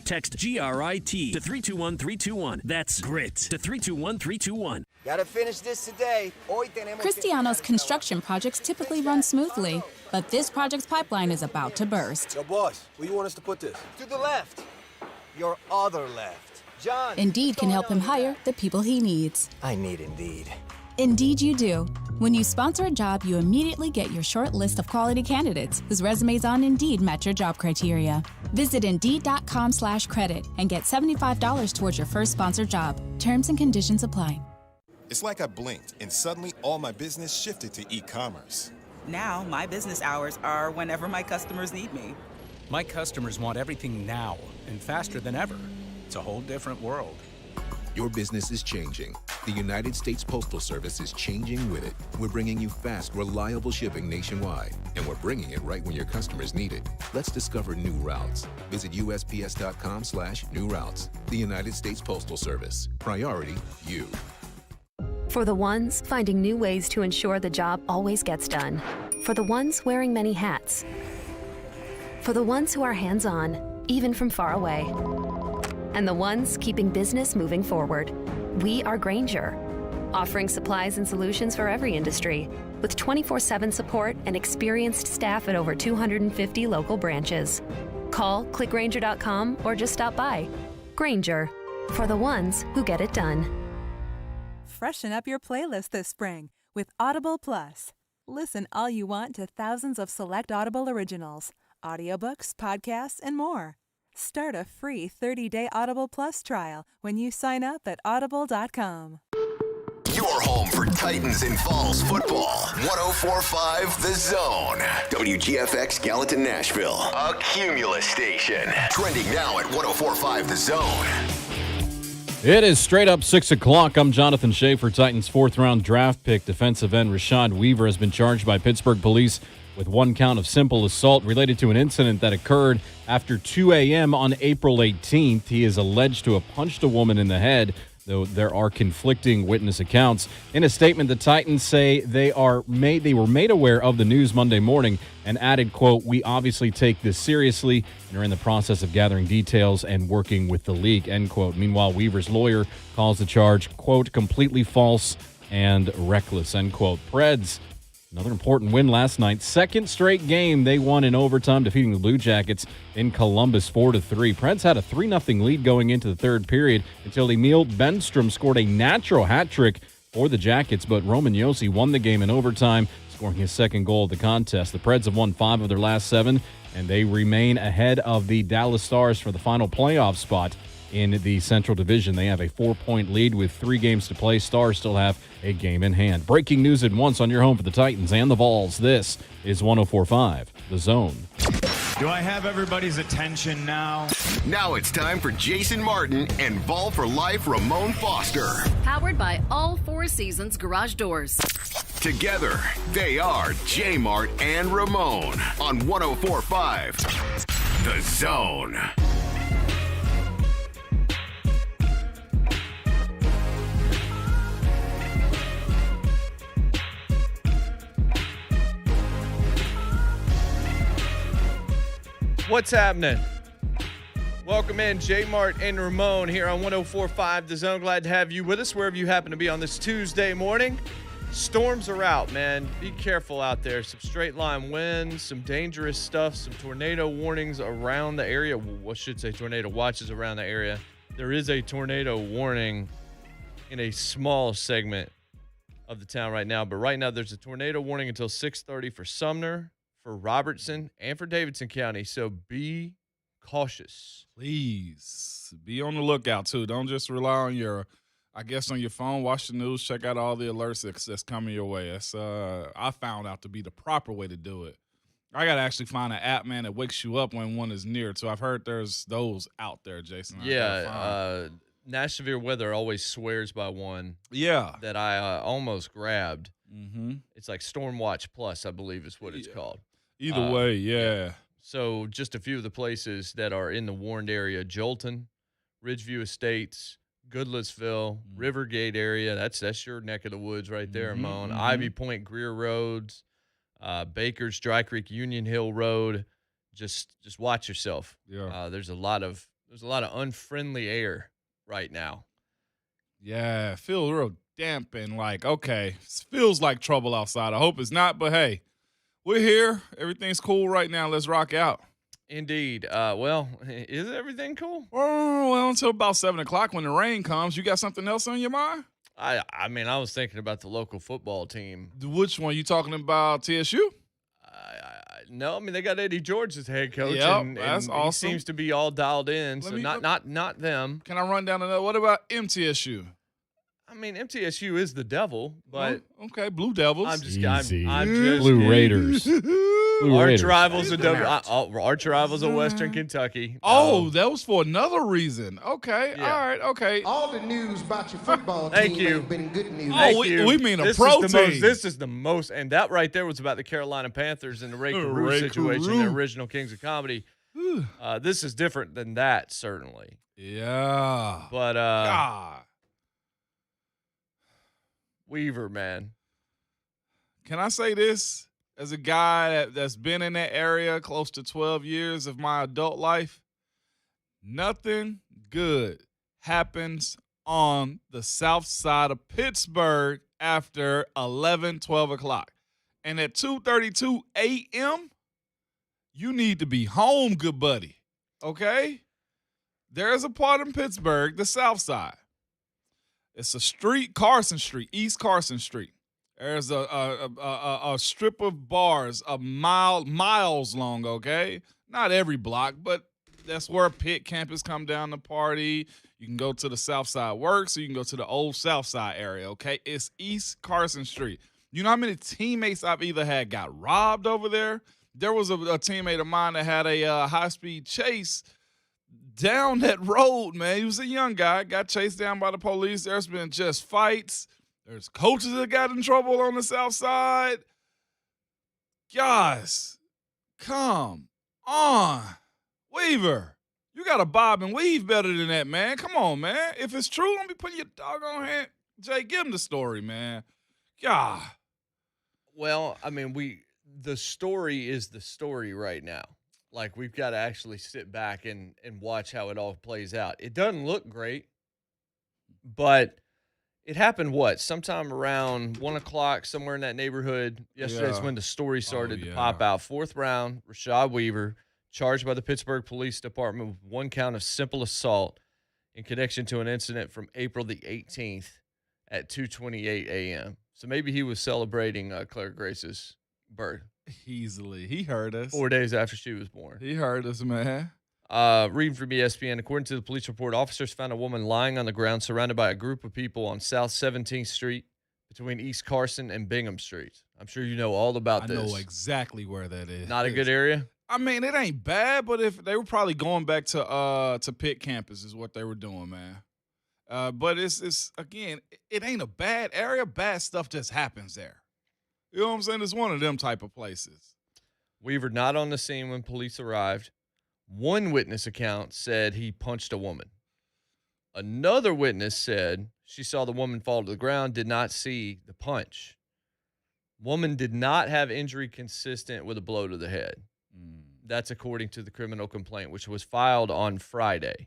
Text GRIT to 321321. That's GRIT to 321321. Gotta finish this today. Cristiano's construction projects typically run smoothly, but this project's pipeline is about to burst. Yo, boss, where you want us to put this? To the left. Your other left. John. Indeed can help him hire the people he needs. I need Indeed. Indeed you do. When you sponsor a job, you immediately get your short list of quality candidates whose resumes on Indeed match your job criteria. Visit Indeed.com/credit and get $75 towards your first sponsored job. Terms and conditions apply. It's like I blinked and suddenly all my business shifted to e-commerce. Now my business hours are whenever my customers need me. My customers want everything now and faster than ever. It's a whole different world. Your business is changing. The United States Postal Service is changing with it. We're bringing you fast, reliable shipping nationwide, and we're bringing it right when your customers need it. Let's discover new routes. Visit USPS.com/new routes. The United States Postal Service. Priority you. For the ones finding new ways to ensure the job always gets done. For the ones wearing many hats. For the ones who are hands-on, even from far away. And the ones keeping business moving forward. We are Grainger, offering supplies and solutions for every industry, with 24/7 support and experienced staff at over 250 local branches. Call, click Grainger.com, or just stop by. Grainger, for the ones who get it done. Freshen up your playlist this spring with Audible Plus. Listen all you want to thousands of select Audible originals, audiobooks, podcasts, and more. Start a free 30-day Audible Plus trial when you sign up at audible.com. Your home for Titans and Falls football. 104.5 The Zone. WGFX Gallatin, Nashville. A Cumulus station. Trending now at 104.5 The Zone. It is straight up 6 o'clock. I'm Jonathan Schaefer. Titans' fourth-round draft pick defensive end Rashad Weaver has been charged by Pittsburgh police with one count of simple assault related to an incident that occurred after 2 a.m. on April 18th. He is alleged to have punched a woman in the head, though there are conflicting witness accounts. In a statement, the Titans say they were made aware of the news Monday morning and added, quote, "We obviously take this seriously and are in the process of gathering details and working with the league," end quote. Meanwhile, Weaver's lawyer calls the charge, quote, "completely false and reckless," end quote. Preds, another important win last night. Second straight game they won in overtime, defeating the Blue Jackets in Columbus 4-3. Preds had a 3-0 lead going into the third period until Emil Benstrom scored a natural hat trick for the Jackets, but Roman Josi won the game in overtime, scoring his second goal of the contest. The Preds have won 5 of their last 7, and they remain ahead of the Dallas Stars for the final playoff spot in the Central Division. They have a 4-point lead with 3 games to play. Stars still have a game in hand. Breaking news at once on your home for the Titans and the Vols. This is 104.5 The Zone. Do I have everybody's attention now? Now it's time for Jason Martin and Ball for Life Ramon Foster. Powered by all 4 Seasons Garage Doors. Together, they are JMart and Ramon on 104.5 The Zone. What's happening? Welcome in, JMart and Ramon here on 104.5 The Zone. Glad to have you with us wherever you happen to be on this Tuesday morning. Storms are out, man. Be careful out there. Some straight line winds, some dangerous stuff, some tornado warnings around the area. Well, I should say tornado watches around the area. There is a tornado warning in a small segment of the town right now. But right now there's a tornado warning until 6:30 for Sumner, for Robertson, and for Davidson County. So be cautious. Please be on the lookout, too. Don't just rely on your phone. Watch the news. Check out all the alerts that's coming your way. That's I found out to be the proper way to do it. I got to actually find an app, man, that wakes you up when one is near. So I've heard there's those out there, Jason. Yeah, National Weather always swears by one. Yeah. That I almost grabbed. Mm-hmm. It's like Storm Watch Plus, I believe is what it's called. Either way, yeah. So just a few of the places that are in the warned area: Jolton, Ridgeview Estates, Goodlettsville, Rivergate area. That's your neck of the woods right there, Ramon. Ivy Point, Greer Roads, Baker's, Dry Creek, Union Hill Road. Just watch yourself. Yeah. There's a lot of There's a lot of unfriendly air right now. Yeah, it feels real damp and like, okay, it feels like trouble outside. I hope it's not, but hey, we're here. Everything's cool right now. Let's rock out. Indeed. Well, is everything cool? Oh, well, until about 7 o'clock when the rain comes. You got something else on your mind? I mean, I was thinking about the local football team. Which one? You talking about TSU? No, I mean, they got Eddie George as head coach. Yep, and that's awesome. He seems to be all dialed in. So not them. Can I run down another? What about MTSU? I mean, MTSU is the devil, but okay, Blue Devils. I'm just Blue Raiders. Arch rivals of Western Kentucky. Oh, that was for another reason. Okay, Yeah. all right, okay. All the news about your football Thank team you. has been good news. Oh, we mean a pro team. This is the most, and that right there was about the Carolina Panthers and the Ray Carew situation, the original Kings of Comedy. This is different than that, certainly. Yeah. But God. Weaver, man. Can I say this? As a guy that's been in that area close to 12 years of my adult life, nothing good happens on the south side of Pittsburgh after 11, 12 o'clock. And at 2:32 a.m., you need to be home, good buddy. Okay? There's a part in Pittsburgh, the south side. It's a street, Carson Street, East Carson Street. There's a strip of bars miles long, okay? Not every block, but that's where Pitt campus come down to party. You can go to the South Side Works, or you can go to the old South Side area, okay? It's East Carson Street. You know how many teammates I've either had got robbed over there? There was a teammate of mine that had a high-speed chase down that road, man. He was a young guy, got chased down by the police. There's been just fights. There's coaches that got in trouble on the south side. Guys, come on. Weaver, you got to bob and weave better than that, man. Come on, man. If it's true, don't be putting your doggone hand. Jay, give him the story, man. God. Well, I mean, the story is the story right now. Like, we've got to actually sit back and watch how it all plays out. It doesn't look great, but it happened, sometime around 1 o'clock, somewhere in that neighborhood. Yesterday's when the story started to pop out. 4th round, Rashad Weaver, charged by the Pittsburgh Police Department with 1 count of simple assault in connection to an incident from April the 18th at 2:28 a.m. So maybe he was celebrating Claire Grace's birth. Easily. He heard us. 4 days after she was born. He heard us, man. Reading from ESPN, according to the police report, officers found a woman lying on the ground surrounded by a group of people on South 17th Street between East Carson and Bingham Street. I'm sure you know all about this. I know exactly where that is. Not a good area? I mean, it ain't bad, but if they were probably going back to Pitt campus is what they were doing, man. But it's again, it ain't a bad area. Bad stuff just happens there. You know what I'm saying? It's one of them type of places. Weaver not on the scene when police arrived. One witness account said he punched a woman. Another witness said she saw the woman fall to the ground, did not see the punch. Woman did not have injury consistent with a blow to the head. That's according to the criminal complaint, which was filed on Friday.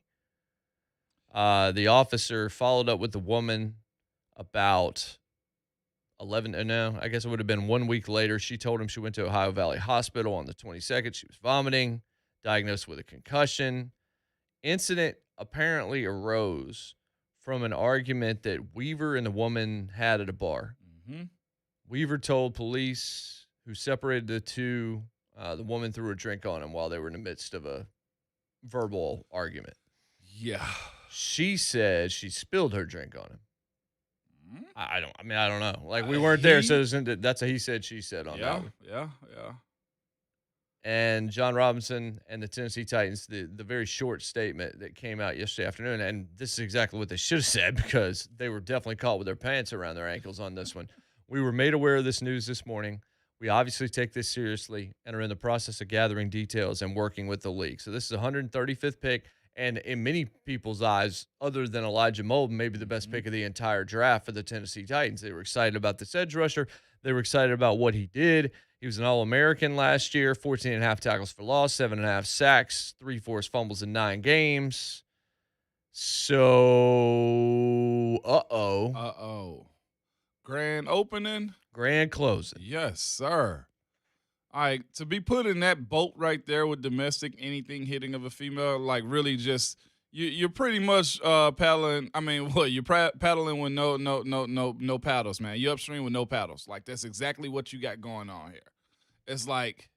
The officer followed up with the woman about I guess it would have been 1 week later. She told him she went to Ohio Valley Hospital on the 22nd. She was vomiting, diagnosed with a concussion. Incident apparently arose from an argument that Weaver and the woman had at a bar. Mm-hmm. Weaver told police, who separated the two, the woman threw a drink on him while they were in the midst of a verbal argument. Yeah. She said she spilled her drink on him. I don't know. Like, we weren't there, so that's a he said, she said on that one. Yeah. And John Robinson and the Tennessee Titans, the very short statement that came out yesterday afternoon, and this is exactly what they should have said because they were definitely caught with their pants around their ankles on this one. We were made aware of this news this morning. We obviously take this seriously and are in the process of gathering details and working with the league. So this is 135th pick. And in many people's eyes, other than Elijah Molden, maybe the best pick of the entire draft for the Tennessee Titans. They were excited about this edge rusher. They were excited about what he did. He was an All-American last year, 14.5 tackles for loss, 7.5 sacks, 3 forced fumbles in 9 games. So, Grand opening? Grand closing. Yes, sir. All right, to be put in that boat right there with domestic anything hitting of a female, like really just you're pretty much paddling. I mean, what you're paddling with no paddles, man. You're upstream with no paddles. Like that's exactly what you got going on here. It's like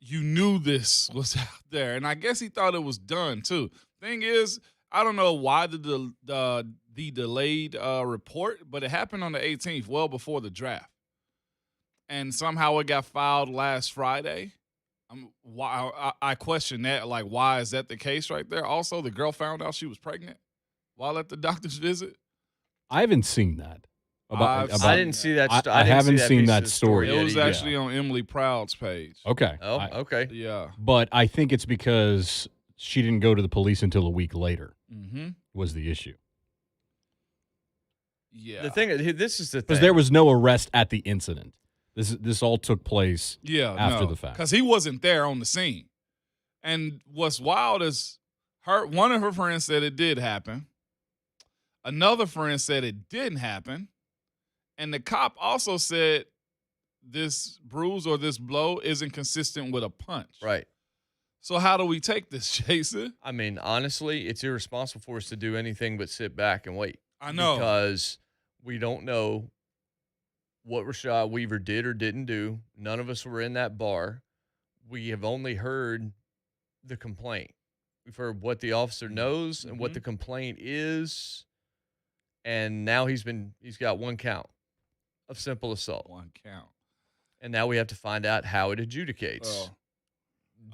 you knew this was out there, and I guess he thought it was done too. Thing is, I don't know why the delayed report, but it happened on the 18th, well before the draft. And somehow it got filed last Friday. I question that. Like, why is that the case right there? Also, the girl found out she was pregnant while at the doctor's visit. I haven't seen that. I didn't see that. I haven't seen that story. It was actually on Emily Proud's page. Okay. Oh, okay. Yeah. But I think it's because she didn't go to the police until a week later. Mm-hmm. Was the issue. Yeah. The thing is, this is the thing. Because there was no arrest at the incident. This all took place after the fact. Because he wasn't there on the scene. And what's wild is one of her friends said it did happen. Another friend said it didn't happen. And the cop also said this bruise or this blow isn't consistent with a punch. Right. So how do we take this, Jason? I mean, honestly, it's irresponsible for us to do anything but sit back and wait. I know. Because we don't know what Rashad Weaver did or didn't do. None of us were in that bar. We have only heard the complaint. We've heard what the officer knows and what the complaint is. And now he's got 1 count of simple assault. 1 count. And now we have to find out how it adjudicates.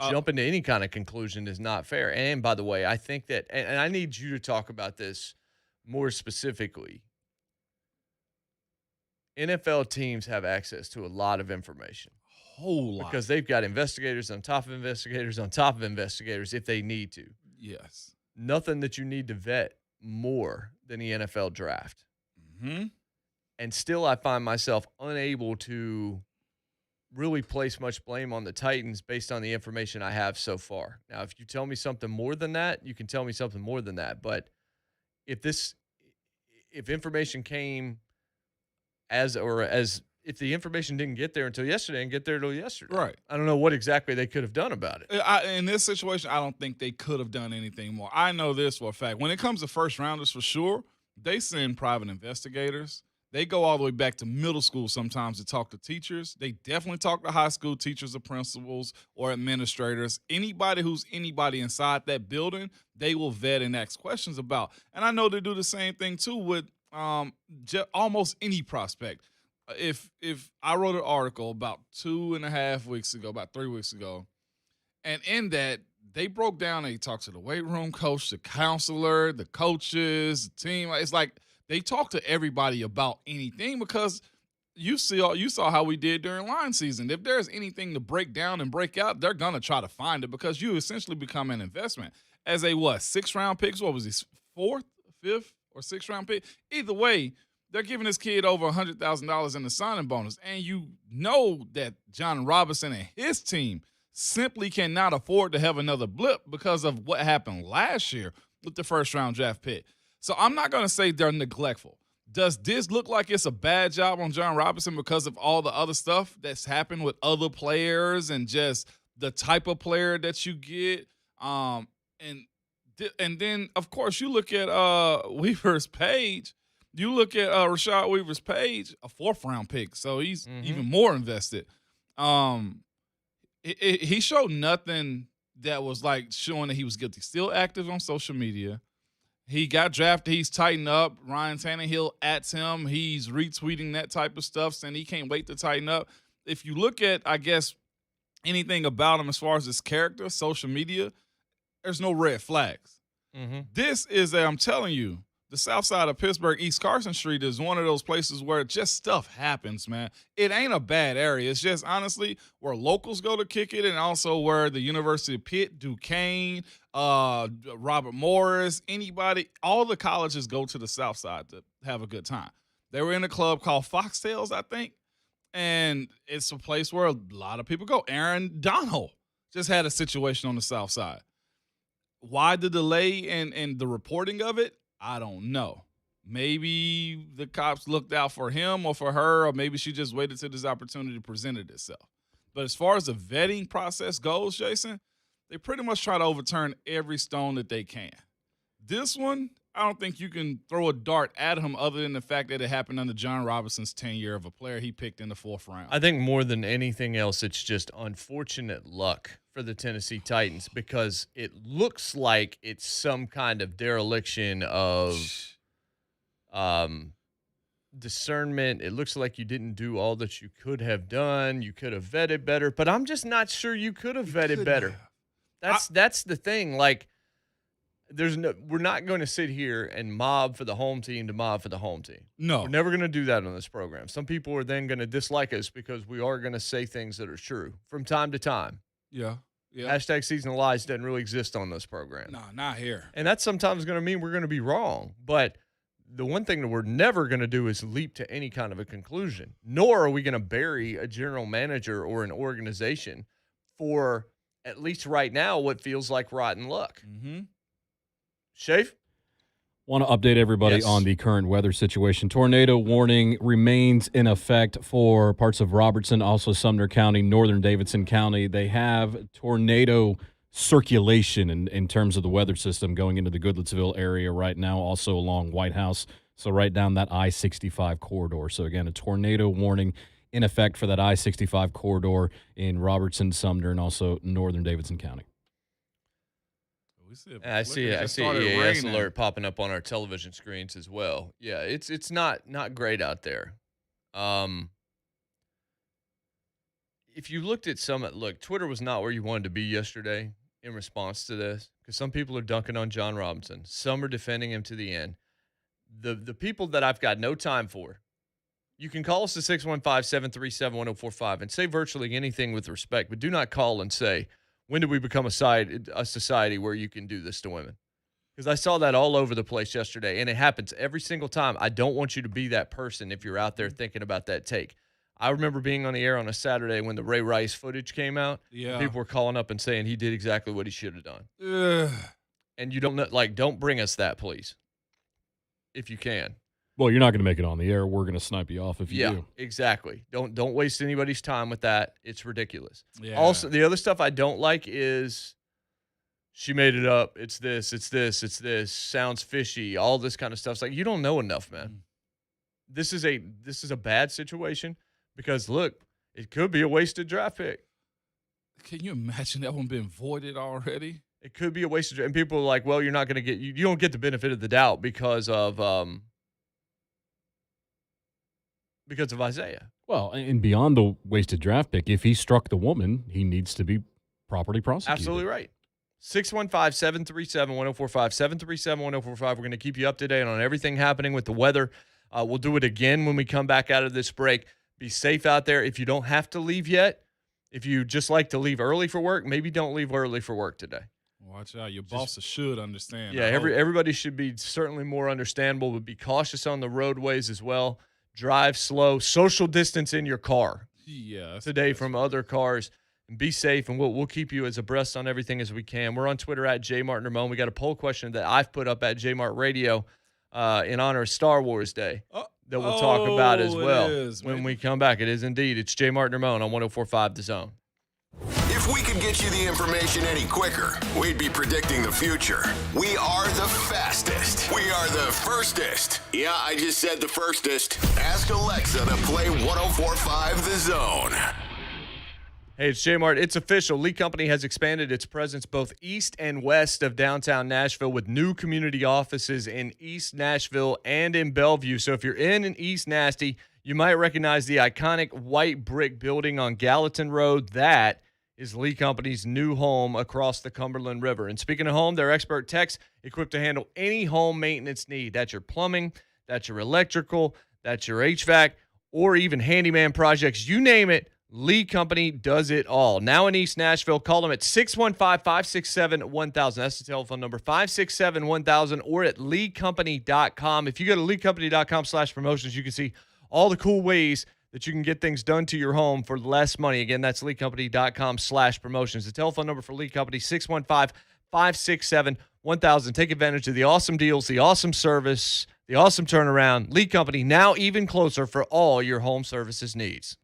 Jumping to any kind of conclusion is not fair. And by the way, I think that, and I need you to talk about this more specifically. NFL teams have access to a lot of information. Whole lot. Because they've got investigators on top of investigators on top of investigators if they need to. Yes. Nothing that you need to vet more than the NFL draft. Mm-hmm. And still I find myself unable to really place much blame on the Titans based on the information I have so far. Now, if you tell me something more than that, you can tell me something more than that. But if information came if the information didn't get there until yesterday and get there until yesterday. Right. I don't know what exactly they could have done about it. In this situation, I don't think they could have done anything more. I know this for a fact. When it comes to first rounders, for sure, they send private investigators. They go all the way back to middle school sometimes to talk to teachers. They definitely talk to high school teachers or principals or administrators. Anybody who's anybody inside that building, they will vet and ask questions about. And I know they do the same thing, too, with almost any prospect. If I wrote an article about 2.5 weeks ago, about 3 weeks ago, and in that they broke down, they talked to the weight room coach, the counselor, the coaches, the team. It's like they talk to everybody about anything because you saw how we did during line season. If there's anything to break down and break out, they're gonna try to find it because you essentially become an investment. As a 6th-round picks, what was he, 4th, 5th, or 6th-round pick? Either way, they're giving this kid over $100,000 in the signing bonus. And you know that John Robinson and his team simply cannot afford to have another blip because of what happened last year with the first-round draft pick. So I'm not going to say they're neglectful. Does this look like it's a bad job on John Robinson because of all the other stuff that's happened with other players and just the type of player that you get? And then, of course, you look at Weaver's page. You look at Rashad Weaver's page, a 4th-round pick, so he's even more invested. He showed nothing that was like showing that he was guilty. Still active on social media. He got drafted. He's tightened up. Ryan Tannehill ats him. He's retweeting that type of stuff, saying he can't wait to tighten up. If you look at, I guess, anything about him as far as his character, social media, there's no red flags. Mm-hmm. This is, I'm telling you, the south side of Pittsburgh, East Carson Street, is one of those places where just stuff happens, man. It ain't a bad area. It's just, honestly, where locals go to kick it and also where the University of Pitt, Duquesne, Robert Morris, anybody, all the colleges go to the south side to have a good time. They were in a club called Foxtails, I think, And it's a place where a lot of people go. Aaron Donald just had a situation on the South Side. Why the delay in the reporting of it? I don't know. Maybe the cops looked out for him or for her, or maybe she just waited till this opportunity presented itself. But as far as the vetting process goes, Jason, they pretty much try to overturn every stone that they can. This one, I don't think you can throw a dart at him other than the fact that it happened under John Robinson's tenure of a player he picked in the 4th round. I think more than anything else, it's just unfortunate luck for the Tennessee Titans because it looks like it's some kind of dereliction of discernment. It looks like you didn't do all that you could have done. You could have vetted better, but I'm just not sure you could have vetted better. That's the thing. Like, we're not going to sit here and mob for the home team to mob for the home team. No. We're never going to do that on this program. Some people are then going to dislike us because we are going to say things that are true from time to time. Yeah. Hashtag season of lies doesn't really exist on this program. No, not here. And that's sometimes going to mean we're going to be wrong. But the one thing that we're never going to do is leap to any kind of a conclusion, nor are we going to bury a general manager or an organization for, at least right now, what feels like rotten luck. Mm-hmm. Shafe? Want to update everybody on the current weather situation. Tornado warning remains in effect for parts of Robertson, also Sumner County, northern Davidson County. They have tornado circulation in terms of the weather system going into the Goodlettsville area right now, also along White House, so right down that I-65 corridor. So, again, a tornado warning in effect for that I-65 corridor in Robertson, Sumner, and also northern Davidson County. I see EAS alert popping up on our television screens as well. Yeah, it's not great out there. If you looked at Twitter was not where you wanted to be yesterday in response to this, because some people are dunking on John Robinson. Some are defending him to the end. The people that I've got no time for, you can call us at 615-737-1045 and say virtually anything with respect, but do not call and say, when did we become a society where you can do this to women? Because I saw that all over the place yesterday, and it happens every single time. I don't want you to be that person if you're out there thinking about that take. I remember being on the air on a Saturday when the Ray Rice footage came out. Yeah. People were calling up and saying he did exactly what he should have done. Ugh. And you don't bring us that, please, if you can. Well, you're not going to make it on the air. We're going to snipe you off if you do. Yeah, exactly. Don't waste anybody's time with that. It's ridiculous. Yeah. Also, the other stuff I don't like is she made it up. It's this. Sounds fishy. All this kind of stuff. It's like, you don't know enough, man. This is a bad situation because, look, it could be a wasted draft pick. Can you imagine that one being voided already? It could be a wasted draft. And people are like, well, you're not going to get – you don't get the benefit of the doubt because of Isaiah. Well, and beyond the wasted draft pick, if he struck the woman, he needs to be properly prosecuted. Absolutely right. 615-737-1045, 737-1045. We're going to keep you up to date on everything happening with the weather. We'll do it again when we come back out of this break. Be safe out there. If you don't have to leave yet, if you just like to leave early for work, maybe don't leave early for work today. Watch out. Your bosses should understand. Yeah, everybody should be certainly more understandable, but be cautious on the roadways as well. Drive slow. Social distance in your car today from other cars. And be safe, and we'll keep you as abreast on everything as we can. We're on Twitter at JMart and Ramon. We got a poll question that I've put up at JMart Radio in honor of Star Wars Day that we'll talk about as well when we come back. It is indeed. It's JMart and Ramon on 104.5 The Zone. If we could get you the information any quicker, we'd be predicting the future. We are the fastest. We are the firstest. Yeah, I just said the firstest. Ask Alexa to play 104.5 The Zone. Hey, it's JMart. It's official. Lee Company has expanded its presence both east and west of downtown Nashville with new community offices in East Nashville and in Bellevue. So if you're in East Nasty, you might recognize the iconic white brick building on Gallatin Road. That is Lee Company's new home across the Cumberland River. And speaking of home, they're expert techs equipped to handle any home maintenance need. That's your plumbing, that's your electrical, that's your HVAC, or even handyman projects. You name it, Lee Company does it all. Now in East Nashville, call them at 615-567-1000. That's the telephone number, 567-1000, or at leecompany.com. If you go to leecompany.com/promotions, you can see all the cool ways that you can get things done to your home for less money. Again, that's leadcompany.com/promotions. The telephone number for Lead Company, 615-567-1000. Take advantage of the awesome deals, the awesome service, the awesome turnaround. Lead Company, now even closer for all your home services needs.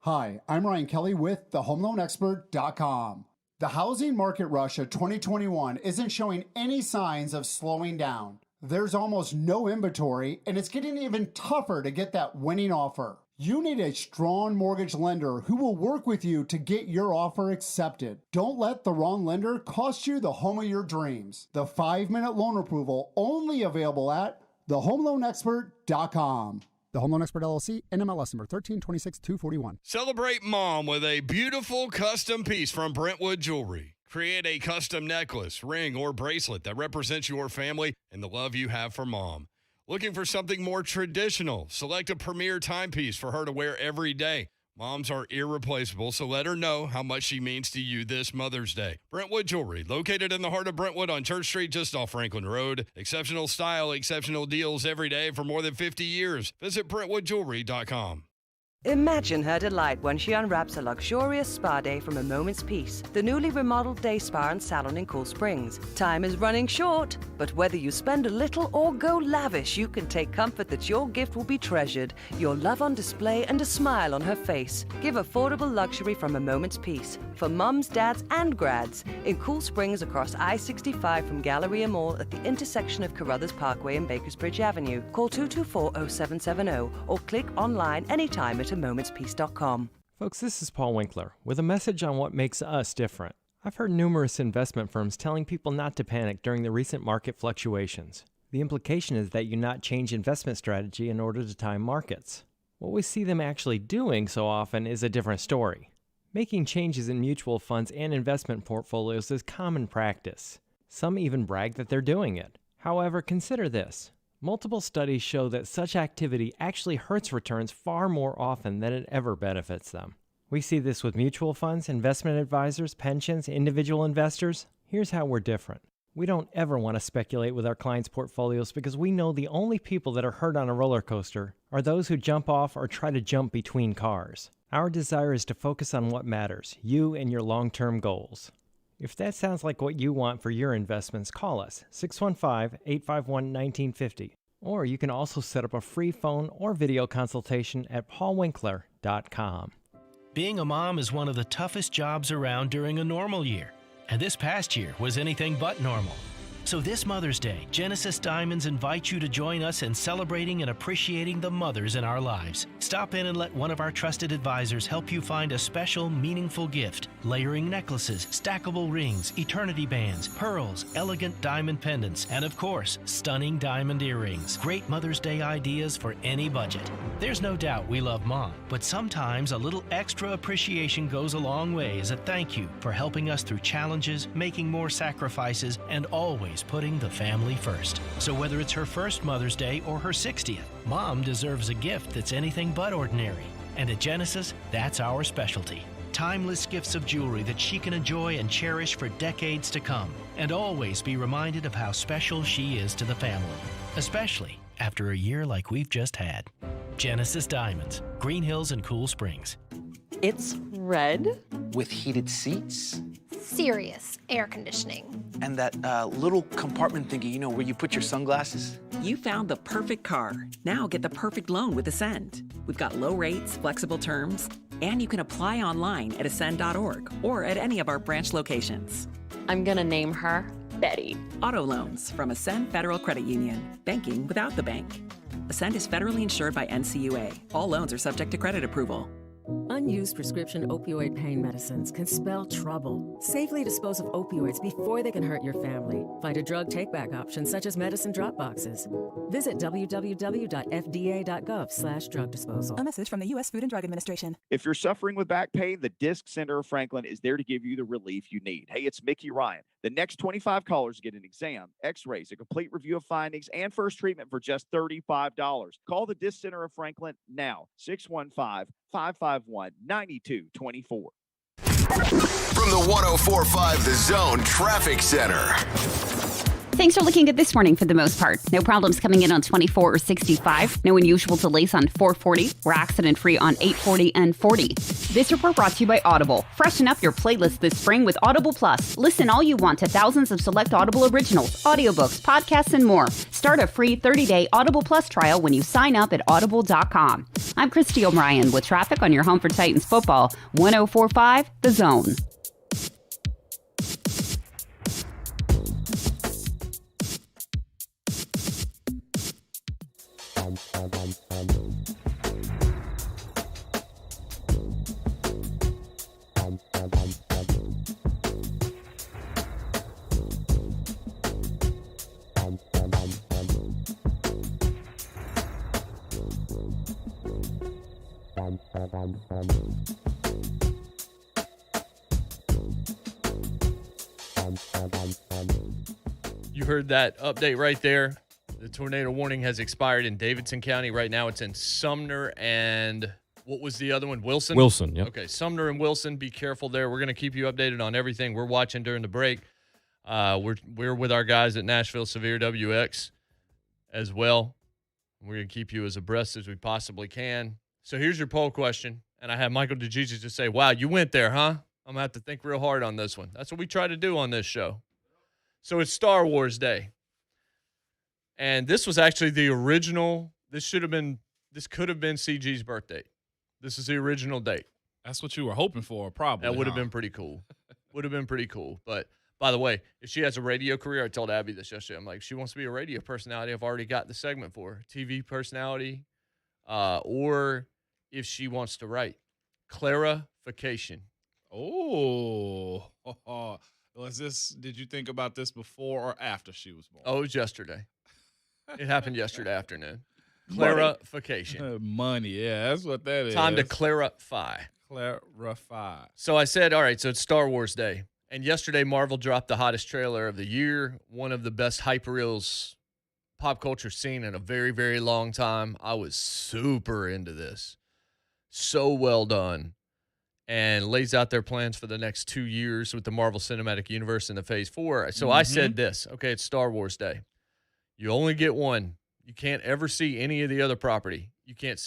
Hi, I'm Ryan Kelly with thehomeloanexpert.com. The housing market rush of 2021 isn't showing any signs of slowing down. There's almost no inventory, and it's getting even tougher to get that winning offer. You need a strong mortgage lender who will work with you to get your offer accepted. Don't let the wrong lender cost you the home of your dreams. The 5-minute loan approval only available at thehomeloanexpert.com. The Home Loan Expert LLC, NMLS number 1326241. Celebrate mom with a beautiful custom piece from Brentwood Jewelry. Create a custom necklace, ring, or bracelet that represents your family and the love you have for mom. Looking for something more traditional? Select a premier timepiece for her to wear every day. Moms are irreplaceable, so let her know how much she means to you this Mother's Day. Brentwood Jewelry, located in the heart of Brentwood on Church Street, just off Franklin Road. Exceptional style, exceptional deals every day for more than 50 years. Visit BrentwoodJewelry.com. Imagine her delight when she unwraps a luxurious spa day from A Moment's Peace, the newly remodeled day spa and salon in Cool Springs. Time is running short, but whether you spend a little or go lavish, you can take comfort that your gift will be treasured, your love on display, and a smile on her face. Give affordable luxury from A Moment's Peace for mums, dads, and grads in Cool Springs across I-65 from Galleria Mall at the intersection of Carruthers Parkway and Bakersbridge Avenue. Call 224-0770 or click online anytime at AMomentsPeace.com. Folks, this is Paul Winkler with a message on what makes us different. I've heard numerous investment firms telling people not to panic during the recent market fluctuations. The implication is that you not change investment strategy in order to time markets. What we see them actually doing so often is a different story. Making changes in mutual funds and investment portfolios is common practice. Some even brag that they're doing it. However, consider this. Multiple studies show that such activity actually hurts returns far more often than it ever benefits them. We see this with mutual funds, investment advisors, pensions, individual investors. Here's how we're different. We don't ever want to speculate with our clients' portfolios because we know the only people that are hurt on a roller coaster are those who jump off or try to jump between cars. Our desire is to focus on what matters, you and your long-term goals. If that sounds like what you want for your investments, call us, 615-851-1950. Or you can also set up a free phone or video consultation at paulwinkler.com. Being a mom is one of the toughest jobs around during a normal year. And this past year was anything but normal. So this Mother's Day, Genesis Diamonds invites you to join us in celebrating and appreciating the mothers in our lives. Stop in and let one of our trusted advisors help you find a special, meaningful gift. Layering necklaces, stackable rings, eternity bands, pearls, elegant diamond pendants, and of course, stunning diamond earrings. Great Mother's Day ideas for any budget. There's no doubt we love Mom, but sometimes a little extra appreciation goes a long way as a thank you for helping us through challenges, making more sacrifices, and always putting the family first. So whether it's her first Mother's Day or her 60th, Mom deserves a gift that's anything but ordinary. And at Genesis, that's our specialty. Timeless gifts of jewelry that she can enjoy and cherish for decades to come, and always be reminded of how special she is to the family, especially after a year like we've just had. Genesis Diamonds, Green Hills and Cool Springs. It's red. With heated seats. Serious air conditioning. And that little compartment thingy, where you put your sunglasses. You found the perfect car. Now get the perfect loan with Ascend. We've got low rates, flexible terms, and you can apply online at ascend.org or at any of our branch locations. I'm gonna name her Betty. Auto loans from Ascend Federal Credit Union. Banking without the bank. Ascend is federally insured by NCUA. All loans are subject to credit approval. Unused prescription opioid pain medicines can spell trouble. Safely dispose of opioids before they can hurt your family. Find a drug take-back option such as medicine drop boxes. Visit www.fda.gov/drug disposal. A message from the U.S. Food and Drug Administration. If you're suffering with back pain, the Disc Center of Franklin is there to give you the relief you need. Hey, it's Mickey Ryan. The next 25 callers get an exam, x-rays, a complete review of findings, and first treatment for just $35. Call the Disc Center of Franklin now, 615-551-9224. From the 104.5 The Zone Traffic Center. Things are looking good this morning for the most part. No problems coming in on 24 or 65. No unusual delays on 440. We're accident-free on 840 and 40. This report brought to you by Audible. Freshen up your playlist this spring with Audible Plus. Listen all you want to thousands of select Audible originals, audiobooks, podcasts, and more. Start a free 30-day Audible Plus trial when you sign up at audible.com. I'm Christy O'Brien with traffic on your home for Titans football. 104.5 The Zone. You heard that update right there. The tornado warning has expired in Davidson County. Right now it's in Sumner and what was the other one? Wilson? Wilson, yep. Okay, Sumner and Wilson. Be careful there. We're going to keep you updated on everything we're watching during the break. We're with our guys at Nashville Severe WX as well. We're going to keep you as abreast as we possibly can. So here's your poll question. And I have Michael DeGizi to say, wow, you went there, huh? I'm going to have to think real hard on this one. That's what we try to do on this show. So it's Star Wars Day. And this was actually the original. This could have been CG's birthday. This is the original date. That's what you were hoping for, probably. That would have been pretty cool. Would have been pretty cool. But by the way, if she has a radio career, I told Abby this yesterday. I'm like, she wants to be a radio personality. I've already got the segment for her. TV personality, or if she wants to write. Clarification. Oh. Did you think about this before or after she was born? Oh, it was yesterday. It happened yesterday afternoon. Clarification. Money, yeah, that's what that is. Time to clarify. Clarify. So I said, all right, so it's Star Wars Day. And yesterday, Marvel dropped the hottest trailer of the year, one of the best hype reels pop culture seen in a very, very long time. I was super into this. So well done. And lays out their plans for the next 2 years with the Marvel Cinematic Universe in the Phase 4. So I said this, okay, it's Star Wars Day. You only get one. You can't ever see any of the other property. You can't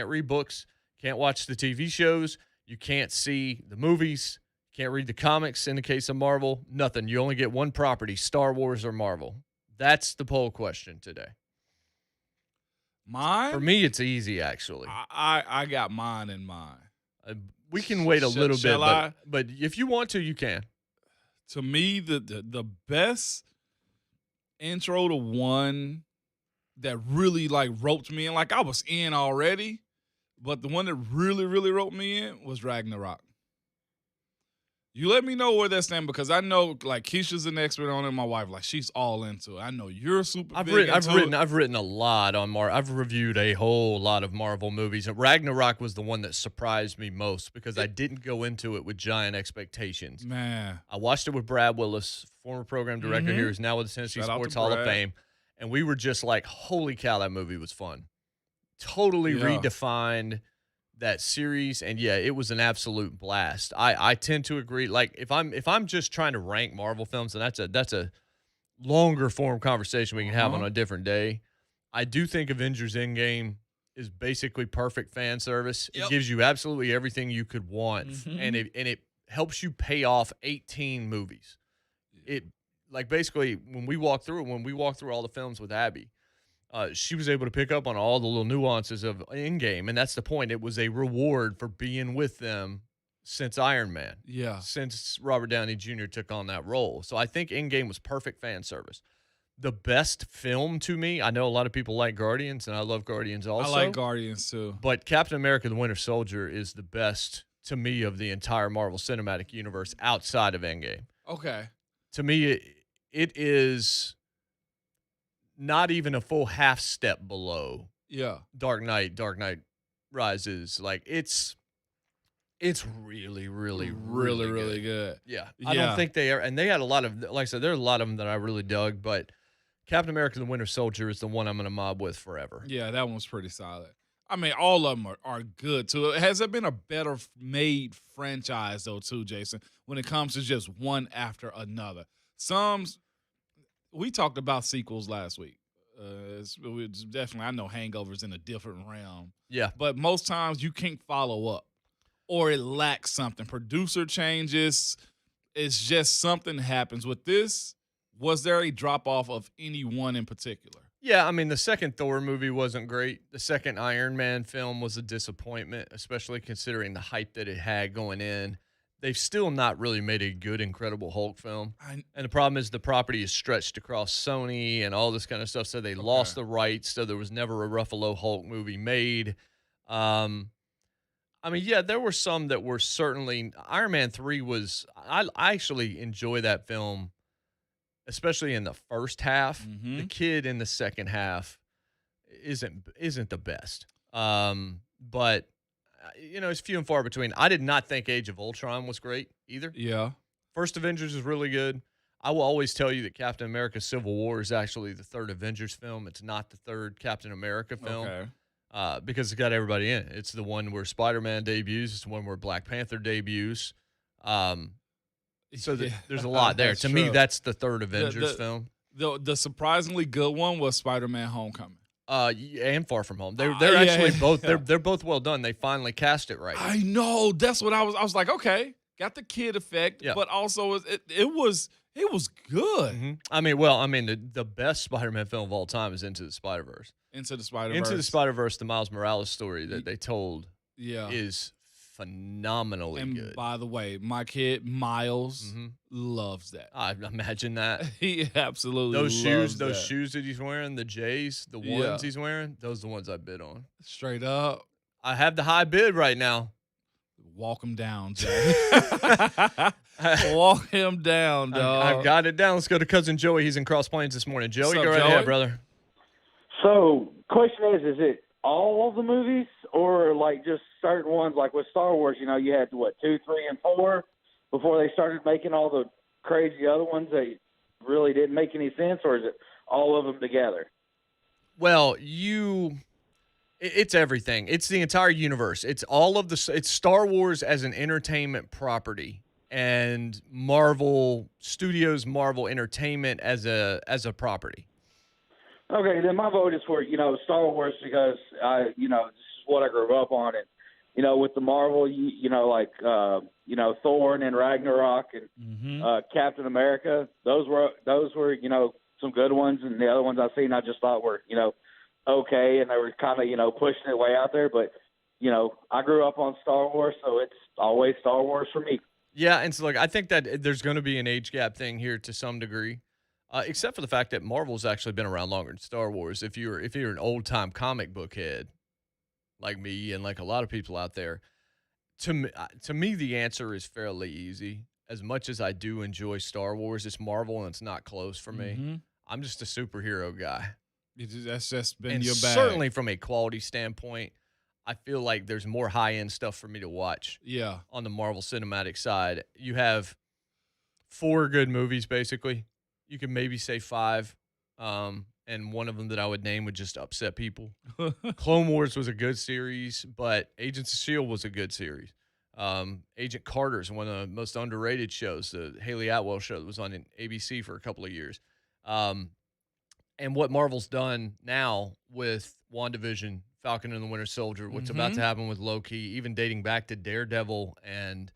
read books, can't watch the TV shows, you can't see the movies, can't read the comics in the case of Marvel, nothing. You only get one property, Star Wars or Marvel. That's the poll question today. Mine? For me, it's easy, actually. I got mine in mind. We can wait a little bit, but if you want to, you can. To me, the best intro to one that really like roped me in, like I was in already, but the one that really, really roped me in was Ragnarok. You let me know where that's stands because I know like Keisha's an expert on it. My wife, like she's all into it. I know you're super. I've written a lot on Marvel. I've reviewed a whole lot of Marvel movies. And Ragnarok was the one that surprised me most because I didn't go into it with giant expectations. Man, I watched it with Brad Willis, former program director here, who's now with the Tennessee Sports Hall of Fame, and we were just like, "Holy cow, that movie was fun!" Totally redefined that series, and yeah, it was an absolute blast. I tend to agree. Like if I'm just trying to rank Marvel films, and that's a longer form conversation we can have on a different day. I do think Avengers Endgame is basically perfect fan service. It gives you absolutely everything you could want, and it helps you pay off 18 movies. It like basically when we walk through all the films with Abby. She was able to pick up on all the little nuances of Endgame, and that's the point. It was a reward for being with them since Iron Man. Yeah. Since Robert Downey Jr. took on that role. So I think Endgame was perfect fan service. The best film to me, I know a lot of people like Guardians, and I love Guardians also. I like Guardians too. But Captain America: The Winter Soldier is the best to me of the entire Marvel Cinematic Universe outside of Endgame. Okay. To me, it is not even a full half step below Dark Knight Rises. Like it's really, really, really good. Yeah. I don't think they are. And they had a lot of, like I said, there are a lot of them that I really dug, but Captain America: The Winter Soldier is the one I'm going to mob with forever. Yeah, that one's pretty solid. I mean, all of them are good, too. Has there been a better made franchise, though, too, Jason, when it comes to just one after another? Some we talked about sequels last week. It's definitely, I know Hangover's in a different realm. Yeah. But most times you can't follow up or it lacks something. Producer changes. It's just something happens. With this, was there a drop-off of any one in particular? Yeah, I mean, the second Thor movie wasn't great. The second Iron Man film was a disappointment, especially considering the hype that it had going in. They've still not really made a good Incredible Hulk film. And the problem is the property is stretched across Sony and all this kind of stuff, so they lost the rights, so there was never a Ruffalo Hulk movie made. I mean, yeah, there were some that were certainly – Iron Man 3 was – I actually enjoy that film, especially in the first half. The kid in the second half isn't the best. But – it's few and far between. I did not think Age of Ultron was great either. Yeah. First Avengers is really good. I will always tell you that Captain America Civil War is actually the third Avengers film. It's not the third Captain America film. Okay. Because it's got everybody in it. It's the one where Spider-Man debuts. It's the one where Black Panther debuts. So there's a lot there. To me, that's the third Avengers film. The surprisingly good one was Spider-Man Homecoming. And Far From Home. They're actually both they're both well done. They finally cast it right. I know. That's what I was like, okay, got the kid effect, but also it was good. I mean, the best Spider-Man film of all time is Into the Spider-Verse. Into the Spider-Verse. Into the Spider-Verse, the Miles Morales story that they told is phenomenally and good. By the way, my kid Miles loves that. I imagine that. He absolutely those loves shoes that he's wearing, the J's, the ones he's wearing, those are the ones I bid on. Straight up. I have the high bid right now. Walk him down, Jay. Walk him down, dog. I've got it down. Let's go to Cousin Joey. He's in Cross Plains this morning. Joey, go right ahead, brother. So, question is it all of the movies or like just certain ones? Like with Star Wars, you had 2, 3, and 4 before they started making all the crazy other ones that really didn't make any sense, or is it all of them together? Well, it's everything. It's the entire universe. It's it's Star Wars as an entertainment property and Marvel Studios, Marvel Entertainment as a property. Okay, then my vote is for, Star Wars because, this is what I grew up on. And, with the Marvel, Thor and then Ragnarok and Captain America, those were some good ones. And the other ones I've seen I just thought were, okay. And they were kind of, pushing it way out there. But, I grew up on Star Wars, so it's always Star Wars for me. Yeah, and so, I think that there's going to be an age gap thing here to some degree. Except for the fact that Marvel's actually been around longer than Star Wars. If you're an old time comic book head like me and like a lot of people out there, to me the answer is fairly easy. As much as I do enjoy Star Wars, it's Marvel and it's not close for me. I'm just a superhero guy. That's just been and your bag. Certainly from a quality standpoint, I feel like there's more high end stuff for me to watch. Yeah. On the Marvel Cinematic side, you have 4 good movies basically. You could maybe say 5, and one of them that I would name would just upset people. Clone Wars was a good series, but Agents of S.H.I.E.L.D. was a good series. Agent Carter is one of the most underrated shows, the Haley Atwell show that was on ABC for a couple of years. And what Marvel's done now with WandaVision, Falcon and the Winter Soldier, what's about to happen with Loki, even dating back to Daredevil and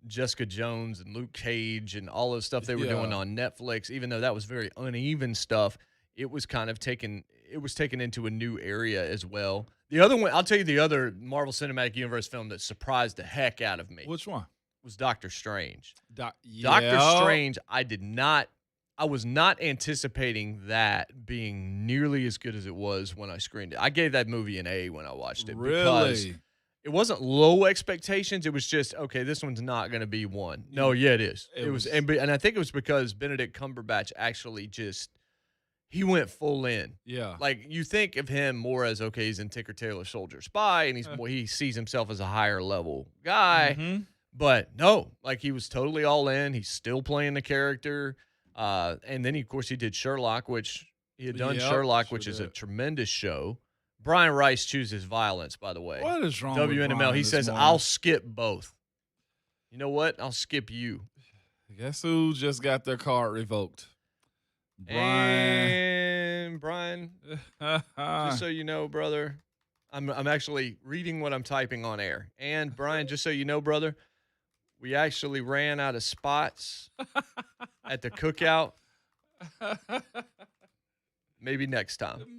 Jessica Jones and Luke Cage and all the stuff they were doing on Netflix, even though that was very uneven stuff, it was kind of taken into a new area as well. The other one, I'll tell you the other Marvel Cinematic Universe film that surprised the heck out of me. Which one? Was Doctor Strange. Yeah. Doctor Strange, I was not anticipating that being nearly as good as it was when I screened it. I gave that movie an A when I watched it. Really? It wasn't low expectations. It was just, okay, this one's not going to be one. No, yeah, it is. It was, and I think it was because Benedict Cumberbatch actually he went full in. Yeah. Like, you think of him more as, okay, he's in Tinker Tailor Soldier Spy, and he sees himself as a higher level guy. But no, like, he was totally all in. He's still playing the character. And then, of course, he did Sherlock, which he had done Sherlock, which is a tremendous show. Brian Rice chooses violence, by the way. What is wrong with WNML, Brian he this says, morning? I'll skip both. You know what? I'll skip you. Guess who just got their card revoked? And Brian, just so you know, brother, I'm actually reading what I'm typing on air. And Brian, just so you know, brother, we actually ran out of spots at the cookout. Maybe next time.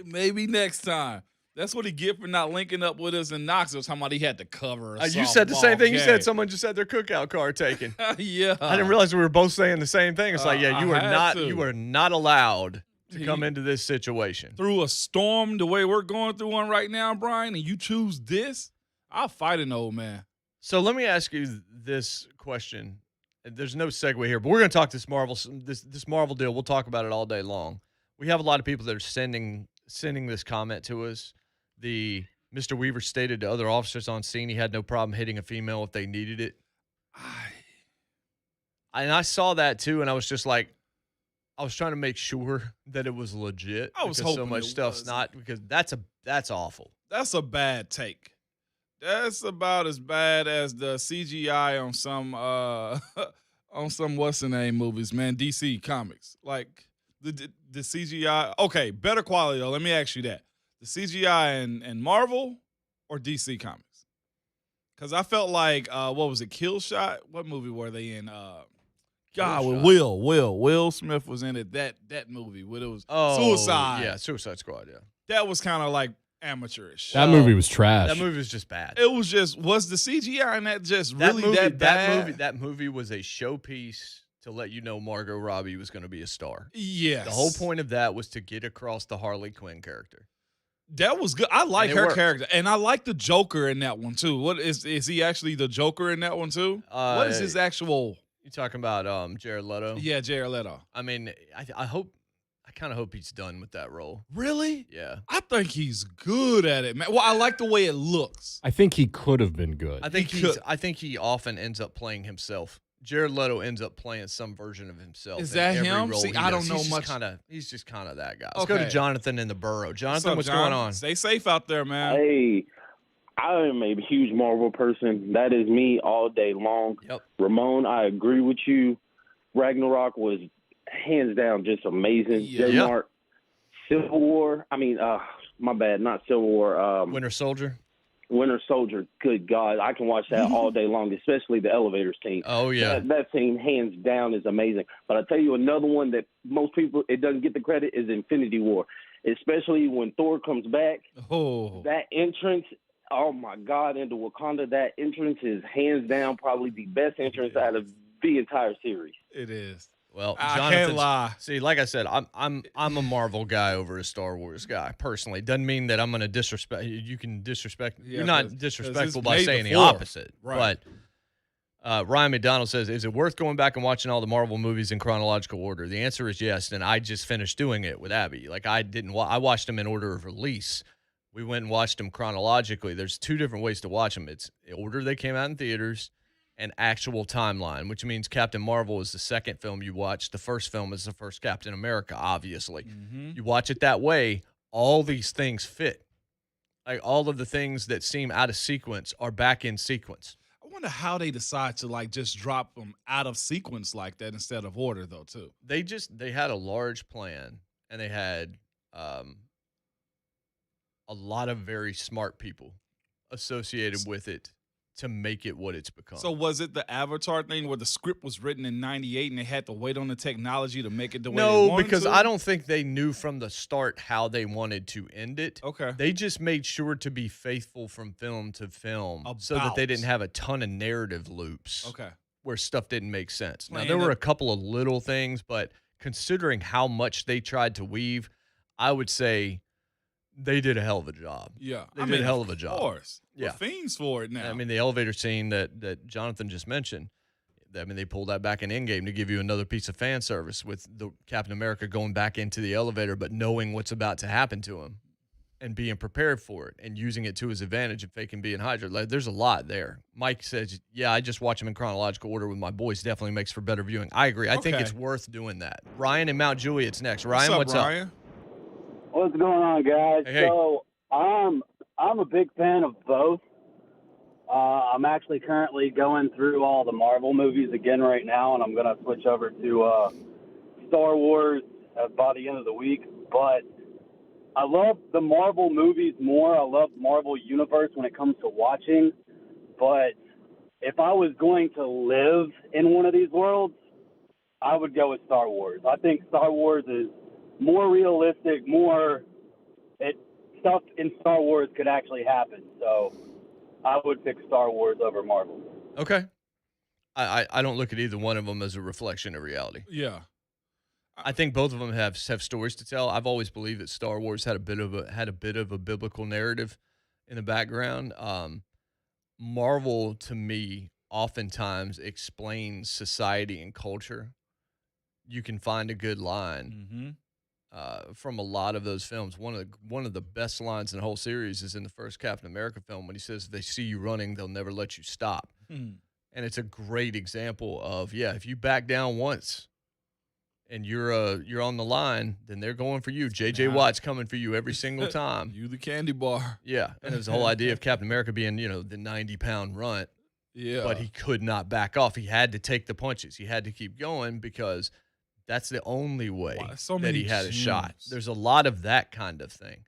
Maybe next time. That's what he get for not linking up with us in Knoxville. Talking about he had to cover a You said the same thing. game. You said someone just had their cookout card taken. Yeah. I didn't realize we were both saying the same thing. It's like, yeah, you I are not allowed to come into this situation. Through a storm the way we're going through one right now, Brian, and you choose this, I'll fight an old man. So let me ask you this question. There's no segue here, but we're going to talk this Marvel deal. We'll talk about it all day long. We have a lot of people that are sending this comment to us. The Mr. Weaver stated to other officers on scene he had no problem hitting a female if they needed it. And I saw that too, and I was just like, I was trying to make sure that it was legit. I was hoping so much stuff's not, because that's awful. That's a bad take. That's about as bad as the CGI on some what's the name movies, man, DC Comics. Like the CGI. Okay, better quality though. Let me ask you that. The CGI in Marvel or DC Comics? Because I felt like, what was it, Kill Shot? What movie were they in? With Will Smith was in it. That movie. It was Suicide. Yeah, Suicide Squad, yeah. That was kind of like amateurish. That movie was trash. That movie was just bad. It was the CGI in that just really that bad? That movie was a showpiece to let you know Margot Robbie was going to be a star. Yes. The whole point of that was to get across the Harley Quinn character. That was good. I like her worked. character, and I like the Joker in that one too. What is he actually the Joker in that one too? What is his actual? You talking about Jared Leto? Yeah, Jared Leto. I mean, I kind of hope he's done with that role. Really? Yeah. I think he's good at it, man. Well, I like the way it looks. I think he could have been good. I think he often ends up playing himself. Jared Leto ends up playing some version of himself. Is that him? See, I don't know much. He's just kind of that guy. Let's go to Jonathan in the borough. Jonathan, what's John? going on? Stay safe out there, man. Hey, I am a huge Marvel person. That is me all day long. Yep. Ramon, I agree with you. Ragnarok was hands down just amazing. JMart, Civil War. I mean, my bad, not Civil War. Winter Soldier. Winter Soldier, good God, I can watch that all day long, especially the elevator scene. Oh, yeah. That scene, hands down, is amazing. But I'll tell you another one that most people, it doesn't get the credit, is Infinity War, especially when Thor comes back. Oh. That entrance, oh, my God, into Wakanda, that entrance is hands down probably the best entrance out of the entire series. It is. Well, I can't lie. See, like I said, I'm a Marvel guy over a Star Wars guy personally. Doesn't mean that I'm going to disrespect. You can disrespect. Yeah, you're not disrespectful by made saying the before. opposite. Right. But Ryan McDonald says, "Is it worth going back and watching all the Marvel movies in chronological order?" The answer is yes, and I just finished doing it with Abby. Like I didn't. I watched them in order of release. We went and watched them chronologically. There's two different ways to watch them. It's the order they came out in theaters. An actual timeline, which means Captain Marvel is the second film you watch. The first film is the first Captain America, obviously. Mm-hmm. You watch it that way, all these things fit. Like all of the things that seem out of sequence are back in sequence. I wonder how they decide to like just drop them out of sequence like that instead of order though too. They had a large plan, and they had a lot of very smart people associated with it to make it what it's become. So was it the Avatar thing where the script was written in 98 and they had to wait on the technology to make it the way they wanted to? No, because I don't think they knew from the start how they wanted to end it. Okay. They just made sure to be faithful from film to film so that they didn't have a ton of narrative loops. Okay. Where stuff didn't make sense. Now, Man, there were a couple of little things, but considering how much they tried to weave, I would say they did a hell of a job. Yeah. They did a hell of a job. Of course. Yeah. We're fiends for it now. I mean, the elevator scene that Jonathan just mentioned, I mean, they pulled that back in Endgame to give you another piece of fan service with the Captain America going back into the elevator, but knowing what's about to happen to him and being prepared for it and using it to his advantage and faking being Hydra. Like, there's a lot there. Mike says, yeah, I just watch them in chronological order with my boys. Definitely makes for better viewing. I agree. I think it's worth doing that. Ryan in Mount Juliet's next. Ryan, what's up? Ryan? What's going on, guys? Hey. So I'm a big fan of both. I'm actually currently going through all the Marvel movies again right now, and I'm going to switch over to Star Wars by the end of the week. But I love the Marvel movies more. I love Marvel Universe when it comes to watching. But if I was going to live in one of these worlds, I would go with Star Wars. I think Star Wars is more realistic, stuff in Star Wars could actually happen. So I would pick Star Wars over Marvel. Okay. I don't look at either one of them as a reflection of reality. Yeah. I think both of them have stories to tell. I've always believed that Star Wars had a bit of a biblical narrative in the background. Marvel, to me, oftentimes explains society and culture. You can find a good line from a lot of those films. One of the best lines in the whole series is in the first Captain America film when he says, "If they see you running, they'll never let you stop." And it's a great example of, if you back down once and you're on the line, then they're going for you. J.J. Watt's coming for you every single time. You the candy bar. Yeah, and there's the whole idea of Captain America being, the 90-pound runt. Yeah. But he could not back off. He had to take the punches. He had to keep going because that's the only way that he had a shot. There's a lot of that kind of thing.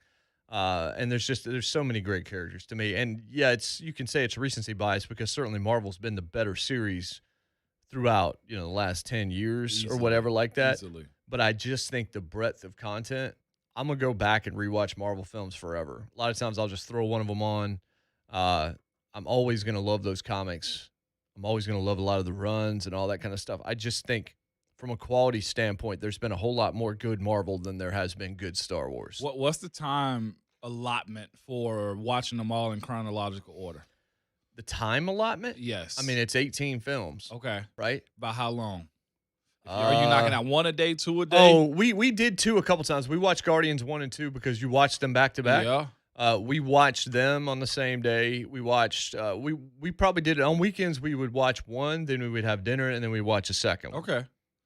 And there's so many great characters to me. And you can say it's recency bias because certainly Marvel's been the better series throughout, the last 10 years or whatever like that. Easily. But I just think the breadth of content, I'm going to go back and rewatch Marvel films forever. A lot of times I'll just throw one of them on. I'm always going to love those comics. I'm always going to love a lot of the runs and all that kind of stuff. I just think from a quality standpoint, there's been a whole lot more good Marvel than there has been good Star Wars. What's the time allotment for watching them all in chronological order? The time allotment? Yes. I mean, it's 18 films. Okay. Right? By how long? Are you knocking out 1 a day, 2 a day? Oh, we did 2 a couple times. We watched Guardians 1 and 2 because you watched them back to back. Yeah. We watched them on the same day. We watched. We probably did it on weekends. We would watch one, then we would have dinner, and then we watch a second one. Okay.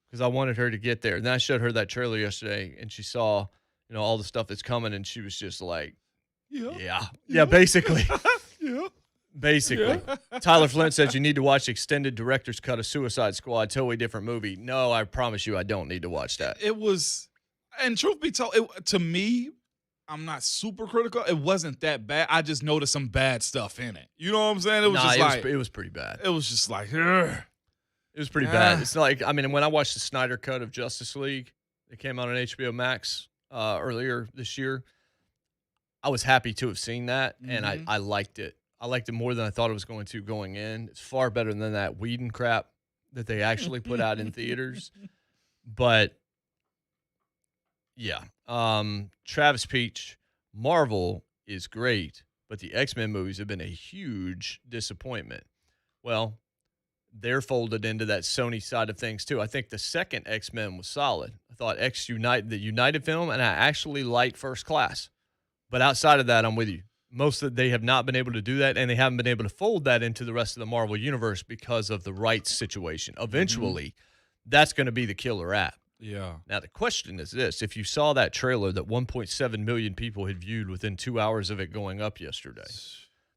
Because I wanted her to get there. And then I showed her that trailer yesterday, and she saw, all the stuff that's coming, and she was just like, yeah, basically. Yeah. Basically. Yeah. Tyler Flint says you need to watch extended director's cut of Suicide Squad. Totally different movie. No, I promise you I don't need to watch that. It was, and truth be told, to me, I'm not super critical. It wasn't that bad. I just noticed some bad stuff in it. You know what I'm saying? It was it was pretty bad. It was just like, ugh. It was pretty bad. It's like, when I watched the Snyder cut of Justice League, it came out on HBO Max earlier this year. I was happy to have seen that, and I liked it. I liked it more than I thought it was going to going in. It's far better than that Whedon crap that they actually put out in theaters. But, yeah. Travis Peach, Marvel is great, but the X-Men movies have been a huge disappointment. Well, they're folded into that Sony side of things, too. I think the second X-Men was solid. I thought the United film, and I actually liked First Class. But outside of that, I'm with you. They have not been able to do that, and they haven't been able to fold that into the rest of the Marvel Universe because of the rights situation. Eventually, that's going to be the killer app. Yeah. Now, the question is this. If you saw that trailer that 1.7 million people had viewed within 2 hours of it going up yesterday,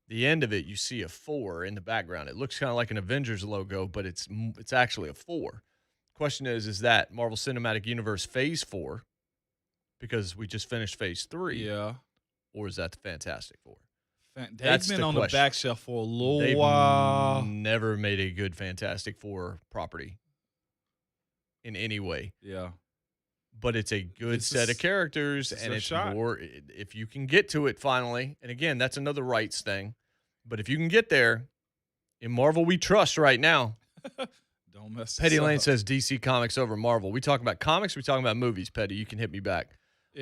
the end of it, you see a 4 in the background. It looks kind of like an Avengers logo, but it's actually a 4. Question is that Marvel Cinematic Universe Phase 4, because we just finished Phase 3. Yeah. Or is that the Fantastic Four? They've been on the back shelf for a little while. Never made a good Fantastic Four property in any way. Yeah. But it's a good set of characters, and it's more, if you can get to it finally, and again, that's another rights thing, but if you can get there, in Marvel we trust right now. Don't mess Petty Lane up. says DC Comics over Marvel. We talking about comics, we talking about movies, Petty. You can hit me back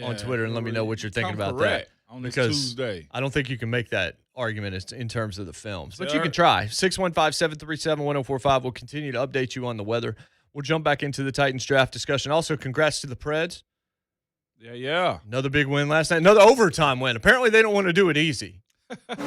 on Twitter and let me know what you're thinking about that. On this because Tuesday. I don't think you can make that argument in terms of the films. But you can try. 615-737-1045. We'll continue to update you on the weather. We'll jump back into the Titans draft discussion. Also, congrats to the Preds. Yeah. Another big win last night. Another overtime win. Apparently, they don't want to do it easy. But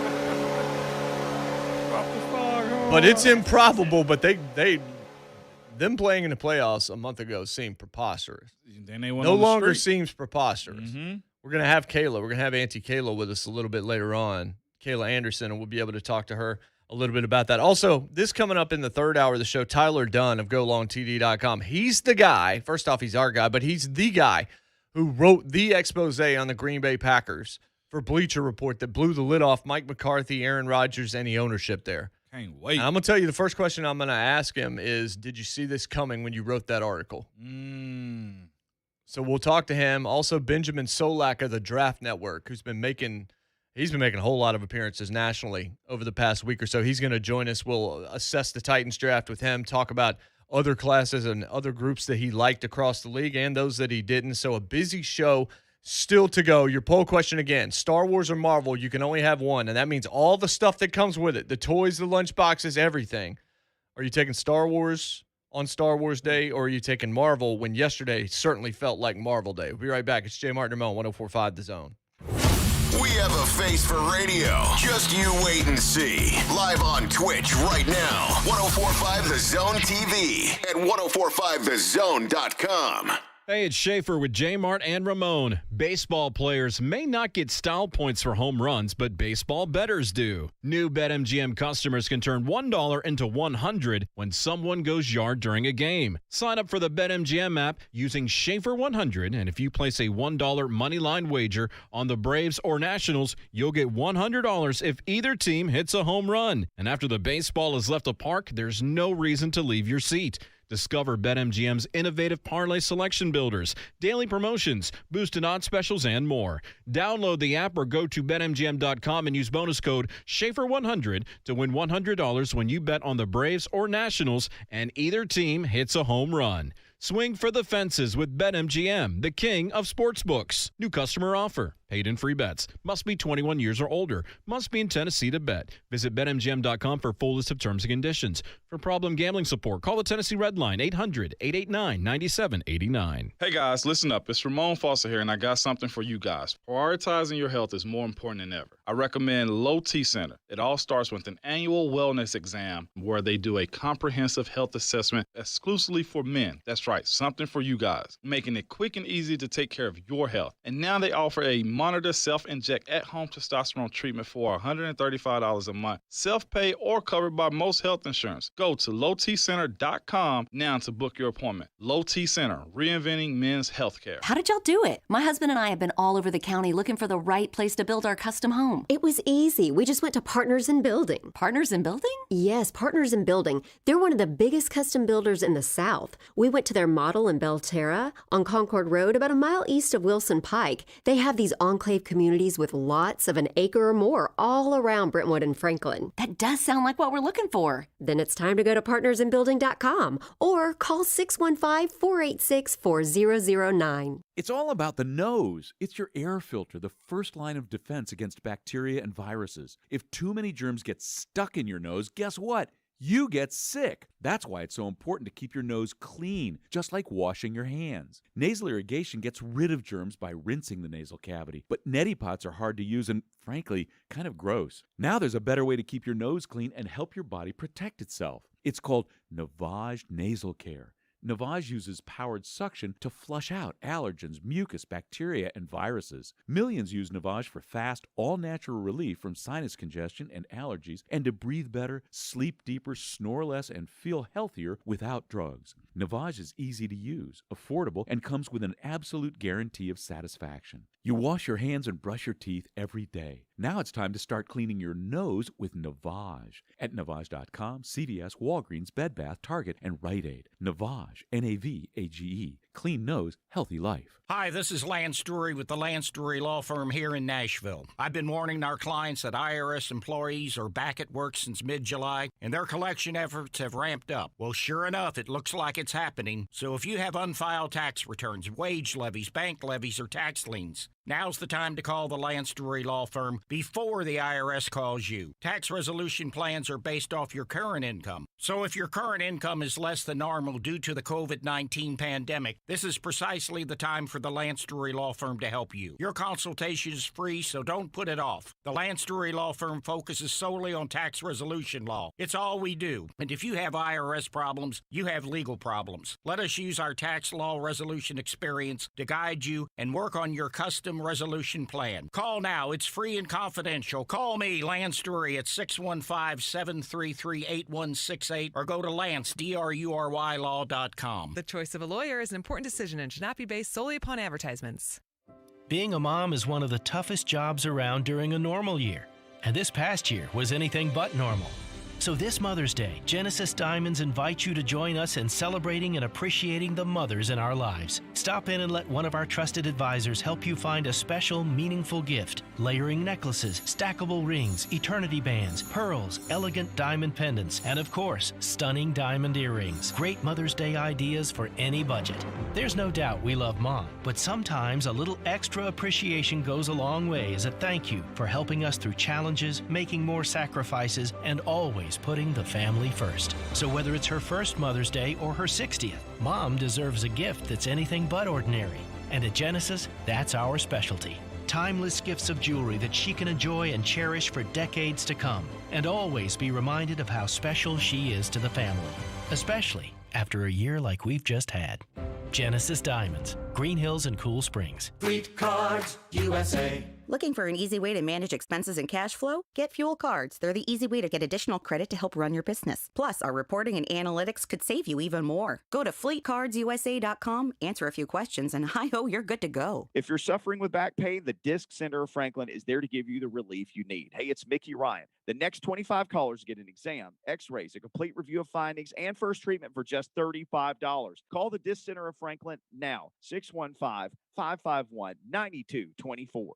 it's improbable. But them playing in the playoffs a month ago seemed preposterous. Then they went no on the longer street. seems preposterous. We're going to have Kayla. We're going to have Auntie Kayla with us a little bit later on, Kayla Anderson, and we'll be able to talk to her a little bit about that. Also, this coming up in the third hour of the show, Tyler Dunne of GoLongTD.com. He's the guy. First off, he's our guy, but he's the guy who wrote the expose on the Green Bay Packers for Bleacher Report that blew the lid off Mike McCarthy, Aaron Rodgers, and the ownership there. Can't wait. And I'm going to tell you the first question I'm going to ask him is, did you see this coming when you wrote that article? So we'll talk to him. Also, Benjamin Solak of the Draft Network, who's been making a whole lot of appearances nationally over the past week or so. He's going to join us. We'll assess the Titans draft with him, talk about other classes and other groups that he liked across the league and those that he didn't. So a busy show still to go. Your poll question again, Star Wars or Marvel, you can only have one, and that means all the stuff that comes with it, the toys, the lunch boxes, everything. Are you taking Star Wars on Star Wars Day, or are you taking Marvel when yesterday certainly felt like Marvel Day? We'll be right back. It's JMart and Ramon, 104.5 The Zone. We have a face for radio. Just you wait and see. Live on Twitch right now. 104.5 The Zone TV at 1045thezone.com. Hey, it's Schaefer with JMart and Ramon. Baseball players may not get style points for home runs, but baseball bettors do. New BetMGM customers can turn $1 into $100 when someone goes yard during a game. Sign up for the BetMGM app using Schaefer100, and if you place a $1 moneyline wager on the Braves or Nationals, you'll get $100 if either team hits a home run. And after the baseball has left the park, there's no reason to leave your seat. Discover BetMGM's innovative parlay selection builders, daily promotions, boosted odds specials, and more. Download the app or go to BetMGM.com and use bonus code Schaefer100 to win $100 when you bet on the Braves or Nationals and either team hits a home run. Swing for the fences with BetMGM, the king of sportsbooks. New customer offer. Paid in free bets. Must be 21 years or older. Must be in Tennessee to bet. Visit BetMGM.com for full list of terms and conditions. For problem gambling support, call the Tennessee Red Line, 800-889-9789. Hey guys, listen up. It's Ramon Foster here, and I got something for you guys. Prioritizing your health is more important than ever. I recommend Low T Center. It all starts with an annual wellness exam where they do a comprehensive health assessment exclusively for men. That's right, something for you guys, making it quick and easy to take care of your health. And now they offer a monitor self-inject at-home testosterone treatment for $135 a month. Self-pay or covered by most health insurance. Go to lowtcenter.com now to book your appointment. Low T Center, reinventing men's healthcare. How did y'all do it? My husband and I have been all over the county looking for the right place to build our custom home. It was easy. We just went to Partners in Building. Partners in Building? Yes, Partners in Building. They're one of the biggest custom builders in the South. We went to their model in Belterra on Concord Road, about a mile east of Wilson Pike. They have these enclave communities with lots of an acre or more all around Brentwood and Franklin. That does sound like what we're looking for. Then it's time to go to partnersinbuilding.com or call 615-486-4009. It's all about the nose. It's your air filter, the first line of defense against bacteria and viruses. If too many germs get stuck in your nose, guess what? You get sick. That's why it's so important to keep your nose clean, just like washing your hands. Nasal irrigation gets rid of germs by rinsing the nasal cavity, but neti pots are hard to use and, frankly, kind of gross. Now there's a better way to keep your nose clean and help your body protect itself. It's called Navage Nasal Care. Navage uses powered suction to flush out allergens, mucus, bacteria, and viruses. Millions use Navage for fast, all-natural relief from sinus congestion and allergies, and to breathe better, sleep deeper, snore less, and feel healthier without drugs. Navage is easy to use, affordable, and comes with an absolute guarantee of satisfaction. You wash your hands and brush your teeth every day. Now it's time to start cleaning your nose with Navage. At Navage.com, CVS, Walgreens, Bed Bath, Target, and Rite Aid. Navage, N-A-V-A-G-E. Clean nose, healthy life. Hi, this is Lance Drury with the Lance Drury Law Firm here in Nashville. I've been warning our clients that IRS employees are back at work since mid-July, and their collection efforts have ramped up. Well, sure enough, it looks like it's happening. So if you have unfiled tax returns, wage levies, bank levies, or tax liens, now's the time to call the Lance Drury Law Firm before the IRS calls you. Tax resolution plans are based off your current income. So if your current income is less than normal due to the COVID-19 pandemic, This is precisely the time for the Lance Drury Law Firm to help you. Your consultation is free, so don't put it off. The Lance Drury Law Firm focuses solely on tax resolution law. It's all we do. And if you have IRS problems, you have legal problems. Let us use our tax law resolution experience to guide you and work on your custom resolution plan. Call now. It's free and confidential. Call me, Lance Drury, at 615-733-8168 or go to LanceDruryLaw.com. The choice of a lawyer is an important decision and should not be based solely upon advertisements. Being a mom is one of the toughest jobs around during a normal year. And this past year was anything but normal. So this Mother's Day, Genesis Diamonds invite you to join us in celebrating and appreciating the mothers in our lives. Stop in and let one of our trusted advisors help you find a special, meaningful gift. Layering necklaces, stackable rings, eternity bands, pearls, elegant diamond pendants, and of course, stunning diamond earrings. Great Mother's Day ideas for any budget. There's no doubt we love Mom, but sometimes a little extra appreciation goes a long way as a thank you for helping us through challenges, making more sacrifices, and always putting the family first. So whether it's her first Mother's Day or her 60th, Mom deserves a gift that's anything but ordinary. And at Genesis, that's our specialty. Timeless gifts of jewelry that she can enjoy and cherish for decades to come, and always be reminded of how special she is to the family, especially after a year like we've just had. Genesis Diamonds, Green Hills and Cool Springs. Fleet Cards USA. Looking for an easy way to manage expenses and cash flow? Get Fuel Cards. They're the easy way to get additional credit to help run your business. Plus, our reporting and analytics could save you even more. Go to fleetcardsusa.com, answer a few questions, and hi-ho, you're good to go. If you're suffering with back pain, the Disc Center of Franklin is there to give you the relief you need. Hey, it's Mickey Ryan. The next 25 callers get an exam, x-rays, a complete review of findings, and first treatment for just $35. Call the Disc Center of Franklin now, 615-551-9224.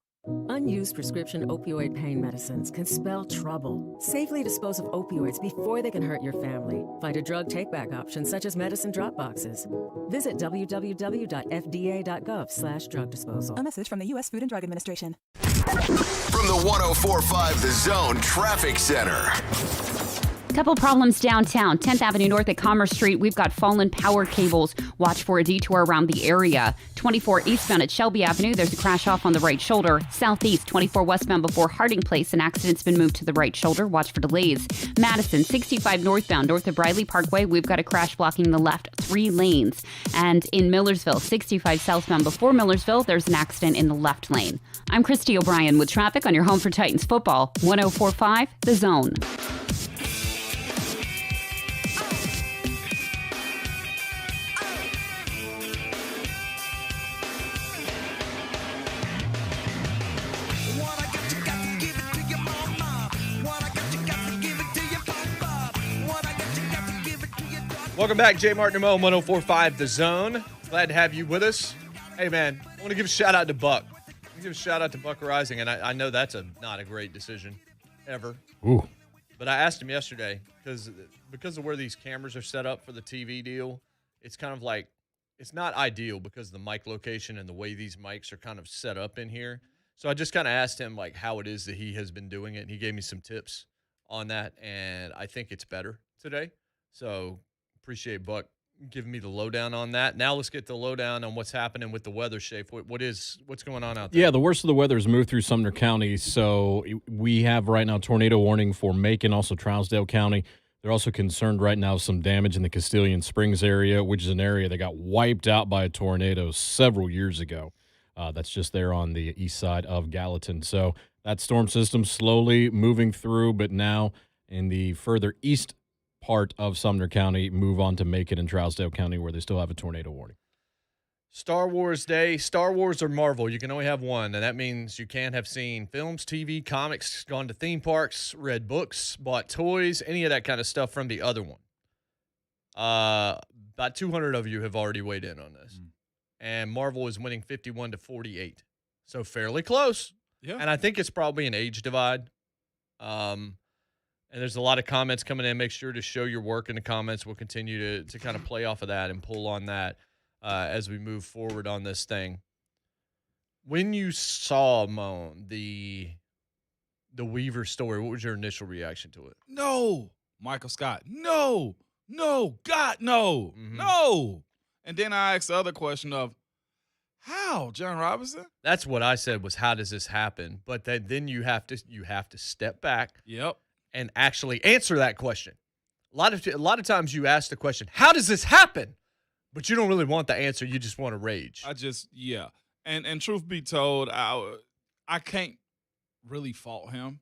Unused prescription opioid pain medicines can spell trouble. Safely dispose of opioids before they can hurt your family. Find a drug take-back option such as medicine drop boxes. Visit www.fda.gov/drug disposal. A message from the U.S. Food and Drug Administration. From the 104.5 The Zone Traffic Center. Couple problems downtown. 10th Avenue North at Commerce Street. We've got fallen power cables. Watch for a detour around the area. 24 eastbound at Shelby Avenue. There's a crash off on the right shoulder. Southeast 24 westbound before Harding Place. An accident's been moved to the right shoulder. Watch for delays. Madison 65 northbound north of Briley Parkway. We've got a crash blocking the left 3 lanes. And in Millersville 65 southbound before Millersville. There's an accident in the left lane. I'm Christy O'Brien with traffic on your home for Titans football. 104.5 The Zone. Welcome back, JMart and Ramon, 104.5 The Zone. Glad to have you with us. Hey, man, I want to give a shout-out to Buck. I want to give a shout-out to Buck Rising, and I know that's not a great decision ever. Ooh. But I asked him yesterday, because of where these cameras are set up for the TV deal, it's kind of like, it's not ideal because of the mic location and the way these mics are kind of set up in here. So I just kind of asked him, like, how it is that he has been doing it, and he gave me some tips on that, and I think it's better today. So appreciate Buck giving me the lowdown on that. Now let's get the lowdown on what's happening with the weather, Shafe. What's going on out there? Yeah, the worst of the weather has moved through Sumner County, so we have right now tornado warning for Macon, also Trousdale County. They're also concerned right now some damage in the Castilian Springs area, which is an area that got wiped out by a tornado several years ago. That's just there on the east side of Gallatin. So that storm system slowly moving through, but now in the further east part of Sumner County, move on to Macon and Trousdale County, where they still have a tornado warning. Star Wars Day, Star Wars or Marvel, you can only have one, and that means you can't have seen films, TV, comics, gone to theme parks, read books, bought toys, any of that kind of stuff from the other one. About 200 of you have already weighed in on this. And Marvel is winning 51-48. So fairly close. Yeah. And I think it's probably an age divide. And there's a lot of comments coming in. Make sure to show your work in the comments. We'll continue to kind of play off of that and pull on that as we move forward on this thing. When you saw, Moan, the Weaver story, what was your initial reaction to it? No. Michael Scott. No. God, no. No. And then I asked the other question of, how, John Robinson? That's what I said was, how does this happen? But then you have to step back. Yep. And actually answer that question. A lot of times you ask the question, how does this happen? But you don't really want the answer. You just want to rage. And truth be told, I can't really fault him.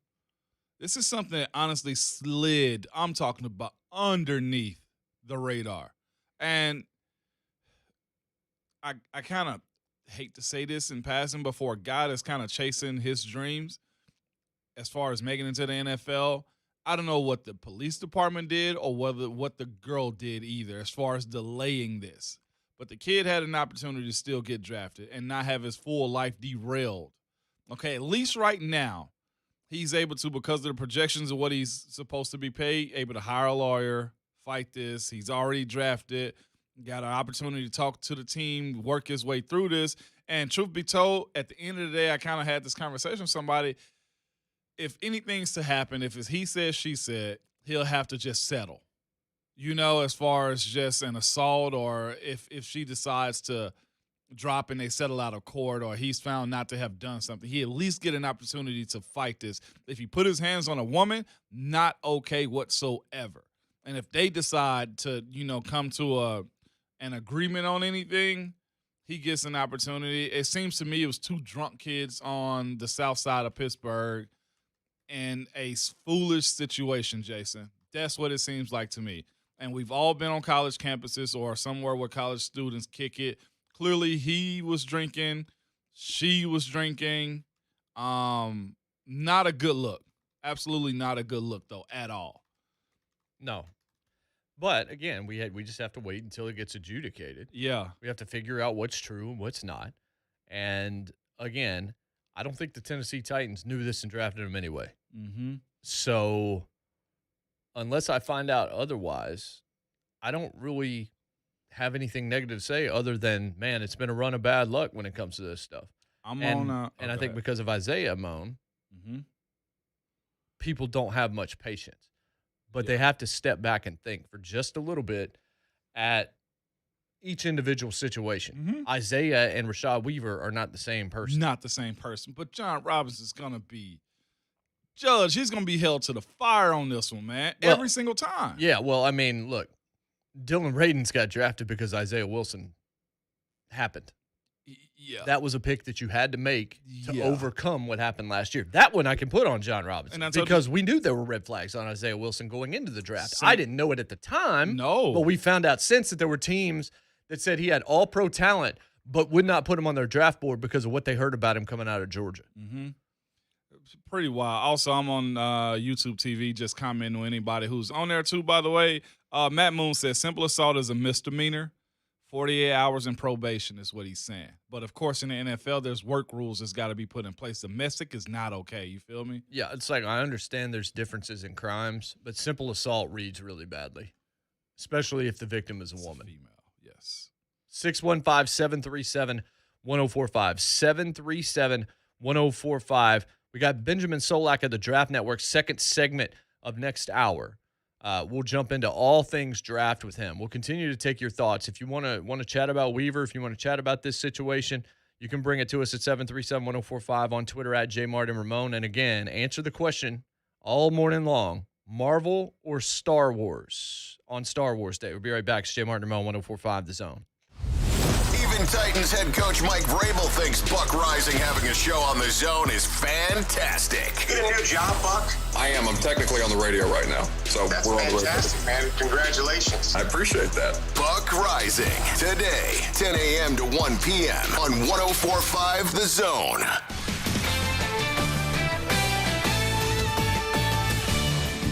This is something that honestly slid, I'm talking about, underneath the radar. And I kind of hate to say this in passing, but for a guy that's kind of chasing his dreams as far as making it into the NFL, I don't know what the police department did or what the girl did either as far as delaying this. But the kid had an opportunity to still get drafted and not have his full life derailed. Okay, at least right now, he's able to, because of the projections of what he's supposed to be paid, able to hire a lawyer, fight this. He's already drafted, got an opportunity to talk to the team, work his way through this. And truth be told, at the end of the day, I kind of had this conversation with somebody. If anything's to happen, if it's he said, she said, he'll have to just settle. As far as just an assault, or if she decides to drop and they settle out of court, or he's found not to have done something, he at least get an opportunity to fight this. If he put his hands on a woman, not okay whatsoever. And if they decide to, come to an agreement on anything, he gets an opportunity. It seems to me it was two drunk kids on the south side of Pittsburgh in a foolish situation, Jason. That's what it seems like to me. And we've all been on college campuses or somewhere where college students kick it. Clearly, he was drinking. She was drinking. Not a good look. Absolutely not a good look, though, at all. No. But, again, we just have to wait until it gets adjudicated. Yeah. We have to figure out what's true and what's not. And, again, I don't think the Tennessee Titans knew this and drafted him anyway. Mm-hmm. So, unless I find out otherwise, I don't really have anything negative to say other than, man, it's been a run of bad luck when it comes to this stuff. And I think because of Isaiah Moan, people don't have much patience. But they have to step back and think for just a little bit at each individual situation. Isaiah and Rashad Weaver are not the same person. Not the same person. But John Robinson's going to be judged. He's going to be held to the fire on this one, man, every single time. Yeah, well, I mean, look, Dylan Radins got drafted because Isaiah Wilson happened. Yeah. That was a pick that you had to make to overcome what happened last year. That one I can put on John Robinson because we knew there were red flags on Isaiah Wilson going into the draft. I didn't know it at the time. No. But we found out since that there were teams that said he had all-pro talent but would not put him on their draft board because of what they heard about him coming out of Georgia. Mm-hmm. Pretty wild. Also, I'm on YouTube TV just commenting to anybody who's on there too, by the way. Matt Moon says simple assault is a misdemeanor. 48 hours in probation is what he's saying. But, of course, in the NFL, there's work rules that's got to be put in place. Domestic is not okay. You feel me? Yeah, it's like I understand there's differences in crimes, but simple assault reads really badly, especially if the victim is a woman. Female, yes. 615-737-1045. 737-1045. We got Benjamin Solak of the Draft Network, second segment of next hour. We'll jump into all things draft with him. We'll continue to take your thoughts. If you want to chat about Weaver, if you want to chat about this situation, you can bring it to us at 737-1045 on Twitter at JMart and Ramon. And again, answer the question all morning long, Marvel or Star Wars on Star Wars Day. We'll be right back. It's JMart and Ramon, 1045 The Zone. Even Titans head coach Mike Vrabel thinks Buck Rising having a show on The Zone is fantastic. You get a new job, Buck? I am. I'm technically on the radio right now. So That's we're on the radio. fantastic, man. Congratulations. I appreciate that. Buck Rising, today, 10 a.m. to 1 p.m. on 104.5 The Zone.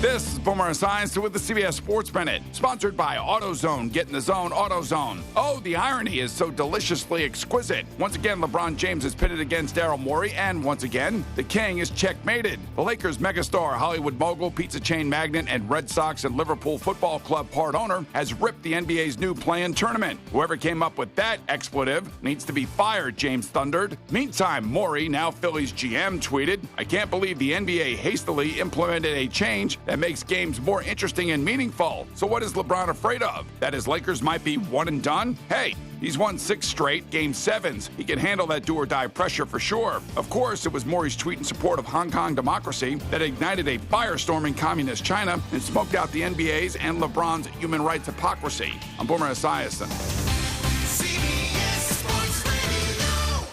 This is Boomer Science with the CBS Sports Minute, sponsored by AutoZone. Get in the zone, AutoZone. Oh, the irony is so deliciously exquisite. Once again, LeBron James is pitted against Daryl Morey, and once again, the King is checkmated. The Lakers megastar, Hollywood mogul, pizza chain magnate, and Red Sox and Liverpool Football Club part owner has ripped the NBA's new play-in tournament. Whoever came up with that expletive needs to be fired, James thundered. Meantime, Morey, now Phillies GM, tweeted, "I can't believe the NBA hastily implemented a change That makes games more interesting and meaningful. So what is LeBron afraid of? That his Lakers might be one and done? Hey, he's won 6 straight Game 7s. He can handle that do-or-die pressure for sure. Of course, it was Maury's tweet in support of Hong Kong democracy that ignited a firestorm in communist China and smoked out the NBA's and LeBron's human rights hypocrisy. I'm Boomer Esiason. CBS Sports Radio.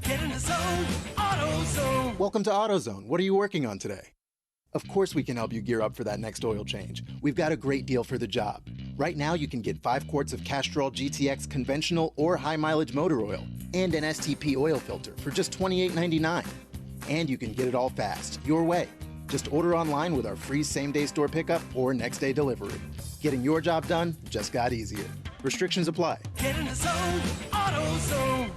Get in the zone, AutoZone. Welcome to AutoZone. What are you working on today? Of course we can help you gear up for that next oil change. We've got a great deal for the job. Right now you can get 5 quarts of Castrol GTX conventional or high mileage motor oil and an STP oil filter for just $28.99. And you can get it all fast, your way. Just order online with our free same-day store pickup or next-day delivery. Getting your job done just got easier. Restrictions apply. Get in the zone, AutoZone.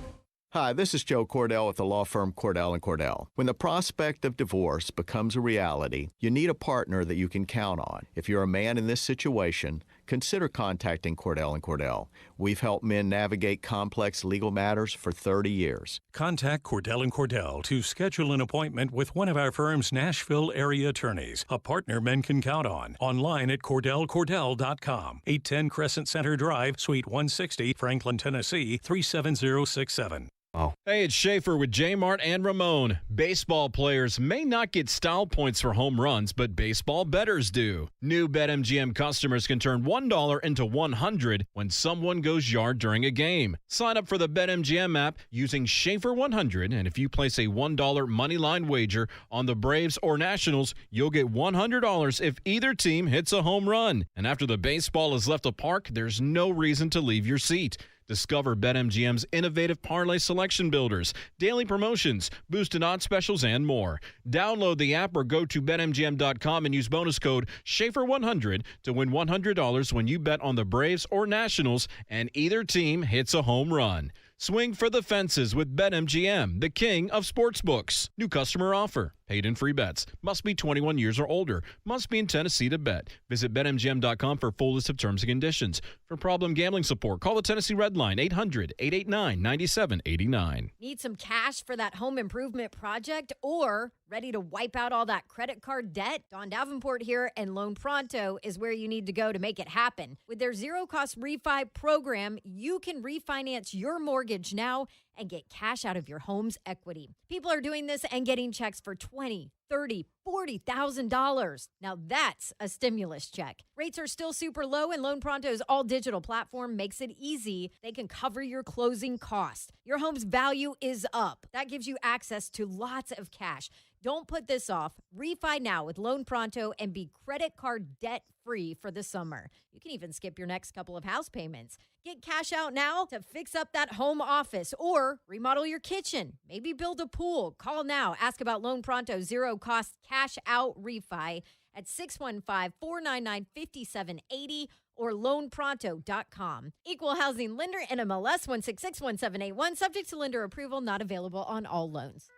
Hi, this is Joe Cordell with the law firm Cordell & Cordell. When the prospect of divorce becomes a reality, you need a partner that you can count on. If you're a man in this situation, consider contacting Cordell & Cordell. We've helped men navigate complex legal matters for 30 years. Contact Cordell & Cordell to schedule an appointment with one of our firm's Nashville area attorneys, a partner men can count on. Online at CordellCordell.com. 810 Crescent Center Drive, Suite 160, Franklin, Tennessee, 37067. Oh. Hey, it's Schaefer with JMart and Ramon. Baseball players may not get style points for home runs, but baseball bettors do. New BetMGM customers can turn $1 into $100 when someone goes yard during a game. Sign up for the BetMGM app using Schaefer100, and if you place a $1 moneyline wager on the Braves or Nationals, you'll get $100 if either team hits a home run. And after the baseball has left the park, there's no reason to leave your seat. Discover BetMGM's innovative parlay selection builders, daily promotions, boosted odds specials, and more. Download the app or go to BetMGM.com and use bonus code Schaefer100 to win $100 when you bet on the Braves or Nationals and either team hits a home run. Swing for the fences with BetMGM, the king of sportsbooks. New customer offer. Paid in free bets. Must be 21 years or older. Must be in Tennessee to bet. Visit BetMGM.com for full list of terms and conditions. For problem gambling support, call the Tennessee Red Line, 800-889-9789. Need some cash for that home improvement project or ready to wipe out all that credit card debt? Don Davenport here, and Loan Pronto is where you need to go to make it happen. With their zero-cost refi program, you can refinance your mortgage now and get cash out of your home's equity. People are doing this and getting checks for $20,000, $30,000, $40,000. Now that's a stimulus check. Rates are still super low, and Loan Pronto's all-digital platform makes it easy. They can cover your closing costs. Your home's value is up. That gives you access to lots of cash. Don't put this off. Refi now with Loan Pronto and be credit card debt-free for the summer. You can even skip your next couple of house payments. Get cash out now to fix up that home office or remodel your kitchen. Maybe build a pool. Call now. Ask about Loan Pronto zero-cost cash out refi at 615-499-5780 or loanpronto.com. Equal housing lender NMLS 1661781. Subject to lender approval. Not available on all loans.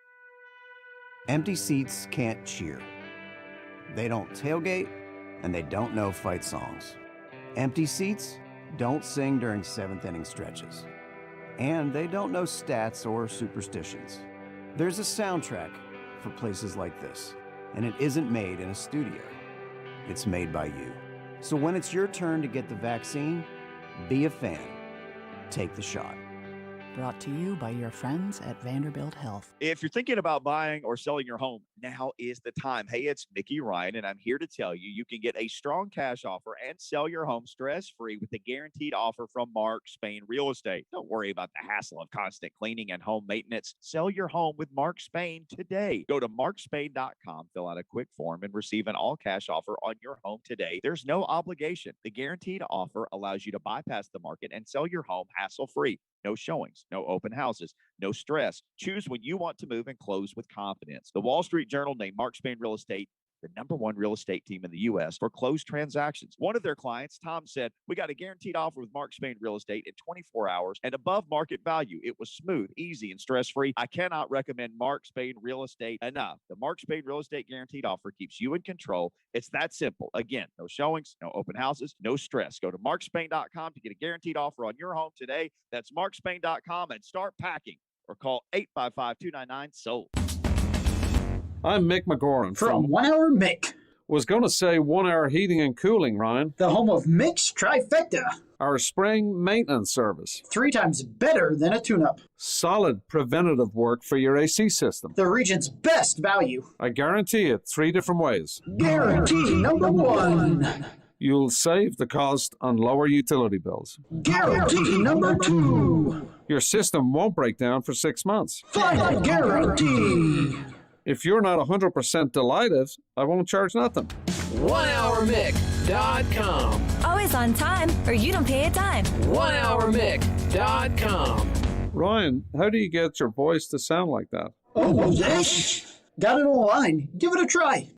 Empty seats can't cheer. They don't tailgate, and they don't know fight songs. Empty seats don't sing during 7th inning stretches. And they don't know stats or superstitions. There's a soundtrack for places like this, and it isn't made in a studio. It's made by you. So when it's your turn to get the vaccine, be a fan. Take the shot. Brought to you by your friends at Vanderbilt Health. If you're thinking about buying or selling your home, now is the time. Hey, it's Mickey Ryan, and I'm here to tell you, you can get a strong cash offer and sell your home stress-free with a guaranteed offer from Mark Spain Real Estate. Don't worry about the hassle of constant cleaning and home maintenance. Sell your home with Mark Spain today. Go to markspain.com, fill out a quick form, and receive an all-cash offer on your home today. There's no obligation. The guaranteed offer allows you to bypass the market and sell your home hassle-free. No showings, no open houses, no stress. Choose when you want to move and close with confidence. The Wall Street Journal named Mark Spain Real Estate the #1 real estate team in the U.S. for closed transactions. One of their clients, Tom, said, "We got a guaranteed offer with Mark Spain Real Estate in 24 hours and above market value. It was smooth, easy, and stress-free. I cannot recommend Mark Spain Real Estate enough. The Mark Spain Real Estate guaranteed offer keeps you in control. It's that simple. Again, no showings, no open houses, no stress. Go to markspain.com to get a guaranteed offer on your home today. That's markspain.com and start packing, or call 855-299-SOLD. I'm Mick McGoran from 1 Hour Mick. Was going to say 1 Hour Heating and Cooling, Ryan. The home of Mix Trifecta. Our spring maintenance service. 3 times better than a tune-up. Solid preventative work for your AC system. The region's best value. I guarantee it 3 different ways. Guarantee number 1. You'll save the cost on lower utility bills. Guarantee number 2. Your system won't break down for 6 months. Final guarantee. If you're not 100% delighted, I won't charge nothing. 1hourmic.com. Always on time, or you don't pay a dime. 1hourmic.com. Ryan, how do you get your voice to sound like that? Oh, yes. Got it online. Give it a try.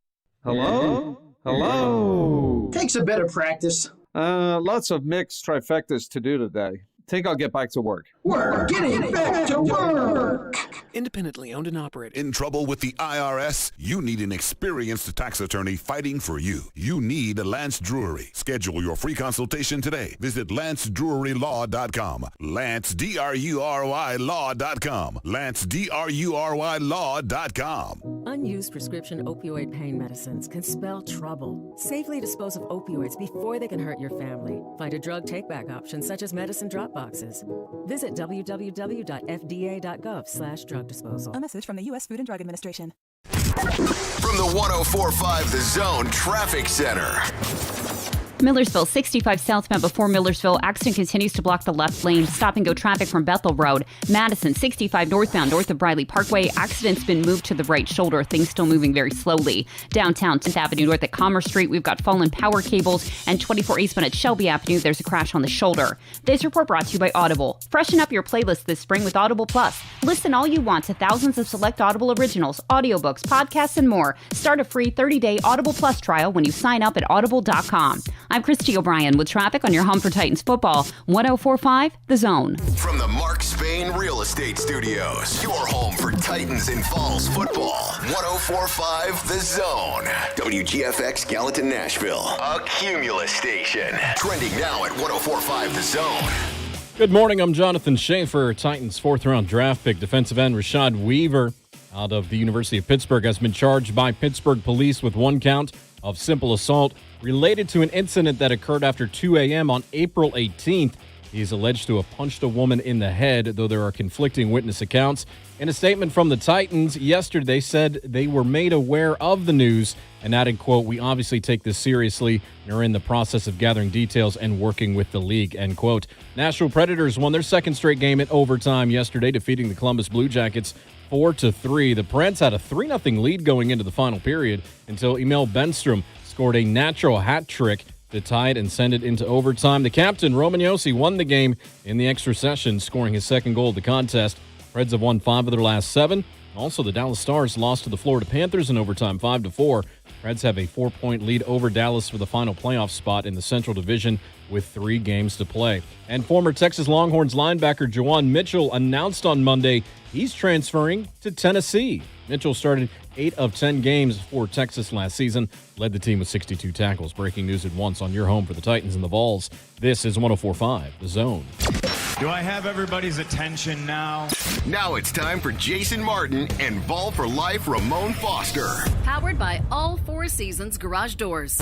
Hello? Hello? Takes a bit of practice. Lots of mixed trifectas to do today. Think I'll get back to work. We're getting back to work. Independently owned and operated. In trouble with the IRS? You need an experienced tax attorney fighting for you. You need Lance Drury. Schedule your free consultation today. Visit LanceDruryLaw.com. Lance, D-R-U-R-Y Law.com. Lance, D-R-U-R-Y Law.com. Unused prescription opioid pain medicines can spell trouble. Safely dispose of opioids before they can hurt your family. Find a drug take-back option such as medicine drop boxes. Visit www.fda.gov/drug disposal. A message from the U.S. Food and Drug Administration. From the 104.5 The Zone Traffic Center. Millersville, 65 southbound before Millersville. Accident continues to block the left lane. Stop and go traffic from Bethel Road. Madison, 65 northbound north of Briley Parkway. Accident's been moved to the right shoulder. Things still moving very slowly. Downtown, 10th Avenue north at Commerce Street. We've got fallen power cables. And 24 eastbound at Shelby Avenue. There's a crash on the shoulder. This report brought to you by Audible. Freshen up your playlist this spring with Audible Plus. Listen all you want to thousands of select Audible originals, audiobooks, podcasts, and more. Start a free 30-day Audible Plus trial when you sign up at audible.com. I'm Christy O'Brien with traffic on your home for Titans football. 104.5 The Zone. From the Mark Spain Real Estate Studios, your home for Titans and Falls football. 104.5 The Zone. WGFX Gallatin, Nashville. A Cumulus station. Trending now at 104.5 The Zone. Good morning. I'm Jonathan Schaefer. Titans' 4th-round draft pick defensive end Rashad Weaver out of the University of Pittsburgh has been charged by Pittsburgh police with 1 count of simple assault related to an incident that occurred after 2 a.m. on April 18th. He is alleged to have punched a woman in the head, though there are conflicting witness accounts. In a statement from the Titans yesterday, they said they were made aware of the news and added, quote, "We obviously take this seriously and are in the process of gathering details and working with the league," end quote. Nashville Predators won their 2nd straight game in overtime yesterday, defeating the Columbus Blue Jackets 4-3. The Preds had a 3-0 lead going into the final period until Emil Benstrom scored a natural hat trick to tie it and send it into overtime. The captain, Roman Josi, won the game in the extra session, scoring his 2nd goal of the contest. Preds have won 5 of their last 7. Also, the Dallas Stars lost to the Florida Panthers in overtime 5-4. Preds have a 4-point lead over Dallas for the final playoff spot in the Central Division with 3 games to play. And former Texas Longhorns linebacker Juwan Mitchell announced on Monday he's transferring to Tennessee. Mitchell started 8 of 10 games for Texas last season, led the team with 62 tackles. Breaking news at once on your home for the Titans and the Vols. This is 104.5 The Zone. Do I have everybody's attention now? Now it's time for Jason Martin and Vol for Life Ramon Foster. Powered by all 4 Seasons Garage Doors.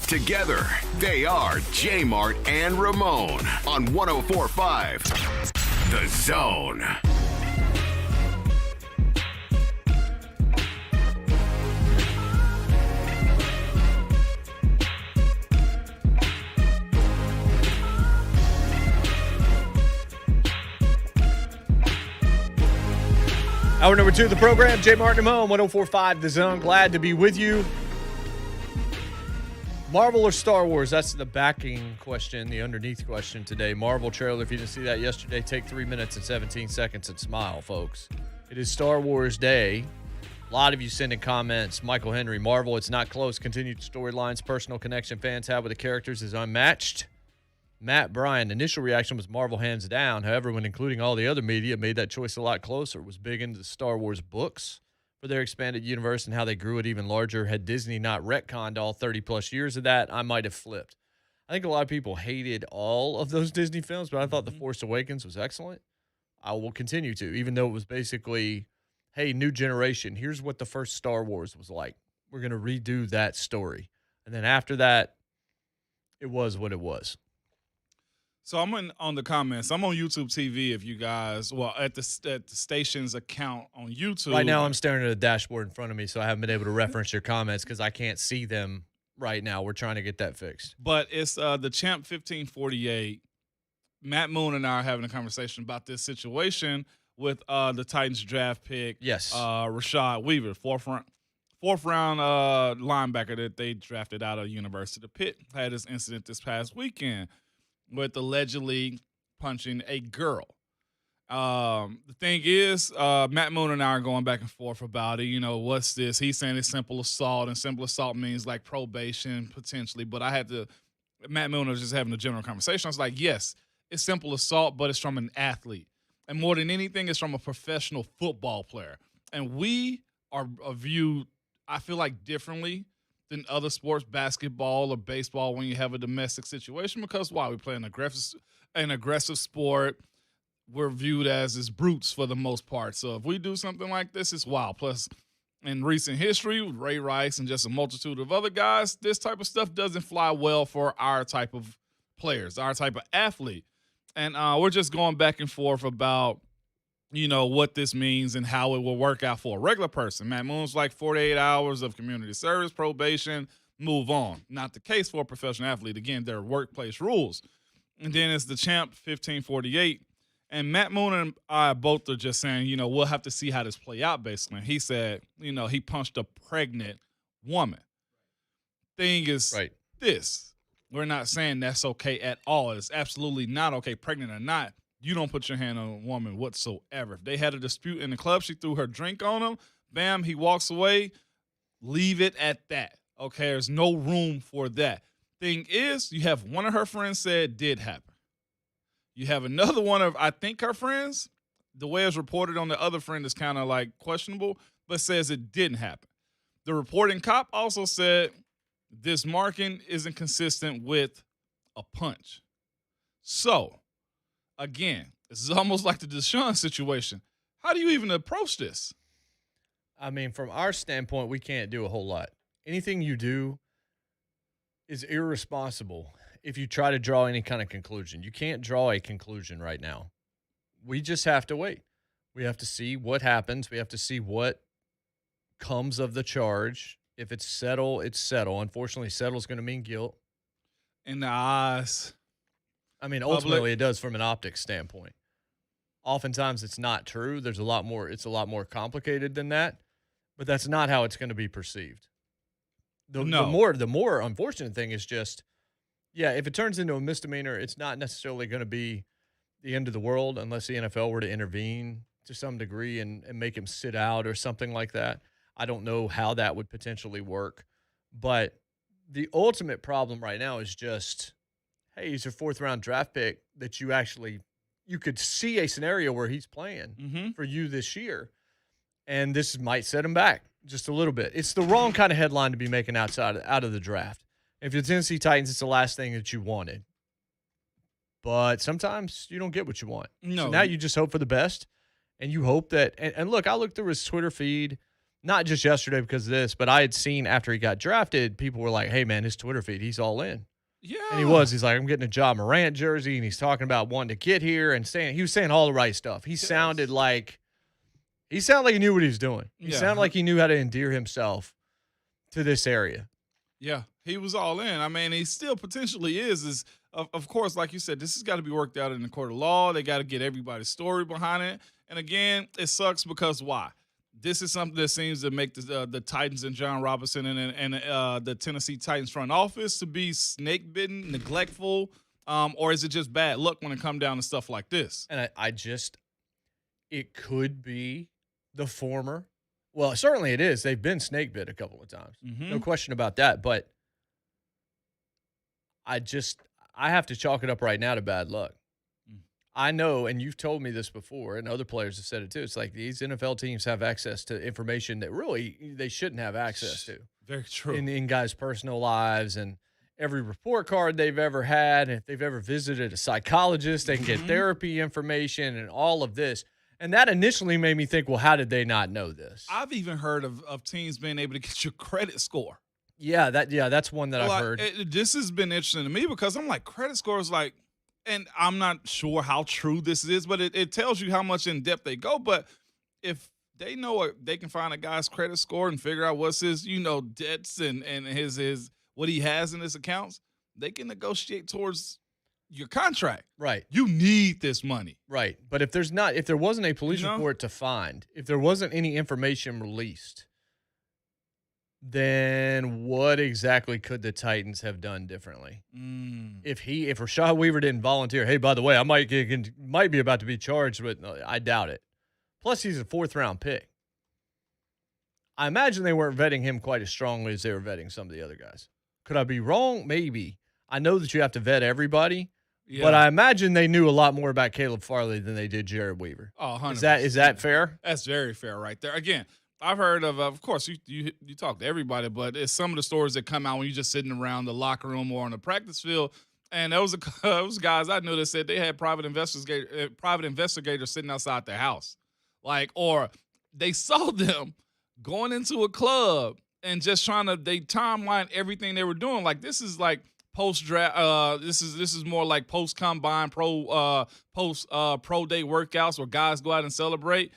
Together, they are JMart and Ramon on 104.5 The Zone. Hour number 2 of the program, J. Martin and Ramon, 104.5 The Zone. Glad to be with you. Marvel or Star Wars? That's the backing question, the underneath question today. Marvel trailer, if you didn't see that yesterday, take 3 minutes and 17 seconds and smile, folks. It is Star Wars Day. A lot of you sending comments. Michael Henry, Marvel, it's not close. Continued storylines, personal connection fans have with the characters is unmatched. Matt Bryan, initial reaction was Marvel hands down. However, when including all the other media made that choice a lot closer, was big into the Star Wars books for their expanded universe and how they grew it even larger. Had Disney not retconned all 30-plus years of that, I might have flipped. I think a lot of people hated all of those Disney films, but I thought The Force Awakens was excellent. I will continue to, even though it was basically, hey, new generation, here's what the first Star Wars was like. We're going to redo that story. And then after that, it was what it was. So I'm on the comments. I'm on YouTube TV. If you guys, at the station's account on YouTube. Right now, I'm staring at a dashboard in front of me, so I haven't been able to reference your comments because I can't see them right now. We're trying to get that fixed. But it's the Champ 1548. Matt Moon and I are having a conversation about this situation with the Titans draft pick. Yes. Rashad Weaver, fourth round linebacker that they drafted out of University of Pitt, had this incident this past weekend with allegedly punching a girl. The thing is, Matt Moon and I are going back and forth about it. What's this? He's saying it's simple assault, and simple assault means like probation potentially. But Matt Moon was just having a general conversation. I was like, yes, it's simple assault, but it's from an athlete. And more than anything, it's from a professional football player. And we are viewed, I feel like, differently than other sports, basketball or baseball, when you have a domestic situation. Because why? We play an aggressive sport. We're viewed as brutes for the most part. So if we do something like this, it's wild. Plus, in recent history, with Ray Rice and just a multitude of other guys, this type of stuff doesn't fly well for our type of players, our type of athlete. And we're just going back and forth about, what this means and how it will work out for a regular person. Matt Moon's like 48 hours of community service, probation, move on. Not the case for a professional athlete. Again, there are workplace rules. And then it's the Champ 1548. And Matt Moon and I both are just saying, we'll have to see how this play out, basically. And he said, he punched a pregnant woman. Thing is this. We're not saying that's okay at all. It's absolutely not okay, pregnant or not. You don't put your hand on a woman whatsoever. If they had a dispute in the club, she threw her drink on him, bam, he walks away, leave it at that. Okay, there's no room for that. Thing is, you have one of her friends said did happen. You have another one of, I think, her friends, the way it's reported on the other friend is kind of like questionable, but says it didn't happen. The reporting cop also said this marking isn't consistent with a punch. So, again, this is almost like the Deshaun situation. How do you even approach this? I mean, from our standpoint, we can't do a whole lot. Anything you do is irresponsible if you try to draw any kind of conclusion. You can't draw a conclusion right now. We just have to wait. We have to see what happens. We have to see what comes of the charge. If it's settle, it's settle. Unfortunately, settle is going to mean guilt. In the eyes. I mean, ultimately, it does from an optics standpoint. Oftentimes, it's not true. It's a lot more complicated than that. But that's not how it's going to be perceived. The more unfortunate thing is just, if it turns into a misdemeanor, it's not necessarily going to be the end of the world unless the NFL were to intervene to some degree and make him sit out or something like that. I don't know how that would potentially work. But the ultimate problem right now is just, hey, he's a fourth-round draft pick that you could see a scenario where he's playing for you this year. And this might set him back just a little bit. It's the wrong kind of headline to be making out of the draft. If you're the Tennessee Titans, it's the last thing that you wanted. But sometimes you don't get what you want. No. So now you just hope for the best, and you hope that – and look, I looked through his Twitter feed – not just yesterday because of this, but I had seen after he got drafted, people were like, hey, man, his Twitter feed, he's all in. Yeah. And he was. He's like, I'm getting a Ja Morant jersey, and he's talking about wanting to get here and he was saying all the right stuff. He sounded like he knew what he was doing. He sounded like he knew how to endear himself to this area. Yeah, he was all in. I mean, he still potentially is of course, like you said, this has got to be worked out in the court of law. They got to get everybody's story behind it. And again, it sucks because why? This is something that seems to make the Titans and John Robinson and the Tennessee Titans front office to be snake-bitten, neglectful, or is it just bad luck when it comes down to stuff like this? And it could be the former. Well, certainly it is. They've been snake-bit a couple of times. No question about that. But I have to chalk it up right now to bad luck. I know, and you've told me this before, and other players have said it too. It's like these NFL teams have access to information that really they shouldn't have access to. Very true. In guys' personal lives and every report card they've ever had. And if they've ever visited a psychologist, they can get therapy information and all of this. And that initially made me think, well, how did they not know this? I've even heard of teams being able to get your credit score. That's one that I've heard. This has been interesting to me because I'm like, credit score is like, and I'm not sure how true this is, but it tells you how much in depth they go. But if they know they can find a guy's credit score and figure out what's his, debts and his what he has in his accounts, they can negotiate towards your contract. Right. You need this money. Right. But if there wasn't a police report to find, if there wasn't any information released, then what exactly could the Titans have done differently? If Rashad Weaver didn't volunteer, hey, by the way, I might be about to be charged with, I doubt it. Plus, he's a 4th-round pick. I imagine they weren't vetting him quite as strongly as they were vetting some of the other guys. Could I be wrong? Maybe. I know that you have to vet everybody, but I imagine they knew a lot more about Caleb Farley than they did Jared Weaver. Oh, 100%. Is that fair? That's very fair right there. Again, I've heard of course, you talk to everybody, but it's some of the stories that come out when you're just sitting around the locker room or on the practice field. And there was guys I knew that said they had private investigators sitting outside their house. Or they saw them going into a club and just they timeline everything they were doing. This is post draft. This is more like post combine pro day workouts where guys go out and celebrate.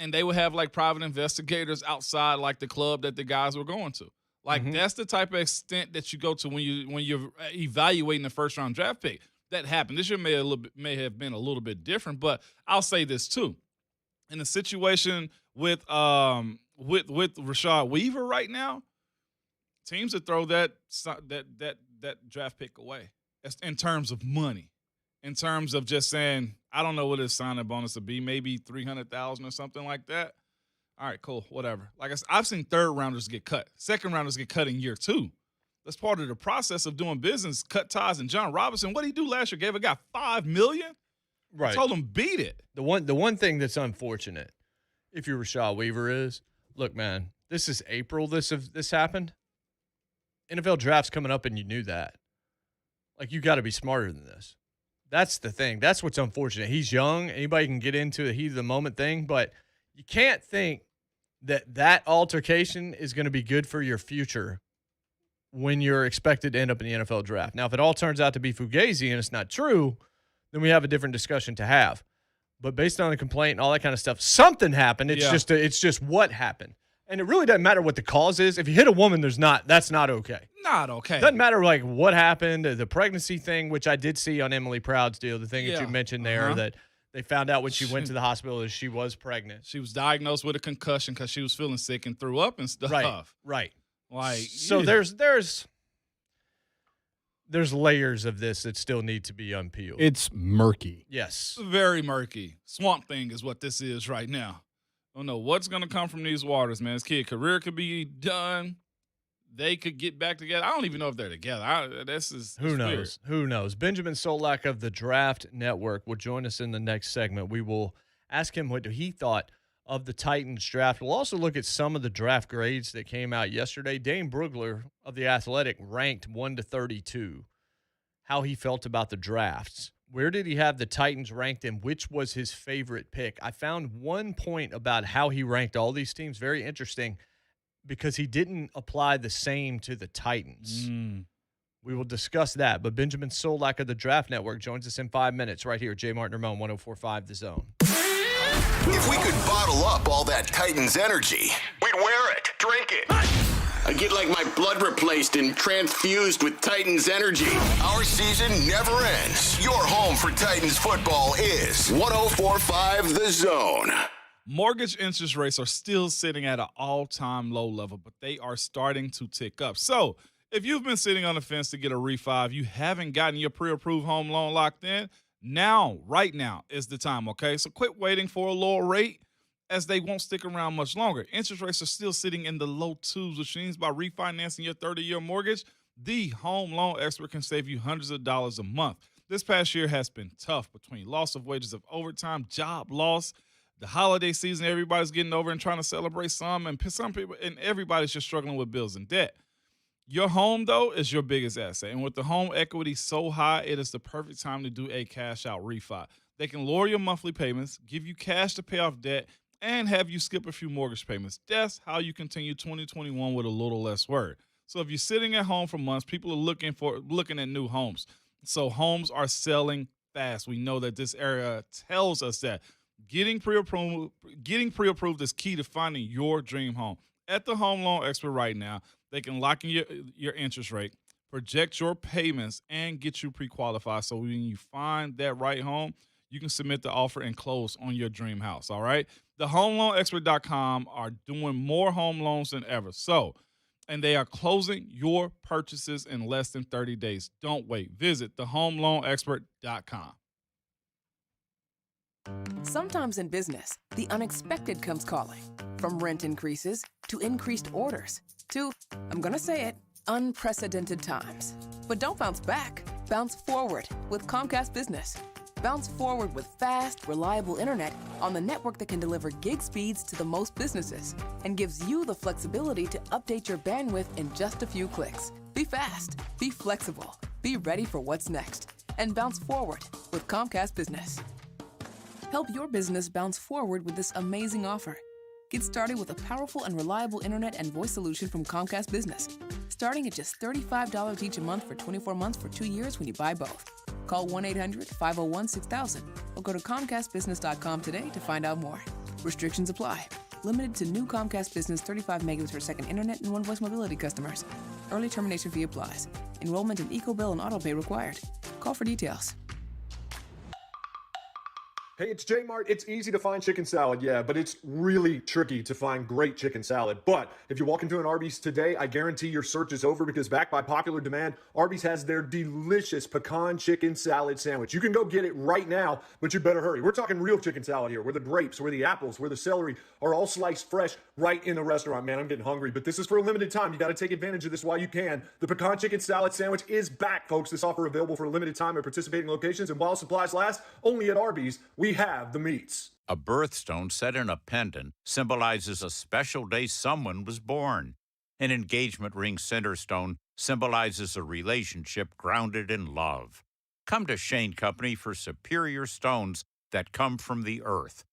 And they would have private investigators outside the club that the guys were going to. That's the type of extent that you go to when you're evaluating the 1st-round draft pick. That happened. This year may have been a little bit different, but I'll say this too. In the situation with Rashad Weaver right now, teams would throw that draft pick away in terms of money. In terms of just saying, I don't know what his signing bonus would be, maybe $300,000 or something like that. All right, cool, whatever. Like I said, I've seen 3rd-rounders get cut. 2nd-rounders get cut in year 2. That's part of the process of doing business. Cut ties. And John Robinson, what did he do last year? Gave a guy $5 million? Right. I told him beat it. The one thing that's unfortunate, if you're Rashad Weaver, is, look, man, this is April. This happened. NFL draft's coming up, and you knew that. You got to be smarter than this. That's the thing. That's what's unfortunate. He's young. Anybody can get into the heat of the moment thing, but you can't think that altercation is going to be good for your future when you're expected to end up in the NFL draft. Now, if it all turns out to be fugazi and it's not true, then we have a different discussion to have. But based on the complaint and all that kind of stuff, something happened. It's just what happened. And it really doesn't matter what the cause is. If you hit a woman, that's not okay. Not okay. Doesn't matter what happened, the pregnancy thing, which I did see on Emily Proud's deal, the thing that you mentioned there that they found out when she went to the hospital that she was pregnant. She was diagnosed with a concussion because she was feeling sick and threw up and stuff. Right. So there's layers of this that still need to be unpeeled. It's murky. Yes. Very murky. Swamp Thing is what this is right now. I don't know what's going to come from these waters, man. His kid's career could be done. They could get back together. I don't even know if they're together. Who knows? Who knows? Benjamin Solak of the Draft Network will join us in the next segment. We will ask him what he thought of the Titans draft. We'll also look at some of the draft grades that came out yesterday. Dane Brugler of The Athletic ranked 1 to 32, how he felt about the drafts. Where did he have the Titans ranked and which was his favorite pick? I found one point about how he ranked all these teams very interesting because he didn't apply the same to the Titans. We will discuss that. But Benjamin Solak of the Draft Network joins us in 5 minutes right here at JMart and Ramon, 104.5 The Zone. If we could bottle up all that Titans energy, we'd wear it, drink it. I get my blood replaced and transfused with Titans energy. Our season never ends. Your home for Titans football is 104.5 The Zone. Mortgage interest rates are still sitting at an all-time low level, but they are starting to tick up. So if you've been sitting on the fence to get a refi, if you haven't gotten your pre-approved home loan locked in, right now is the time, okay? So quit waiting for a lower rate, as they won't stick around much longer. Interest rates are still sitting in the low 2s, which means by refinancing your 30-year mortgage, the home loan expert can save you hundreds of dollars a month. This past year has been tough between loss of wages of overtime, job loss, the holiday season, everybody's getting over and trying to celebrate some people, and everybody's just struggling with bills and debt. Your home, though, is your biggest asset. And with the home equity so high, it is the perfect time to do a cash-out refi. They can lower your monthly payments, give you cash to pay off debt, and have you skip a few mortgage payments. That's how you continue 2021 with a little less worry. So if you're sitting at home for months, people are looking at new homes. So homes are selling fast. We know that this area tells us that. Getting pre-approved is key to finding your dream home. At the Home Loan Expert right now, they can lock in your interest rate, project your payments, and get you pre-qualified. So when you find that right home, you can submit the offer and close on your dream house, all right? The HomeLoanExpert.com are doing more home loans than ever. And they are closing your purchases in less than 30 days. Don't wait. Visit thehomeloanexpert.com. Sometimes in business, the unexpected comes calling. From rent increases to increased orders to, I'm gonna say it, unprecedented times. But don't bounce back. Bounce forward with Comcast Business. Bounce forward with fast, reliable internet on the network that can deliver gig speeds to the most businesses and gives you the flexibility to update your bandwidth in just a few clicks. Be fast, be flexible, be ready for what's next, and bounce forward with Comcast Business. Help your business bounce forward with this amazing offer. Get started with a powerful and reliable internet and voice solution from Comcast Business, starting at just $35 each a month for 24 months for 2 years when you buy both. Call 1-800-501-6000 or go to ComcastBusiness.com today to find out more. Restrictions apply. Limited to new Comcast Business 35 megabits per second internet and one voice mobility customers. Early termination fee applies. Enrollment in EcoBill and AutoPay required. Call for details. Hey, it's JMart. It's easy to find chicken salad, yeah, but it's really tricky to find great chicken salad. But if you walk into an Arby's today, I guarantee your search is over because backed by popular demand, Arby's has their delicious pecan chicken salad sandwich. You can go get it right now, but you better hurry. We're talking real chicken salad here, where the grapes, where the apples, where the celery are all sliced fresh right in the restaurant. Man, I'm getting hungry, but this is for a limited time. You got to take advantage of this while you can. The pecan chicken salad sandwich is back, folks. This offer available for a limited time at participating locations, and while supplies last, only at Arby's. We have the meats. A birthstone set in a pendant symbolizes a special day someone was born. An engagement ring center stone symbolizes a relationship grounded in love. Come to Shane Company for superior stones that come from the earth.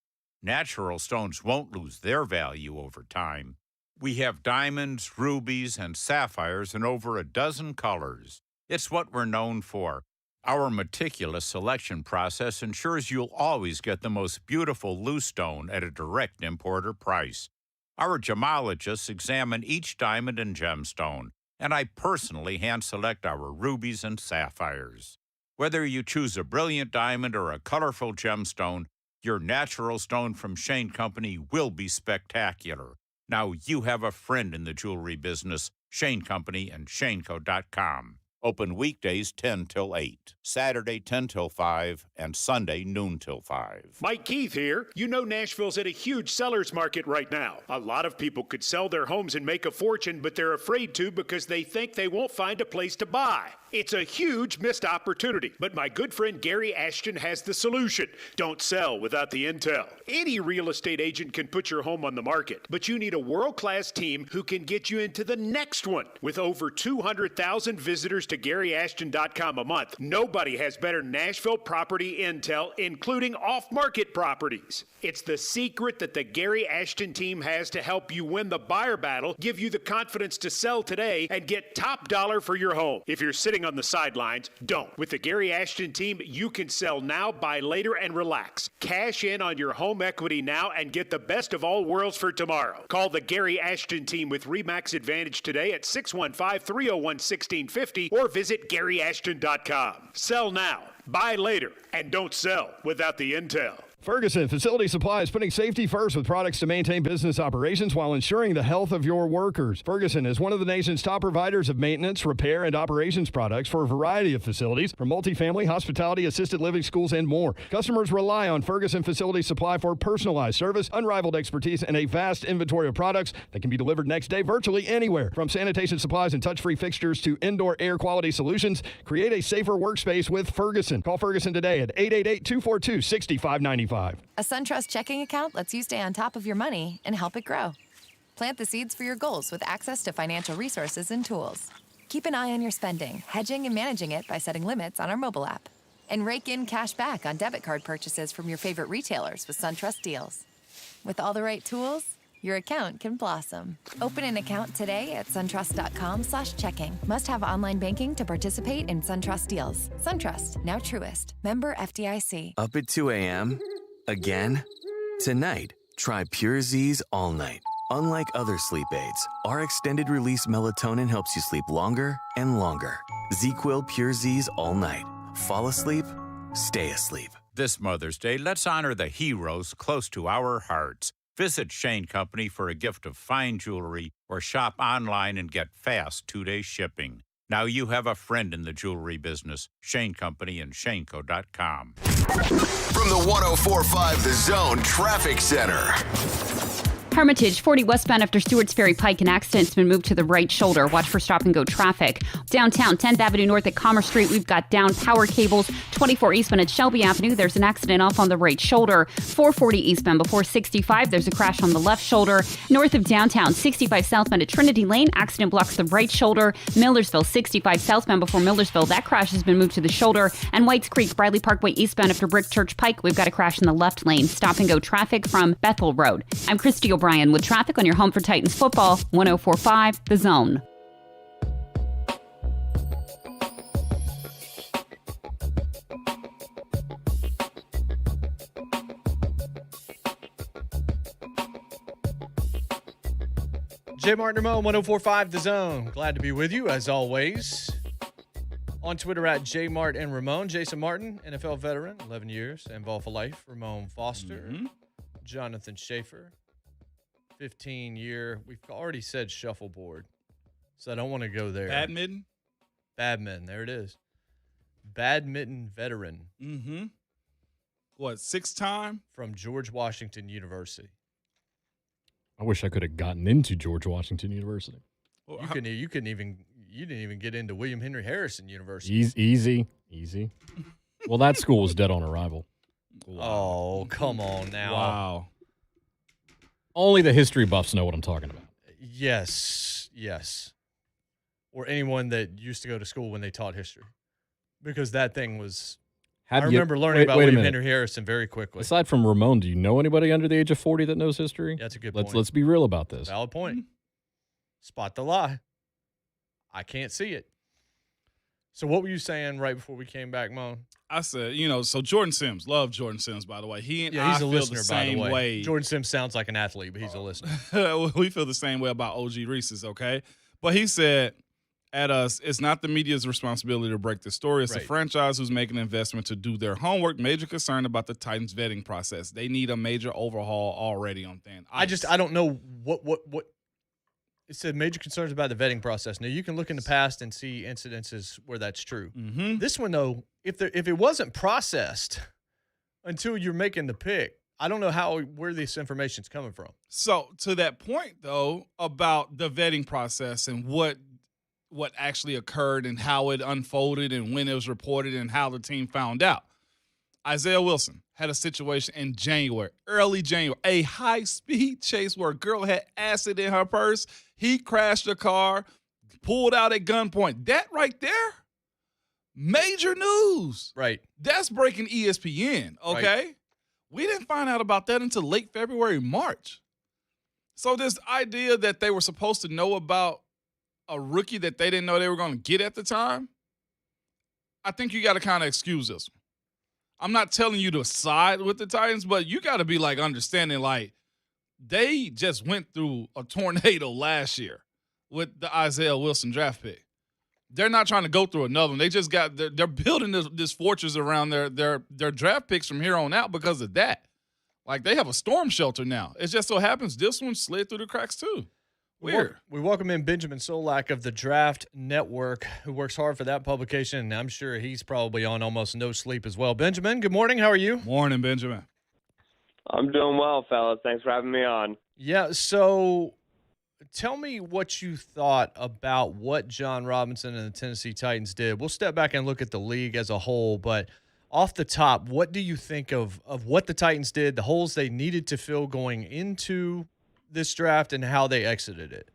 Natural stones won't lose their value over time. We have diamonds, rubies, and sapphires in over a dozen colors. It's what we're known for. Our meticulous selection process ensures you'll always get the most beautiful loose stone at a direct importer price. Our gemologists examine each diamond and gemstone, and I personally hand-select our rubies and sapphires. Whether you choose a brilliant diamond or a colorful gemstone, your natural stone from Shane Company will be spectacular. Now you have a friend in the jewelry business, Shane Company and ShaneCo.com. Open weekdays 10 till 8, Saturday 10 till 5, and Sunday noon till 5. Mike Keith here. You know Nashville's at a huge seller's market right now. A lot of people could sell their homes and make a fortune, but they're afraid to because they think they won't find a place to buy. It's a huge missed opportunity, but my good friend Gary Ashton has the solution. Don't sell without the intel. Any real estate agent can put your home on the market, but you need a world-class team who can get you into the next one. With over 200,000 visitors to GaryAshton.com a month, nobody has better Nashville property intel, including off-market properties. It's the secret that the Gary Ashton team has to help you win the buyer battle, give you the confidence to sell today, and get top dollar for your home. If you're sitting on the sidelines, don't. With the Gary Ashton team, you can sell now, buy later, and relax. Cash in on your home equity now and get the best of all worlds for tomorrow. Call the Gary Ashton team with RE/MAX Advantage today at 615-301-1650 or visit GaryAshton.com. Sell now, buy later, and don't sell without the intel. Ferguson Facility Supply is putting safety first with products to maintain business operations while ensuring the health of your workers. Ferguson is one of the nation's top providers of maintenance, repair, and operations products for a variety of facilities, from multifamily, hospitality, assisted living, schools, and more. Customers rely on Ferguson Facility Supply for personalized service, unrivaled expertise, and a vast inventory of products that can be delivered next day virtually anywhere. From sanitation supplies and touch-free fixtures to indoor air quality solutions, create a safer workspace with Ferguson. Call Ferguson today at 888-242-6595. A SunTrust checking account lets you stay on top of your money and help it grow. Plant the seeds for your goals with access to financial resources and tools. Keep an eye on your spending, hedging and managing it by setting limits on our mobile app. And rake in cash back on debit card purchases from your favorite retailers with SunTrust deals. With all the right tools, your account can blossom. Open an account today at suntrust.com/checking. Must have online banking to participate in SunTrust deals. SunTrust, now Truist. Member FDIC. Up at 2 a.m. Again? Tonight, try Pure Z's All Night. Unlike other sleep aids, our extended-release melatonin helps you sleep longer and longer. ZzzQuil Pure Z's All Night. Fall asleep, stay asleep. This Mother's Day, let's honor the heroes close to our hearts. Visit Shane Company for a gift of fine jewelry or shop online and get fast 2-day shipping. Now you have a friend in the jewelry business. Shane Company and ShaneCo.com. From the 104.5 The Zone Traffic Center. Hermitage, 40 westbound after Stewart's Ferry Pike. An accident's been moved to the right shoulder. Watch for stop-and-go traffic. Downtown, 10th Avenue North at Commerce Street, we've got down power cables. 24 eastbound at Shelby Avenue, there's an accident off on the right shoulder. 440 eastbound before 65, there's a crash on the left shoulder. North of downtown, 65 southbound at Trinity Lane, accident blocks the right shoulder. Millersville, 65 southbound before Millersville, that crash has been moved to the shoulder. And Whites Creek, Bradley Parkway eastbound after Brick Church Pike, we've got a crash in the left lane. Stop-and-go traffic from Bethel Road. I'm Christy O'Brien with traffic on your home for Titans football, 104.5 The Zone. JMart and Ramon, 104.5 The Zone. Glad to be with you, as always. On Twitter at JMart and Ramon. Jason Martin, NFL veteran, 11 years, involved for life. Ramon Foster. Jonathan Schaefer, 15-year. We've already said shuffleboard, so I don't want to go there. Badminton? Badminton, there it is. Badminton veteran. What, 6-time? From George Washington University. I wish I could have gotten into George Washington University. Well, you didn't even get into William Henry Harrison University. Easy. Well, that school was dead on arrival. Wow. Oh, come on now. Wow. Only the history buffs know what I'm talking about. Yes. Or anyone that used to go to school when they taught history. Because that thing was... I remember learning about William Henry Harrison very quickly. Aside from Ramon, do you know anybody under the age of 40 that knows history? That's a good point. Let's be real about this. Valid point. Spot the lie. I can't see it. So what were you saying right before we came back, Mo? I said, so Jordan Sims, love Jordan Sims, by the way. He and he's I a feel listener, the same by the way. Jordan Sims sounds like an athlete, but he's a listener. We feel the same way about OG Reese's, okay? But he said, at us, it's not the media's responsibility to break the story. It's the franchise who's making an investment to do their homework. Major concern about the Titans vetting process. They need a major overhaul already on thin ice. I don't know what it said major concerns about the vetting process. Now, you can look in the past and see incidences where that's true. This one, though, if it wasn't processed until you're making the pick, I don't know where this information's coming from. So, to that point, though, about the vetting process and what actually occurred and how it unfolded and when it was reported and how the team found out. Isaiah Wilson had a situation in early January, a high-speed chase where a girl had acid in her purse. He crashed a car, pulled out at gunpoint. That right there, major news. Right. That's breaking ESPN, okay? Right. We didn't find out about that until late February, March. So this idea that they were supposed to know about a rookie that they didn't know they were going to get at the time, I think you got to kind of excuse this. I'm not telling you to side with the Titans, but you got to be understanding they just went through a tornado last year with the Isaiah Wilson draft pick. They're not trying to go through another one. They just they're building this fortress around their draft picks from here on out because of that. They have a storm shelter now. It just so happens this one slid through the cracks too. Weird. We welcome in Benjamin Solak of the Draft Network, who works hard for that publication, and I'm sure he's probably on almost no sleep as well. Benjamin, good morning. How are you? Morning, Benjamin. I'm doing well, fellas. Thanks for having me on. Yeah, so tell me what you thought about what John Robinson and the Tennessee Titans did. We'll step back and look at the league as a whole, but off the top, what do you think of what the Titans did, the holes they needed to fill going into this draft, and how they exited it?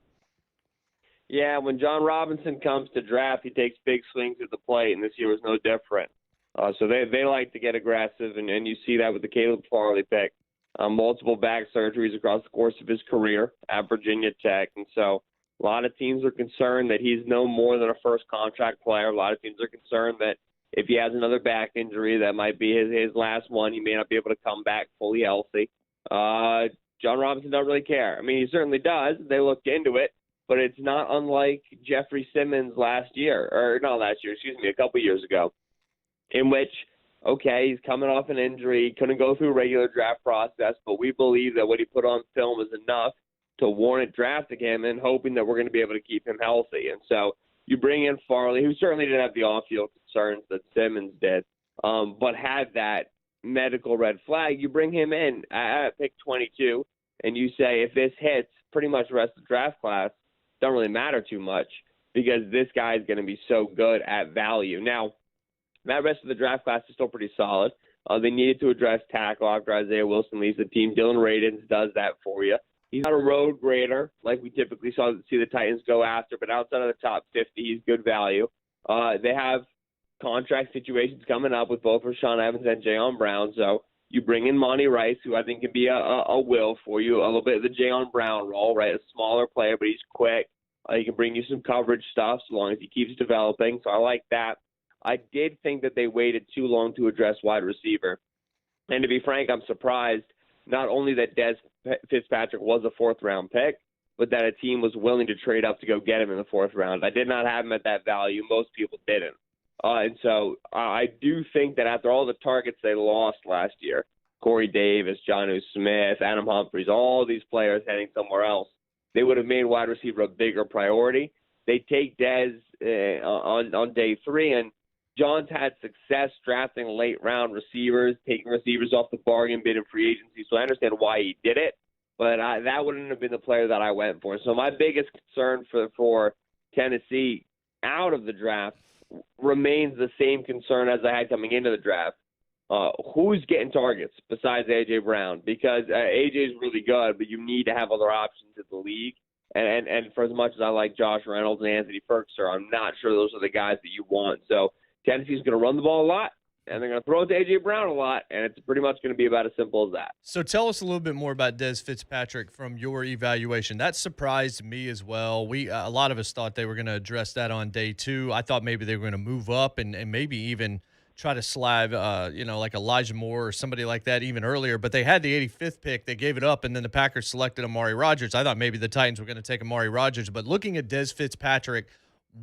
Yeah, when John Robinson comes to draft, he takes big swings at the plate, and this year was no different. So they like to get aggressive, and you see that with the Caleb Farley pick. Multiple back surgeries across the course of his career at Virginia Tech. And so a lot of teams are concerned that he's no more than a first contract player. A lot of teams are concerned that if he has another back injury, that might be his last one. He may not be able to come back fully healthy. John Robinson doesn't really care. I mean, he certainly does. They looked into it, but it's not unlike Jeffrey Simmons a couple years ago, in which, okay, he's coming off an injury, couldn't go through a regular draft process, but we believe that what he put on film is enough to warrant drafting him and hoping that we're going to be able to keep him healthy. And so you bring in Farley, who certainly didn't have the off-field concerns that Simmons did, but had that medical red flag. You bring him in at pick 22, and you say, if this hits, pretty much the rest of the draft class don't really matter too much because this guy is going to be so good at value. Now, that rest of the draft class is still pretty solid. They needed to address tackle after Isaiah Wilson leaves the team. Dylan Radins does that for you. He's not a road grader like we typically see the Titans go after, but outside of the top 50, he's good value. They have contract situations coming up with both Rashaan Evans and Jayon Brown, so you bring in Monty Rice, who I think can be a will for you, a little bit of the Jayon Brown role, right? A smaller player, but he's quick. He can bring you some coverage stuff so long as he keeps developing, so I like that. I did think that they waited too long to address wide receiver. And to be frank, I'm surprised not only that Dez Fitzpatrick was a fourth-round pick, but that a team was willing to trade up to go get him in the fourth round. I did not have him at that value. Most people didn't. And so I do think that after all the targets they lost last year, Corey Davis, Jonnu Smith, Adam Humphries, all these players heading somewhere else, they would have made wide receiver a bigger priority. They take Dez on day 3, and John's had success drafting late-round receivers, taking receivers off the bargain bin in free agency, so I understand why he did it, but that wouldn't have been the player that I went for. So my biggest concern for Tennessee out of the draft remains the same concern as I had coming into the draft. Who's getting targets besides A.J. Brown? Because A.J. is really good, but you need to have other options in the league. And for as much as I like Josh Reynolds and Anthony Ferguson, I'm not sure those are the guys that you want. So Tennessee's going to run the ball a lot, and they're going to throw it to A.J. Brown a lot, and it's pretty much going to be about as simple as that. So tell us a little bit more about Dez Fitzpatrick from your evaluation. That surprised me as well. A lot of us thought they were going to address that on day 2. I thought maybe they were going to move up and maybe even try to slide, like Elijah Moore or somebody like that even earlier. But they had the 85th pick. They gave it up, and then the Packers selected Amari Rodgers. I thought maybe the Titans were going to take Amari Rodgers. But looking at Dez Fitzpatrick,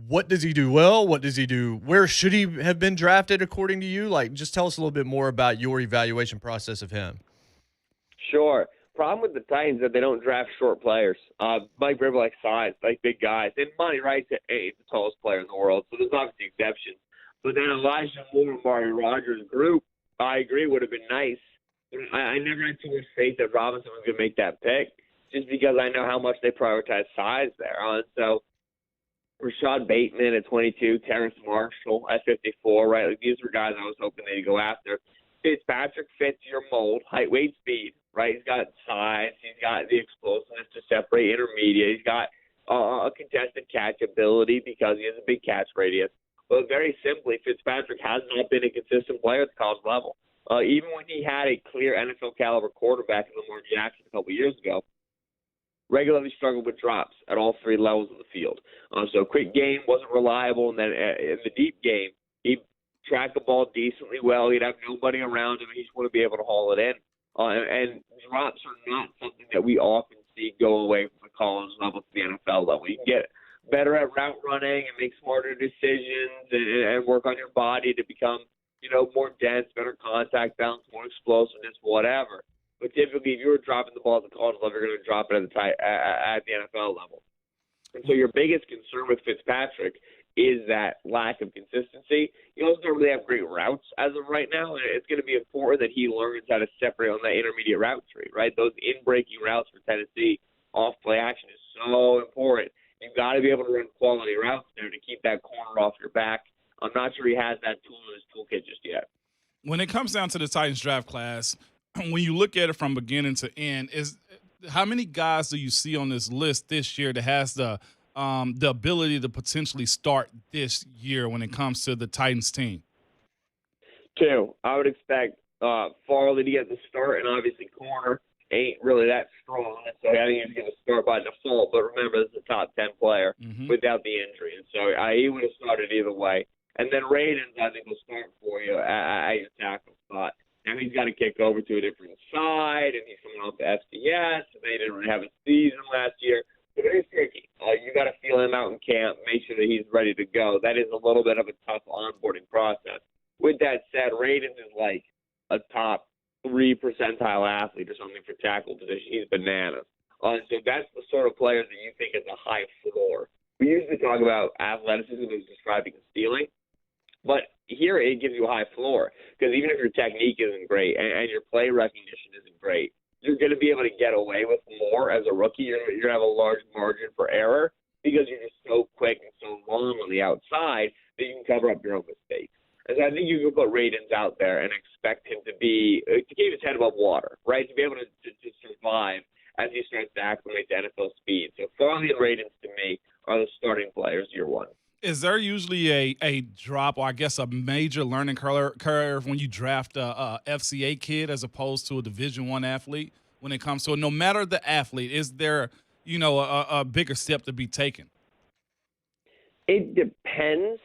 what does he do well? What does he do? Where should he have been drafted according to you? Like, just tell us a little bit more about your evaluation process of him. Sure. Problem with the Titans is that they don't draft short players. Mike Vrabel likes size, like big guys. And Monty Rice is the tallest player in the world, so there's obviously exceptions. But then Elijah Moore, Amari Rodgers group, I agree, would have been nice. But I never had too much faith that Robinson was going to make that pick, just because I know how much they prioritize size there. So Rashad Bateman at 22, Terrence Marshall at 54, right? Like, these were guys I was hoping they'd go after. Fitzpatrick fits your mold, height, weight, speed, right? He's got size. He's got the explosiveness to separate intermediate. He's got a contested catch ability because he has a big catch radius. But very simply, Fitzpatrick has not been a consistent player at the college level. Even when he had a clear NFL-caliber quarterback in Lamar Jackson a couple years ago, regularly struggled with drops at all 3 levels of the field. So quick game wasn't reliable, and then in the deep game, he'd track the ball decently well. He'd have nobody around him. He just want to be able to haul it in. And drops are not something that we often see go away from the college level to the NFL level. You can get better at route running and make smarter decisions and work on your body to become, more dense, better contact balance, more explosiveness, whatever. But typically, if you were dropping the ball at the college level, you're going to drop it at the NFL level. And so your biggest concern with Fitzpatrick is that lack of consistency. He also don't really have great routes as of right now, and it's going to be important that he learns how to separate on that intermediate route tree, right? Those in-breaking routes for Tennessee off play action is so important. You've got to be able to run quality routes there to keep that corner off your back. I'm not sure he has that tool in his toolkit just yet. When it comes down to the Titans draft class, when you look at it from beginning to end, how many guys do you see on this list this year that has the ability to potentially start this year when it comes to the Titans team? 2. I would expect Farley to get the start, and obviously corner ain't really that strong. And so I think he's going to start by default. But remember, this is a top 10 player without the injury. And so he would have started either way. And then Radens, I think, will start for you at your tackle spot. Now he's got to kick over to a different side, and he's coming off the FCS. And they didn't really have a season last year. But it is tricky. You got to feel him out in camp, make sure that he's ready to go. That is a little bit of a tough onboarding process. With that said, Radens is like a top 3 percentile athlete or something for tackle position. He's bananas. So that's the sort of player that you think is a high floor. We usually talk about athleticism as describing stealing, but here it gives you a high floor because even if your technique isn't great and your play recognition isn't great, you're going to be able to get away with more as a rookie. You're going to have a large margin for error because you're just so quick and so long on the outside that you can cover up your own mistakes. And so I think you can put Radens out there and expect him to keep his head above water, right? To be able to survive as he starts to acclimate to NFL speed. So Farley and Radens, to me, are the starting players year one. Is there usually a drop, or I guess a major learning curve when you draft a FCA kid as opposed to a Division I athlete when it comes to it? No matter the athlete, is there, a bigger step to be taken? It depends.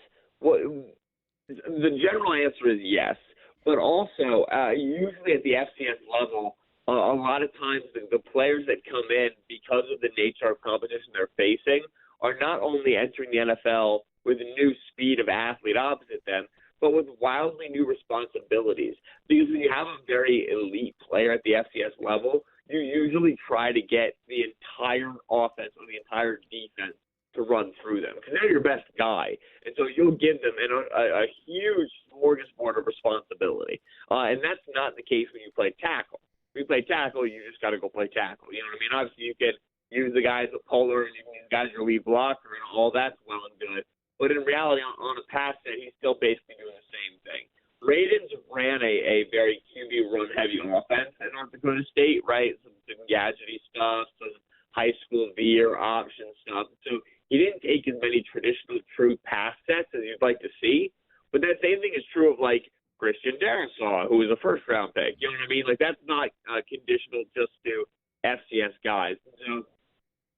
The general answer is yes, but also usually at the FCS level, a lot of times the players that come in because of the nature of competition they're facing are not only entering the NFL with a new speed of athlete opposite them, but with wildly new responsibilities. Because when you have a very elite player at the FCS level, you usually try to get the entire offense or the entire defense to run through them because they're your best guy. And so you'll give them a huge smorgasbord of responsibility. And that's not the case when you play tackle. When you play tackle, you just got to go play tackle. You know what I mean? Obviously, you can use the guy as a puller and you can use guys as your lead blocker and all that's well and good. But in reality, on a pass set, he's still basically doing the same thing. Radens ran a very QB run-heavy offense at North Dakota State, right? Some gadgety stuff, some high school veer option stuff. So he didn't take as many traditional true pass sets as you'd like to see. But that same thing is true of, like, Christian Darrisaw, who was a first-round pick. You know what I mean? Like, that's not conditional just to FCS guys. So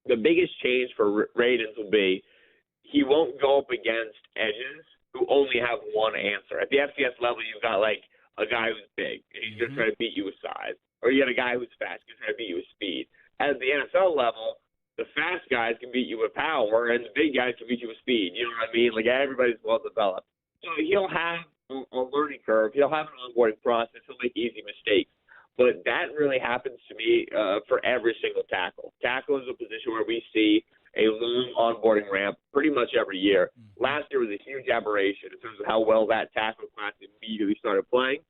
the biggest change for Radens will be he won't go up against edges who only have one answer. At the FCS level, you've got, like, a guy who's big, and he's going to try to beat you with size. Or you got a guy who's fast, he's going to try to beat you with speed. At the NFL level, the fast guys can beat you with power, and the big guys can beat you with speed. You know what I mean? Like, everybody's well-developed. So he'll have a learning curve. He'll have an onboarding process. He'll make easy mistakes. But that really happens to me for every single tackle. Tackle is a position where we see a long onboarding ramp pretty much every year. Last year was a huge aberration in terms of how well that tackle class immediately started playing,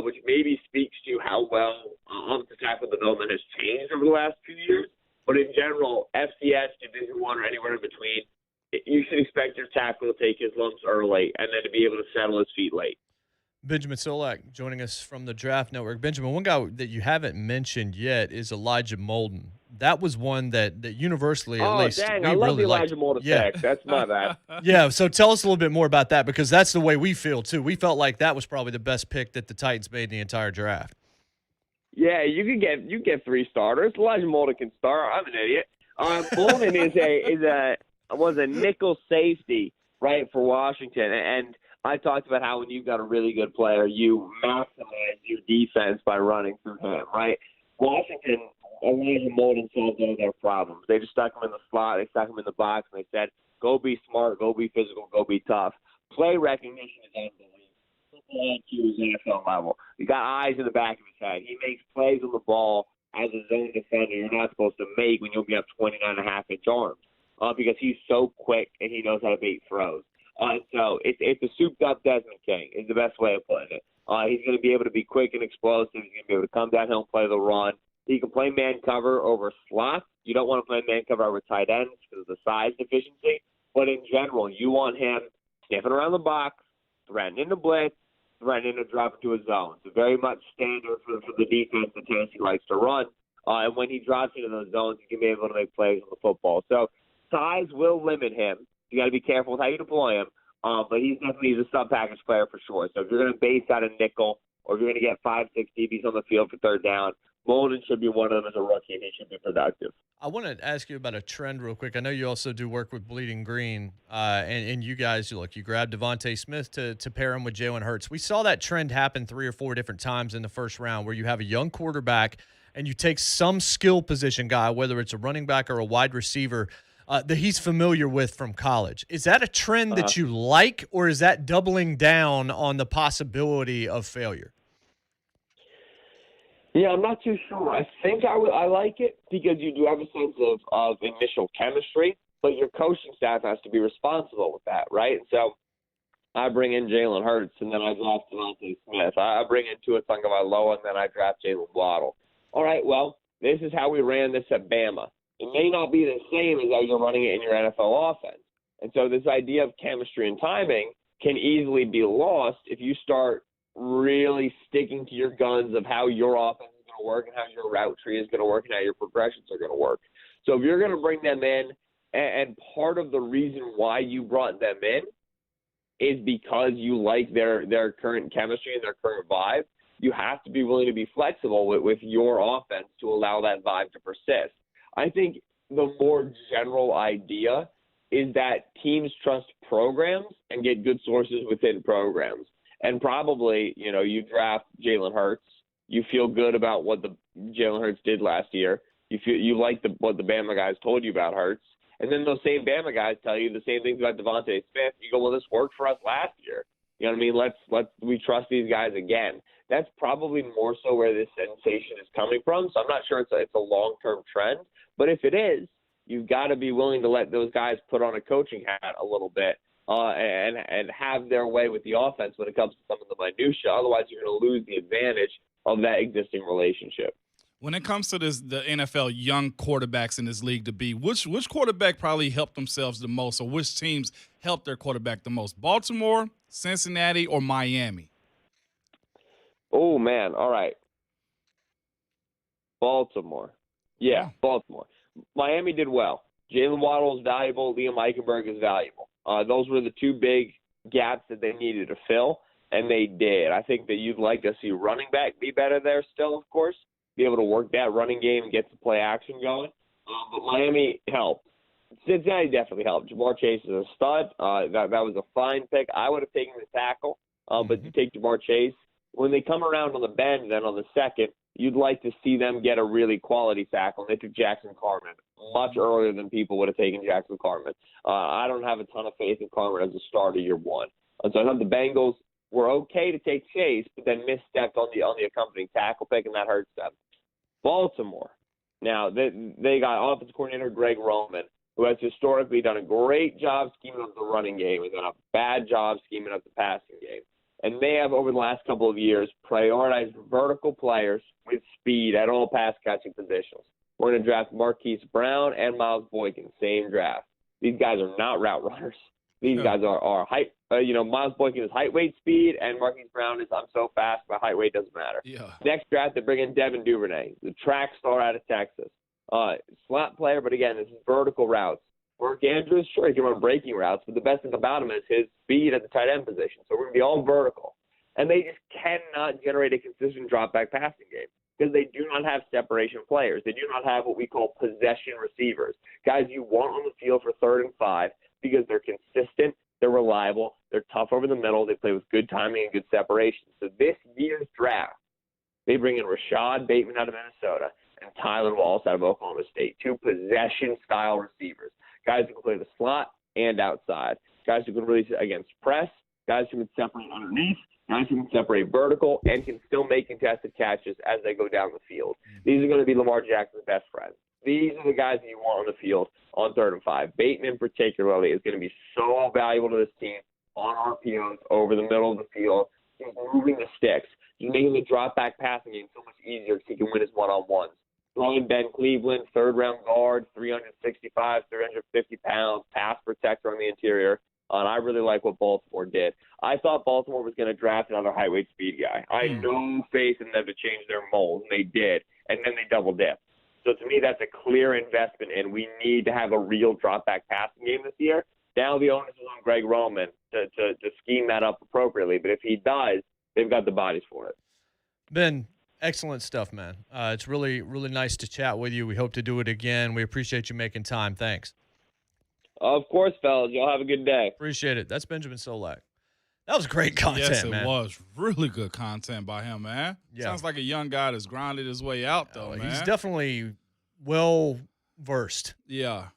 which maybe speaks to how well offensive tackle development has changed over the last few years. But in general, FCS, Division I, or anywhere in between, you should expect your tackle to take his lumps early and then to be able to settle his feet late. Benjamin Solak joining us from the Draft Network. Benjamin, one guy that you haven't mentioned yet is Elijah Molden. That was one that universally, at least, dang, we I love really the Elijah liked. Molden pick. That's my bad. Yeah, so tell us a little bit more about that because that's the way we feel, too. We felt like that was probably the best pick that the Titans made in the entire draft. Yeah, you can get 3 starters. Elijah Molden can start. I'm an idiot. Molden was a nickel safety, right, for Washington. And I talked about how when you've got a really good player, you maximize your defense by running through him, right? Washington, Elijah Molden solved all their problems. They just stuck him in the slot. They stuck him in the box, and they said, go be smart, go be physical, go be tough. Play recognition is unbelievable. IQ is NFL level. He got eyes in the back of his head. He makes plays on the ball as a zone defender you're not supposed to make when you'll be up 29.5-inch arms because he's so quick and he knows how to bait throws. So it's a souped-up Desmond King is the best way of putting it. He's going to be able to be quick and explosive. He's going to be able to come downhill and play the run. He can play man cover over slots. You don't want to play man cover over tight ends because of the size deficiency. But in general, you want him sniffing around the box, threatening to blitz, threatening to drop into a zone. It's very much standard for the defense that Tennessee likes to run. And when he drops into those zones, he can be able to make plays on the football. So size will limit him. You got to be careful with how you deploy him. but he's definitely a sub-package player for sure. So if you're going to base out a nickel or if you're going to get 5, 6 DBs on the field for third down, Molden should be one of them as a rookie, and he should be productive. I want to ask you about a trend real quick. I know you also do work with Bleeding Green, and you guys, you grabbed Devontae Smith to pair him with Jalen Hurts. We saw that trend happen 3 or 4 different times in the first round where you have a young quarterback and you take some skill position guy, whether it's a running back or a wide receiver, that he's familiar with from college. Is that a trend that you like, or is that doubling down on the possibility of failure? Yeah, I'm not too sure. I think I like it because you do have a sense of initial chemistry, but your coaching staff has to be responsible with that, right? And so I bring in Jalen Hurts, and then I draft Devontae Smith. I bring in Tua Tagovailoa, and then I draft Jalen Waddle. All right, well, this is how we ran this at Bama. It may not be the same as how you're running it in your NFL offense. And so this idea of chemistry and timing can easily be lost if you start really sticking to your guns of how your offense is going to work and how your route tree is going to work and how your progressions are going to work. So if you're going to bring them in, and part of the reason why you brought them in is because you like their current chemistry and their current vibe, you have to be willing to be flexible with your offense to allow that vibe to persist. I think the more general idea is that teams trust programs and get good sources within programs. And probably, you draft Jalen Hurts. You feel good about what the Jalen Hurts did last year. You like what the Bama guys told you about Hurts. And then those same Bama guys tell you the same things about Devontae Smith. You go, well, this worked for us last year. You know what I mean? We trust these guys again. That's probably more so where this sensation is coming from. So I'm not sure it's a long-term trend. But if it is, you've got to be willing to let those guys put on a coaching hat a little bit. And have their way with the offense when it comes to some of the minutia. Otherwise, you're going to lose the advantage of that existing relationship. When it comes to the NFL young quarterbacks in this league to be, which quarterback probably helped themselves the most, or which teams helped their quarterback the most? Baltimore, Cincinnati, or Miami? Oh, man. All right. Baltimore. Yeah, Baltimore. Miami did well. Jalen Waddle is valuable. Liam Eichenberg is valuable. Those were the 2 big gaps that they needed to fill, and they did. I think that you'd like to see running back be better there still, of course, be able to work that running game and get some play action going. But Miami helped. Cincinnati definitely helped. Jamar Chase is a stud. That was a fine pick. I would have taken the tackle, but you take Jamar Chase. When they come around on the bend, then on the second, you'd like to see them get a really quality tackle. They took Jackson Carman much earlier than people would have taken Jackson Carman. I don't have a ton of faith in Carman as a starter year one. And so I thought the Bengals were okay to take Chase, but then misstepped on the accompanying tackle pick, and that hurts them. Baltimore. Now, they got offensive coordinator Greg Roman, who has historically done a great job scheming up the running game and done a bad job scheming up the passing game. And they have, over the last couple of years, prioritized vertical players with speed at all pass-catching positions. We're going to draft Marquise Brown and Miles Boykin, same draft. These guys are not route runners. These guys are height. Miles Boykin is height, weight, speed, and Marquise Brown is I'm so fast, my height, weight doesn't matter. Yeah. Next draft, they bring in Devin Duvernay, the track star out of Texas. Slot player, but again, this is vertical routes. Mark Andrews, sure, he can run breaking routes, but the best thing about him is his speed at the tight end position. So we're going to be all vertical. And they just cannot generate a consistent drop-back passing game because they do not have separation players. They do not have what we call possession receivers, guys you want on the field for 3rd and 5 because they're consistent, they're reliable, they're tough over the middle, they play with good timing and good separation. So this year's draft, they bring in Rashad Bateman out of Minnesota and Tylan Wallace out of Oklahoma State, 2 possession-style receivers. Guys who can play the slot and outside. Guys who can release it against press. Guys who can separate underneath. Guys who can separate vertical and can still make contested catches as they go down the field. These are going to be Lamar Jackson's best friends. These are the guys that you want on the field on 3rd and 5. Bateman particularly is going to be so valuable to this team on RPOs over the middle of the field. He's moving the sticks. He's making the drop-back passing game so much easier because he can win his one-on-ones. Throwing Ben Cleveland, 3rd-round guard, 365, 350 pounds, pass protector on the interior. And I really like what Baltimore did. I thought Baltimore was going to draft another high-weight speed guy. I had no faith in them to change their mold, and they did. And then they double-dipped. So to me, that's a clear investment, and we need to have a real drop-back passing game this year. Now the onus is on Greg Roman to scheme that up appropriately. But if he does, they've got the bodies for it. Ben, excellent stuff, man. It's really, really nice to chat with you. We hope to do it again. We appreciate you making time. Thanks. Of course, fellas. Y'all have a good day. Appreciate it. That's Benjamin Solak. That was great content, yes, man. It was really good content by him, man. Yeah. Sounds like a young guy that's grinded his way out, though, man. He's definitely well-versed. Yeah.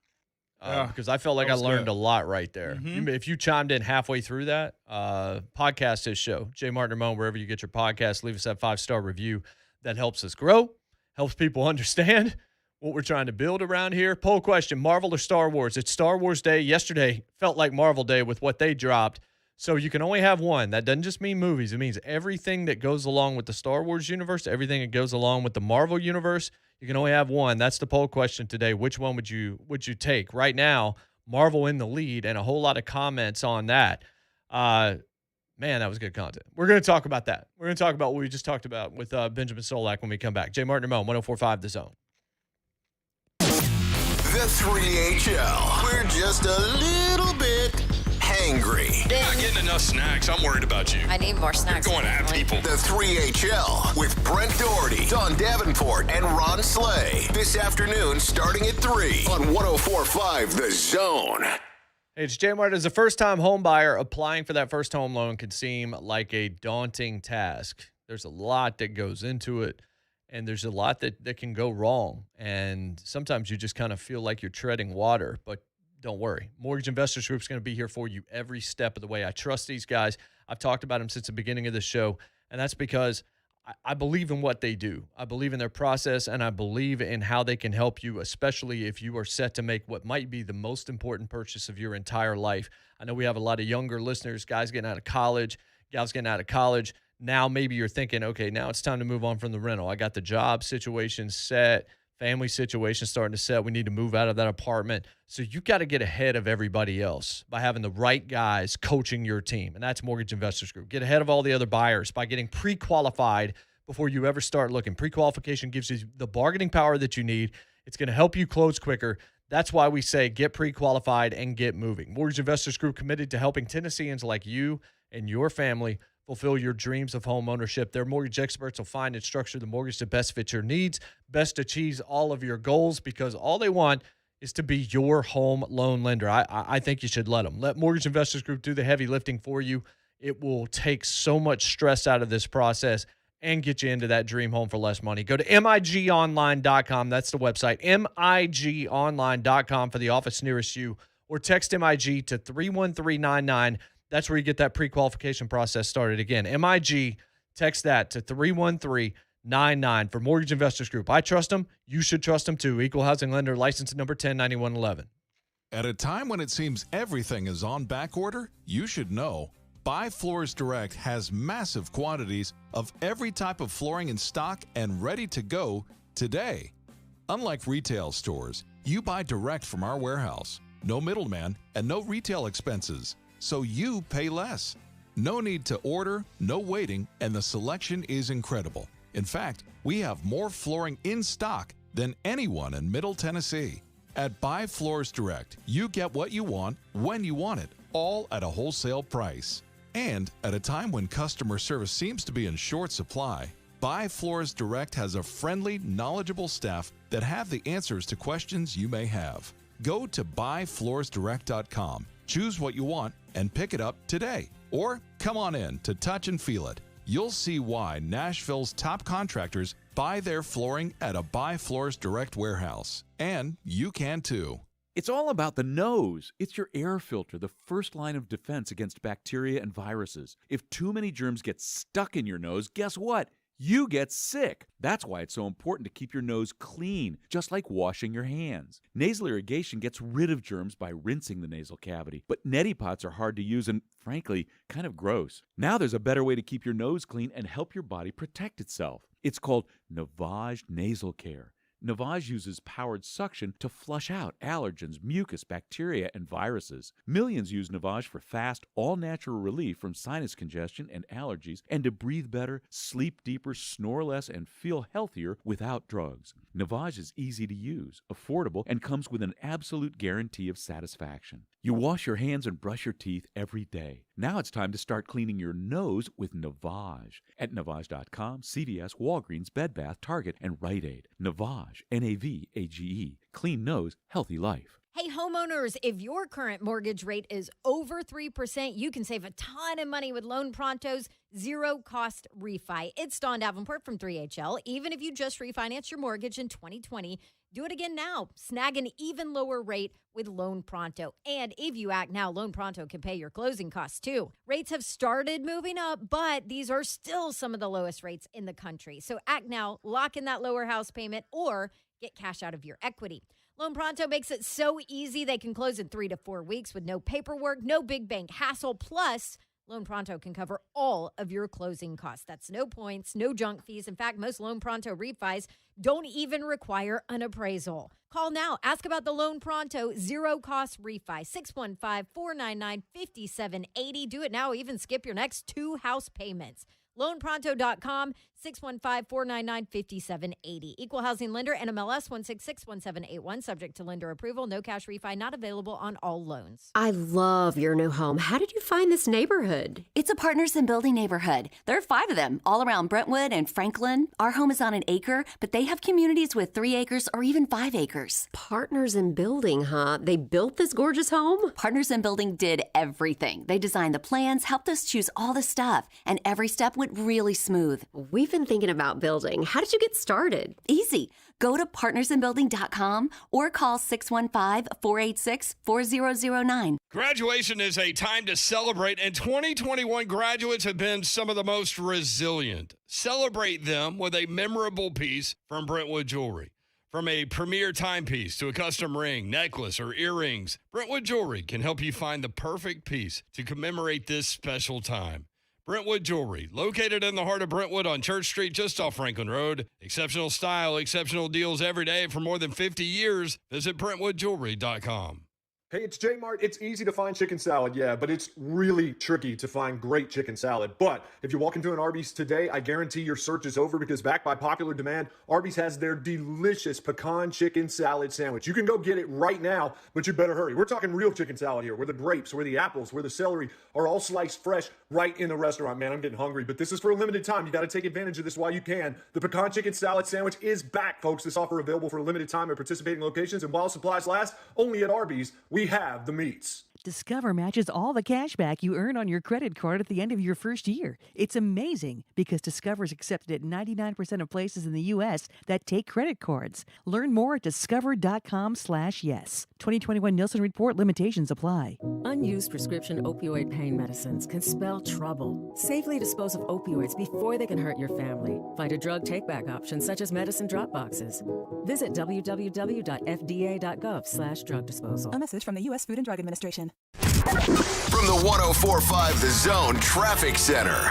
Because I felt like I learned a lot right there. Mhm. If you chimed in halfway through that, podcast his show, JMart and Ramon, wherever you get your podcast, leave us that 5-star review. That helps us grow, helps people understand what we're trying to build around here. Poll question, Marvel or Star Wars? It's Star Wars Day. Yesterday felt like Marvel Day with what they dropped. So you can only have one. That doesn't just mean movies. It means everything that goes along with the Star Wars universe, everything that goes along with the Marvel universe. You can only have one. That's the poll question today. Which one would you take? Right now, Marvel in the lead, and a whole lot of comments on that. Man, that was good content. We're going to talk about that. We're going to talk about what we just talked about with Benjamin Solak when we come back. JMart and Ramon, 104.5 The Zone. The 3HL. We're just a little bit hangry. Not getting enough snacks. I'm worried about you. I need more snacks. You're going at people. The 3HL with Brent Doherty, Don Davenport, and Ron Slay. This afternoon starting at 3 on 104.5 The Zone. Hey, it's JMart. As a first-time home buyer, applying for that first home loan can seem like a daunting task. There's a lot that goes into it, and there's a lot that can go wrong. And sometimes you just kind of feel like you're treading water, but don't worry. Mortgage Investors Group is going to be here for you every step of the way. I trust these guys. I've talked about them since the beginning of the show, and that's because I believe in what they do. I believe in their process, and I believe in how they can help you, especially if you are set to make what might be the most important purchase of your entire life. I know we have a lot of younger listeners, guys getting out of college, gals getting out of college. Now maybe you're thinking, okay, now it's time to move on from the rental. I got the job situation set, family situation starting to set. We need to move out of that apartment. So you got to get ahead of everybody else by having the right guys coaching your team. And that's Mortgage Investors Group. Get ahead of all the other buyers by getting pre-qualified before you ever start looking. Pre-qualification gives you the bargaining power that you need. It's going to help you close quicker. That's why we say get pre-qualified and get moving. Mortgage Investors Group committed to helping Tennesseans like you and your family fulfill your dreams of home ownership. Their mortgage experts will find and structure the mortgage to best fit your needs, best achieve all of your goals, because all they want is to be your home loan lender. I think you should let them. Let Mortgage Investors Group do the heavy lifting for you. It will take so much stress out of this process and get you into that dream home for less money. Go to migonline.com. That's the website, migonline.com for the office nearest you, or text MIG to 31399. That's where you get that pre-qualification process started. Again, MIG, text that to 31399 for Mortgage Investors Group. I trust them. You should trust them too. Equal housing lender, license number 109111. At a time when it seems everything is on back order, you should know Buy Floors Direct has massive quantities of every type of flooring in stock and ready to go today. Unlike retail stores, you buy direct from our warehouse. No middleman and no retail expenses, so you pay less. No need to order, no waiting, and the selection is incredible. In fact, we have more flooring in stock than anyone in Middle Tennessee. At Buy Floors Direct, you get what you want, when you want it, all at a wholesale price. And at a time when customer service seems to be in short supply, Buy Floors Direct has a friendly, knowledgeable staff that have the answers to questions you may have. Go to buyfloorsdirect.com, choose what you want, and pick it up today. Or come on in to touch and feel it. You'll see why Nashville's top contractors buy their flooring at a Buy Floors Direct warehouse. And you can too. It's all about the nose. It's your air filter, the first line of defense against bacteria and viruses. If too many germs get stuck in your nose, guess what? You get sick. That's why it's so important to keep your nose clean, just like washing your hands. Nasal irrigation gets rid of germs by rinsing the nasal cavity, but neti pots are hard to use and, frankly, kind of gross. Now there's a better way to keep your nose clean and help your body protect itself. It's called Navage Nasal Care. Navage uses powered suction to flush out allergens, mucus, bacteria, and viruses. Millions use Navage for fast, all-natural relief from sinus congestion and allergies, and to breathe better, sleep deeper, snore less, and feel healthier without drugs. Navage is easy to use, affordable, and comes with an absolute guarantee of satisfaction. You wash your hands and brush your teeth every day. Now it's time to start cleaning your nose with Navage. At Navage.com, CVS, Walgreens, Bed Bath, Target, and Rite Aid. Navage, N-A-V-A-G-E. Clean nose, healthy life. Hey, homeowners, if your current mortgage rate is over 3%, you can save a ton of money with Loan Pronto's zero-cost refi. It's Dawn Davenport from 3HL. Even if you just refinanced your mortgage in 2020, do it again now. Snag an even lower rate with Loan Pronto. And if you act now, Loan Pronto can pay your closing costs too. Rates have started moving up, but these are still some of the lowest rates in the country. So act now, lock in that lower house payment, or get cash out of your equity. Loan Pronto makes it so easy they can close in 3 to 4 weeks with no paperwork, no big bank hassle. Plus, Loan Pronto can cover all of your closing costs. That's no points, no junk fees. In fact, most Loan Pronto refis don't even require an appraisal. Call now. Ask about the Loan Pronto zero-cost refi. 615-499-5780. Do it now. Even skip your next 2 house payments. LoanPronto.com, 615-499-5780. Equal housing lender, NMLS 1661781. Subject to lender approval. No cash refi not available on all loans. I love your new home. How did you find this neighborhood? It's a Partners in Building neighborhood. There are 5 of them, all around Brentwood and Franklin. Our home is on an acre, but they have communities with 3 acres or even 5 acres. Partners in Building, huh? They built this gorgeous home? Partners in Building did everything. They designed the plans, helped us choose all the stuff, and every step went really smooth. We've been thinking about building. How did you get started? Easy. Go to partnersinbuilding.com or call 615-486-4009. Graduation is a time to celebrate, and 2021 graduates have been some of the most resilient. Celebrate them with a memorable piece from Brentwood Jewelry. From a premier timepiece to a custom ring, necklace, or earrings, Brentwood Jewelry can help you find the perfect piece to commemorate this special time. Brentwood Jewelry, located in the heart of Brentwood on Church Street, just off Franklin Road. Exceptional style, exceptional deals every day for more than 50 years. Visit BrentwoodJewelry.com. Hey, it's JMart. It's easy to find chicken salad, yeah, but it's really tricky to find great chicken salad. But if you walk into an Arby's today, I guarantee your search is over, because backed by popular demand, Arby's has their delicious pecan chicken salad sandwich. You can go get it right now, but you better hurry. We're talking real chicken salad here, where the grapes, where the apples, where the celery are all sliced fresh right in the restaurant. Man, I'm getting hungry, but this is for a limited time. You got to take advantage of this while you can. The pecan chicken salad sandwich is back, folks. This offer available for a limited time at participating locations, and while supplies last, only at Arby's. We have the meats. Discover matches all the cash back you earn on your credit card at the end of your first year. It's amazing, because Discover is accepted at 99% of places in the U.S. that take credit cards. Learn more at discover.com/yes. 2021 Nielsen Report limitations apply. Unused prescription opioid pain medicines can spell trouble. Safely dispose of opioids before they can hurt your family. Find a drug take-back option such as medicine drop boxes. Visit www.fda.gov/drug disposal. A message from the U.S. Food and Drug Administration. From the 104.5 The Zone Traffic Center.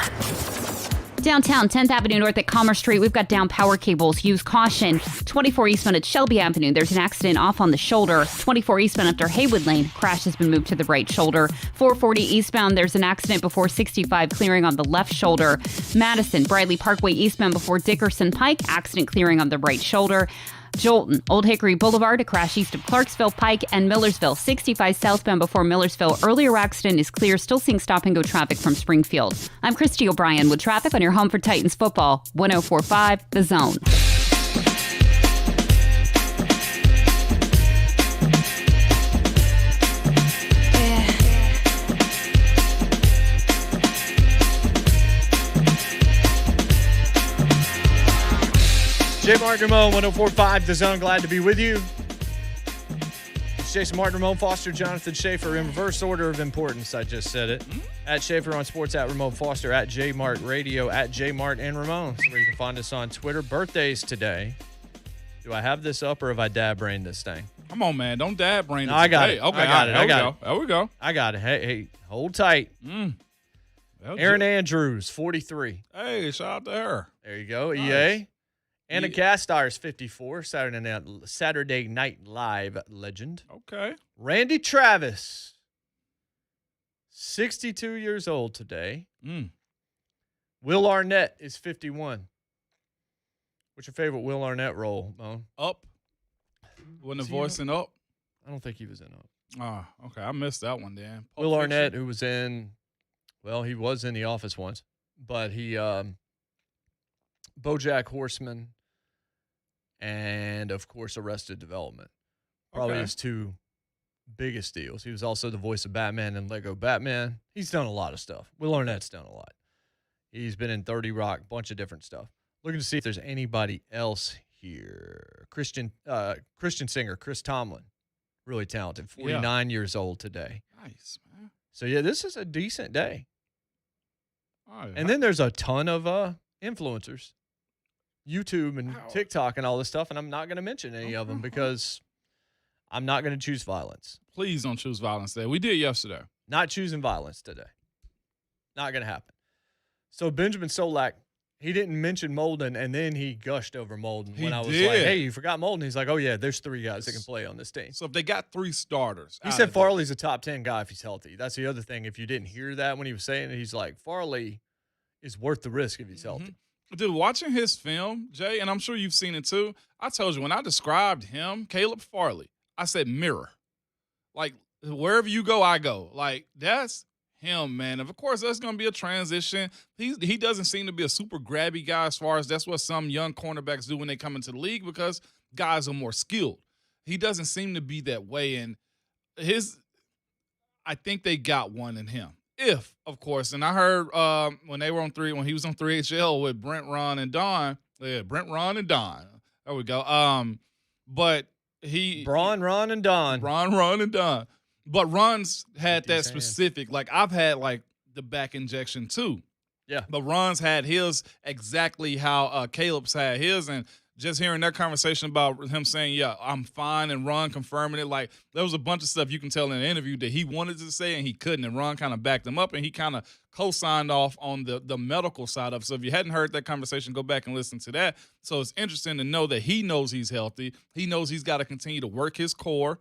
Downtown, 10th Avenue North at Commerce Street, we've got down power cables. Use caution. 24 eastbound at Shelby Avenue, there's an accident off on the shoulder. 24 eastbound after Haywood Lane, crash has been moved to the right shoulder. 440 eastbound, there's an accident before 65, clearing on the left shoulder. Madison, Briley Parkway eastbound before Dickerson Pike, accident clearing on the right shoulder. Jolton, Old Hickory Boulevard, a crash east of Clarksville Pike and Millersville. 65 southbound before Millersville. Earlier accident is clear. Still seeing stop-and-go traffic from Springfield. I'm Christy O'Brien with traffic on your home for Titans football. 104.5 The Zone. JMart and Ramon, 104.5 The Zone. Glad to be with you. It's Jason Martin, Ramon Foster, Jonathan Schaefer, in reverse order of importance. I just said it. At Schaefer on Sports, at Ramon Foster, at JMart Radio, at JMart and Ramon. That's where you can find us on Twitter. Birthdays today. Do I have this up, or have I dad brained this thing? Come on, man. Don't dad brain No, this. I got Hey, it. Okay, I got it. There I got it. There we go. I got it. Hey, hold tight. Aaron Andrews, 43. Hey, shout out to her. There you go. Nice. EA. Anna Gasteyer 54, Saturday Night Live legend. Okay. Randy Travis, 62 years old today. Will Arnett is 51. What's your favorite Will Arnett role, Mo? Up. Wasn't the voice in Up? I don't think he was in Up. Oh, okay. I missed that one, Dan. Will Arnett, who was in, he was in The Office once, but he, BoJack Horseman, and of course Arrested Development. Probably his two biggest deals. He was also the voice of Batman and Lego Batman. He's done a lot of stuff. Will Arnett's done a lot. He's been in 30 Rock, bunch of different stuff. Looking to see if there's anybody else here. Christian singer Chris Tomlin, really talented, 49 years old today. Nice, man. So yeah, this is a decent day. Oh, yeah. And then there's a ton of influencers, YouTube and TikTok and all this stuff, and I'm not going to mention any of them because I'm not going to choose violence. Please don't choose violence today. We did yesterday. Not choosing violence today. Not going to happen. So Benjamin Solak, he didn't mention Molden, and then he gushed over Molden when I was like, hey, you forgot Molden? He's like, oh, yeah, there's 3 guys that can play on this team. So if they got 3 starters. He said Farley's a top 10 guy if he's healthy. That's the other thing. If you didn't hear that when he was saying it, he's like, Farley is worth the risk if he's healthy. Dude, watching his film, Jay, and I'm sure you've seen it too, I told you when I described him, Caleb Farley, I said mirror. Like, wherever you go, I go. Like, that's him, man. Of course, that's going to be a transition. He doesn't seem to be a super grabby guy as far as that's what some young cornerbacks do when they come into the league because guys are more skilled. He doesn't seem to be that way, and I think they got one in him. If, of course, and I heard when he was on 3HL with Brent, Ron, and Don. Yeah, Brent, Ron, and Don. There we go. But Ron, and Don. Ron, and Don. But Ron's had that specific, like I've had like the back injection too. Yeah. But Ron's had his exactly how Caleb's had his, and just hearing that conversation about him saying, yeah, I'm fine, and Ron confirming it, like there was a bunch of stuff you can tell in the interview that he wanted to say and he couldn't, and Ron kind of backed him up, and he kind of co-signed off on the medical side of it. So if you hadn't heard that conversation, go back and listen to that. So it's interesting to know that he knows he's healthy. He knows he's got to continue to work his core,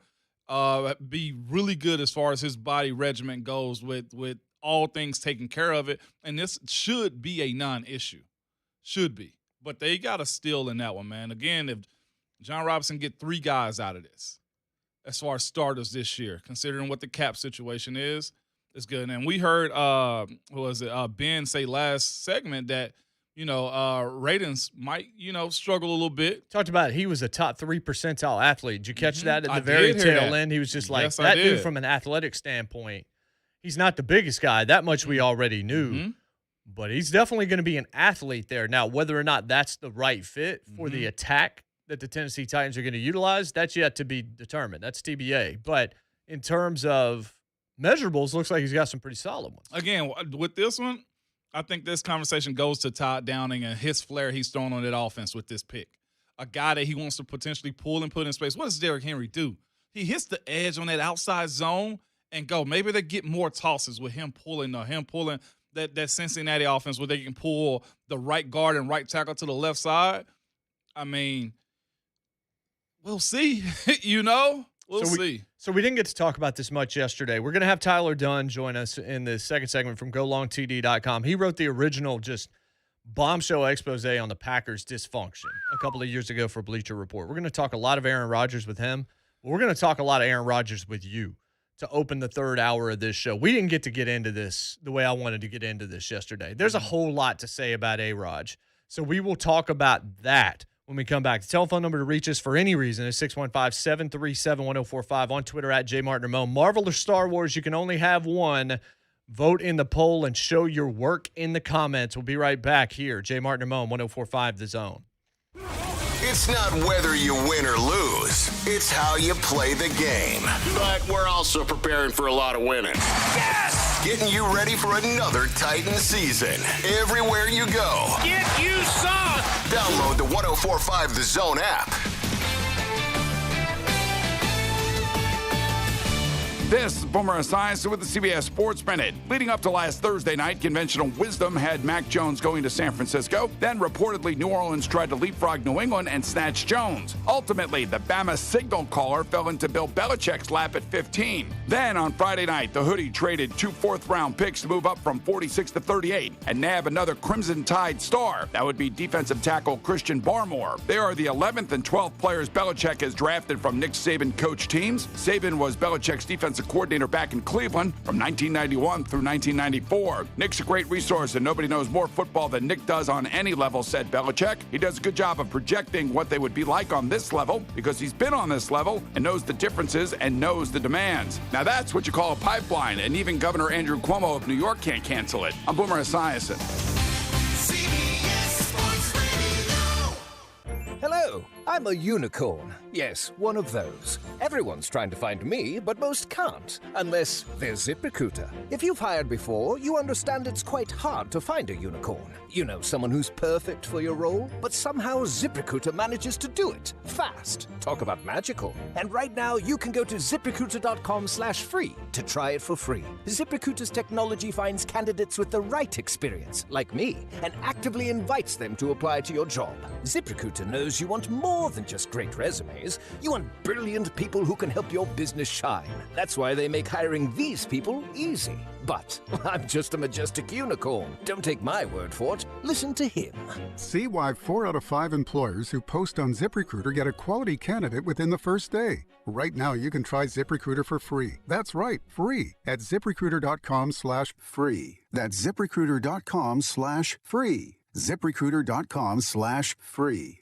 be really good as far as his body regimen goes with all things taken care of it, and this should be a non-issue. Should be. But they got a steal in that one, man. Again, if John Robinson get 3 guys out of this, as far as starters this year, considering what the cap situation is, it's good. And we heard, Ben say last segment that, ratings might, struggle a little bit. Talked about it. He was a top 3 percentile athlete. Did you catch that at the very tail end? He was just like, that dude from an athletic standpoint, he's not the biggest guy. That much we already knew. But he's definitely going to be an athlete there. Now, whether or not that's the right fit for the attack that the Tennessee Titans are going to utilize, that's yet to be determined. That's TBA. But in terms of measurables, looks like he's got some pretty solid ones. Again, with this one, I think this conversation goes to Todd Downing and his flair he's throwing on that offense with this pick. A guy that he wants to potentially pull and put in space. What does Derrick Henry do? He hits the edge on that outside zone and go. Maybe they get more tosses with him pulling that Cincinnati offense where they can pull the right guard and right tackle to the left side. I mean, we'll see, We'll see. So we didn't get to talk about this much yesterday. We're going to have Tyler Dunne join us in the second segment from GoLongTD.com. He wrote the original just bombshell expose on the Packers' dysfunction a couple of years ago for Bleacher Report. We're going to talk a lot of Aaron Rodgers with him. But we're going to talk a lot of Aaron Rodgers with you to open the third hour of this show. We didn't get into this the way I wanted to get into this yesterday. There's a whole lot to say about A-Rod. So we will talk about that when we come back. The telephone number to reach us for any reason is 615-737-1045, on Twitter at JMart and Ramon. Marvel or Star Wars, you can only have one. Vote in the poll and show your work in the comments. We'll be right back here. JMart and Ramon, 1045 The Zone. It's not whether you win or lose. It's how you play the game. But we're also preparing for a lot of winning. Yes! Getting you ready for another Titan season. Everywhere you go. Get you some! Download the 1045 The Zone app. This is Boomer Esiason with the CBS Sports Minute. Leading up to last Thursday night, conventional wisdom had Mac Jones going to San Francisco. Then reportedly New Orleans tried to leapfrog New England and snatch Jones. Ultimately, the Bama signal caller fell into Bill Belichick's lap at 15. Then on Friday night, the Hoodie traded 2 fourth-round picks to move up from 46 to 38 and nab another Crimson Tide star. That would be defensive tackle Christian Barmore. They are the 11th and 12th players Belichick has drafted from Nick Saban coach teams. Saban was Belichick's defensive coordinator back in Cleveland from 1991 through 1994. Nick's a great resource, and nobody knows more football than Nick does on any level, said Belichick. He does a good job of projecting what they would be like on this level because he's been on this level and knows the differences and knows the demands. Now that's what you call a pipeline, and even Governor Andrew Cuomo of New York can't cancel it. I'm Boomer Esiason. Hello, I'm a unicorn. Yes, one of those. Everyone's trying to find me, but most can't, unless they're ZipRecruiter. If you've hired before, you understand it's quite hard to find a unicorn. You know, someone who's perfect for your role, but somehow ZipRecruiter manages to do it fast. Talk about magical. And right now, you can go to ZipRecruiter.com/free to try it for free. ZipRecruiter's technology finds candidates with the right experience, like me, and actively invites them to apply to your job. ZipRecruiter knows you want more than just great resumes. You want brilliant people who can help your business shine. That's why they make hiring these people easy. But I'm just a majestic unicorn. Don't take my word for it. Listen to him. See why 4 out of 5 employers who post on ZipRecruiter get a quality candidate within the first day. Right now, you can try ZipRecruiter for free. That's right, free at ZipRecruiter.com/free. That's ZipRecruiter.com/free. ZipRecruiter.com/free.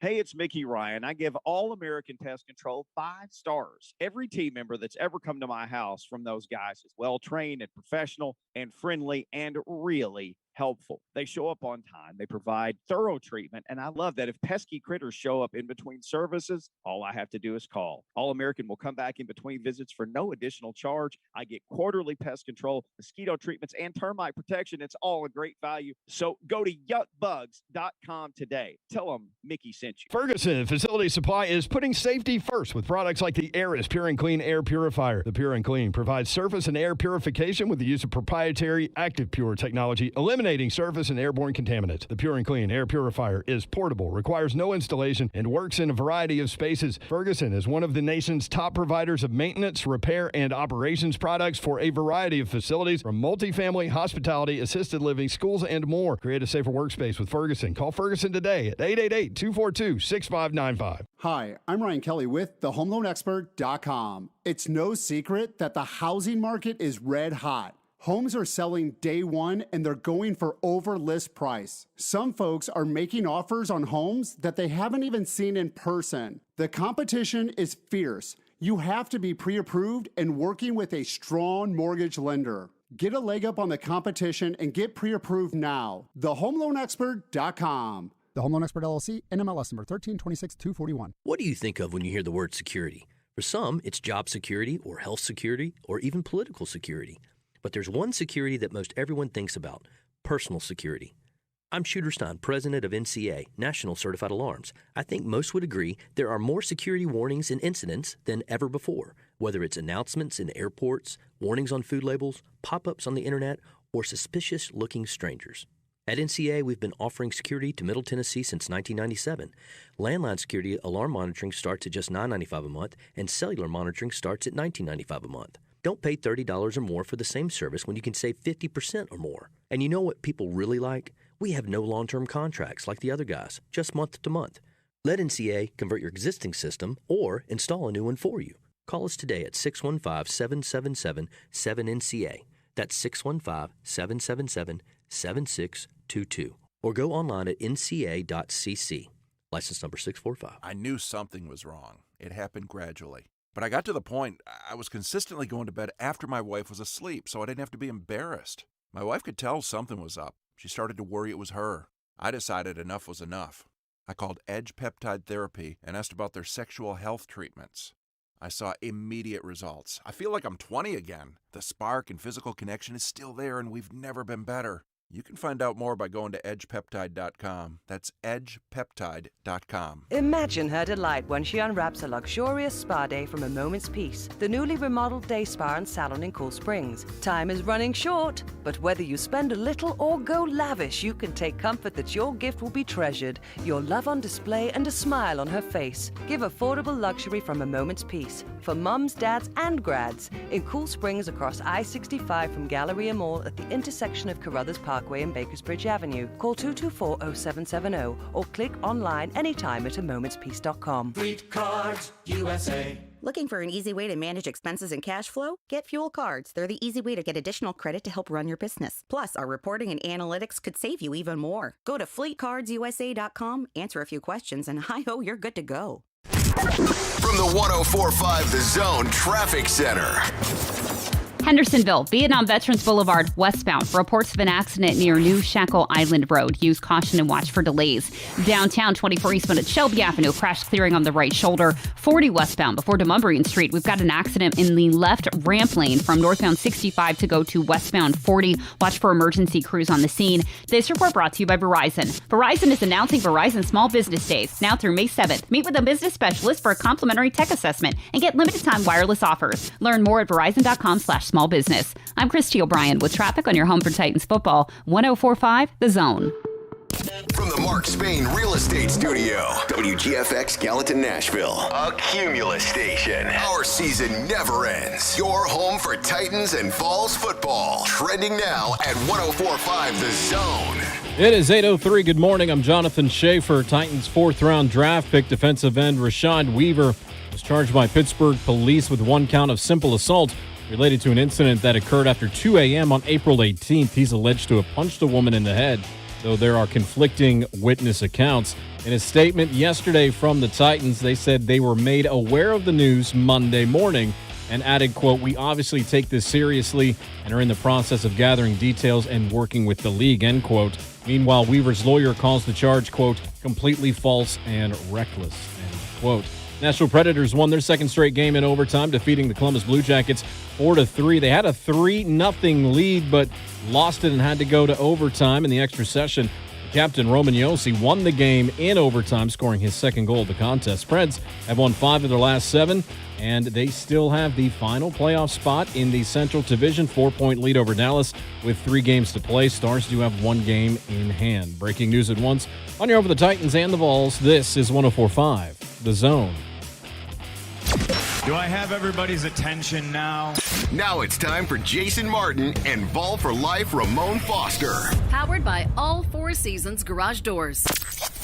Hey, it's Mickey Ryan. I give All American Pest Control 5 stars. Every team member that's ever come to my house from those guys is well-trained and professional and friendly and really helpful. They show up on time. They provide thorough treatment. And I love that if pesky critters show up in between services, all I have to do is call. All American will come back in between visits for no additional charge. I get quarterly pest control, mosquito treatments, and termite protection. It's all a great value. So go to yuckbugs.com today. Tell them Mickey sent you. Ferguson Facility Supply is putting safety first with products like the Aris Pure and Clean Air Purifier. The Pure and Clean provides surface and air purification with the use of proprietary Active Pure technology, eliminating surface and airborne contaminants. The Pure and Clean Air Purifier is portable, requires no installation, and works in a variety of spaces. Ferguson is one of the nation's top providers of maintenance, repair, and operations products for a variety of facilities, from multifamily, hospitality, assisted living, schools, and more. Create a safer workspace with Ferguson. Call Ferguson today at 888-242-6595. Hi, I'm Ryan Kelly with thehomeloanexpert.com. It's no secret that the housing market is red hot. Homes are selling day one and they're going for over list price. Some folks are making offers on homes that they haven't even seen in person. The competition is fierce. You have to be pre-approved and working with a strong mortgage lender. Get a leg up on the competition and get pre-approved now. TheHomeLoanExpert.com. The Home Loan Expert LLC, NMLS number 1326241. What do you think of when you hear the word security? For some, it's job security or health security or even political security. But there's one security that most everyone thinks about: personal security. I'm Shooter Stein, president of NCA, National Certified Alarms. I think most would agree there are more security warnings and incidents than ever before, whether it's announcements in airports, warnings on food labels, pop-ups on the internet, or suspicious-looking strangers. At NCA, we've been offering security to Middle Tennessee since 1997. Landline security alarm monitoring starts at just $9.95 a month, and cellular monitoring starts at $19.95 a month. Don't pay $30 or more for the same service when you can save 50% or more. And you know what people really like? We have no long-term contracts like the other guys, just month to month. Let NCA convert your existing system or install a new one for you. Call us today at 615-777-7NCA. That's 615-777-7622. Or go online at nca.cc. License number 645. I knew something was wrong. It happened gradually. But I got to the point I was consistently going to bed after my wife was asleep, so I didn't have to be embarrassed. My wife could tell something was up. She started to worry it was her. I decided enough was enough. I called Edge Peptide Therapy and asked about their sexual health treatments. I saw immediate results. I feel like I'm 20 again. The spark and physical connection is still there, and we've never been better. You can find out more by going to edgepeptide.com. That's edgepeptide.com. Imagine her delight when she unwraps a luxurious spa day from A Moment's Peace, the newly remodeled day spa and salon in Cool Springs. Time is running short, but whether you spend a little or go lavish, you can take comfort that your gift will be treasured, your love on display, and a smile on her face. Give affordable luxury from A Moment's Peace for mums, dads, and grads in Cool Springs across I-65 from Galleria Mall at the intersection of Carruthers Parkway and Bakersbridge Avenue. Call 224-0770 or click online anytime at amomentspeace.com. Fleet Cards USA. Looking for an easy way to manage expenses and cash flow? Get Fuel Cards. They're the easy way to get additional credit to help run your business. Plus, our reporting and analytics could save you even more. Go to fleetcardsusa.com, answer a few questions, and hi-ho, you're good to go. From the 104.5 The Zone Traffic Center. Hendersonville, Vietnam Veterans Boulevard, westbound. Reports of an accident near New Shackle Island Road. Use caution and watch for delays. Downtown, 24 eastbound at Shelby Avenue. Crash clearing on the right shoulder. 40 westbound before Demumbrian Street. We've got an accident in the left ramp lane from northbound 65 to go to westbound 40. Watch for emergency crews on the scene. This report brought to you by Verizon. Verizon is announcing Verizon Small Business Days now through May 7th. Meet with a business specialist for a complimentary tech assessment and get limited time wireless offers. Learn more at verizon.com/small business. I'm Christy O'Brien with traffic on your home for Titans football. 104.5 The Zone. From the Mark Spain Real Estate Studio, WGFX Gallatin, Nashville, a Cumulus station. Our season never ends. Your home for Titans and Falls football. Trending now at 104.5 The Zone. It is 8:03. Good morning. I'm Jonathan Schaefer. Titans' fourth-round draft pick defensive end Rashad Weaver was charged by Pittsburgh police with one count of simple assault related to an incident that occurred after 2 a.m. on April 18th. He's alleged to have punched a woman in the head, though there are conflicting witness accounts. In a statement yesterday from the Titans, they said they were made aware of the news Monday morning and added, quote, "We obviously take this seriously and are in the process of gathering details and working with the league," end quote. Meanwhile, Weaver's lawyer calls the charge, quote, "completely false and reckless," end quote. Nashville Predators won their second straight game in overtime, defeating the Columbus Blue Jackets 4-3. They had a 3-0 lead, but lost it and had to go to overtime in the extra session. Captain Roman Josi won the game in overtime, scoring his second goal of the contest. Preds have won 5 of their last 7, and they still have the final playoff spot in the Central Division, 4-point lead over Dallas with 3 games to play. Stars do have 1 game in hand. Breaking news at once on your over the Titans and the Vols. This is 104.5 The Zone. Do I have everybody's attention now? Now it's time for Jason Martin and Ball for Life Ramon Foster. Powered by All Four Seasons Garage Doors.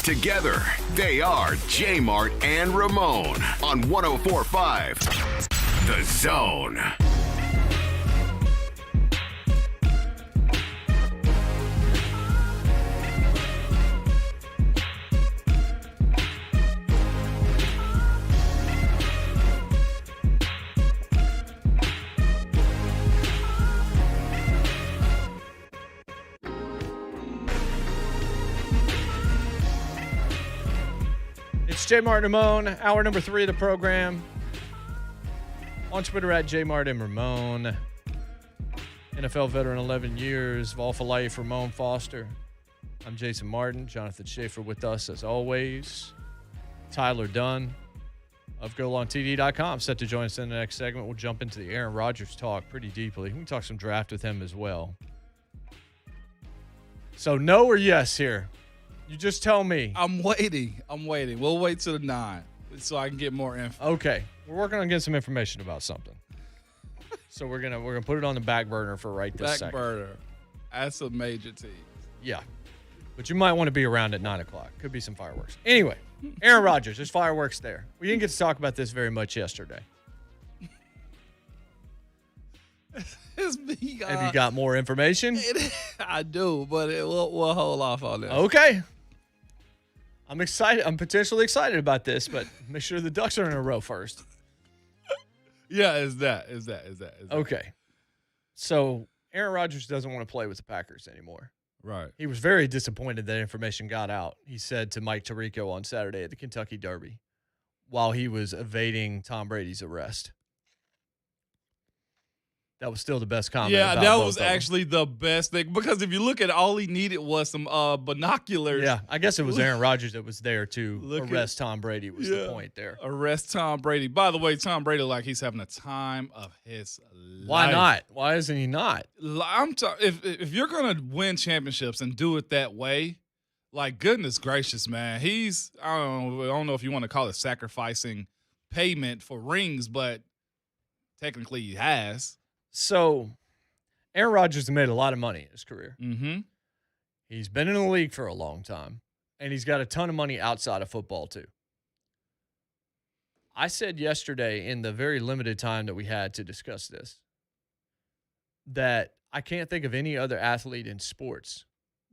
Together, they are JMart and Ramon on 104.5 The Zone. It's JMart and Ramon, hour number 3 of the program. On Twitter at JMart and Ramon. NFL veteran, 11 years, Vol for Life, Ramon Foster. I'm Jason Martin. Jonathan Schaefer with us as always. Tyler Dunne of GoLongTD.com set to join us in the next segment. We'll jump into the Aaron Rodgers talk pretty deeply. We can talk some draft with him as well. So no or yes here? You just tell me. I'm waiting. We'll wait till the 9 so I can get more info. Okay. We're working on getting some information about something. So we're gonna put it on the back burner for right this second. Back burner. That's a major team. Yeah. But you might want to be around at 9 o'clock. Could be some fireworks. Anyway, Aaron Rodgers, there's fireworks there. We didn't get to talk about this very much yesterday. Have you got more information? I do, but we'll hold off on that. Okay. I'm excited. I'm potentially excited about this, but make sure the ducks are in a row first. Yeah, is that. Okay. So Aaron Rodgers doesn't want to play with the Packers anymore. Right. He was very disappointed that information got out. He said to Mike Tirico on Saturday at the Kentucky Derby while he was evading Tom Brady's arrest. That was still the best comment. Yeah, about that both was of them. actually the best thing because if you look at it, all he needed was some binoculars. Yeah, I guess it was Aaron Rodgers that was there to Look arrest Tom Brady was the point there. Arrest Tom Brady. By the way, Tom Brady, like he's having a time of his life. Why not? Why isn't he not? If you're gonna win championships and do it that way, like goodness gracious, man, he's I don't know if you want to call it sacrificing payment for rings, but technically he has. So, Aaron Rodgers has made a lot of money in his career. Mm-hmm. He's been in the league for a long time, and he's got a ton of money outside of football, too. I said yesterday in the very limited time that we had to discuss this that I can't think of any other athlete in sports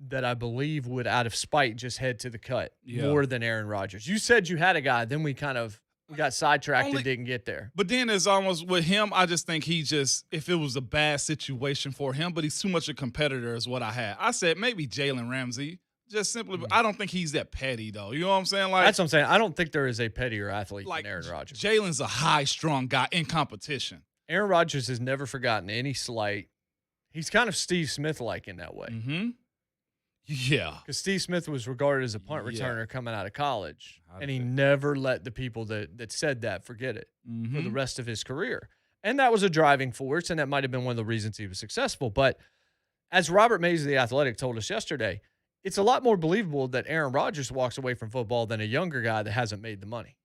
that I believe would, out of spite, just head to the cut more than Aaron Rodgers. You said you had a guy, then we got sidetracked and didn't get there. But then it's almost with him, I just think if it was a bad situation for him, but he's too much a competitor is what I had. I said maybe Jalen Ramsey, just simply, I don't think he's that petty though. You know what I'm saying? Like that's what I'm saying. I don't think there is a pettier athlete than Aaron Rodgers. Jalen's a high-strung guy in competition. Aaron Rodgers has never forgotten any slight. He's kind of Steve Smith-like in that way. Mm-hmm. Yeah. Because Steve Smith was regarded as a punt returner coming out of college, and he never let the people that said that forget it for the rest of his career. And that was a driving force, and that might have been one of the reasons he was successful. But as Robert Mays of The Athletic told us yesterday, it's a lot more believable that Aaron Rodgers walks away from football than a younger guy that hasn't made the money.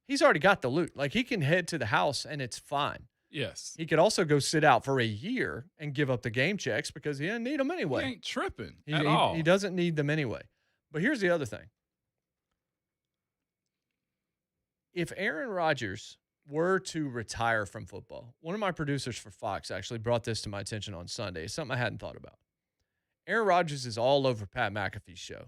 He's already got the loot. Like, he can head to the house, and it's fine. Yes. He could also go sit out for a year and give up the game checks because he doesn't need them anyway. He ain't tripping He at all. He doesn't need them anyway. But here's the other thing. If Aaron Rodgers were to retire from football, one of my producers for Fox actually brought this to my attention on Sunday. It's something I hadn't thought about. Aaron Rodgers is all over Pat McAfee's show.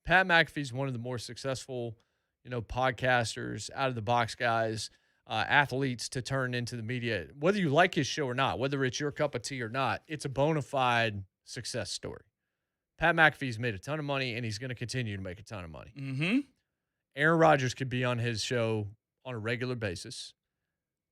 Pat McAfee's one of the more successful, podcasters, out-of-the-box guys, athletes to turn into the media. Whether you like his show or not, whether it's your cup of tea or not, it's a bona fide success story. Pat McAfee's made a ton of money, and he's going to continue to make a ton of money. Mm-hmm. Aaron Rodgers could be on his show on a regular basis,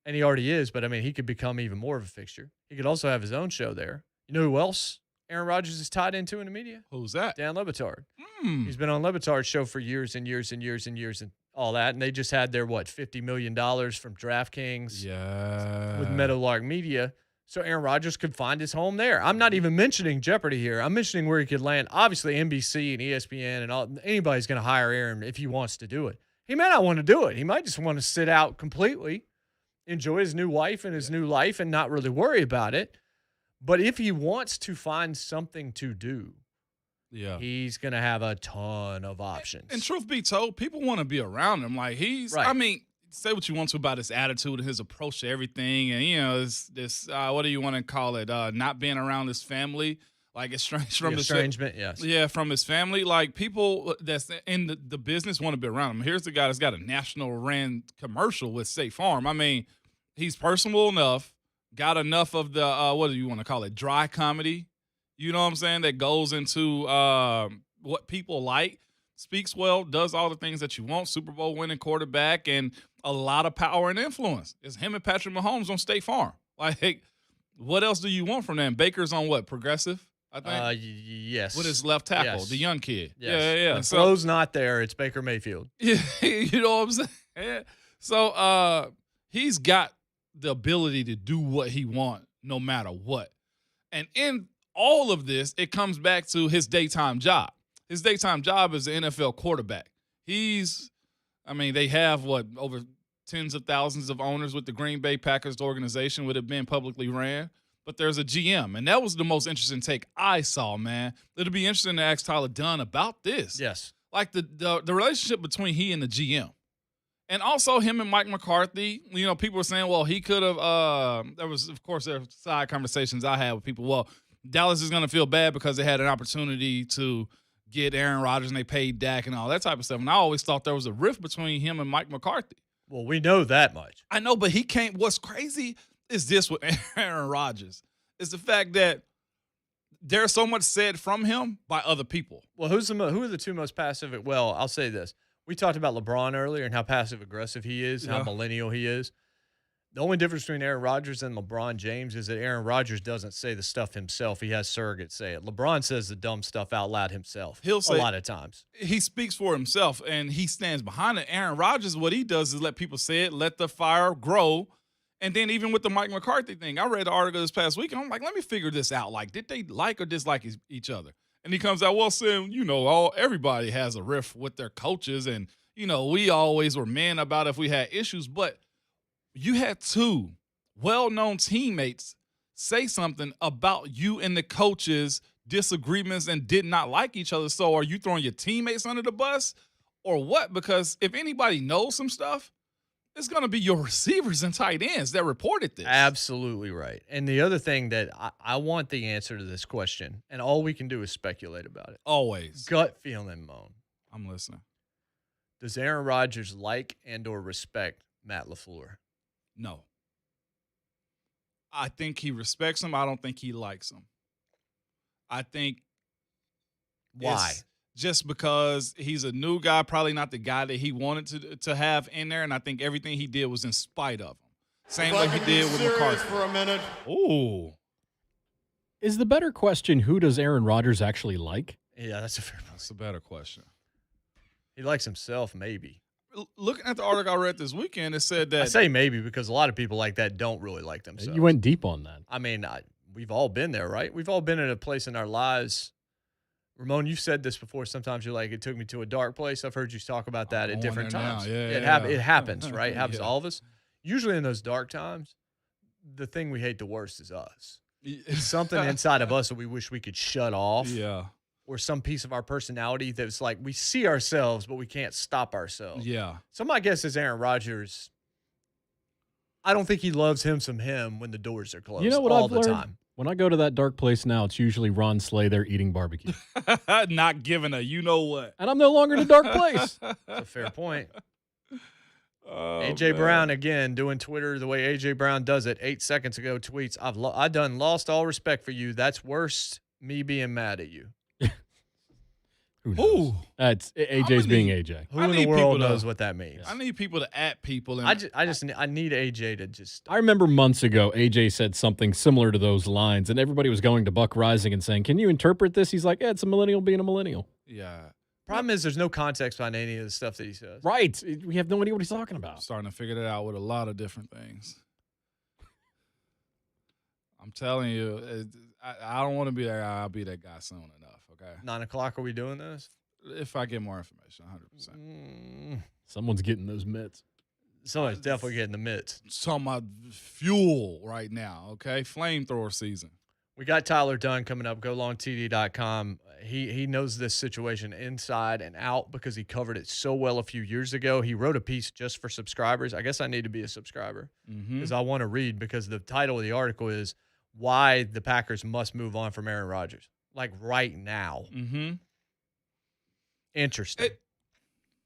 and he already is, but, he could become even more of a fixture. He could also have his own show there. You know who else Aaron Rodgers is tied into in the media? Who's that? Dan Le Batard. He's been on Le Batard's show for years and years and years and years and all that, and they just had their, $50 million from DraftKings with Meadowlark Media. So Aaron Rodgers could find his home there. I'm not even mentioning Jeopardy here. I'm mentioning where he could land. Obviously, NBC and ESPN and all anybody's going to hire Aaron if he wants to do it. He may not want to do it. He might just want to sit out completely, enjoy his new wife and his new life and not really worry about it. But if he wants to find something to do, he's going to have a ton of options. And truth be told, people want to be around him. Like say what you want to about his attitude and his approach to everything. And, this what do you want to call it? Not being around his family. Like estranged from his estrangement, yes. Yeah, from his family. Like people that's in the business want to be around him. Here's the guy that's got a national ran commercial with State Farm. He's personable enough, got enough of the, what do you want to call it? Dry comedy. You know what I'm saying? That goes into what people like. Speaks well, does all the things that you want, Super Bowl winning quarterback, and a lot of power and influence. It's him and Patrick Mahomes on State Farm. Like, what else do you want from them? Baker's on what, Progressive, I think? Yes. With his left tackle, the young kid. Yes. Yeah. When Flo's not there, it's Baker Mayfield. Yeah, you know what I'm saying? Yeah. So he's got the ability to do what he wants no matter what. And in all of this, it comes back to his daytime job. His daytime job is an NFL quarterback. They have, over tens of thousands of owners with the Green Bay Packers organization would have been publicly ran. But there's a GM, and that was the most interesting take I saw, man. It'll be interesting to ask Tyler Dunne about this. Yes. Like the relationship between he and the GM. And also him and Mike McCarthy, people were saying, well, he could have, there were side conversations I had with people. Well, Dallas is going to feel bad because they had an opportunity to get Aaron Rodgers and they paid Dak and all that type of stuff. And I always thought there was a rift between him and Mike McCarthy. Well, we know that much. I know, but he can't. What's crazy is this with Aaron Rodgers is the fact that there's so much said from him by other people. Well, who are the two most passive? Well, I'll say this. We talked about LeBron earlier and how passive-aggressive he is, how millennial he is. The only difference between Aaron Rodgers and LeBron James is that Aaron Rodgers doesn't say the stuff himself. He has surrogates say it. LeBron says the dumb stuff out loud himself. He'll say a lot of times. He speaks for himself, and he stands behind it. Aaron Rodgers, what he does is let people say it, let the fire grow. And then even with the Mike McCarthy thing, I read the article this past week, and I'm like, let me figure this out. Like, did they like or dislike each other? And he comes out, well, Sam, everybody has a riff with their coaches, and, we always were men about if we had issues. But you had two well-known teammates say something about you and the coaches' disagreements and did not like each other. So are you throwing your teammates under the bus or what? Because if anybody knows some stuff, it's going to be your receivers and tight ends that reported this. Absolutely right. And the other thing that I want the answer to this question, and all we can do is speculate about it. Always. Gut feeling, Moan. I'm listening. Does Aaron Rodgers like and or respect Matt LaFleur? No. I think he respects him. I don't think he likes him. I think. Why? Just because he's a new guy, probably not the guy that he wanted to have in there, and I think everything he did was in spite of him. Same way he did with McCarthy. For a minute. Ooh. Is the better question, who does Aaron Rodgers actually like? Yeah, that's a fair point. That's a better question. He likes himself, maybe. Looking at the article I read this weekend, it said that. I say maybe because a lot of people like that don't really like themselves. You went deep on that. I mean, we've all been there, right? We've all been in a place in our lives. Ramon, you've said this before. Sometimes you're like, it took me to a dark place. I've heard you talk about that at different times. It happens, right? It happens to all of us. Usually in those dark times, the thing we hate the worst is us. It's something inside of us that we wish we could shut off. Yeah. Or some piece of our personality that's like we see ourselves, but we can't stop ourselves. Yeah. So my guess is Aaron Rodgers, I don't think he loves him some him when the doors are closed. You know what all I've the learned? time. When I go to that dark place now, it's usually Ron Slay there eating barbecue. Not giving a you-know-what. And I'm no longer in a dark place. That's a fair point. Oh, A.J. man. Brown, again, doing Twitter the way A.J. Brown does it. 8 seconds ago, tweets, I done lost all respect for you. That's worse, me being mad at you. Who knows? That's AJ's being AJ. Who in the world knows what that means? I need people to at people. And I need AJ to just. I remember months ago, AJ said something similar to those lines, and everybody was going to Buck Rising and saying, "Can you interpret this?" He's like, "Yeah, it's a millennial being a millennial." Yeah. Problem is, there's no context behind any of the stuff that he says. Right. We have no idea what he's talking about. I'm starting to figure that out with a lot of different things. I'm telling you, I don't want to be that guy. I'll be that guy soon enough. Okay. 9 o'clock. Are we doing this? If I get more information, 100%. Someone's getting those mitts. Someone's definitely getting the mitts. Talking about fuel right now. Okay, flamethrower season. We got Tyler Dunne coming up. GoLongTD.com. He knows this situation inside and out because he covered it so well a few years ago. He wrote a piece just for subscribers. I guess I need to be a subscriber because I want to read, because the title of the article is Why the Packers Must Move On from Aaron Rodgers. Like right now. Mm-hmm. Interesting.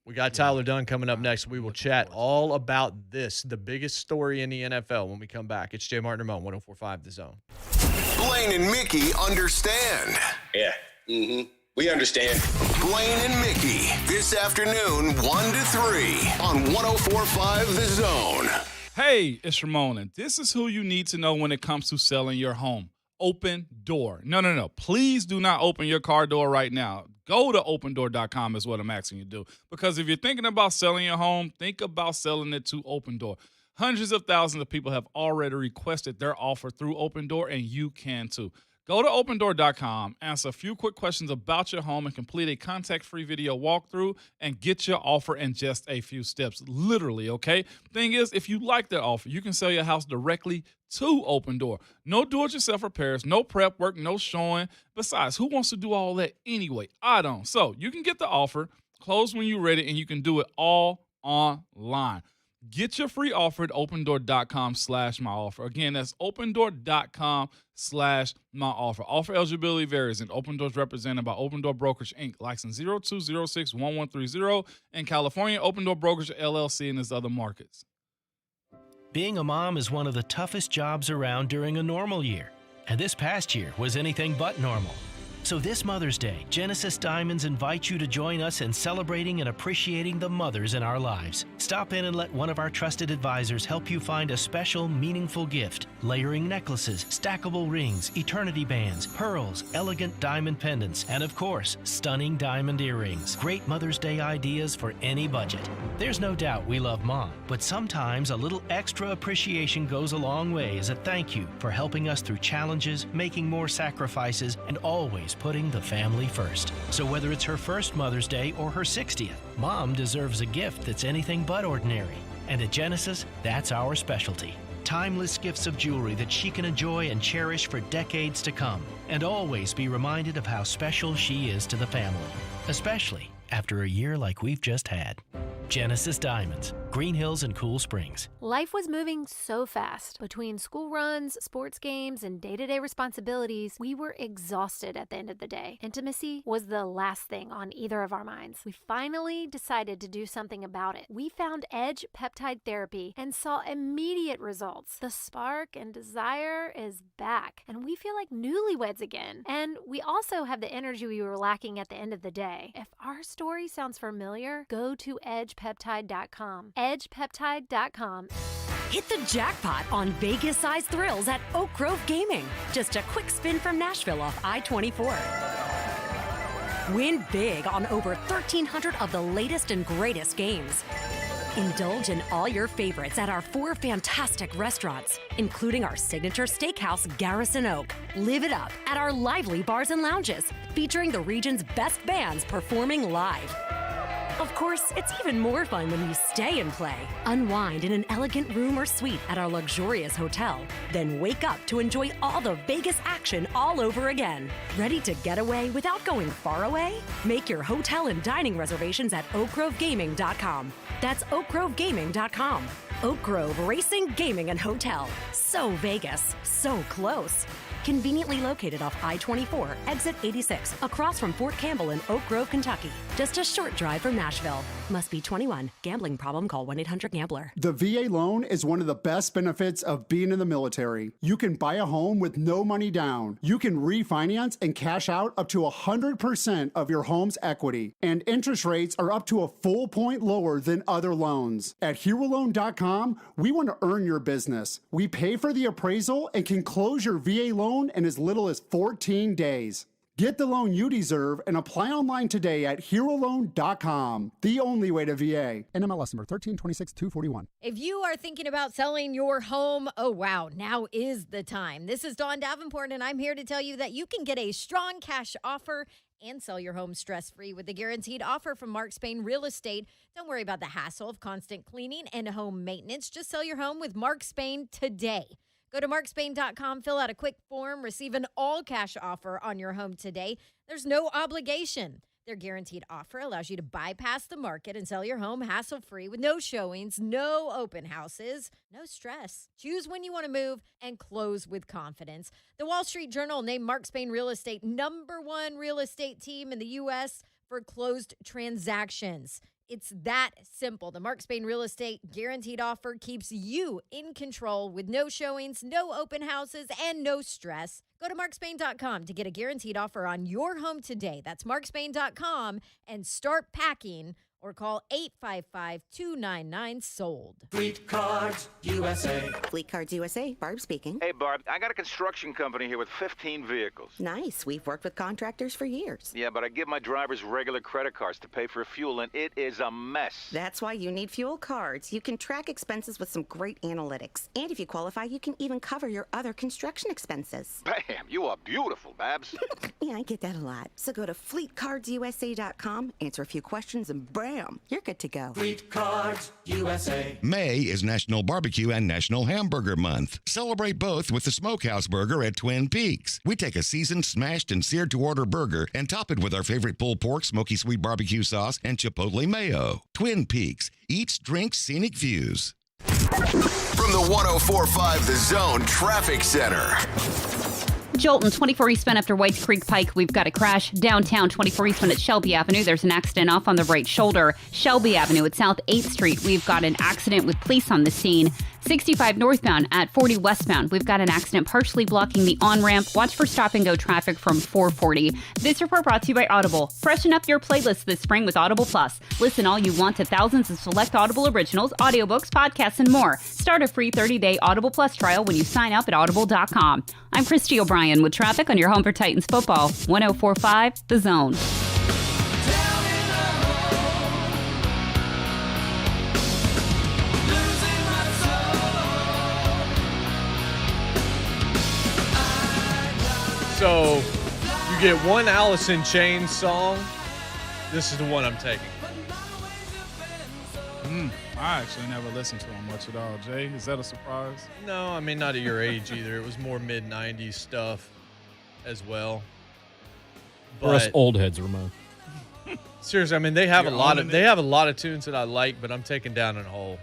We got Tyler Dunne coming up next. We will chat all about this, the biggest story in the NFL, when we come back. It's J. Martin and Ramon, 104.5 The Zone. Blaine and Mickey understand. Yeah. Mm-hmm. We understand. Blaine and Mickey, this afternoon, 1 to 3 on 104.5 The Zone. Hey, it's Ramon, and this is who you need to know when it comes to selling your home. Open Door. No. Please do not open your car door right now. Go to opendoor.com is what I'm asking you to do. Because if you're thinking about selling your home, think about selling it to Open Door. Hundreds of thousands of people have already requested their offer through Open Door, and you can too. Go to opendoor.com, answer a few quick questions about your home, and complete a contact-free video walkthrough and get your offer in just a few steps. Literally, okay? Thing is, if you like that offer, you can sell your house directly to Open Door. No do-it-yourself repairs, no prep work, no showing. Besides, who wants to do all that anyway? I don't. So you can get the offer, close when you're ready, and you can do it all online. Get your free offer at opendoor.com/myoffer. Again, that's opendoor.com/myoffer. Offer eligibility varies, and Open Door is represented by Open Door Brokerage, Inc., license 02061130, in California, Open Door Brokerage, LLC, and its other markets. Being a mom is one of the toughest jobs around during a normal year. And this past year was anything but normal. So this Mother's Day, Genesis Diamonds invites you to join us in celebrating and appreciating the mothers in our lives. Stop in and let one of our trusted advisors help you find a special, meaningful gift. Layering necklaces, stackable rings, eternity bands, pearls, elegant diamond pendants, and of course, stunning diamond earrings. Great Mother's Day ideas for any budget. There's no doubt we love Mom, but sometimes a little extra appreciation goes a long way as a thank you for helping us through challenges, making more sacrifices, and always putting the family first. So whether it's her first Mother's Day or her 60th, Mom deserves a gift that's anything but ordinary. And at Genesis, that's our specialty. Timeless gifts of jewelry that she can enjoy and cherish for decades to come, and always be reminded of how special she is to the family, especially after a year like we've just had. Genesis Diamonds, Green Hills and Cool Springs. Life was moving so fast. Between school runs, sports games, and day-to-day responsibilities, we were exhausted at the end of the day. Intimacy was the last thing on either of our minds. We finally decided to do something about it. We found Edge Peptide Therapy and saw immediate results. The spark and desire is back, and we feel like newlyweds again. And we also have the energy we were lacking at the end of the day. If our story sounds familiar, go to edgepeptide.com. edgepeptide.com. Hit the jackpot on Vegas-sized thrills at Oak Grove Gaming. Just a quick spin from Nashville off I-24. Win big on over 1,300 of the latest and greatest games. Indulge in all your favorites at our 4 fantastic restaurants, including our signature steakhouse, Garrison Oak. Live it up at our lively bars and lounges, featuring the region's best bands performing live. Of course, it's even more fun when you stay and play. Unwind in an elegant room or suite at our luxurious hotel. Then wake up to enjoy all the Vegas action all over again. Ready to get away without going far away? Make your hotel and dining reservations at oakgrovegaming.com. That's oakgrovegaming.com. Oak Grove Racing, Gaming, and Hotel. So Vegas, so close. Conveniently located off I-24, exit 86, across from Fort Campbell in Oak Grove, Kentucky. Just a short drive from Nashville. Must be 21. Gambling problem? Call 1-800-GAMBLER. The VA loan is one of the best benefits of being in the military. You can buy a home with no money down. You can refinance and cash out up to 100% of your home's equity. And interest rates are up to a full point lower than other loans. At HeroLoan.com, we want to earn your business. We pay for the appraisal and can close your VA loan in as little as 14 days. Get the loan you deserve and apply online today at HeroLoan.com. The only way to VA. NMLS number 1326241. If you are thinking about selling your home, oh wow, now is the time. This is Dawn Davenport, and I'm here to tell you that you can get a strong cash offer and sell your home stress-free with the guaranteed offer from Mark Spain Real Estate. Don't worry about the hassle of constant cleaning and home maintenance. Just sell your home with Mark Spain today. Go to markspain.com, fill out a quick form, receive an all-cash offer on your home today. There's no obligation. Their guaranteed offer allows you to bypass the market and sell your home hassle-free with no showings, no open houses, no stress. Choose when you want to move and close with confidence. The Wall Street Journal named Mark Spain Real Estate #1 real estate team in the U.S. for closed transactions. It's that simple. The Mark Spain Real Estate guaranteed offer keeps you in control with no showings, no open houses, and no stress. Go to markspain.com to get a guaranteed offer on your home today. That's markspain.com and start packing, or call 855-299-SOLD. Fleet Cards USA. Fleet Cards USA, Barb speaking. Hey, Barb, I got a construction company here with 15 vehicles. Nice. We've worked with contractors for years. Yeah, but I give my drivers regular credit cards to pay for fuel, and it is a mess. That's why you need fuel cards. You can track expenses with some great analytics. And if you qualify, you can even cover your other construction expenses. Bam, you are beautiful, Babs. Yeah, I get that a lot. So go to fleetcardsusa.com, answer a few questions, and bam, you're good to go. Fleet Cards USA. May is National Barbecue and National Hamburger Month. Celebrate both with the Smokehouse Burger at Twin Peaks. We take a seasoned, smashed, and seared-to-order burger and top it with our favorite pulled pork, smoky sweet barbecue sauce, and chipotle mayo. Twin Peaks. Eats, drinks, scenic views. From the 104.5 The Zone Traffic Center. Jolton, 24 eastbound after Whites Creek Pike. We've got a crash downtown 24 eastbound at Shelby Avenue. There's an accident off on the right shoulder. Shelby Avenue at South 8th Street. We've got an accident with police on the scene. 65 northbound at 40 westbound. We've got an accident partially blocking the on-ramp. Watch for stop-and-go traffic from 440. This report brought to you by Audible. Freshen up your playlist this spring with Audible Plus. Listen all you want to thousands of select Audible originals, audiobooks, podcasts, and more. Start a free 30-day Audible Plus trial when you sign up at audible.com. I'm Christy O'Brien with traffic on your home for Titans football. 104.5 The Zone. So you get one Alice in Chains song. This is the one I'm taking. I actually never listened to him much at all. Jay, is that a surprise? No, I mean, not at your age either. It was more mid-'90s stuff as well. For us old heads, Ramon. Seriously, I mean, they have a lot of tunes that I like, but I'm taking Down in a Hole.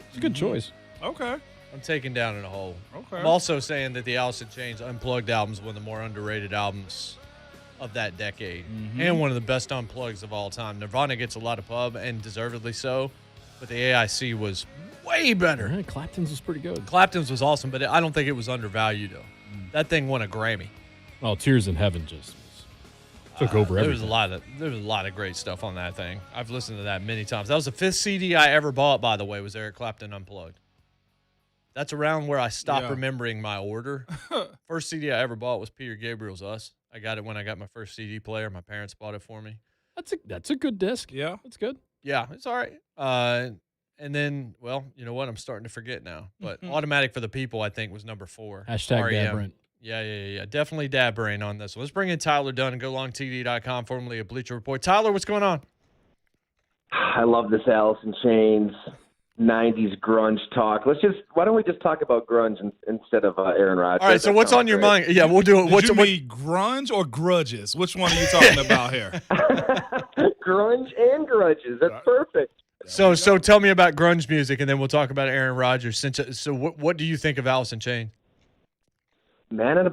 It's a good choice. Okay. I'm taking Down in a Hole. Okay. I'm also saying that the Alice in Chains Unplugged album is one of the more underrated albums of that decade, and one of the best unplugs of all time. Nirvana gets a lot of pub, and deservedly so, but the AIC was way better. Yeah, Clapton's was pretty good. Clapton's was awesome, but I don't think it was undervalued, though. That thing won a Grammy. Well, Tears in Heaven just took over everything. There was a lot of great stuff on that thing. I've listened to that many times. That was the 5th CD I ever bought, by the way, was Eric Clapton Unplugged. That's around where I stopped remembering my order. First CD I ever bought was Peter Gabriel's Us. I got it when I got my first CD player. My parents bought it for me. That's a good disc. Yeah. That's good. Yeah, it's all right. And then, well, you know what? I'm starting to forget now. But Automatic for the People, I think, was number 4. Hashtag REM. Dad Brent. Yeah. Definitely Dad Brain on this one. Let's bring in Tyler Dunne and GoLongTV.com, formerly of Bleacher Report. Tyler, what's going on? I love this Alice in Chains 90s grunge talk. Why don't we just talk about grunge instead of Aaron Rodgers? All right, so what's on your mind? Yeah, we'll do it. Did you mean grunge or grudges? Which one are you talking about here? Grunge and grudges. That's perfect. So tell me about grunge music, and then we'll talk about Aaron Rodgers. So what do you think of Alice in Chains? Man in the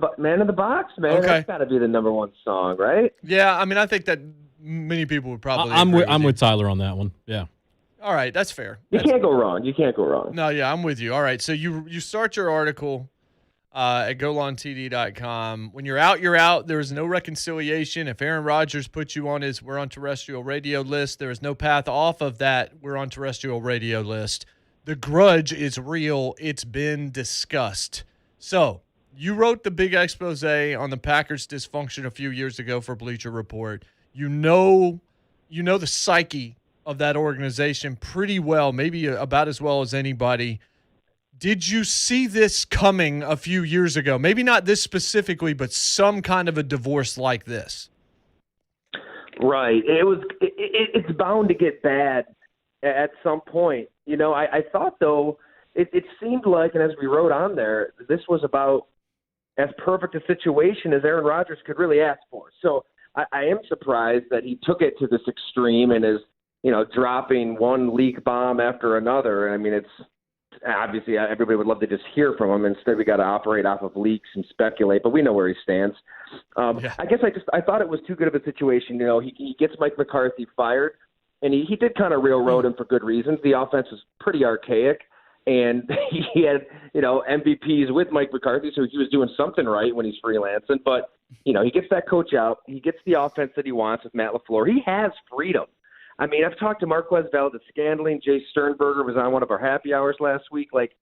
Box, man. Okay. That's got to be the number one song, right? Yeah, I mean, I think that many people would probably. I'm with Tyler on that one. Yeah. All right, that's fair. You can't go wrong. No, yeah, I'm with you. All right, so you start your article at golongtd.com. When you're out, you're out. There is no reconciliation. If Aaron Rodgers puts you on his we're on terrestrial radio list, there is no path off of that we're on terrestrial radio list. The grudge is real. It's been discussed. So you wrote the big expose on the Packers' dysfunction a few years ago for Bleacher Report. You know the psyche of that organization pretty well, maybe about as well as anybody. Did you see this coming a few years ago? Maybe not this specifically, but some kind of a divorce like this. Right. It's bound to get bad at some point. You know, I thought, though, it seemed like, and as we wrote on there, this was about as perfect a situation as Aaron Rodgers could really ask for. So I am surprised that he took it to this extreme and is, dropping one leak bomb after another. I mean, it's obviously everybody would love to just hear from him. Instead, we got to operate off of leaks and speculate, but we know where he stands. I guess I thought it was too good of a situation. He gets Mike McCarthy fired, and he did kind of railroad him for good reasons. The offense was pretty archaic, and he had, MVPs with Mike McCarthy, so he was doing something right when he's freelancing. But, he gets that coach out. He gets the offense that he wants with Matt LaFleur. He has freedom. I mean, I've talked to Marquez Valdez-Scantling. Jay Sternberger was on one of our happy hours last week. Like,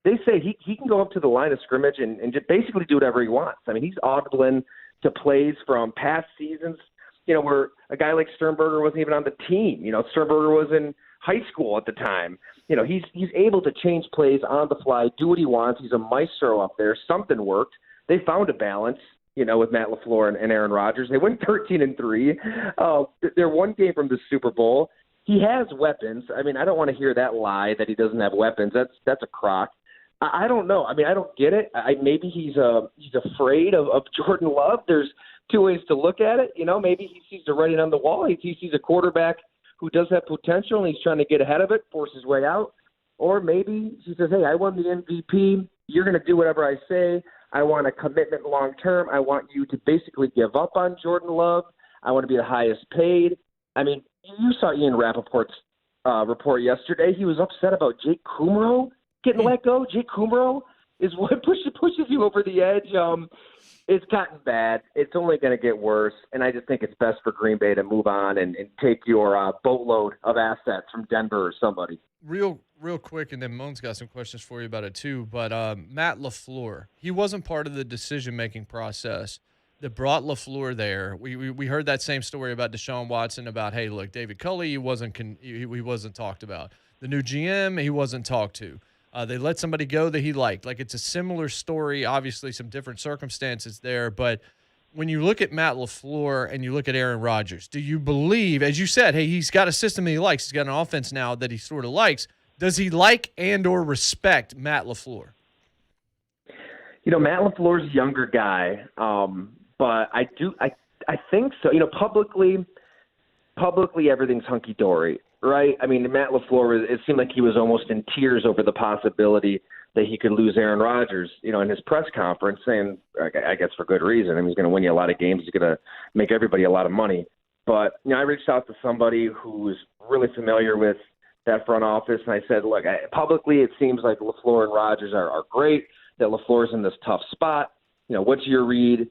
they say he can go up to the line of scrimmage and just basically do whatever he wants. I mean, he's audibling to plays from past seasons, where a guy like Sternberger wasn't even on the team. Sternberger was in high school at the time. He's able to change plays on the fly, do what he wants. He's a maestro up there. Something worked. They found a balance, with Matt LaFleur and Aaron Rodgers. They went 13-3. They're one game from the Super Bowl. He has weapons. I mean, I don't want to hear that lie that he doesn't have weapons. That's a crock. I don't know. I mean, I don't get it. Maybe he's afraid of Jordan Love. There's two ways to look at it. Maybe he sees the writing on the wall. He sees a quarterback who does have potential and he's trying to get ahead of it, force his way out. Or maybe he says, hey, I won the MVP. You're going to do whatever I say. I want a commitment long term. I want you to basically give up on Jordan Love. I want to be the highest paid. I mean, you saw Ian Rappaport's report yesterday. He was upset about Jake Kumro getting let go. Jake Kummerow is what pushes you over the edge. It's gotten bad. It's only going to get worse, and I just think it's best for Green Bay to move on and take your boatload of assets from Denver or somebody. Real quick, and then Moan's got some questions for you about it too. But Matt LaFleur, he wasn't part of the decision-making process that brought LaFleur there. We heard that same story about Deshaun Watson about, hey, look, David Culley, he wasn't talked about. The new GM, he wasn't talked to. They let somebody go that he liked. Like, it's a similar story, obviously some different circumstances there. But when you look at Matt LaFleur and you look at Aaron Rodgers, do you believe, as you said, hey, he's got a system that he likes. He's got an offense now that he sort of likes. Does he like and or respect Matt LaFleur? Matt LaFleur's a younger guy, but I think so. Publicly everything's hunky-dory. Right? I mean, Matt LaFleur, it seemed like he was almost in tears over the possibility that he could lose Aaron Rodgers, in his press conference, saying, I guess for good reason. I mean, he's going to win you a lot of games. He's going to make everybody a lot of money. But, I reached out to somebody who's really familiar with that front office, and I said, look, publicly it seems like LaFleur and Rodgers are great, that LaFleur's in this tough spot. What's your read?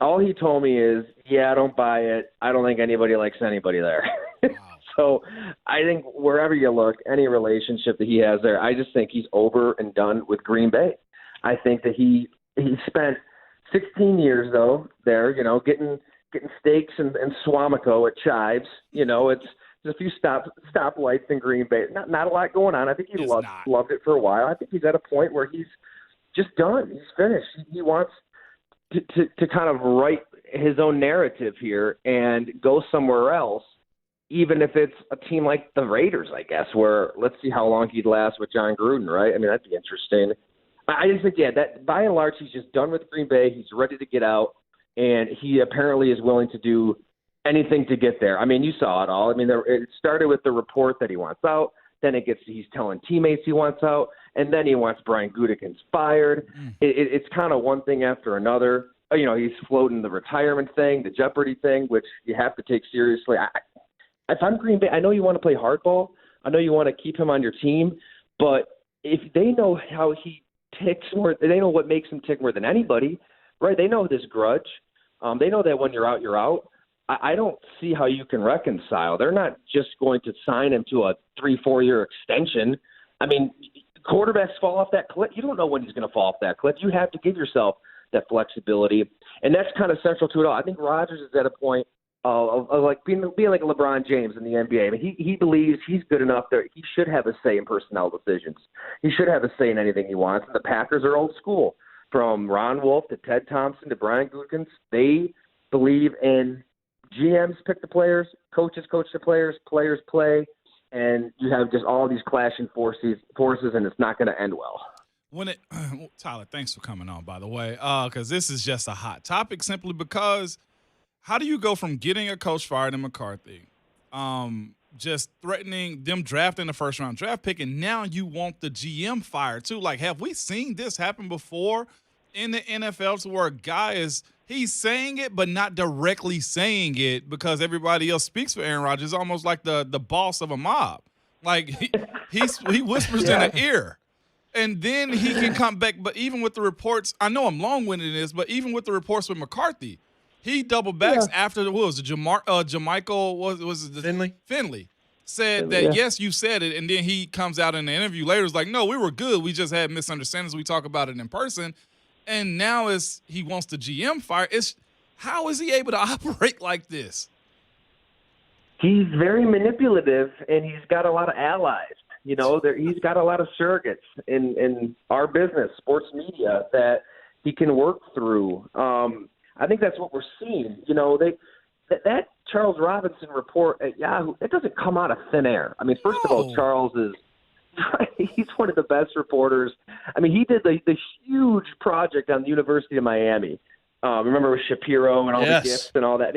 All he told me is, yeah, I don't buy it. I don't think anybody likes anybody there. So I think wherever you look, any relationship that he has there, I just think he's over and done with Green Bay. I think that he spent 16 years, though, there, getting steaks and Swamico at Chives. It's just a few stoplights in Green Bay. Not a lot going on. I think he loved it for a while. I think he's at a point where he's just done. He's finished. He wants to kind of write his own narrative here and go somewhere else. Even if it's a team like the Raiders, I guess, where let's see how long he'd last with John Gruden, right? I mean, that'd be interesting. I just think, that by and large, he's just done with Green Bay. He's ready to get out, and he apparently is willing to do anything to get there. I mean, you saw it all. I mean, it started with the report that he wants out. Then he's telling teammates he wants out, and then he wants Brian Gutekunst fired. It's kind of one thing after another. He's floating the retirement thing, the Jeopardy thing, which you have to take seriously. If I'm Green Bay, I know you want to play hardball. I know you want to keep him on your team. But if they know how he ticks more, they know what makes him tick more than anybody, right? They know this grudge. They know that when you're out, you're out. I don't see how you can reconcile. They're not just going to sign him to a 3-4 year extension. I mean, quarterbacks fall off that cliff. You don't know when he's going to fall off that cliff. You have to give yourself that flexibility. And that's kind of central to it all. I think Rodgers is at a point of like being like LeBron James in the NBA. I mean, he believes he's good enough that he should have a say in personnel decisions. He should have a say in anything he wants. And the Packers are old school. From Ron Wolf to Ted Thompson to Brian Gutekunst, they believe in GMs pick the players, coaches coach the players, players play, and you have just all these clashing forces, and it's not going to end well. Tyler, thanks for coming on, by the way, because this is just a hot topic simply because how do you go from getting a coach fired in McCarthy, just threatening them drafting the first-round draft pick, and now you want the GM fired too? Like, have we seen this happen before in the NFL to where a guy he's saying it but not directly saying it because everybody else speaks for Aaron Rodgers? It's almost like the boss of a mob. Like, he whispers in the ear. And then he can come back. But even with the reports, I know I'm long-winded in this, but even with the reports with McCarthy, he double backs after Finley said that, yes, you said it. And then he comes out in the interview later. It's like, no, we were good. We just had misunderstandings. We talk about it in person. And now he wants the GM fired. How is he able to operate like this? He's very manipulative, and he's got a lot of allies. He's got a lot of surrogates in our business, sports media, that he can work through. I think that's what we're seeing. That Charles Robinson report at Yahoo, it doesn't come out of thin air. I mean, first of all, Charles he's one of the best reporters. I mean, he did the huge project on the University of Miami. Remember with Shapiro and all the gifts and all that?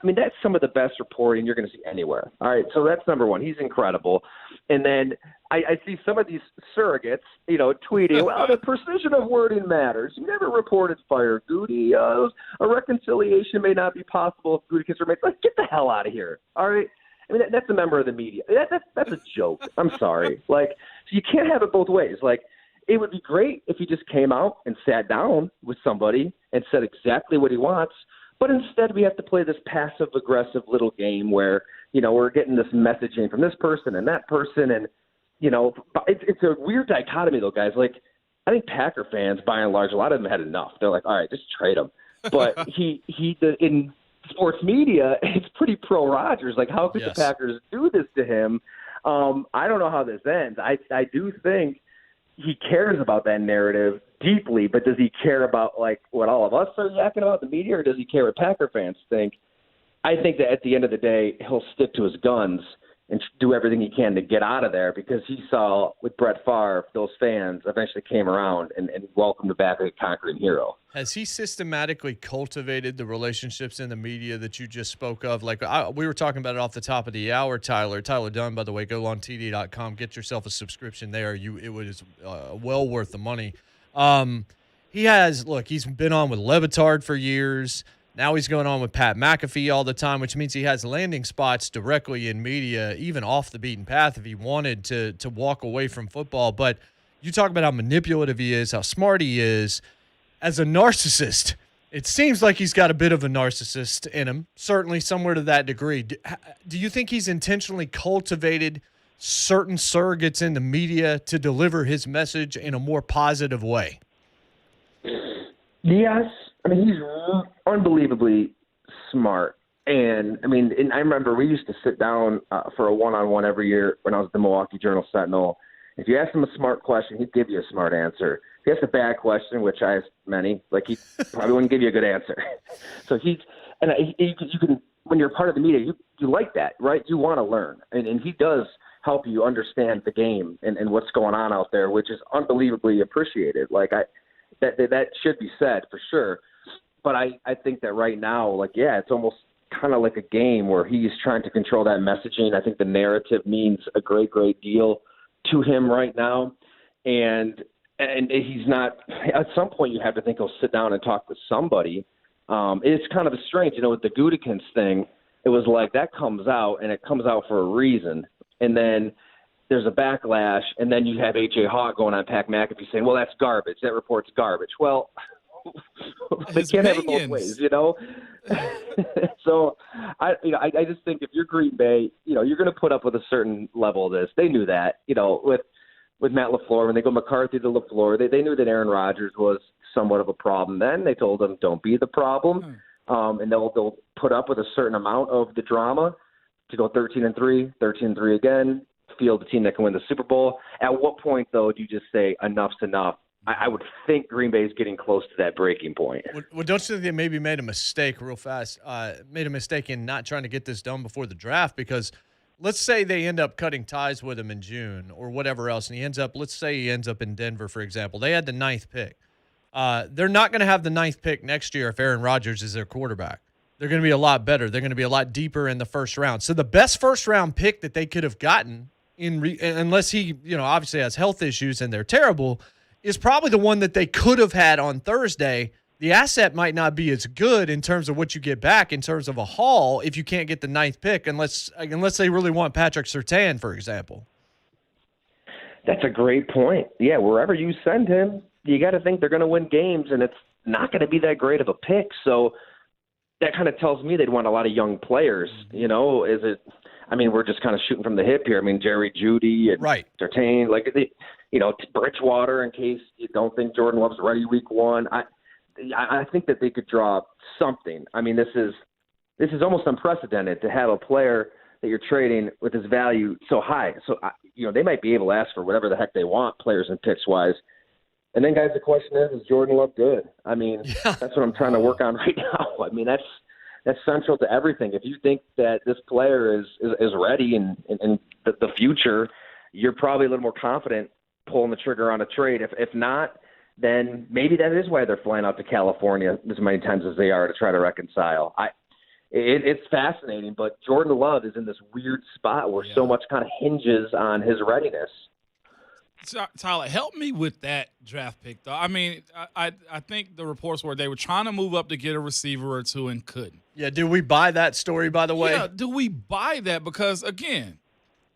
I mean, that's some of the best reporting you're going to see anywhere. All right, so that's number one. He's incredible. And then I see some of these surrogates, tweeting, well, the precision of wording matters. You never reported fire, Goody. A reconciliation may not be possible if Goody gets remains. Like, get the hell out of here. All right? I mean, that's a member of the media. That's a joke. I'm sorry. Like, so you can't have it both ways. Like, it would be great if he just came out and sat down with somebody and said exactly what he wants. But instead, we have to play this passive-aggressive little game where, we're getting this messaging from this person and that person. And, it's a weird dichotomy, though, guys. Like, I think Packer fans, by and large, a lot of them had enough. They're like, all right, just trade him. But in sports media, it's pretty pro-Rodgers. Like, how could the Packers do this to him? I don't know how this ends. I do think he cares about that narrative deeply, but does he care about, like, what all of us are yakking about, the media, or does he care what Packer fans think? I think that at the end of the day, he'll stick to his guns and do everything he can to get out of there, because he saw with Brett Favre, those fans eventually came around and welcomed him back as a conquering hero. Has he systematically cultivated the relationships in the media that you just spoke of? Like, we were talking about it off the top of the hour, Tyler. Tyler Dunne, by the way, go on TD.com. Get yourself a subscription there. It was well worth the money. He's been on with Levitard for years. Now he's going on with Pat McAfee all the time, which means he has landing spots directly in media, even off the beaten path if he wanted to walk away from football. But you talk about how manipulative he is, how smart he is. As a narcissist, it seems like he's got a bit of a narcissist in him, certainly somewhere to that degree. Do you think he's intentionally cultivated certain surrogates in the media to deliver his message in a more positive way? Yes. I mean, he's unbelievably smart. And I remember we used to sit down for a one-on-one every year when I was at the Milwaukee Journal-Sentinel. If you asked him a smart question, he'd give you a smart answer. If you asked a bad question, which I asked many, he probably wouldn't give you a good answer. So you can, when you're part of the media, you like that, right? You want to learn. And he does help you understand the game and what's going on out there, which is unbelievably appreciated. That should be said for sure. But I think that right now, it's almost kind of like a game where he's trying to control that messaging. I think the narrative means a great, great deal to him right now. And he's not – at some point you have to think he'll sit down and talk to somebody. It's kind of strange. With the Gutekunst thing, it was like that comes out, and it comes out for a reason. And then there's a backlash, and then you have A.J. Hawk going on Pat McAfee saying, well, that's garbage. That report's garbage. Well – they can't have it both ways, So I just think if you're Green Bay, you're going to put up with a certain level of this. They knew that, with Matt LaFleur, when they go McCarthy to LaFleur, they knew that Aaron Rodgers was somewhat of a problem then. They told him, don't be the problem. And they'll put up with a certain amount of the drama to go 13-3, 13-3 again, field the team that can win the Super Bowl. At what point, though, do you just say enough's enough? I would think Green Bay is getting close to that breaking point. Well, don't you think they maybe made a mistake real fast, made a mistake in not trying to get this done before the draft? Because let's say they end up cutting ties with him in June or whatever else, and let's say he ends up in Denver, for example. They had the 9th pick. They're not going to have the 9th pick next year if Aaron Rodgers is their quarterback. They're going to be a lot better. They're going to be a lot deeper in the first round. So the best first-round pick that they could have gotten, unless he obviously has health issues and they're terrible, is probably the one that they could have had on Thursday. The asset might not be as good in terms of what you get back in terms of a haul if you can't get the 9th pick, unless they really want Patrick Surtain, for example. That's a great point. Yeah, wherever you send him, you got to think they're going to win games, and it's not going to be that great of a pick. So that kind of tells me they'd want a lot of young players. Is it? We're just kind of shooting from the hip here. Jerry Jeudy and Surtain, Bridgewater, in case you don't think Jordan Love's ready week 1. I think that they could draw something. This is almost unprecedented to have a player that you're trading with his value so high. So, they might be able to ask for whatever the heck they want, players and picks-wise. And then, guys, the question is Jordan Love good? That's what I'm trying to work on right now. That's central to everything. If you think that this player is ready in the future, you're probably a little more confident pulling the trigger on a trade. If not, then maybe that is why they're flying out to California as many times as they are to try to reconcile. It's fascinating, but Jordan Love is in this weird spot where so much kind of hinges on his readiness. Tyler, help me with that draft pick, though. I mean, I think the reports were they were trying to move up to get a receiver or two and couldn't. Yeah, do we buy that story, by the way? Yeah, do we buy that? Because, again,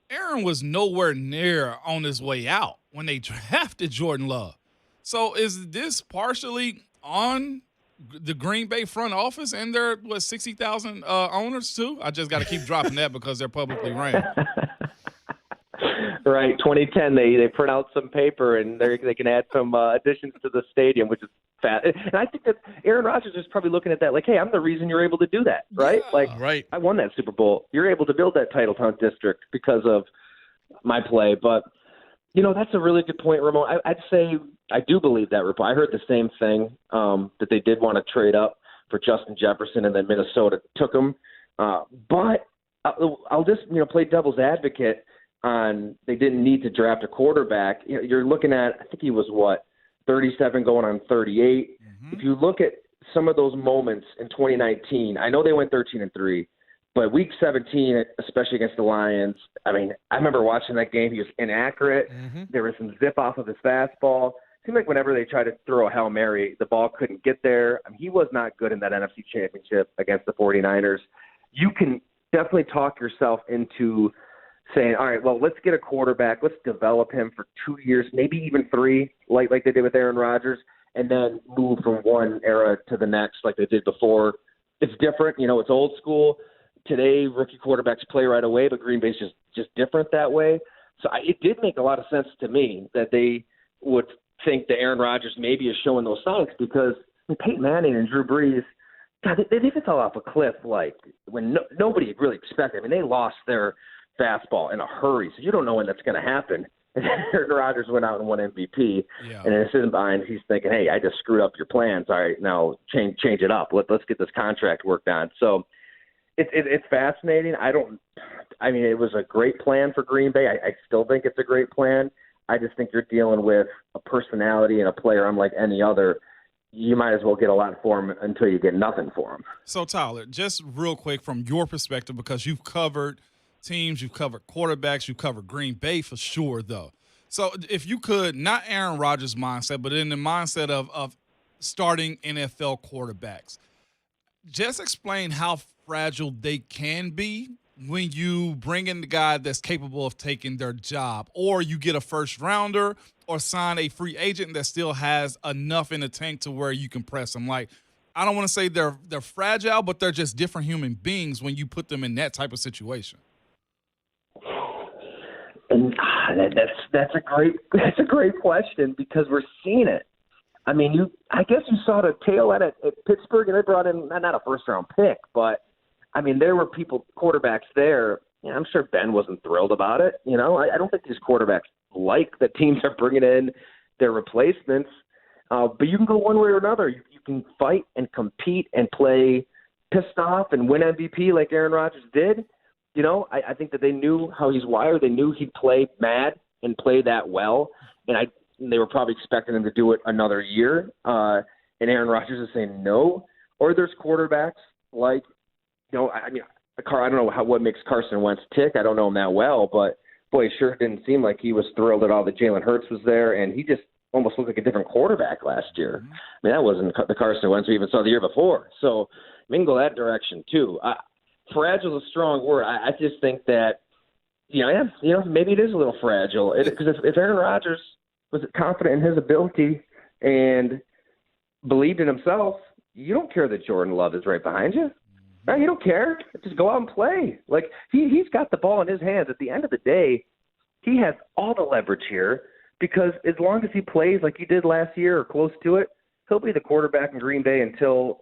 Aaron was nowhere near on his way out when they drafted Jordan Love. So is this partially on the Green Bay front office and their, 60,000 owners, too? I just got to keep dropping that because they're publicly ran. Right, 2010, they print out some paper and they can add some additions to the stadium, which is fat. And I think that Aaron Rodgers is probably looking at that like, hey, I'm the reason you're able to do that, right? Yeah. Like, right. I won that Super Bowl. You're able to build that title hunt district because of my play. But, that's a really good point, Ramon. I'd say I do believe that report. I heard the same thing, that they did want to trade up for Justin Jefferson, and then Minnesota took him. But I'll just, play devil's advocate on they didn't need to draft a quarterback. You're looking at, I think he was 37 going on 38. Mm-hmm. If you look at some of those moments in 2019, I know they went 13-3, but week 17, especially against the Lions, I mean, I remember watching that game. He was inaccurate. Mm-hmm. There was some zip off of his fastball. It seemed like whenever they tried to throw a Hail Mary, the ball couldn't get there. I mean, he was not good in that NFC Championship against the 49ers. You can definitely talk yourself into saying, all right, well, let's get a quarterback. Let's develop him for 2 years, maybe even 3, like they did with Aaron Rodgers, and then move from one era to the next like they did before. It's different. It's old school. Today, rookie quarterbacks play right away, but Green Bay's just different that way. So it did make a lot of sense to me that they would think that Aaron Rodgers maybe is showing those signs because Peyton Manning and Drew Brees, God, they fell off a cliff like when nobody really expected. I mean, they lost their fastball in a hurry, so you don't know when that's going to happen. And Aaron Rodgers went out and won MVP, and in his mind, he's thinking, "Hey, I just screwed up your plans. All right, now change it up. Let's get this contract worked on." So it's fascinating. It was a great plan for Green Bay. I still think it's a great plan. I just think you're dealing with a personality and a player unlike any other. You might as well get a lot for him until you get nothing for him. So, Tyler, just real quick from your perspective, because you've covered teams, you've covered quarterbacks, you've covered Green Bay for sure, though. So if you could, not Aaron Rodgers' mindset, but in the mindset of starting NFL quarterbacks, just explain how fragile they can be when you bring in the guy that's capable of taking their job, or you get a first rounder or sign a free agent that still has enough in the tank to where you can press them. Like, I don't want to say they're fragile, but they're just different human beings when you put them in that type of situation. And that's a great question because we're seeing it. I mean, I guess you saw the tail at Pittsburgh, and they brought in not a first round pick, but I mean, there were quarterbacks there. I'm sure Ben wasn't thrilled about it. I don't think these quarterbacks like that teams are bringing in their replacements. But you can go one way or another. You can fight and compete and play pissed off and win MVP like Aaron Rodgers did. I think that they knew how he's wired. They knew he'd play mad and play that well. And they were probably expecting him to do it another year. And Aaron Rodgers is saying no. Or there's quarterbacks like, I don't know what makes Carson Wentz tick. I don't know him that well, but boy, it sure didn't seem like he was thrilled at all that Jalen Hurts was there. And he just almost looked like a different quarterback last year. I mean, that wasn't the Carson Wentz we even saw the year before. So we can go that direction too. Fragile is a strong word. I just think that, maybe it is a little fragile. Because if Aaron Rodgers was confident in his ability and believed in himself, you don't care that Jordan Love is right behind you. Right? You don't care. Just go out and play. Like, he's got the ball in his hands. At the end of the day, he has all the leverage here because as long as he plays like he did last year or close to it, he'll be the quarterback in Green Bay until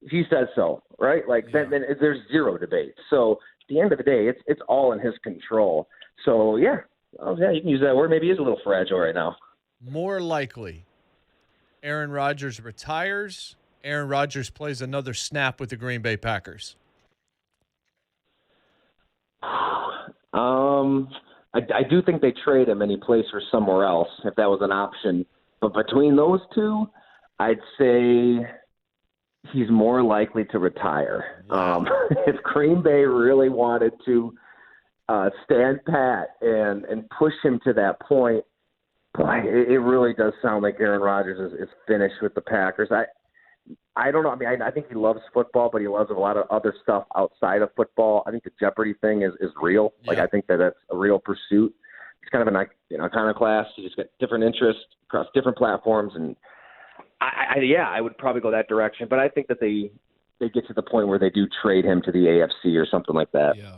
he says so, right? Like, then there's zero debate. So at the end of the day, it's all in his control. So, you can use that word. Maybe he is a little fragile right now. More likely, Aaron Rodgers retires, Aaron Rodgers plays another snap with the Green Bay Packers. I do think they trade him and he plays for somewhere else if that was an option. But between those two, I'd say he's more likely to retire. If Green Bay really wanted to stand pat and push him to that point, Boy, it really does sound like Aaron Rodgers is finished with the Packers. I don't know. I mean, I think he loves football, but he loves a lot of other stuff outside of football. I think the Jeopardy thing is real. Yeah. Like, I think that's a real pursuit. He's kind of an iconoclast. He's just got different interests across different platforms, and I would probably go that direction. But I think that they get to the point where they do trade him to the AFC or something like that. Yeah.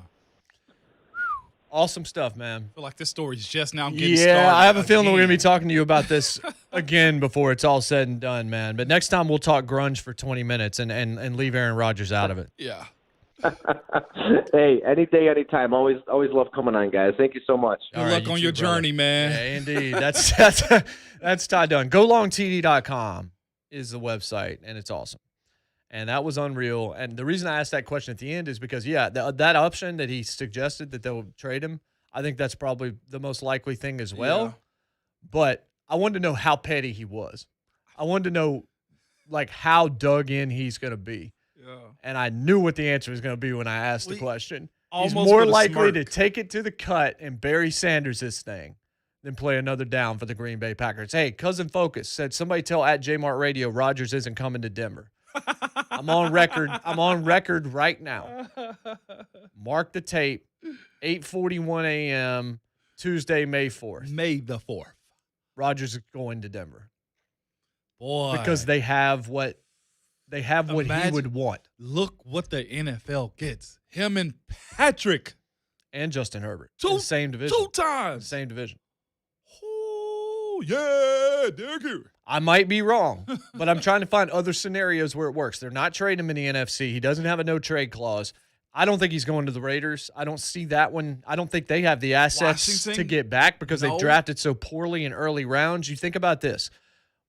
Awesome stuff, man. I feel like this story's just now getting started. Yeah, I have a feeling that we're going to be talking to you about this again before it's all said and done, man. But next time we'll talk grunge for 20 minutes and leave Aaron Rodgers out of it. Yeah. Hey, any day, anytime. Always love coming on, guys. Thank you so much. Good luck on your journey, man. Yeah, indeed. That's Ty Dunne. GoLongTD.com is the website, and it's awesome. And that was unreal. And the reason I asked that question at the end is because, that option that he suggested that they'll trade him, I think that's probably the most likely thing as well. Yeah. But I wanted to know how petty he was. I wanted to know, how dug in he's going to be. Yeah. And I knew what the answer was going to be when I asked the question. He's almost more put a likely smirk. to take it to the cut and Barry Sanders this thing than play another down for the Green Bay Packers. Hey, Cousin Focus said, somebody tell at JMart Radio Rodgers isn't coming to Denver. I'm on record. I'm on record right now. Mark the tape. 8:41 a.m. Tuesday, May 4th. May the 4th. Rodgers is going to Denver. Boy. Because they have what he would want. Look what the NFL gets. Him and Patrick. And Justin Herbert. In the same division. 2 times. Same division. Oh, yeah, Derek Henry. I might be wrong, but I'm trying to find other scenarios where it works. They're not trading him in the NFC. He doesn't have a no-trade clause. I don't think he's going to the Raiders. I don't see that one. I don't think they have the assets Washington? to get back because No. they drafted so poorly in early rounds. You think about this.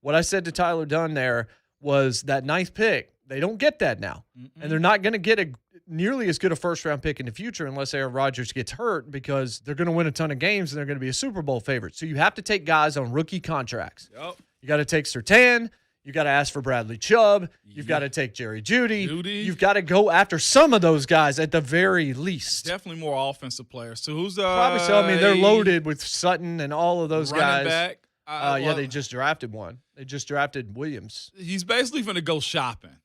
What I said to Tyler Dunne there was that 9th pick. They don't get that now. And they're not going to get nearly as good a first-round pick in the future unless Aaron Rodgers gets hurt because they're going to win a ton of games and they're going to be a Super Bowl favorite. So you have to take guys on rookie contracts. Yep. You got to take Surtain. You got to ask for Bradley Chubb. You've got to take Jerry Jeudy. You've got to go after some of those guys at the very least. Definitely more offensive players. So who's Probably so. I mean, they're loaded with Sutton and all of those running guys. back. They just drafted one. They just drafted Williams. He's basically going to go shopping.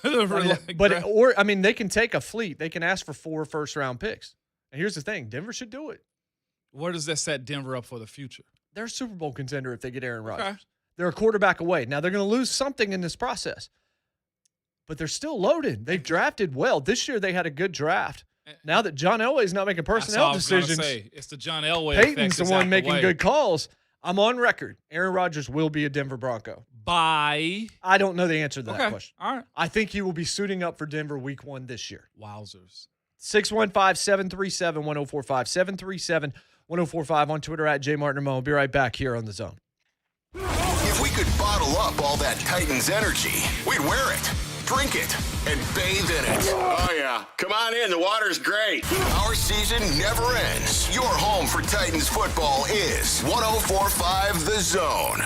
They can take a fleet. They can ask for 4 first-round picks. And here's the thing. Denver should do it. Where does that set Denver up for the future? They're a Super Bowl contender if they get Aaron Rodgers. Okay. They're a quarterback away. Now, they're going to lose something in this process. But they're still loaded. They've drafted well. This year, they had a good draft. Now that John Elway's not making personnel decisions, it's the John Elway Peyton's effect the out one making way. good calls. I'm on record. Aaron Rodgers will be a Denver Bronco. By? I don't know the answer to that Okay. question. All right. I think he will be suiting up for Denver week 1 this year. Wowzers. 615-737-1045. 737-1045 on Twitter at JMart and Ramon. We'll be right back here on The Zone. If we could bottle up all that Titans energy, we'd wear it, drink it, and bathe in it. Oh, yeah. Come on in. The water's great. Our season never ends. Your home for Titans football is 104.5 The Zone.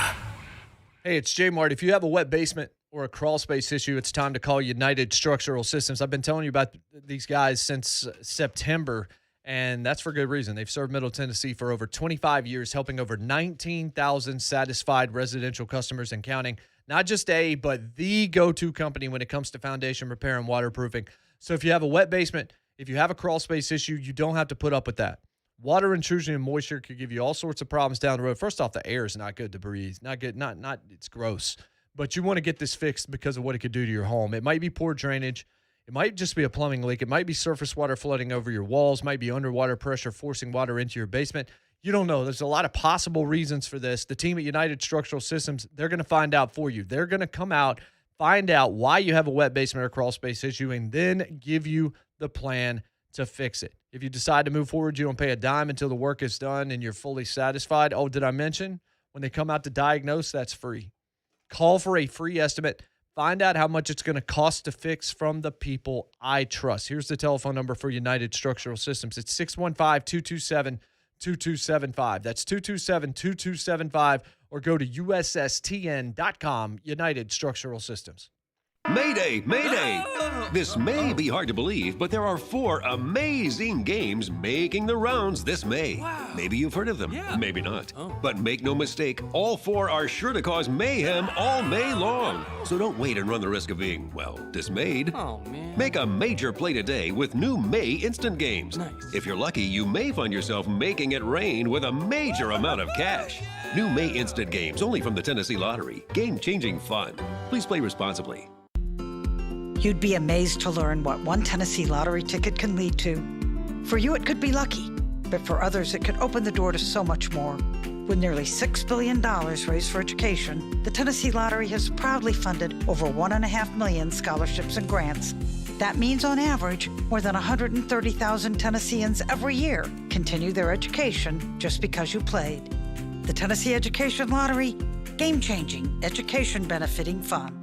Hey, it's JMart. If you have a wet basement or a crawl space issue, it's time to call United Structural Systems. I've been telling you about these guys since September, and that's for good reason. They've served Middle Tennessee for over 25 years, helping over 19,000 satisfied residential customers and counting. Not just but the go-to company when it comes to foundation repair and waterproofing. So if you have a wet basement, if you have a crawl space issue, you don't have to put up with that. Water intrusion and moisture could give you all sorts of problems down the road. First off, the air is not good to breathe. Not good. Not. It's gross. But you want to get this fixed because of what it could do to your home. It might be poor drainage. It might just be a plumbing leak. It might be surface water flooding over your walls. Might be underwater pressure forcing water into your basement. You don't know. There's a lot of possible reasons for this. The team at United Structural Systems, they're going to find out for you. They're going to come out, find out why you have a wet basement or crawl space issue, and then give you the plan to fix it. If you decide to move forward, you don't pay a dime until the work is done and you're fully satisfied. Oh, did I mention? When they come out to diagnose, that's free. Call for a free estimate. Find out how much it's going to cost to fix from the people I trust. Here's the telephone number for United Structural Systems. It's 615-227-2275. That's 227-2275, or go to USSTN.com, United Structural Systems. Mayday, Mayday! This may be hard to believe, but there are 4 amazing games making the rounds this May. Wow. Maybe you've heard of them, Yeah. maybe not. But make no mistake, all 4 are sure to cause mayhem all May long. So don't wait and run the risk of being, well, dismayed. Oh, man. Make a major play today with new May instant games. Nice. If you're lucky, you may find yourself making it rain with a major amount of cash. New May instant games only from the Tennessee Lottery. Game-changing fun. Please play responsibly. You'd be amazed to learn what one Tennessee lottery ticket can lead to. For you, it could be lucky, but for others, it could open the door to so much more. With nearly $6 billion raised for education, the Tennessee Lottery has proudly funded over 1.5 million scholarships and grants. That means, on average, more than 130,000 Tennesseans every year continue their education just because you played. The Tennessee Education Lottery, game-changing, education-benefiting fun.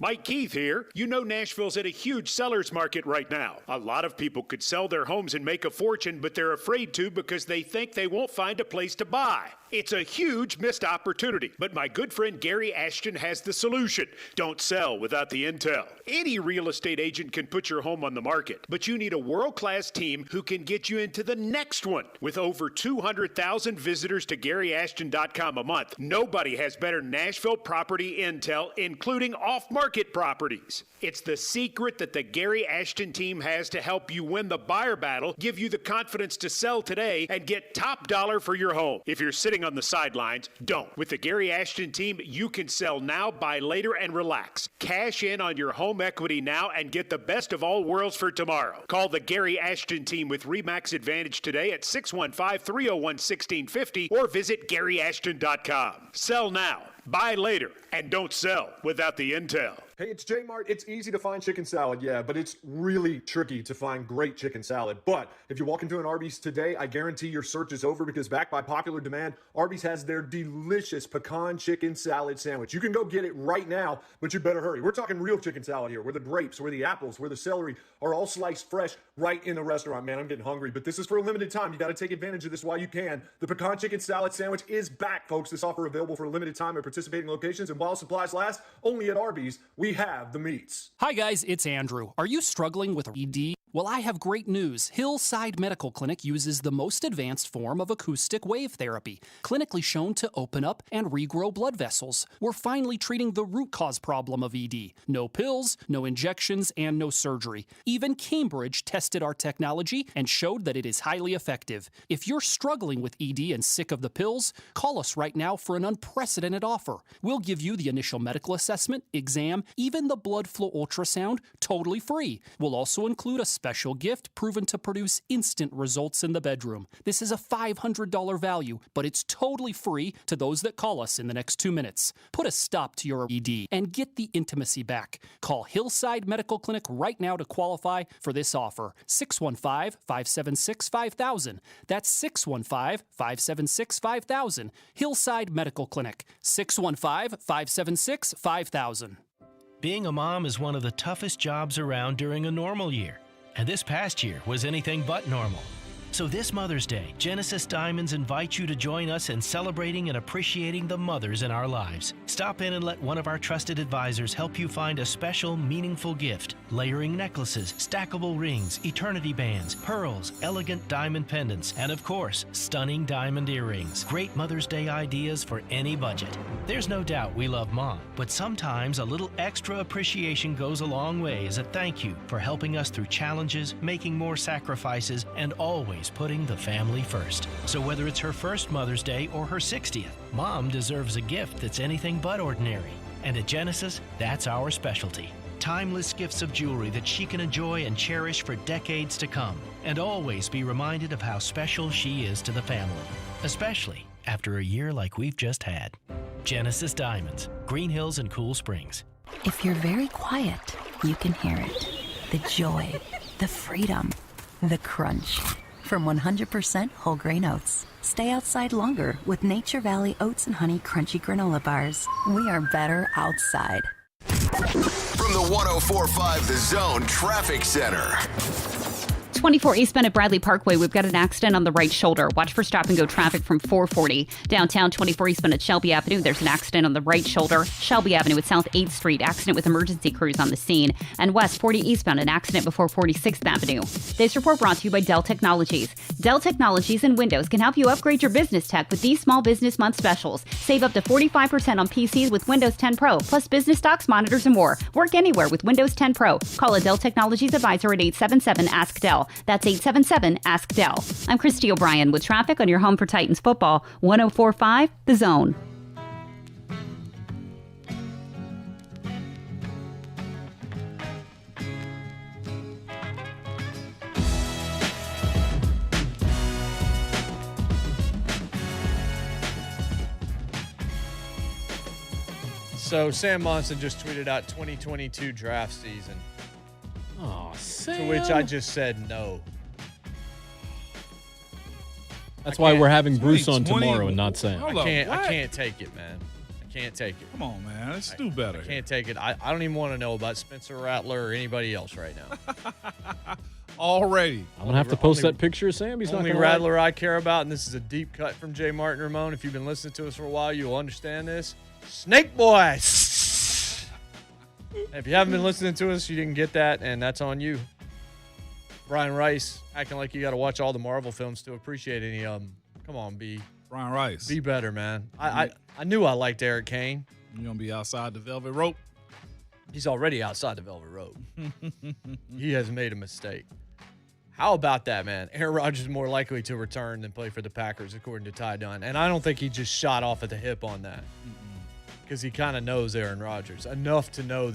Mike Keith here. You know Nashville's at a huge seller's market right now. A lot of people could sell their homes and make a fortune, but they're afraid to because they think they won't find a place to buy. It's a huge missed opportunity, but my good friend Gary Ashton has the solution. Don't sell without the intel. Any real estate agent can put your home on the market, but you need a world-class team who can get you into the next one. With over 200,000 visitors to GaryAshton.com a month, nobody has better Nashville property intel, including off-market properties. It's the secret that the Gary Ashton team has to help you win the buyer battle, give you the confidence to sell today, and get top dollar for your home. If you're sitting on the sidelines, don't. With the Gary Ashton team, you can sell now, buy later, and relax. Cash in on your home equity now and get the best of all worlds for tomorrow. Call the Gary Ashton team with RE/MAX Advantage today at 615-301-1650 or visit GaryAshton.com. Sell now, buy later, and don't sell without the intel. Hey, it's JMart. It's easy to find chicken salad, yeah, but it's really tricky to find great chicken salad. But if you walk into an Arby's today, I guarantee your search is over because backed by popular demand, Arby's has their delicious pecan chicken salad sandwich. You can go get it right now, but you better hurry. We're talking real chicken salad here, where the grapes, where the apples, where the celery are all sliced fresh right in the restaurant. Man, I'm getting hungry, but this is for a limited time. You got to take advantage of this while you can. The pecan chicken salad sandwich is back, folks. This offer available for a limited time at participating locations, and while supplies last, only at Arby's, we have the meats. Hi guys, it's Andrew. Are you struggling with ED? Well, I have great news. Hillside Medical Clinic uses the most advanced form of acoustic wave therapy, clinically shown to open up and regrow blood vessels. We're finally treating the root cause problem of ED. No pills, no injections, and no surgery. Even Cambridge tested our technology and showed that it is highly effective. If you're struggling with ED and sick of the pills, call us right now for an unprecedented offer. We'll give you the initial medical assessment, exam, even the blood flow ultrasound, totally free. We'll also include a special gift proven to produce instant results in the bedroom. This is a $500 value, but it's totally free to those that call us in the next 2 minutes. Put a stop to your ED and get the intimacy back. Call Hillside Medical Clinic right now to qualify for this offer. 615-576-5000. That's 615-576-5000. Hillside Medical Clinic. 615-576-5000. Being a mom is one of the toughest jobs around during a normal year. And this past year was anything but normal. So this Mother's Day, Genesis Diamonds invites you to join us in celebrating and appreciating the mothers in our lives. Stop in and let one of our trusted advisors help you find a special, meaningful gift. Layering necklaces, stackable rings, eternity bands, pearls, elegant diamond pendants, and of course, stunning diamond earrings. Great Mother's Day ideas for any budget. There's no doubt we love Mom, but sometimes a little extra appreciation goes a long way as a thank you for helping us through challenges, making more sacrifices, and always putting the family first. So whether it's her first Mother's Day or her 60th, Mom deserves a gift that's anything but ordinary. And at Genesis, that's our specialty. Timeless gifts of jewelry that she can enjoy and cherish for decades to come, and always be reminded of how special she is to the family, especially after a year like we've just had. Genesis Diamonds, Green Hills and Cool Springs. If you're very quiet, you can hear it. The joy, the freedom, the crunch. From 100% whole grain oats. Stay outside longer with Nature Valley Oats and Honey Crunchy Granola Bars. We are better outside. From the 104.5 The Zone Traffic Center. 24 eastbound at Bradley Parkway, we've got an accident on the right shoulder. Watch for stop-and-go traffic from 440. Downtown 24 eastbound at Shelby Avenue, there's an accident on the right shoulder. Shelby Avenue at South 8th Street, accident with emergency crews on the scene. And west 40 eastbound, an accident before 46th Avenue. This report brought to you by Dell Technologies. Dell Technologies and Windows can help you upgrade your business tech with these small business month specials. Save up to 45% on PCs with Windows 10 Pro, plus business stocks, monitors, and more. Work anywhere with Windows 10 Pro. Call a Dell Technologies advisor at 877-ASK-DELL. That's 877-ASK-DELL. I'm Christy O'Brien with traffic on your home for Titans football, 104.5 The Zone. So Sam Monson just tweeted out 2022 draft season. Oh, Sam. To which I just said no. That's why we're having Bruce on tomorrow and not Sam. I can't take it, man. I can't take it. Come on, man. Let's do better. I can't take it. I don't even want to know about Spencer Rattler or anybody else right now. Already. I'm going to have to post that picture of Sam. He's not only gonna Rattler I care about, and this is a deep cut from JMart and Ramon. If you've been listening to us for a while, you'll understand this. Snake Boys. If you haven't been listening to us, you didn't get that, and that's on you. Brian Rice acting like you got to watch all the Marvel films to appreciate any of them. Come on, B. Brian Rice. Be better, man. I knew I liked Eric Kane. You gonna be outside the velvet rope? He's already outside the velvet rope. He has made a mistake. How about that, man? Aaron Rodgers is more likely to return than play for the Packers, according to Ty Dunne. And I don't think he just shot off at the hip on that. Because he kind of knows Aaron Rodgers enough to know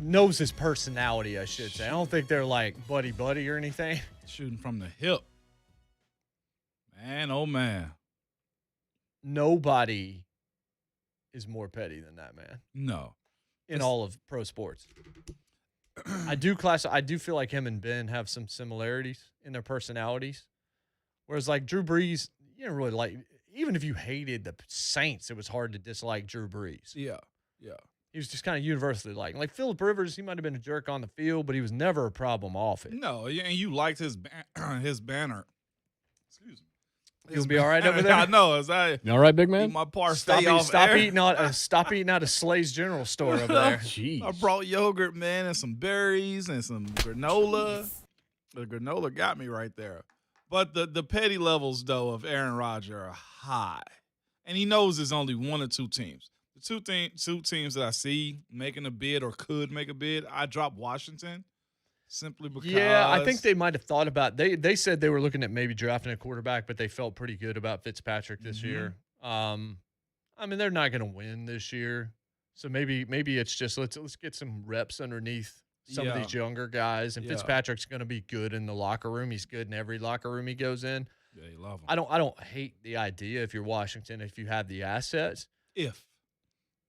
knows his personality, I should say. I don't think they're like buddy or anything. Shooting from the hip. Man, oh man. Nobody is more petty than that, man. No. In all of pro sports. I do feel like him and Ben have some similarities in their personalities. Whereas like Drew Brees, you didn't really like, even if you hated the Saints, it was hard to dislike Drew Brees. Yeah. He was just kind of universally liked. Like Phillip Rivers, he might have been a jerk on the field, but he was never a problem off it. No, and you liked his banner. Excuse me. You'll be all right over there. I know. You all right, big man? My par Stop air. eating out of Slay's General Store over there. Jeez. I brought yogurt, man, and some berries and some granola. The granola got me right there. But the petty levels, though, of Aaron Rodgers are high. And he knows there's only one or two teams. The two teams that I see making a bid or could make a bid, I dropped Washington simply because. Yeah, I think they might have thought about they said they were looking at maybe drafting a quarterback, but they felt pretty good about Fitzpatrick this year. I mean, they're not going to win this year. So maybe it's just let's get some reps underneath some of these younger guys. And Fitzpatrick's going to be good in the locker room. He's good in every locker room he goes in. Yeah, you love him. I don't hate the idea if you're Washington, if you have the assets.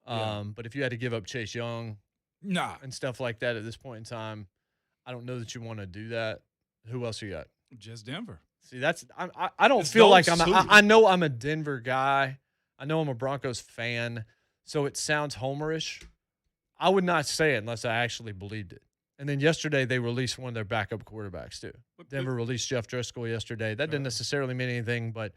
But if you had to give up Chase Young and stuff like that at this point in time, I don't know that you want to do that. Who else you got? Just Denver. See, I don't feel like I know I'm a Denver guy. I know I'm a Broncos fan, so it sounds homerish. I would not say it unless I actually believed it. And then yesterday they released one of their backup quarterbacks too. Denver released Jeff Driscoll yesterday. That didn't necessarily mean anything, but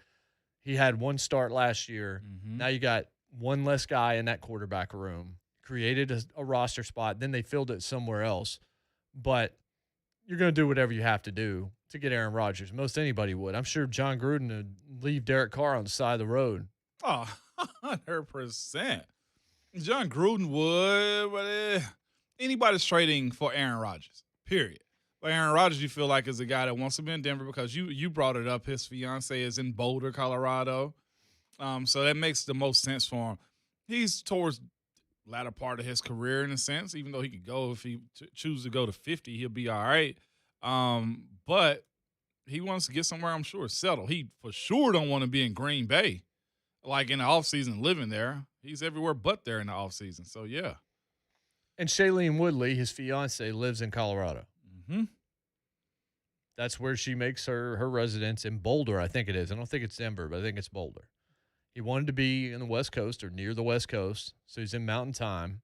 he had one start last year. Now you got one less guy in that quarterback room. Created a roster spot. Then they filled it somewhere else. But you're going to do whatever you have to do to get Aaron Rodgers. Most anybody would. I'm sure John Gruden would leave Derek Carr on the side of the road. Oh, 100%. John Gruden would, but anybody's trading for Aaron Rodgers, period. But Aaron Rodgers, you feel like, is a guy that wants to be in Denver because you brought it up. His fiance is in Boulder, Colorado. So that makes the most sense for him. He's towards latter part of his career in a sense, even though he could go if he chooses to go to 50, he'll be all right. But he wants to get somewhere, I'm sure, settle. He for sure don't want to be in Green Bay, like in the offseason living there. He's everywhere but there in the offseason. So, yeah. And Shailene Woodley, his fiance, lives in Colorado. Mm-hmm. That's where she makes her residence in Boulder, I think it is. I don't think it's Denver, but I think it's Boulder. He wanted to be in the West Coast or near the West Coast, so he's in Mountain Time.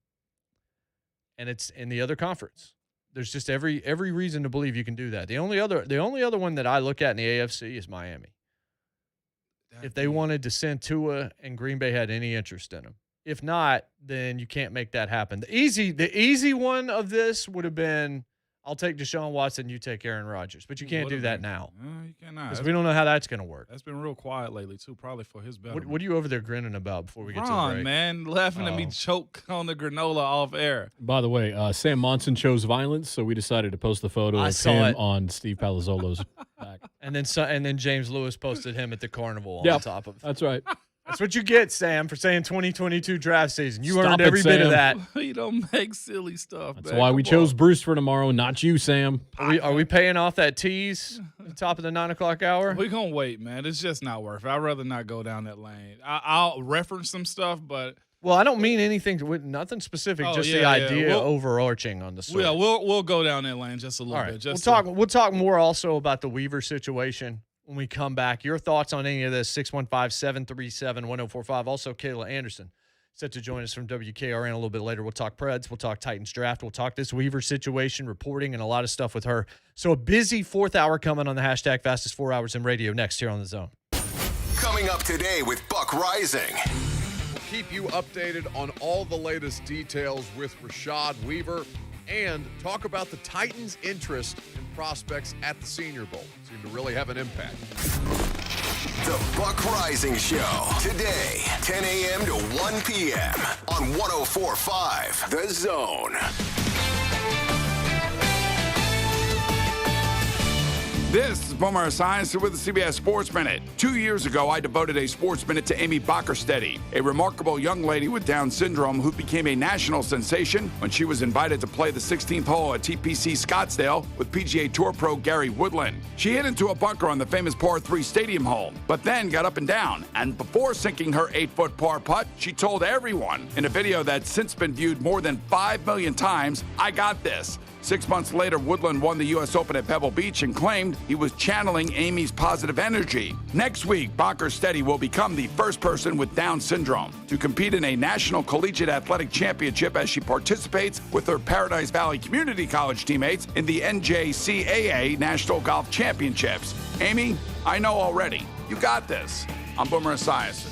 And it's in the other conference. there's just every reason to believe you can do that. The only other one that I look at in the AFC is Miami. If they wanted to send Tua and Green Bay had any interest in him. If not, then you can't make that happen. The easy one of this would have been, I'll take Deshaun Watson, you take Aaron Rodgers. But you can't do that now. No, you cannot. Because we don't know how that's going to work. That's been real quiet lately, too, probably for his better. What are you over there grinning about before we get to the break? Man, laughing at me choke on the granola off air. By the way, Sam Monson chose violence, so we decided to post the photo of him on Steve Palazzolo's back. And then James Lewis posted him at the carnival on top of it. That's right. That's what you get, Sam, for saying 2022 draft season. You Stop earned it, every bit of Sam. that. You don't make silly stuff. That's why we chose Bruce for tomorrow, not you, Sam. Are we paying off that tease at the top of the 9 o'clock hour? We're going to wait, man. It's just not worth it. I'd rather not go down that lane. I'll reference some stuff, but Well, I don't mean anything, nothing specific, just the idea overarching on the story. Yeah, we'll go down that lane just a little bit. We'll talk more also about the Weaver situation when we come back. Your thoughts on any of this, 615-737-1045. Also, Kayla Anderson set to join us from WKRN a little bit later. We'll talk Preds. We'll talk Titans draft. We'll talk this Weaver situation, reporting, and a lot of stuff with her. So a busy fourth hour coming on the hashtag fastest 4 hours in radio next here on The Zone. Coming up today with Buck Rising. We'll keep you updated on all the latest details with Rashad Weaver and talk about the Titans' interest in prospects at the Senior Bowl. Seem to really have an impact. The Buck Rising Show. Today, 10 a.m. to 1 p.m. on 104.5 The Zone. This is Boomer Esiason with the CBS Sports Minute. 2 years ago, I devoted a Sports Minute to Amy Bockerstedt, a remarkable young lady with Down syndrome who became a national sensation when she was invited to play the 16th hole at TPC Scottsdale with PGA Tour pro Gary Woodland. She hit into a bunker on the famous par 3 stadium hole, but then got up and down. And before sinking her 8-foot par putt, she told everyone in a video that's since been viewed more than 5 million times, "I got this." 6 months later, Woodland won the U.S. Open at Pebble Beach and claimed he was channeling Amy's positive energy. Next week, Bockerstedt will become the first person with Down syndrome to compete in a National Collegiate Athletic Championship as she participates with her Paradise Valley Community College teammates in the NJCAA National Golf Championships. Amy, I know already. You got this. I'm Boomer Esiason.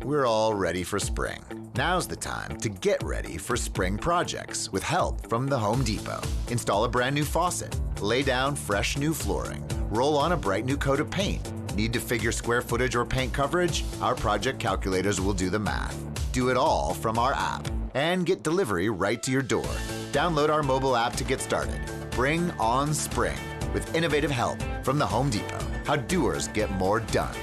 We're all ready for spring. Now's the time to get ready for spring projects with help from the Home Depot. Install a brand new faucet, lay down fresh new flooring, roll on a bright new coat of paint. Need to figure square footage or paint coverage? Our project calculators will do the math. Do it all from our app and get delivery right to your door. Download our mobile app to get started. Bring on spring with innovative help from the Home Depot. How doers get more done.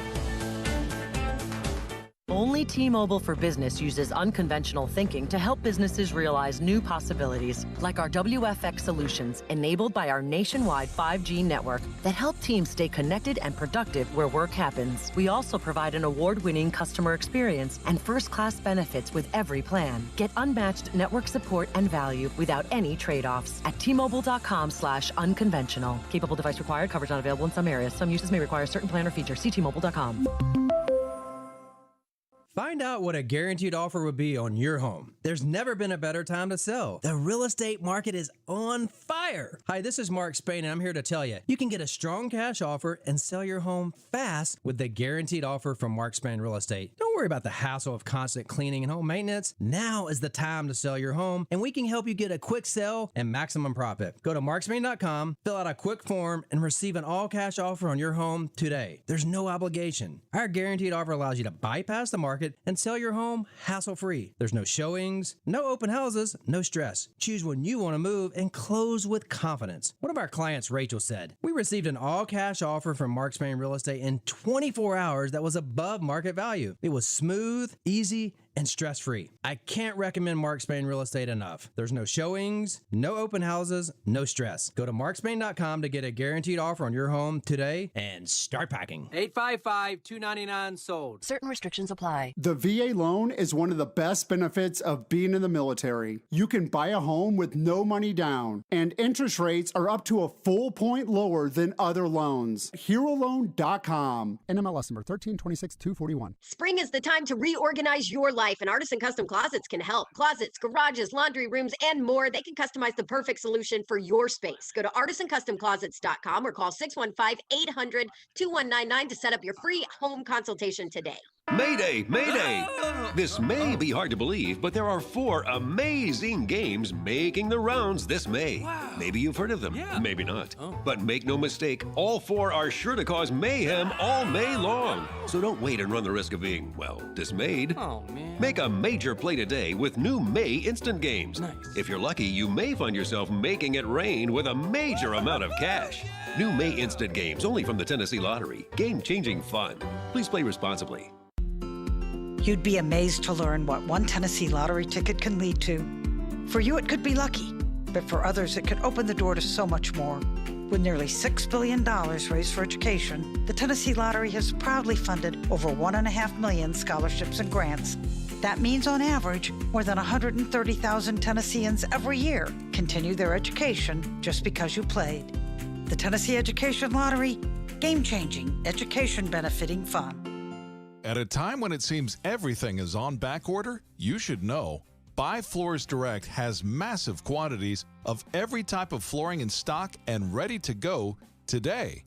Only T-Mobile for Business uses unconventional thinking to help businesses realize new possibilities, like our WFX solutions, enabled by our nationwide 5G network that help teams stay connected and productive where work happens. We also provide an award-winning customer experience and first-class benefits with every plan. Get unmatched network support and value without any trade-offs at T-Mobile.com/unconventional. Capable device required. Coverage not available in some areas. Some uses may require certain plan or feature. See T-Mobile.com. Find out what a guaranteed offer would be on your home. There's never been a better time to sell. The real estate market is on fire. Hi, this is Mark Spain, and I'm here to tell you, you can get a strong cash offer and sell your home fast with the guaranteed offer from Mark Spain Real Estate. Don't worry about the hassle of constant cleaning and home maintenance. Now is the time to sell your home, and we can help you get a quick sell and maximum profit. Go to markspain.com, fill out a quick form, and receive an all-cash offer on your home today. There's no obligation. Our guaranteed offer allows you to bypass the market and sell your home hassle-free. There's no showings, no open houses, no stress. Choose when you want to move and close with confidence. One of our clients, Rachel, said, "We received an all-cash offer from Mark Spain Real Estate in 24 hours that was above market value. It was smooth, easy, and stress-free. I can't recommend Mark Spain Real Estate enough. There's no showings, no open houses, no stress. Go to markspain.com to get a guaranteed offer on your home today and start packing." 855-299 sold. Certain restrictions apply. The VA loan is one of the best benefits of being in the military. You can buy a home with no money down, and interest rates are up to a full point lower than other loans. HeroLoan.com. NMLS number 1326241. Spring is the time to reorganize your life. life, and Artisan Custom Closets can help. Closets, garages, laundry rooms, and more. They can customize the perfect solution for your space. Go to artisancustomclosets.com or call 615-800-2199 to set up your free home consultation today. Mayday, Mayday! This may be hard to believe, but there are 4 amazing games making the rounds this May. Maybe you've heard of them, maybe not. But make no mistake, all 4 are sure to cause mayhem all May long. So don't wait and run the risk of being, well, dismayed. Oh, man. Make a major play today with new May instant games. Nice. If you're lucky, you may find yourself making it rain with a major amount of cash. New May instant games only from the Tennessee Lottery. Game-changing fun. Please play responsibly. You'd be amazed to learn what one Tennessee lottery ticket can lead to. For you, it could be lucky, but for others, it could open the door to so much more. With nearly $6 billion raised for education, the Tennessee Lottery has proudly funded over 1.5 million scholarships and grants. That means, on average, more than 130,000 Tennesseans every year continue their education just because you played. The Tennessee Education Lottery, game-changing, education-benefiting fun. At a time when it seems everything is on back order, you should know Buy Floors Direct has massive quantities of every type of flooring in stock and ready to go today.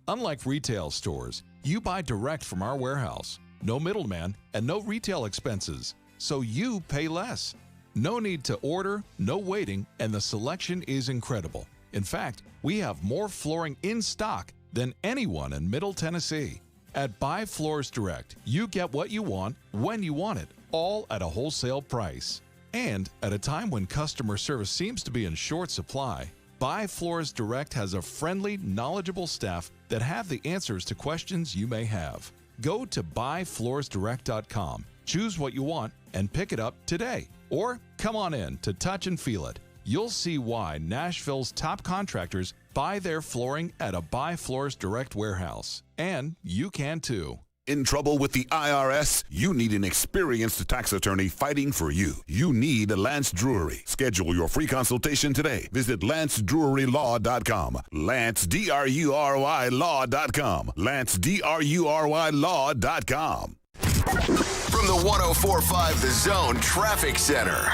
Unlike retail stores, you buy direct from our warehouse. No middleman and no retail expenses, so you pay less. No need to order, no waiting, and the selection is incredible. In fact, we have more flooring in stock than anyone in Middle Tennessee. At Buy Floors Direct, you get what you want, when you want it, all at a wholesale price. And at a time when customer service seems to be in short supply, Buy Floors Direct has a friendly, knowledgeable staff that have the answers to questions you may have. Go to buyfloorsdirect.com, choose what you want, and pick it up today. Or come on in to touch and feel it. You'll see why Nashville's top contractors buy their flooring at a Buy Floors Direct warehouse. And you can too. In trouble with the IRS? You need an experienced tax attorney fighting for you. You need Lance Drury. Schedule your free consultation today. Visit LanceDruryLaw.com. Lance, D-R-U-R-Y Law.com. Lance, D-R-U-R-Y Law.com. From the 104.5 The Zone Traffic Center.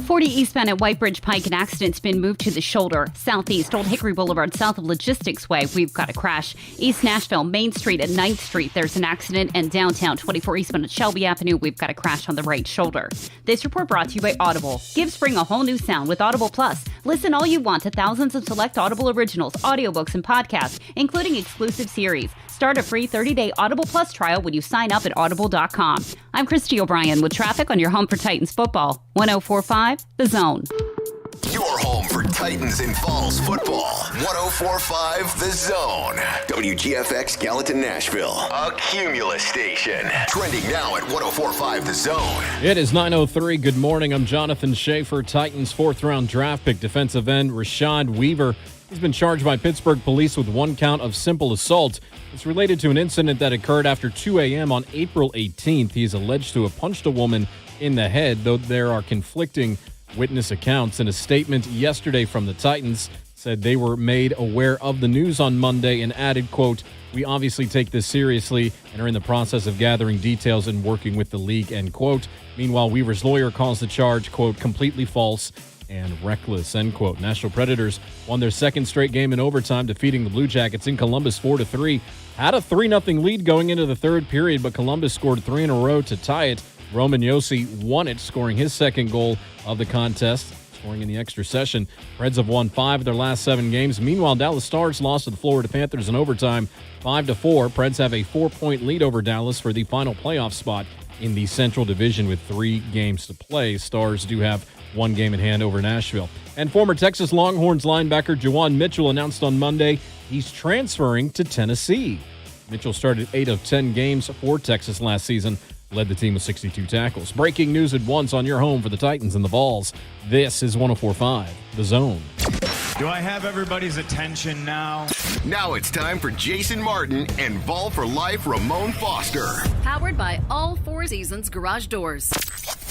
40 eastbound at White Bridge Pike, an accident's been moved to the shoulder. Southeast, Old Hickory Boulevard, south of Logistics Way, we've got a crash. East Nashville, Main Street at 9th Street, there's an accident. And downtown, 24 eastbound at Shelby Avenue, we've got a crash on the right shoulder. This report brought to you by Audible. Give spring a whole new sound with Audible Plus. Listen all you want to thousands of select Audible originals, audiobooks, and podcasts, including exclusive series. Start a free 30-day Audible Plus trial when you sign up at audible.com. I'm Christy O'Brien with traffic on your home for Titans football. 104.5 The Zone. Your home for Titans and Falls football. 104.5 The Zone. WGFX Gallatin, Nashville. A Cumulus station. Trending now at 104.5 The Zone. It is 9:03. Good morning. I'm Jonathan Schaefer. Titans 4th-round draft pick defensive end Rashad Weaver. He's been charged by Pittsburgh police with 1 count of simple assault. It's related to an incident that occurred after 2 a.m. on April 18th. He is alleged to have punched a woman in the head, though there are conflicting witness accounts. In a statement yesterday from the Titans, said they were made aware of the news on Monday and added, quote, "We obviously take this seriously and are in the process of gathering details and working with the league," end quote. Meanwhile, Weaver's lawyer calls the charge, quote, "completely false and reckless," end quote. Nashville Predators won their 2nd straight game in overtime, defeating the Blue Jackets in Columbus 4-3. Had a 3-0 lead going into the 3rd period, but Columbus scored 3 in a row to tie it. Roman Josi won it, scoring his 2nd goal of the contest, scoring in the extra session. Reds have won 5 of their last 7 games. Meanwhile, Dallas Stars lost to the Florida Panthers in overtime 5-4. Preds have a 4-point lead over Dallas for the final playoff spot in the Central Division with 3 games to play. Stars do have 1 game in hand over Nashville. And former Texas Longhorns linebacker Juwan Mitchell announced on Monday he's transferring to Tennessee. Mitchell started 8 of 10 games for Texas last season, led the team with 62 tackles. Breaking news at once on your home for the Titans and the Vols. This is 104.5 The Zone. Do I have everybody's attention now? Now it's time for Jason Martin and Vol for Life Ramon Foster. Powered by All 4 Seasons Garage Doors.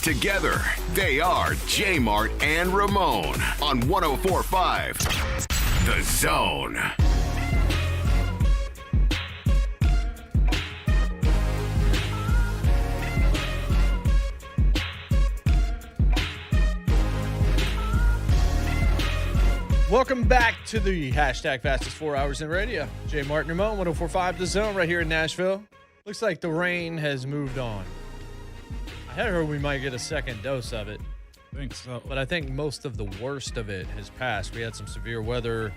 Together, they are JMart and Ramon on 104.5 The Zone. Welcome back to the hashtag fastest 4 hours in radio. J. Martin and Ramon, 104.5 The Zone right here in Nashville. Looks like the rain has moved on. I had heard we might get a second dose of it. I think so. But I think most of the worst of it has passed. We had some severe weather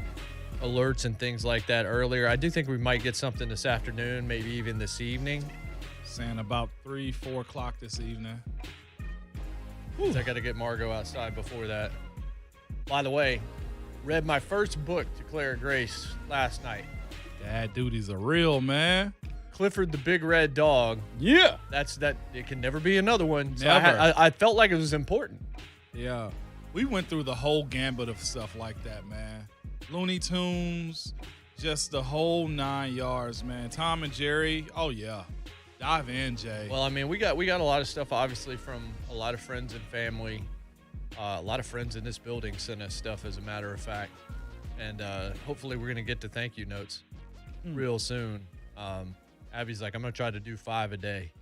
alerts and things like that earlier. I do think we might get something this afternoon, maybe even this evening. Saying about 3, 4 o'clock this evening. I got to get Margot outside before that. By the way, read my first book to Clara Grace last night. Dad duties are real, man. Clifford the Big Red Dog. Yeah. It can never be another one. So Never. I felt like it was important. Yeah. We went through the whole gambit of stuff like that, man. Looney Tunes, just the whole 9 yards, man. Tom and Jerry, oh yeah. Dive in, Jay. Well, I mean, we got a lot of stuff, obviously, from a lot of friends and family. A lot of friends in this building sent us stuff, as a matter of fact. And hopefully we're going to get to thank you notes real soon. Abby's like, I'm going to try to do 5 a day.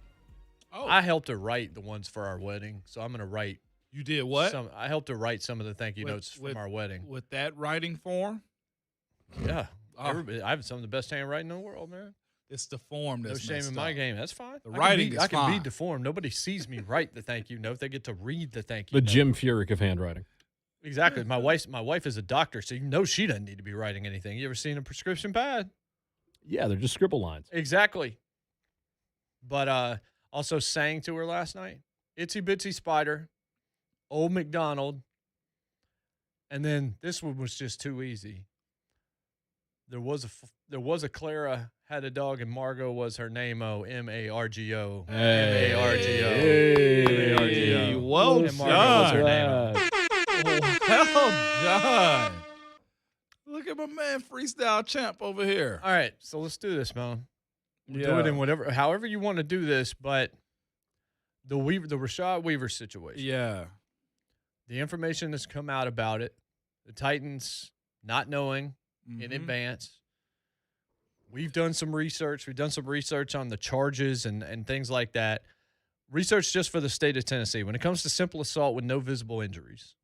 Oh. I helped her write the ones for our wedding, so I'm going to write. You did what? I helped her write some of the thank you notes from our wedding. With that writing form? Yeah. Oh. I have some of the best handwriting in the world, man. It's the form that's no shame in my game. That's fine. The writing is I can fine. be deformed. Nobody sees me write the thank you note. They get to read the thank you The note. Jim Furyk of handwriting. Exactly. My wife is a doctor, so you know she doesn't need to be writing anything. You ever seen a prescription pad? Yeah, they're just scribble lines. Exactly. But also sang to her last night. Itsy Bitsy Spider, Old MacDonald, and then this one was just too easy. There was a Clara had a dog, and Margot was her name-o, M-A-R-G-O. Hey. M-A-R-G-O. Hey. M-A-R-G-O. Well and Margot was her done. name-o. Well done. Look at my man, freestyle champ over here. All right, so let's do this, man. We'll do Yeah. it in however you want to do this, but the Rashad Weaver situation. Yeah. The information that's come out about it, the Titans not knowing in advance. We've done some research. We've done some research on the charges and things like that. Research just for the state of Tennessee. When it comes to simple assault with no visible injuries,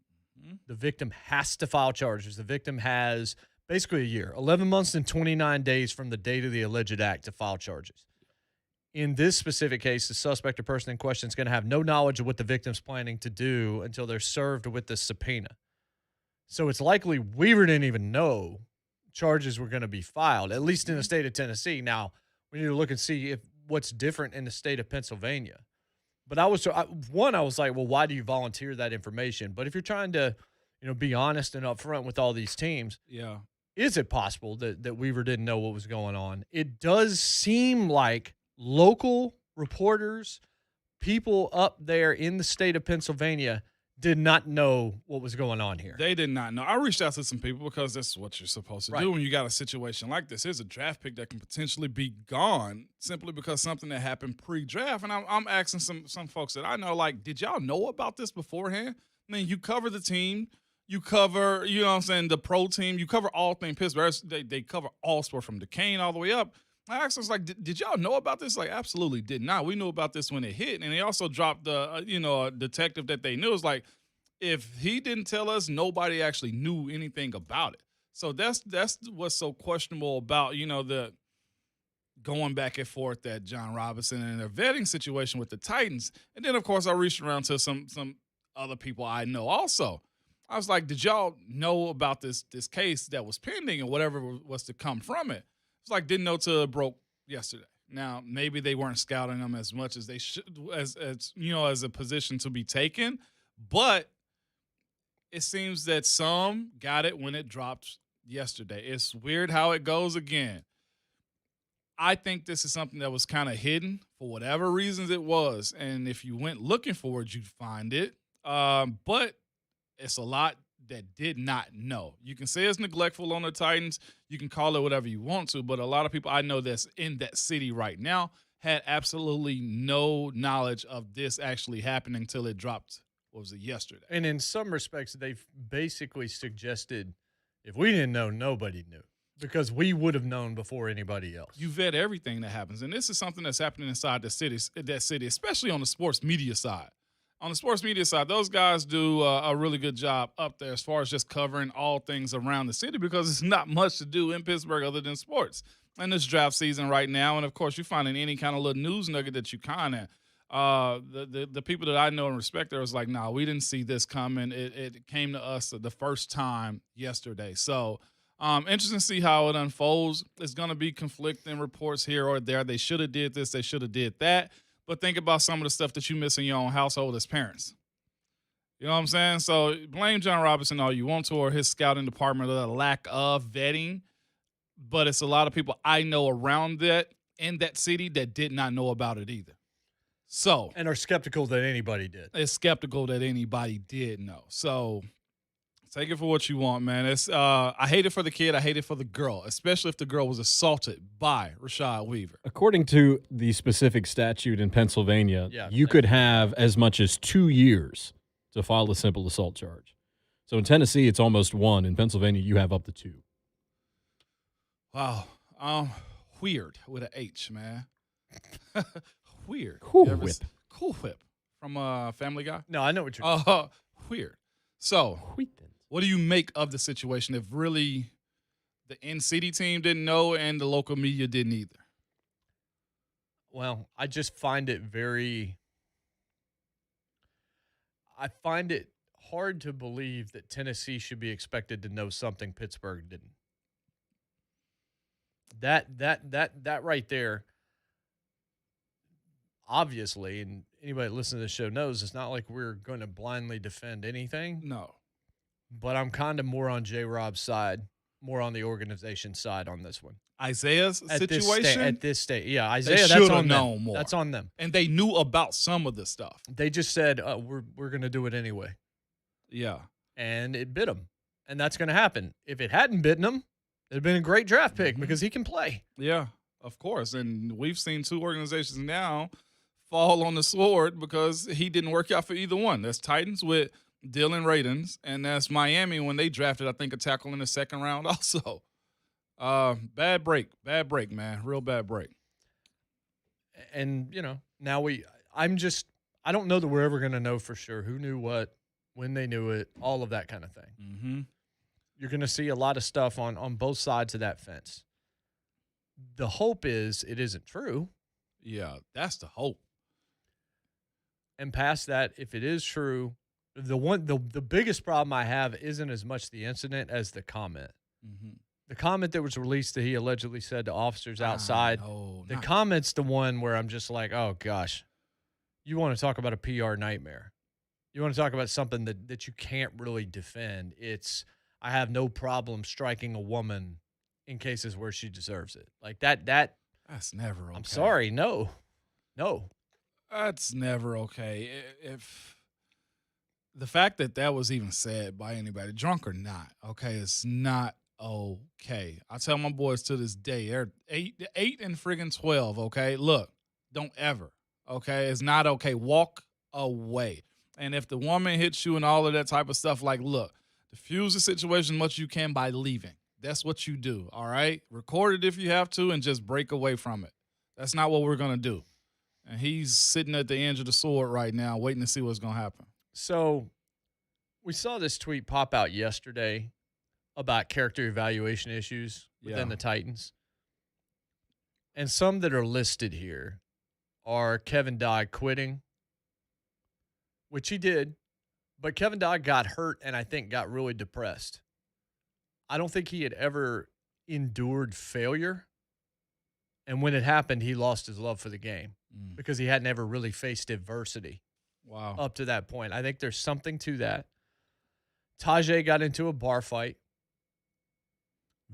the victim has to file charges. The victim has basically a year, 11 months and 29 days from the date of the alleged act to file charges. In this specific case, the suspect or person in question is going to have no knowledge of what the victim's planning to do until they're served with the subpoena. So it's likely Weaver didn't even know charges were going to be filed, at least in the state of Tennessee. Now, we need to look and see what's different in the state of Pennsylvania. But I was like, well, why do you volunteer that information? But if you're trying to, be honest and upfront with all these teams, yeah, is it possible that Weaver didn't know what was going on? It does seem like local reporters, people up there in the state of Pennsylvania, did not know what was going on here. They did not know. I reached out to some people because that's what you're supposed to Right. do when you got a situation like this. Here's a draft pick that can potentially be gone simply because something that happened pre-draft. And I'm asking some folks that I know, like, did y'all know about this beforehand? I mean, you cover the team. You cover, the pro team. You cover all things Pittsburgh. They cover all sports from Duquesne all the way up. I asked us, like, did y'all know about this? Like, absolutely did not. We knew about this when it hit. And they also dropped a detective that they knew. It was like, if he didn't tell us, nobody actually knew anything about it. So that's what's so questionable about, the going back and forth that John Robinson and their vetting situation with the Titans. And then, of course, I reached around to some other people I know also. I was like, did y'all know about this case that was pending and whatever was to come from it? It's like, didn't know till it broke yesterday. Now, maybe they weren't scouting them as much as they should, as a position to be taken. But it seems that some got it when it dropped yesterday. It's weird how it goes again. I think this is something that was kind of hidden for whatever reasons it was. And if you went looking for it, you'd find it. But it's a lot that did not know. You can say it's neglectful on the Titans. You can call it whatever you want to, but a lot of people I know that's in that city right now had absolutely no knowledge of this actually happening until it dropped, what was it, yesterday? And in some respects, they've basically suggested if we didn't know, nobody knew because we would have known before anybody else. You vet everything that happens, and this is something that's happening inside that city, especially on the sports media side. on the sports media side, those guys do a really good job up there as far as just covering all things around the city because it's not much to do in Pittsburgh other than sports. And this draft season right now, and of course, you're finding any kind of little news nugget that you kind of the people that I know and respect there was like, nah, we didn't see this coming. It came to us the first time yesterday. So interesting to see how it unfolds. It's going to be conflicting reports here or there. They should have did this. They should have did that. But think about some of the stuff that you miss in your own household as parents. You know what I'm saying? So blame John Robinson all you want to or his scouting department or the lack of vetting. But it's a lot of people I know around that in that city that did not know about it either. So and are skeptical that anybody did. It's skeptical that anybody did know. So take it for what you want, man. It's I hate it for the kid. I hate it for the girl, especially if the girl was assaulted by Rashad Weaver. According to the specific statute in Pennsylvania, you could have as much as 2 years to file a simple assault charge. So in Tennessee, it's almost 1. In Pennsylvania, you have up to 2. Wow. Weird with an H, man. Weird. Cool Whip. Cool Whip from Family Guy? No, I know what you're talking Weird. So, what do you make of the situation if really the in-city team didn't know and the local media didn't either? Well, I just find it hard to believe that Tennessee should be expected to know something Pittsburgh didn't. That right there, obviously, and anybody that listens to this show knows it's not like we're going to blindly defend anything. No. But I'm kind of more on J-Rob's side, more on the organization side on this one. Isaiah's situation? At this stage. Yeah, Isaiah, that's on them. More. That's on them. And they knew about some of the stuff. They just said, we're going to do it anyway. Yeah. And it bit them. And that's going to happen. If it hadn't bitten them, it'd been a great draft pick because he can play. Yeah, of course. And we've seen 2 organizations now fall on the sword because he didn't work out for either one. That's Titans with Dylan Radins, and that's Miami when they drafted, I think, a tackle in the second round also. Bad break, man. Real bad break. And, now I don't know that we're ever going to know for sure who knew what, when they knew it, all of that kind of thing. Mm-hmm. You're going to see a lot of stuff on both sides of that fence. The hope is it isn't true. Yeah, that's the hope. And past that, if it is true, the biggest problem I have isn't as much the incident as the comment. Mm-hmm. The comment that was released that he allegedly said to officers outside, the comment's the one where I'm just like, oh, gosh, you want to talk about a PR nightmare. You want to talk about something that you can't really defend. It's, I have no problem striking a woman in cases where she deserves it. Like that. That's never okay. I'm sorry. No. That's never okay. If the fact that was even said by anybody, drunk or not, okay, it's not okay. I tell my boys to this day, they're 8 and friggin' 12, okay? Look, don't ever, okay? It's not okay. Walk away. And if the woman hits you and all of that type of stuff, like, look, diffuse the situation as much as you can by leaving. That's what you do, all right? Record it if you have to and just break away from it. That's not what we're going to do. And he's sitting at the edge of the sword right now waiting to see what's going to happen. So we saw this tweet pop out yesterday about character evaluation issues within the Titans. And some that are listed here are Kevin Dodd quitting, which he did, but Kevin Dodd got hurt and I think got really depressed. I don't think he had ever endured failure. And when it happened, he lost his love for the game because he hadn't ever really faced adversity. Wow. Up to that point. I think there's something to that. Tajay got into a bar fight.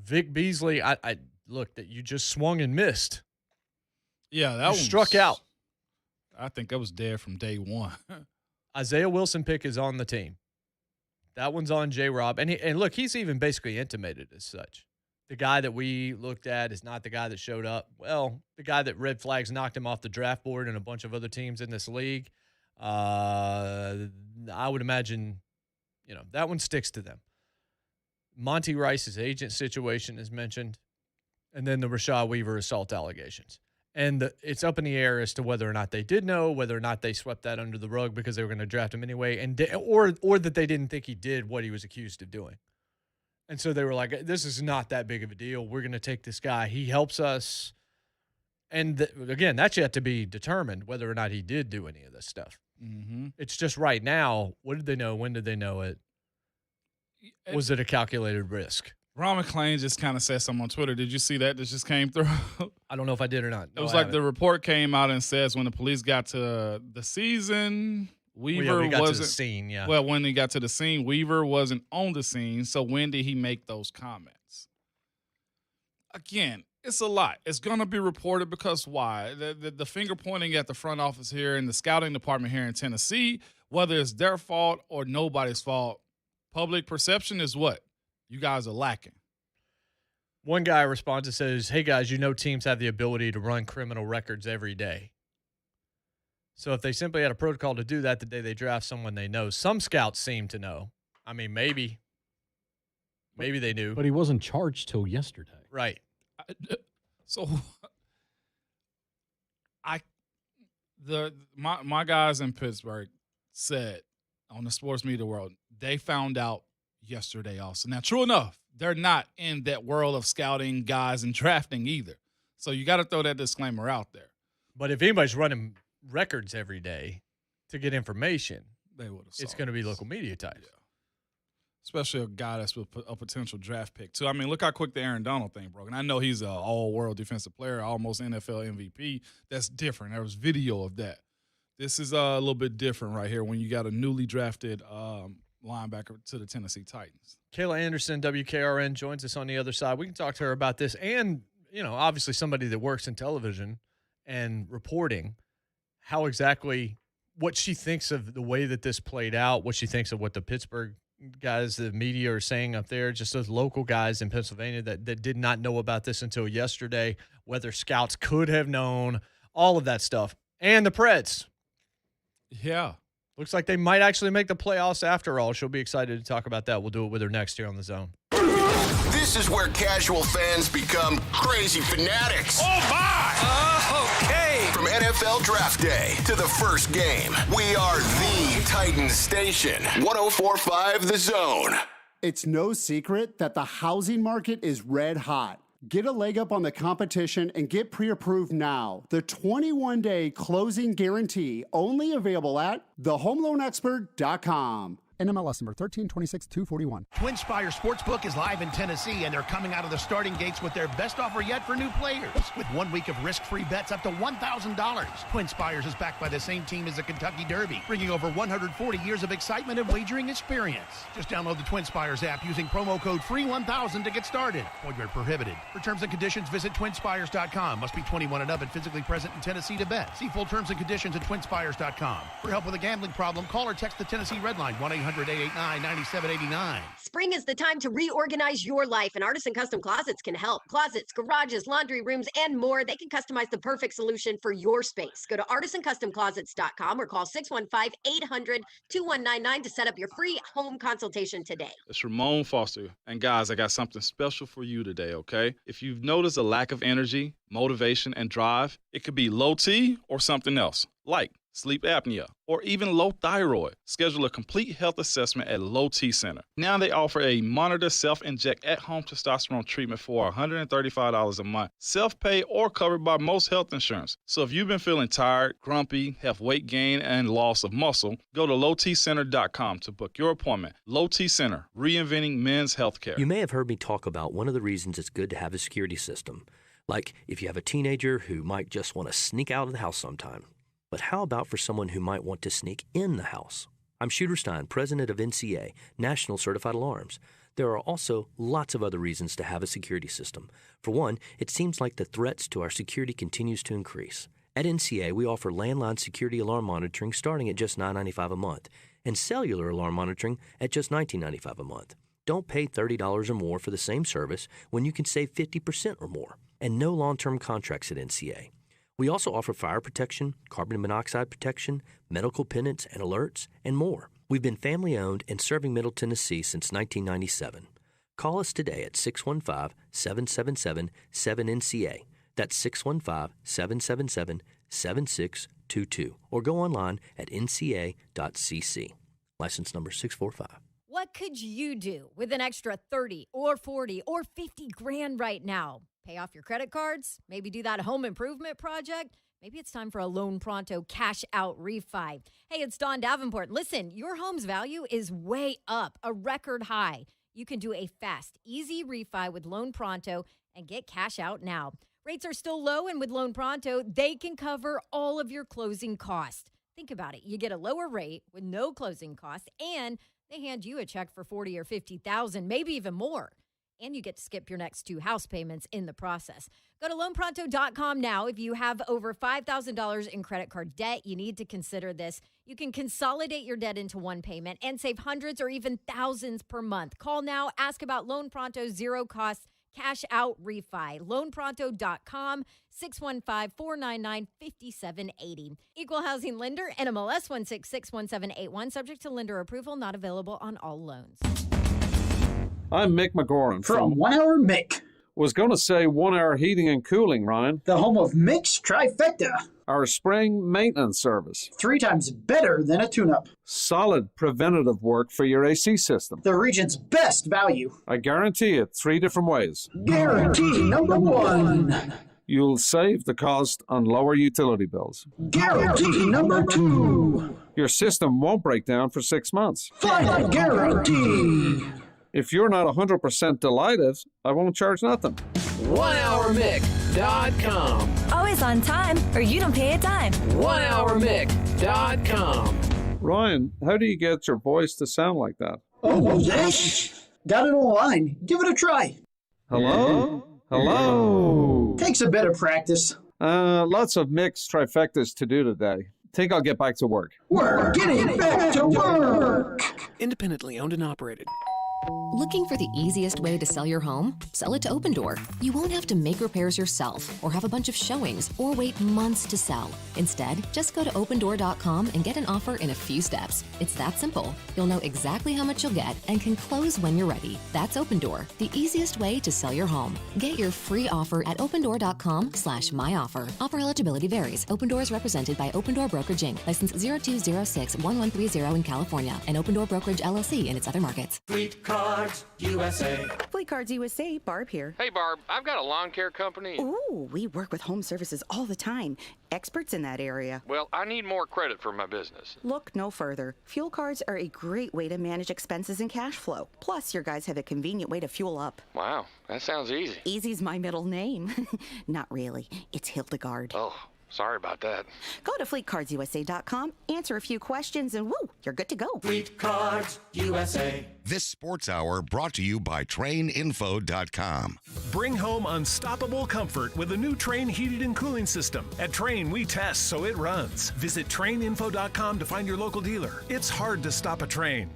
Vic Beasley, I look, that you just swung and missed. Yeah, that was struck out. I think that was dead from day one. Isaiah Wilson pick is on the team. That one's on J-Rob. And look, he's even basically intimated as such. The guy that we looked at is not the guy that showed up. Well, the guy that red flags knocked him off the draft board and a bunch of other teams in this league. I would imagine, that one sticks to them. Monty Rice's agent situation is mentioned, and then the Rashad Weaver assault allegations. And it's up in the air as to whether or not they did know, whether or not they swept that under the rug because they were going to draft him anyway, or that they didn't think he did what he was accused of doing. And so they were like, this is not that big of a deal. We're going to take this guy. He helps us. And again, that's yet to be determined whether or not he did do any of this stuff. Mm-hmm. It's just right now, what did they know? When did they know it? Was it a calculated risk? Ron McClain just kind of said something on Twitter. Did you see that? That just came through. I don't know if I did or not. It was like the report came out and says when the police got to the season, Weaver got wasn't to the scene. Yeah. Well, when they got to the scene, Weaver wasn't on the scene. So when did he make those comments? Again, it's a lot. It's gonna be reported because why? The finger pointing at the front office here and the scouting department here in Tennessee, whether it's their fault or nobody's fault, public perception is what? You guys are lacking. One guy responds and says, hey, guys, teams have the ability to run criminal records every day. So if they simply had a protocol to do that the day they draft someone they know, some scouts seem to know. I mean, maybe they knew. But he wasn't charged till yesterday. Right. So my guys in Pittsburgh said on the Sports Media World, they found out yesterday also. Now, true enough, they're not in that world of scouting guys and drafting either. So you got to throw that disclaimer out there. But if anybody's running records every day to get information, they would have. It's going to be local media types. Yeah. Especially a guy that's with a potential draft pick, too. I mean, look how quick the Aaron Donald thing broke. And I know he's an all-world defensive player, almost NFL MVP. That's different. There was video of that. This is a little bit different right here when you got a newly drafted linebacker to the Tennessee Titans. Kayla Anderson, WKRN, joins us on the other side. We can talk to her about this and, obviously somebody that works in television and reporting, how exactly what she thinks of the way that this played out, what she thinks of what the Pittsburgh guys, the media are saying up there, just those local guys in Pennsylvania that did not know about this until yesterday, whether scouts could have known, all of that stuff. And the Preds. Yeah. Looks like they might actually make the playoffs after all. She'll be excited to talk about that. We'll do it with her next here on The Zone. This is where casual fans become crazy fanatics. Oh, my! Okay. From NFL Draft Day to the first game, we are the Titans station. 104.5 The Zone. It's no secret that the housing market is red hot. Get a leg up on the competition and get pre-approved now. The 21-day closing guarantee only available at thehomeloanexpert.com. NMLS number 1326-241. TwinSpire Sportsbook is live in Tennessee, and they're coming out of the starting gates with their best offer yet for new players. With 1 week of risk-free bets up to $1,000. TwinSpires is backed by the same team as the Kentucky Derby, bringing over 140 years of excitement and wagering experience. Just download the TwinSpires app using promo code FREE1000 to get started. Void where prohibited. For terms and conditions, visit TwinSpires.com. Must be 21 and up and physically present in Tennessee to bet. See full terms and conditions at TwinSpires.com. For help with a gambling problem, call or text the Tennessee Red Line, 1-800-889-9789. Spring is the time to reorganize your life, and Artisan Custom Closets can help. Closets, garages, laundry rooms, and more. They can customize the perfect solution for your space. Go to artisancustomclosets.com or call 615-800-2199 to set up your free home consultation today. It's Ramon Foster. And guys, I got something special for you today, okay? If you've noticed a lack of energy, motivation, and drive, it could be low T or something else, like sleep apnea, or even low thyroid. Schedule a complete health assessment at Low T Center. Now they offer a monitor self-inject at-home testosterone treatment for $135 a month, self-pay or covered by most health insurance. So if you've been feeling tired, grumpy, have weight gain, and loss of muscle, go to lowtcenter.com to book your appointment. Low T Center, reinventing men's healthcare. You may have heard me talk about one of the reasons it's good to have a security system. Like if you have a teenager who might just want to sneak out of the house sometime. But how about for someone who might want to sneak in the house? I'm Shooter Stein, president of NCA, National Certified Alarms. There are also lots of other reasons to have a security system. For one, it seems like the threats to our security continues to increase. At NCA, we offer landline security alarm monitoring starting at just $9.95 a month and cellular alarm monitoring at just $19.95 a month. Don't pay $30 or more for the same service when you can save 50% or more. And no long-term contracts at NCA. We also offer fire protection, carbon monoxide protection, medical pendants and alerts, and more. We've been family-owned and serving Middle Tennessee since 1997. Call us today at 615-777-7NCA. That's 615-777-7622. Or go online at nca.cc. License number 645. What could you do with an extra 30 or 40 or 50 grand right now? Pay off your credit cards? Maybe do that home improvement project? Maybe it's time for a Loan Pronto cash out refi. Hey, it's Dawn Davenport. Listen, your home's value is way up, a record high. You can do a fast, easy refi with Loan Pronto and get cash out now. Rates are still low, and with Loan Pronto, they can cover all of your closing costs. Think about it. You get a lower rate with no closing costs, and they hand you a check for $40,000 or $50,000, maybe even more. And you get to skip your next 2 house payments in the process. Go to loanpronto.com now. If you have over $5,000 in credit card debt, you need to consider this. You can consolidate your debt into one payment and save hundreds or even thousands per month. Call now. Ask about Loan Pronto's zero-cost cash out refi. Loanpronto.com, 615-499-5780. Equal housing lender, NMLS 1661781. Subject to lender approval, not available on all loans. I'm Mick McGoran from 1 Hour Mick. Was going to say 1 Hour Heating and Cooling, Ryan. The home of Mick's Trifecta. Our spring maintenance service. 3 times better than a tune-up. Solid preventative work for your AC system. The region's best value. I guarantee it 3 different ways. Guarantee number 1. You'll save the cost on lower utility bills. Guarantee number 2. Your system won't break down for 6 months. Final guarantee. If you're not 100% delighted, I won't charge nothing. 1hourmick.com. Always on time, or you don't pay a dime. 1hourmick.com. Ryan, how do you get your voice to sound like that? Oh, yes. Got it online. Give it a try. Hello? Hello? Takes a bit of practice. Lots of mixed trifectas to do today. Think I'll get back to work. We're getting back to work. Independently owned and operated. Looking for the easiest way to sell your home? Sell it to Opendoor. You won't have to make repairs yourself or have a bunch of showings or wait months to sell. Instead, just go to opendoor.com and get an offer in a few steps. It's that simple. You'll know exactly how much you'll get and can close when you're ready. That's Opendoor, the easiest way to sell your home. Get your free offer at opendoor.com/myoffer. Offer eligibility varies. Opendoor is represented by Opendoor Brokerage Inc. License 02061130 in California and Opendoor Brokerage LLC in its other markets. Fleet Cards USA. Fleet Cards USA, Barb here. Hey, Barb, I've got a lawn care company. Ooh, we work with home services all the time. Experts in that area. Well, I need more credit for my business. Look no further. Fuel cards are a great way to manage expenses and cash flow. Plus, your guys have a convenient way to fuel up. Wow, that sounds easy. Easy's my middle name. Not really. It's Hildegard. Oh, sorry about that. Go to FleetCardsUSA.com, answer a few questions, and woo, you're good to go. Fleet Cards USA. This sports hour brought to you by TrainInfo.com. Bring home unstoppable comfort with a new Train heated and cooling system. At Train, we test so it runs. Visit TrainInfo.com to find your local dealer. It's hard to stop a train.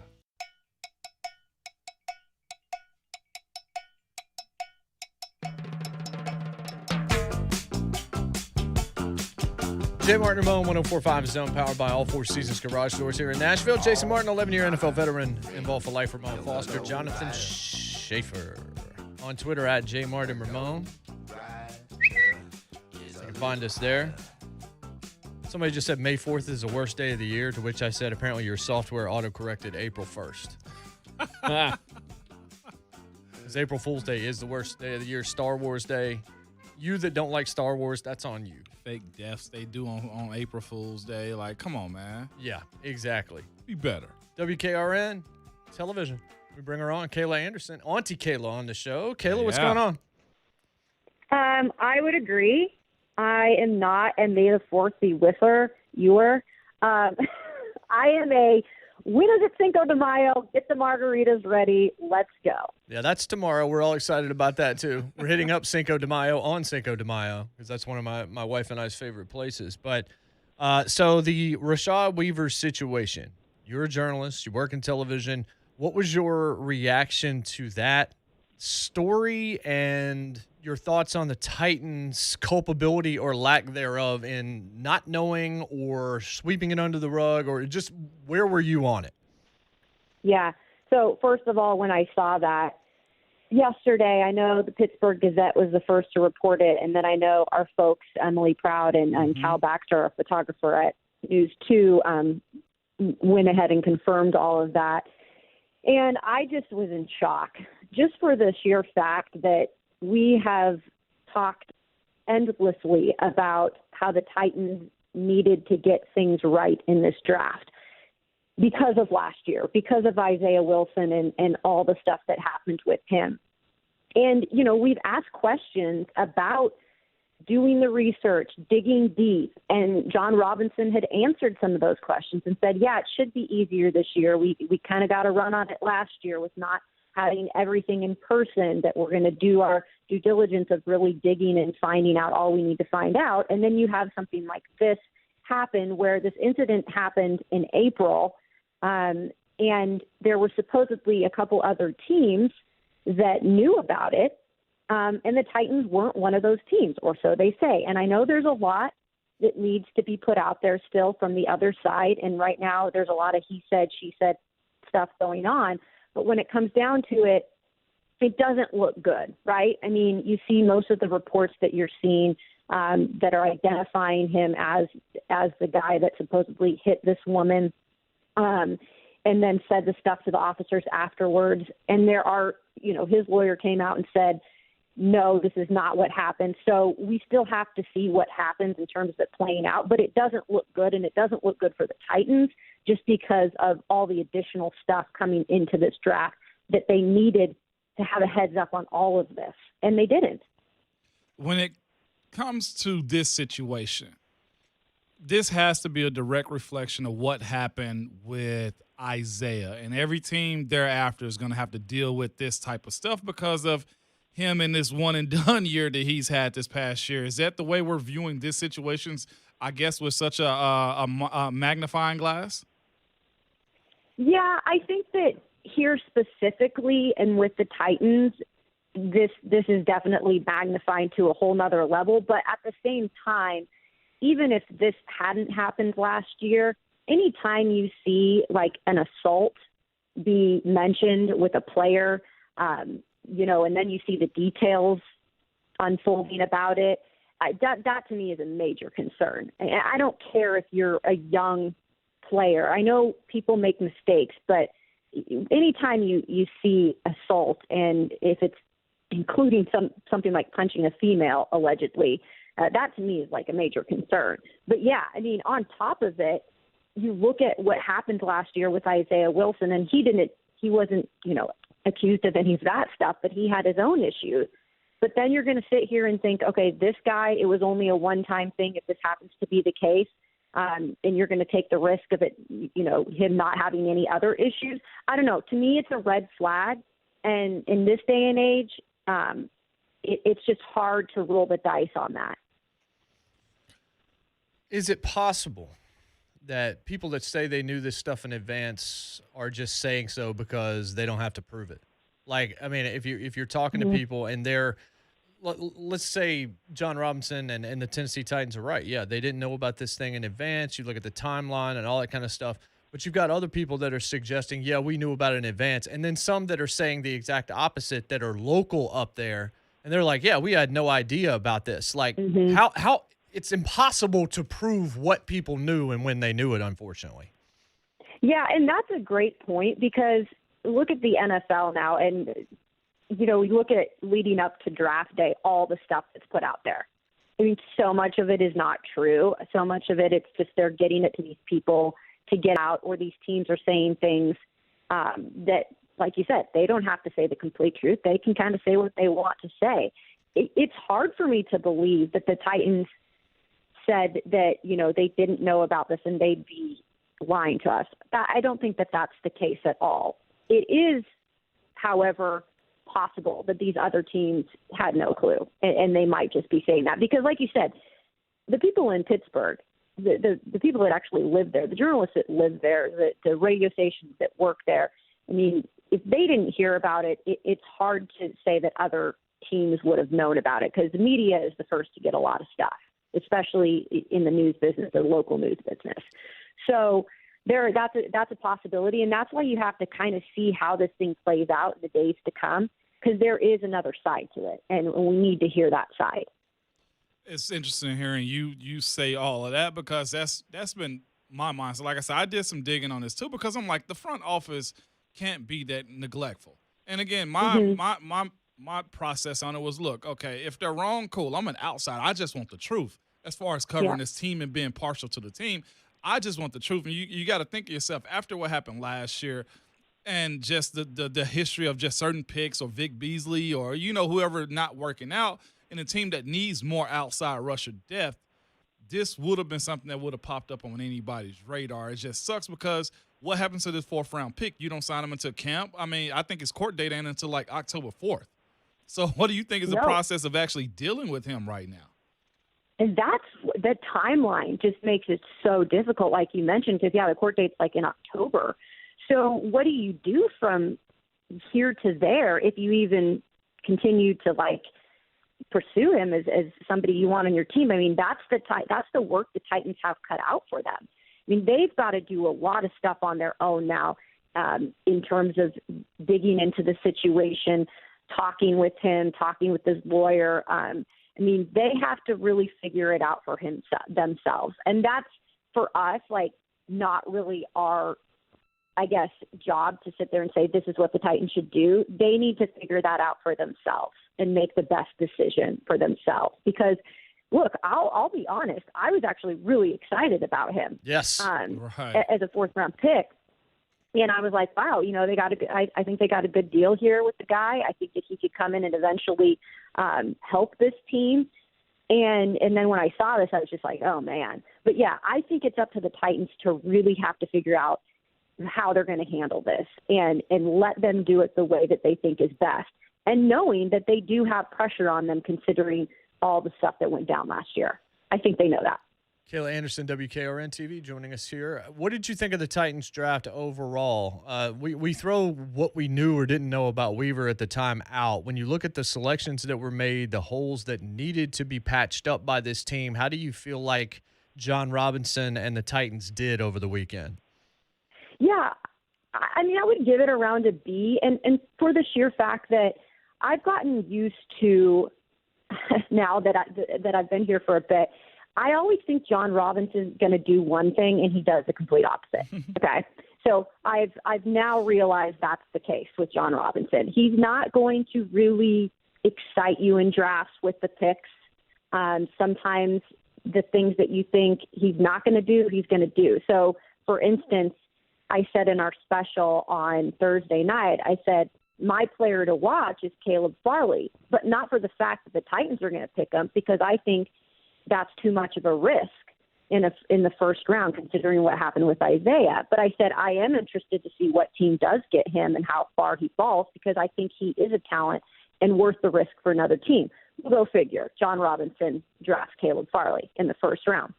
JMart and Ramon, 104.5 Zone, powered by all 4 Seasons Garage Doors here in Nashville. Jason Martin, 11-year NFL veteran, involved for life, Ramon Foster. Jonathan Schaefer on Twitter at JMart and Ramon. You can find us there. Somebody just said May 4th is the worst day of the year, to which I said apparently your software auto-corrected April 1st. Because April Fool's Day is the worst day of the year. Star Wars Day. You that don't like Star Wars, that's on you. Fake deaths they do on April Fool's Day. Like, come on, man. Yeah, exactly. Be better. WKRN television. We bring her on, Kayla Anderson. Auntie Kayla on the show. Kayla, what's going on? I would agree. I am not, and may the 4th be with her. You are. I am a, when is it Cinco de Mayo? Get the margaritas ready. Let's go. Yeah, that's tomorrow. We're all excited about that, too. We're hitting up Cinco de Mayo on Cinco de Mayo because that's one of my wife and I's favorite places. But so the Rashad Weaver situation, you're a journalist, you work in television. What was your reaction to that story and your thoughts on the Titans' culpability or lack thereof in not knowing or sweeping it under the rug, or just where were you on it? Yeah. So first of all, when I saw that, yesterday, I know the Pittsburgh Gazette was the first to report it, and then I know our folks, Emily Proud and Cal Baxter, our photographer at News 2, went ahead and confirmed all of that. And I just was in shock, just for the sheer fact that we have talked endlessly about how the Titans needed to get things right in this draft because of last year, because of Isaiah Wilson and all the stuff that happened with him. And, you know, we've asked questions about doing the research, digging deep, and John Robinson had answered some of those questions and said, yeah, it should be easier this year. We kind of got a run on it last year with not having everything in person, that we're going to do our due diligence of really digging and finding out all we need to find out. And then you have something like this happen, where this incident happened in April, and there were supposedly a couple other teams that knew about it, and the Titans weren't one of those teams, or so they say. And I know there's a lot that needs to be put out there still from the other side, and right now there's a lot of he said, she said stuff going on. But when it comes down to it, it doesn't look good, right? I mean, you see most of the reports that you're seeing that are identifying him as the guy that supposedly hit this woman, and then said the stuff to the officers afterwards. And there are, you know, his lawyer came out and said, no, this is not what happened. So we still have to see what happens in terms of it playing out, but it doesn't look good, and it doesn't look good for the Titans just because of all the additional stuff coming into this draft that they needed to have a heads up on all of this, and they didn't. When it comes to this situation, this has to be a direct reflection of what happened with Isaiah, and every team thereafter is going to have to deal with this type of stuff because of him in this one and done year that he's had this past year. Is that the way we're viewing these situations, I guess, with such a magnifying glass? Yeah, I think that here specifically and with the Titans, this is definitely magnifying to a whole nother level. But at the same time, even if this hadn't happened last year, anytime you see like an assault be mentioned with a player, you know, and then you see the details unfolding about it, that to me is a major concern. I don't care if you're a young player. I know people make mistakes, but anytime you see assault, and if it's including something like punching a female allegedly, that to me is like a major concern. But yeah, I mean, on top of it, you look at what happened last year with Isaiah Wilson, and he wasn't, you know, accused of any of that stuff, but he had his own issues. But then you're going to sit here and think, okay, this guy, it was only a one-time thing if this happens to be the case, and you're going to take the risk of it, you know, him not having any other issues. I don't know. To me, it's a red flag. And in this day and age, it's just hard to roll the dice on that. Is it possible that people that say they knew this stuff in advance are just saying so because they don't have to prove it? Like, I mean, if you're talking to people and they're, let's say John Robinson and the Tennessee Titans are right. Yeah, they didn't know about this thing in advance. You look at the timeline and all that kind of stuff. But you've got other people that are suggesting, yeah, we knew about it in advance. And then some that are saying the exact opposite, that are local up there. And they're like, yeah, we had no idea about this. Like, how it's impossible to prove what people knew and when they knew it, unfortunately. Yeah, and that's a great point, because look at the NFL now, and, you know, we look at leading up to draft day, all the stuff that's put out there. I mean, so much of it is not true. So much of it, it's just they're getting it to these people to get out, or these teams are saying things that, like you said, they don't have to say the complete truth. They can kind of say what they want to say. It's hard for me to believe that the Titans said that, you know, they didn't know about this and they'd be lying to us. I don't think that that's the case at all. It is, however, possible that these other teams had no clue, and they might just be saying that. Because like you said, the people in Pittsburgh, the people that actually live there, the journalists that live there, the radio stations that work there, I mean, if they didn't hear about it, it's hard to say that other teams would have known about it, because the media is the first to get a lot of stuff, especially in the news business, the local news business. So that's a possibility, and that's why you have to kind of see how this thing plays out in the days to come, because there is another side to it, and we need to hear that side. It's interesting hearing you say all of that, because that's been my mind. So like I said, I did some digging on this too, because I'm like, the front office can't be that neglectful. And again, my process on it was, look, okay, if they're wrong, cool. I'm an outsider. I just want the truth. As far as covering this team and being partial to the team, I just want the truth. And you got to think of yourself, after what happened last year and just the history of just certain picks, or Vic Beasley, or, whoever not working out, in a team that needs more outside rusher depth, this would have been something that would have popped up on anybody's radar. It just sucks, because what happens to this 4th-round pick? You don't sign him until camp. I mean, I think his court date ain't until like October 4th. So what do you think is the process of actually dealing with him right now? And that's the timeline just makes it so difficult, like you mentioned, because, the court date's like in October. So what do you do from here to there if you even continue to, pursue him as somebody you want on your team? I mean, that's the work the Titans have cut out for them. I mean, they've got to do a lot of stuff on their own now, in terms of digging into the situation, talking with him, talking with his lawyer. I mean, they have to really figure it out for themselves. And that's, for us, not really our, I guess, job to sit there and say, this is what the Titans should do. They need to figure that out for themselves and make the best decision for themselves. Because, look, I'll be honest, I was actually really excited about him. Yes. As a 4th-round pick. And I was like, wow, they got I think they got a good deal here with the guy. I think that he could come in and eventually help this team. And then when I saw this, I was just like, oh, man. But, yeah, I think it's up to the Titans to really have to figure out how they're going to handle this and let them do it the way that they think is best. And knowing that they do have pressure on them, considering all the stuff that went down last year. I think they know that. Kayla Anderson, WKRN TV, joining us here. What did you think of the Titans draft overall? We throw what we knew or didn't know about Weaver at the time out. When you look at the selections that were made, the holes that needed to be patched up by this team, how do you feel like John Robinson and the Titans did over the weekend? Yeah, I mean, I would give it around a B, and for the sheer fact that I've gotten used to, now that I've been here for a bit, I always think John Robinson's going to do one thing and he does the complete opposite. Okay. So I've now realized that's the case with John Robinson. He's not going to really excite you in drafts with the picks. Sometimes the things that you think he's not going to do, he's going to do. So, for instance, I said in our special on Thursday night, I said, my player to watch is Caleb Farley, but not for the fact that the Titans are going to pick him, because I think that's too much of a risk in the first round, considering what happened with Isaiah. But I said I am interested to see what team does get him and how far he falls, because I think he is a talent and worth the risk for another team. We'll go figure. John Robinson drafts Caleb Farley in the first round.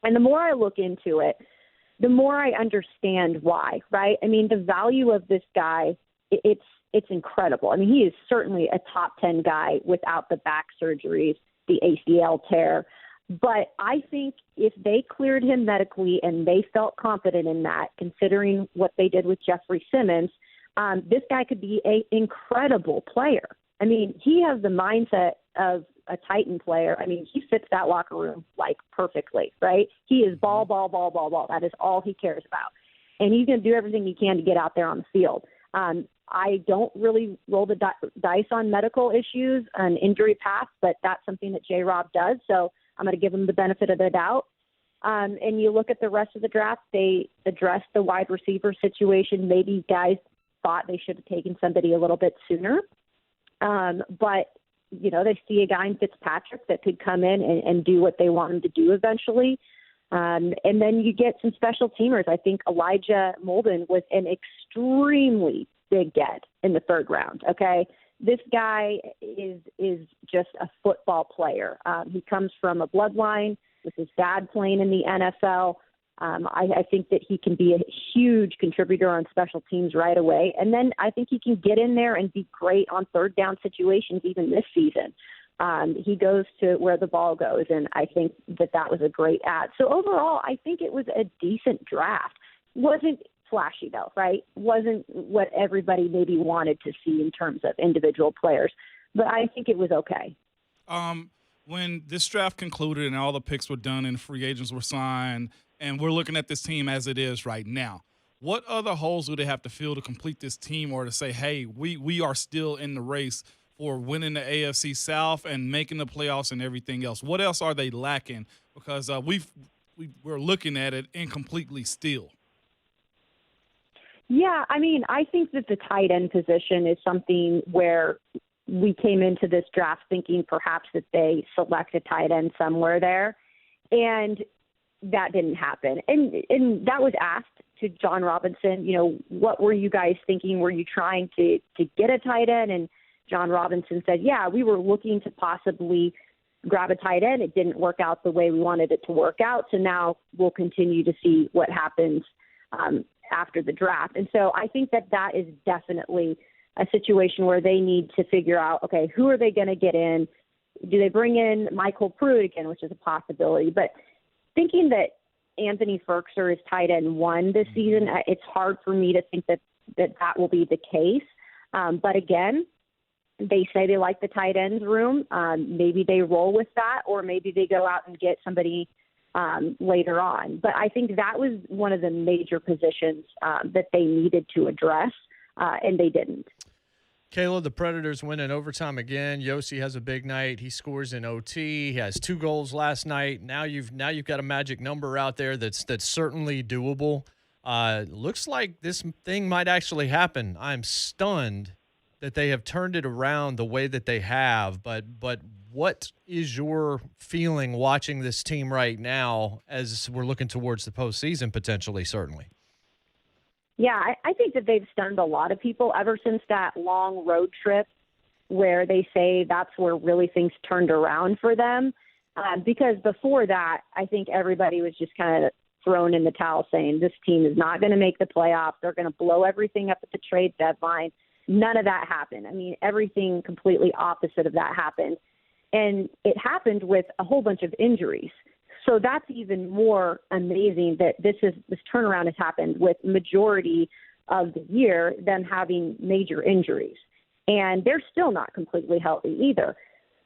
And the more I look into it, the more I understand why, right? I mean, the value of this guy, it's incredible. I mean, he is certainly a top 10 guy without the back surgeries, the ACL tear. But I think if they cleared him medically and they felt confident in that, considering what they did with Jeffrey Simmons, this guy could be an incredible player. I mean, he has the mindset of a Titan player. I mean, he fits that locker room perfectly, right? He is ball. That is all he cares about. And he's going to do everything he can to get out there on the field. I don't really roll the dice on medical issues and injury paths, but that's something that J-Rob does. So I'm going to give him the benefit of the doubt. And you look at the rest of the draft, they addressed the wide receiver situation. Maybe guys thought they should have taken somebody a little bit sooner. But, they see a guy in Fitzpatrick that could come in and do what they want him to do eventually. And then you get some special teamers. I think Elijah Molden was an extremely big get in the third round. Okay. This guy is just a football player. He comes from a bloodline with his dad playing in the NFL. I think that he can be a huge contributor on special teams right away. And then I think he can get in there and be great on third down situations even this season. He goes to where the ball goes, and I think that was a great add. So overall, I think it was a decent draft. Wasn't flashy though, right? Wasn't what everybody maybe wanted to see in terms of individual players, but I think it was okay. When this draft concluded and all the picks were done and free agents were signed, and we're looking at this team as it is right now, what other holes do they have to fill to complete this team, or to say, hey, we are still in the race for winning the AFC South and making the playoffs and everything else? What else are they lacking? Because we're looking at it incompletely still. Yeah, I mean, I think that the tight end position is something where we came into this draft thinking perhaps that they select a tight end somewhere there, and that didn't happen. And that was asked to John Robinson, what were you guys thinking? Were you trying to get a tight end? And John Robinson said, yeah, we were looking to possibly grab a tight end. It didn't work out the way we wanted it to work out. So now we'll continue to see what happens after the draft. And so I think that is definitely a situation where they need to figure out, okay, who are they going to get in? Do they bring in Michael Pruitt again, which is a possibility? But thinking that Anthony Ferkser is tight end 1 this season, it's hard for me to think that will be the case. But again, they say they like the tight ends room. Maybe they roll with that, or maybe they go out and get somebody later on. But I think that was one of the major positions that they needed to address, and they didn't. Kayla, the Predators win in overtime again. Yossi has a big night. He scores in OT. He has 2 goals last night. Now you've got a magic number out there that's certainly doable. Looks like this thing might actually happen. I'm stunned that they have turned it around the way that they have. But what is your feeling watching this team right now as we're looking towards the postseason potentially, certainly? Yeah, I think that they've stunned a lot of people ever since that long road trip where they say that's where really things turned around for them. Because before that, I think everybody was just kind of thrown in the towel saying this team is not going to make the playoffs. They're going to blow everything up at the trade deadline. None of that happened. I mean, everything completely opposite of that happened. And it happened with a whole bunch of injuries. So that's even more amazing that this turnaround has happened with majority of the year them having major injuries. And they're still not completely healthy either.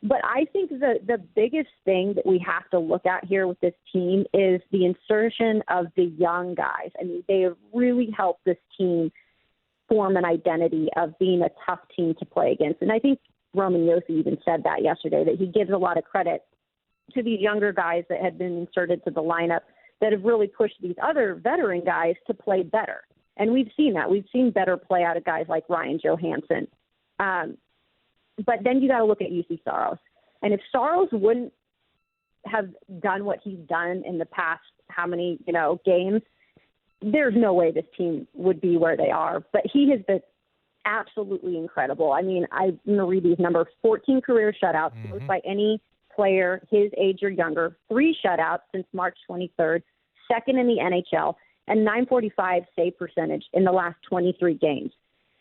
But I think the biggest thing that we have to look at here with this team is the insertion of the young guys. I mean, they have really helped this team form an identity of being a tough team to play against. And I think Roman Yossi even said that yesterday, that he gives a lot of credit to these younger guys that had been inserted to the lineup that have really pushed these other veteran guys to play better. And we've seen that. We've seen better play out of guys like Ryan Johansson. But then you got to look at UC Saros. And if Saros wouldn't have done what he's done in the past, how many, games, there's no way this team would be where they are. But he has been absolutely incredible. I mean, I'm going to read these numbers: 14 career shutouts, most by any player his age or younger, 3 shutouts since March 23rd, second in the NHL, and .945 save percentage in the last 23 games.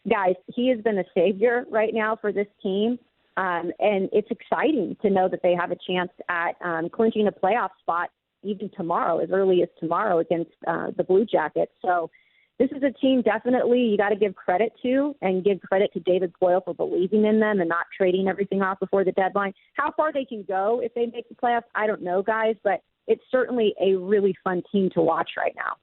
Guys, he has been a savior right now for this team, and it's exciting to know that they have a chance at clinching a playoff spot even tomorrow, as early as tomorrow against the Blue Jackets. So this is a team definitely you got to give credit to, and give credit to David Poile for believing in them and not trading everything off before the deadline. How far they can go if they make the playoffs, I don't know, guys, but it's certainly a really fun team to watch right now.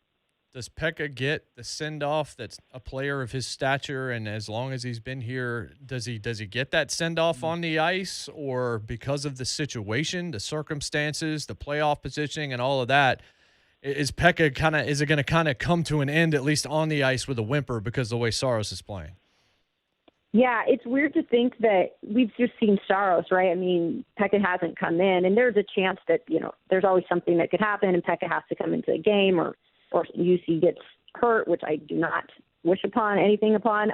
Does Pekka get the send-off that's a player of his stature, and as long as he's been here, does he get that send-off on the ice, or because of the situation, the circumstances, the playoff positioning, and all of that, is Pekka is it going to kind of come to an end, at least on the ice, with a whimper because of the way Saros is playing? Yeah, it's weird to think that we've just seen Saros, right? I mean, Pekka hasn't come in, and there's a chance that, there's always something that could happen, and Pekka has to come into the game, or UC gets hurt, which I do not wish anything upon.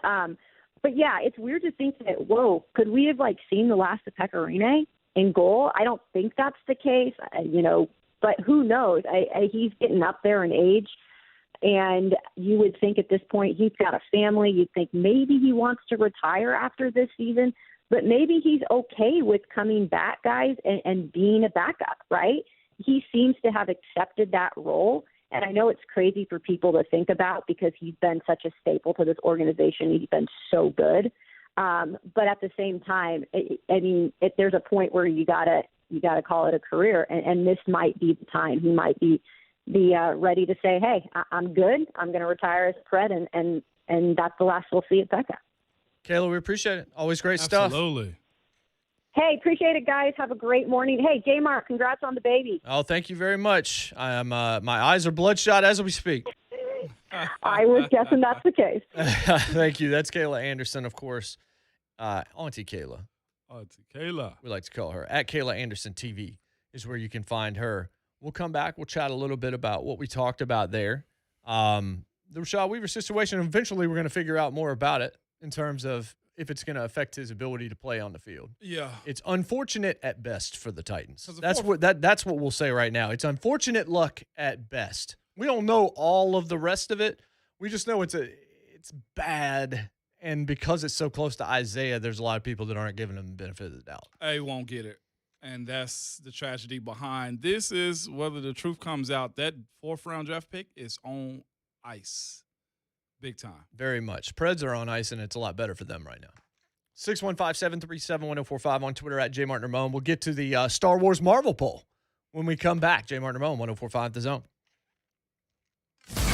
But yeah, it's weird to think that, could we have seen the last of Pekka Rinne in goal? I don't think that's the case, but who knows? He's getting up there in age, and you would think at this point he's got a family. You'd think maybe he wants to retire after this season, but maybe he's okay with coming back, guys, and being a backup, right? He seems to have accepted that role. And I know it's crazy for people to think about because he's been such a staple to this organization. He's been so good. But at the same time, there's a point where you gotta call it a career, and this might be the time. He might be ready to say, "Hey, I'm good. I'm going to retire as a Pred," and that's the last we'll see at Becca. Kayla, we appreciate it. Always great stuff. Absolutely. Hey, appreciate it, guys. Have a great morning. Hey, JMart, congrats on the baby. Oh, thank you very much. I am. My eyes are bloodshot as we speak. I was guessing that's the case. Thank you. That's Kayla Anderson, of course. Auntie Kayla. Auntie Kayla. We like to call her. At Kayla Anderson TV is where you can find her. We'll come back. We'll chat a little bit about what we talked about there. The Rashad Weaver situation, eventually we're going to figure out more about it in terms of if it's going to affect his ability to play on the field. Yeah. It's unfortunate at best for the Titans. That's what we'll say right now. It's unfortunate luck at best. We don't know all of the rest of it. We just know it's bad. And because it's so close to Isaiah, there's a lot of people that aren't giving him the benefit of the doubt. They won't get it. And that's the tragedy behind this is whether the truth comes out, that 4th-round draft pick is on ice. Big time. Very much. Preds are on ice, and it's a lot better for them right now. 615-737-1045 on Twitter at JMart and Ramon. We'll get to the Star Wars Marvel poll when we come back. JMart and Ramon, 1045 The Zone.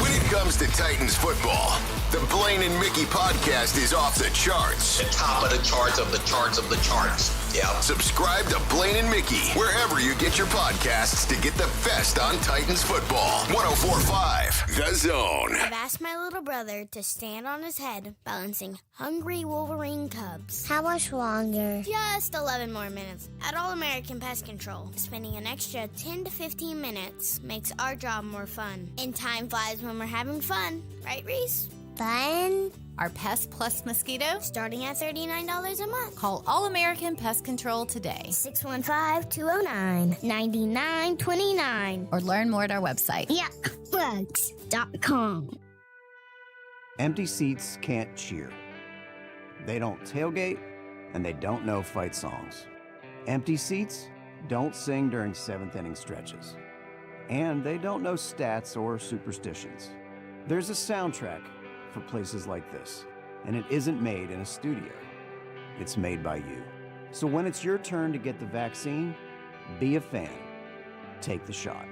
When it comes to Titans football, the Blaine and Mickey podcast is off the charts. The top of the charts of the charts of the charts. Yeah. Subscribe to Blaine and Mickey wherever you get your podcasts to get the best on Titans football. 1045 The Zone. I've asked my little brother to stand on his head balancing hungry Wolverine cubs. How much longer? Just 11 more minutes at All American Pest Control. Spending an extra 10 to 15 minutes makes our job more fun. And time flies when we're having fun. Right, Reese? Fun. Our Pest Plus mosquito? Starting at $39 a month. Call All American Pest Control today. 615-209-9929. Or learn more at our website. Yuckbugs.com. Empty seats can't cheer. They don't tailgate, and they don't know fight songs. Empty seats don't sing during 7th inning stretches. And they don't know stats or superstitions. There's a soundtrack for places like this, and it isn't made in a studio. It's made by you. So when it's your turn to get the vaccine, be a fan. Take the shot.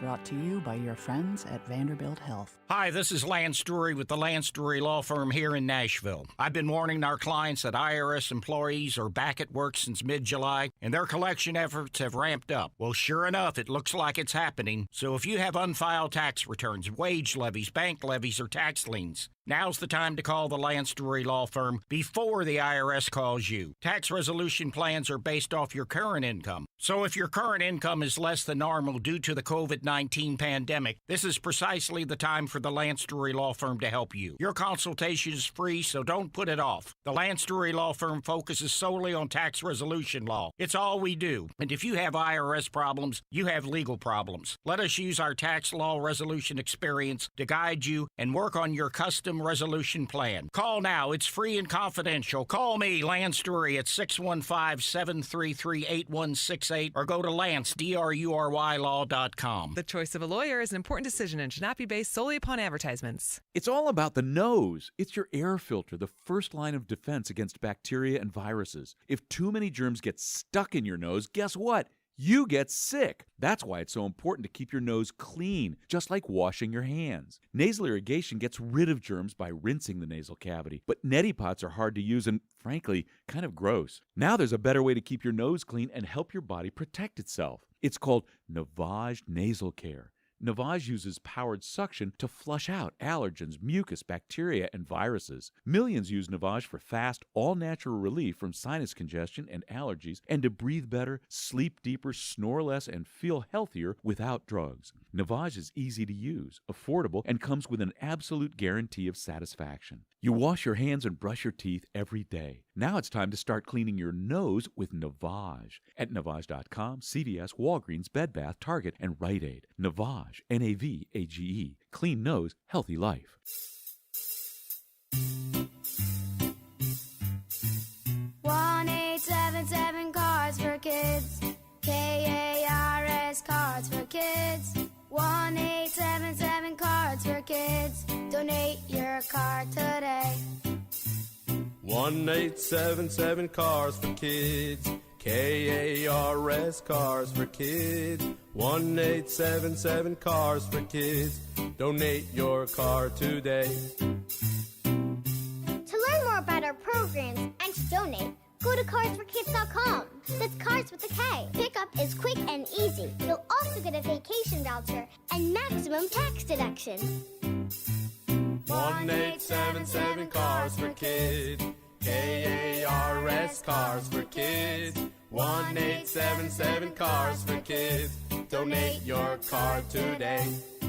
Brought to you by your friends at Vanderbilt Health. Hi, this is Lance Drury with the Lance Drury Law Firm here in Nashville. I've been warning our clients that IRS employees are back at work since mid-July, and their collection efforts have ramped up. Well, sure enough, it looks like it's happening. So if you have unfiled tax returns, wage levies, bank levies, or tax liens, now's the time to call the Lance Drury Law Firm before the IRS calls you. Tax resolution plans are based off your current income. So if your current income is less than normal due to the COVID-19 pandemic, this is precisely the time for the Lance Drury Law Firm to help you. Your consultation is free, so don't put it off. The Lance Drury Law Firm focuses solely on tax resolution law. It's all we do. And if you have IRS problems, you have legal problems. Let us use our tax law resolution experience to guide you and work on your custom resolution plan. Call now. It's free and confidential. Call me, Lance Drury, at 615-733-8168 or go to LanceDruryLaw.com. The choice of a lawyer is an important decision and should not be based solely upon advertisements. It's all about the nose. It's your air filter, the first line of defense against bacteria and viruses. If too many germs get stuck in your nose, guess what? You get sick. That's why it's so important to keep your nose clean, just like washing your hands. Nasal irrigation gets rid of germs by rinsing the nasal cavity, but neti pots are hard to use and, frankly, kind of gross. Now there's a better way to keep your nose clean and help your body protect itself. It's called Navage Nasal Care. Navage uses powered suction to flush out allergens, mucus, bacteria, and viruses. Millions use Navage for fast, all-natural relief from sinus congestion and allergies, and to breathe better, sleep deeper, snore less, and feel healthier without drugs. Navage is easy to use, affordable, and comes with an absolute guarantee of satisfaction. You wash your hands and brush your teeth every day. Now it's time to start cleaning your nose with Navage. At Navage.com, CVS, Walgreens, Bed Bath, Target, and Rite Aid. Navage, Navage. Clean nose, healthy life. 1-877 Cards for Kids. KARS Cards for Kids. 1-877 Donate your car today. 1877 Cars for Kids. KARS Cars for Kids. 1877 Cars for Kids. Donate your car today. To learn more about our programs and to donate, go to carsforkids.com. That's Cars with a K. Pickup is quick and easy. You'll also get a vacation voucher and maximum tax deduction. 1877 Cars for Kids. KARS Cars for Kids. 1877 Cars for Kids. Donate your car today.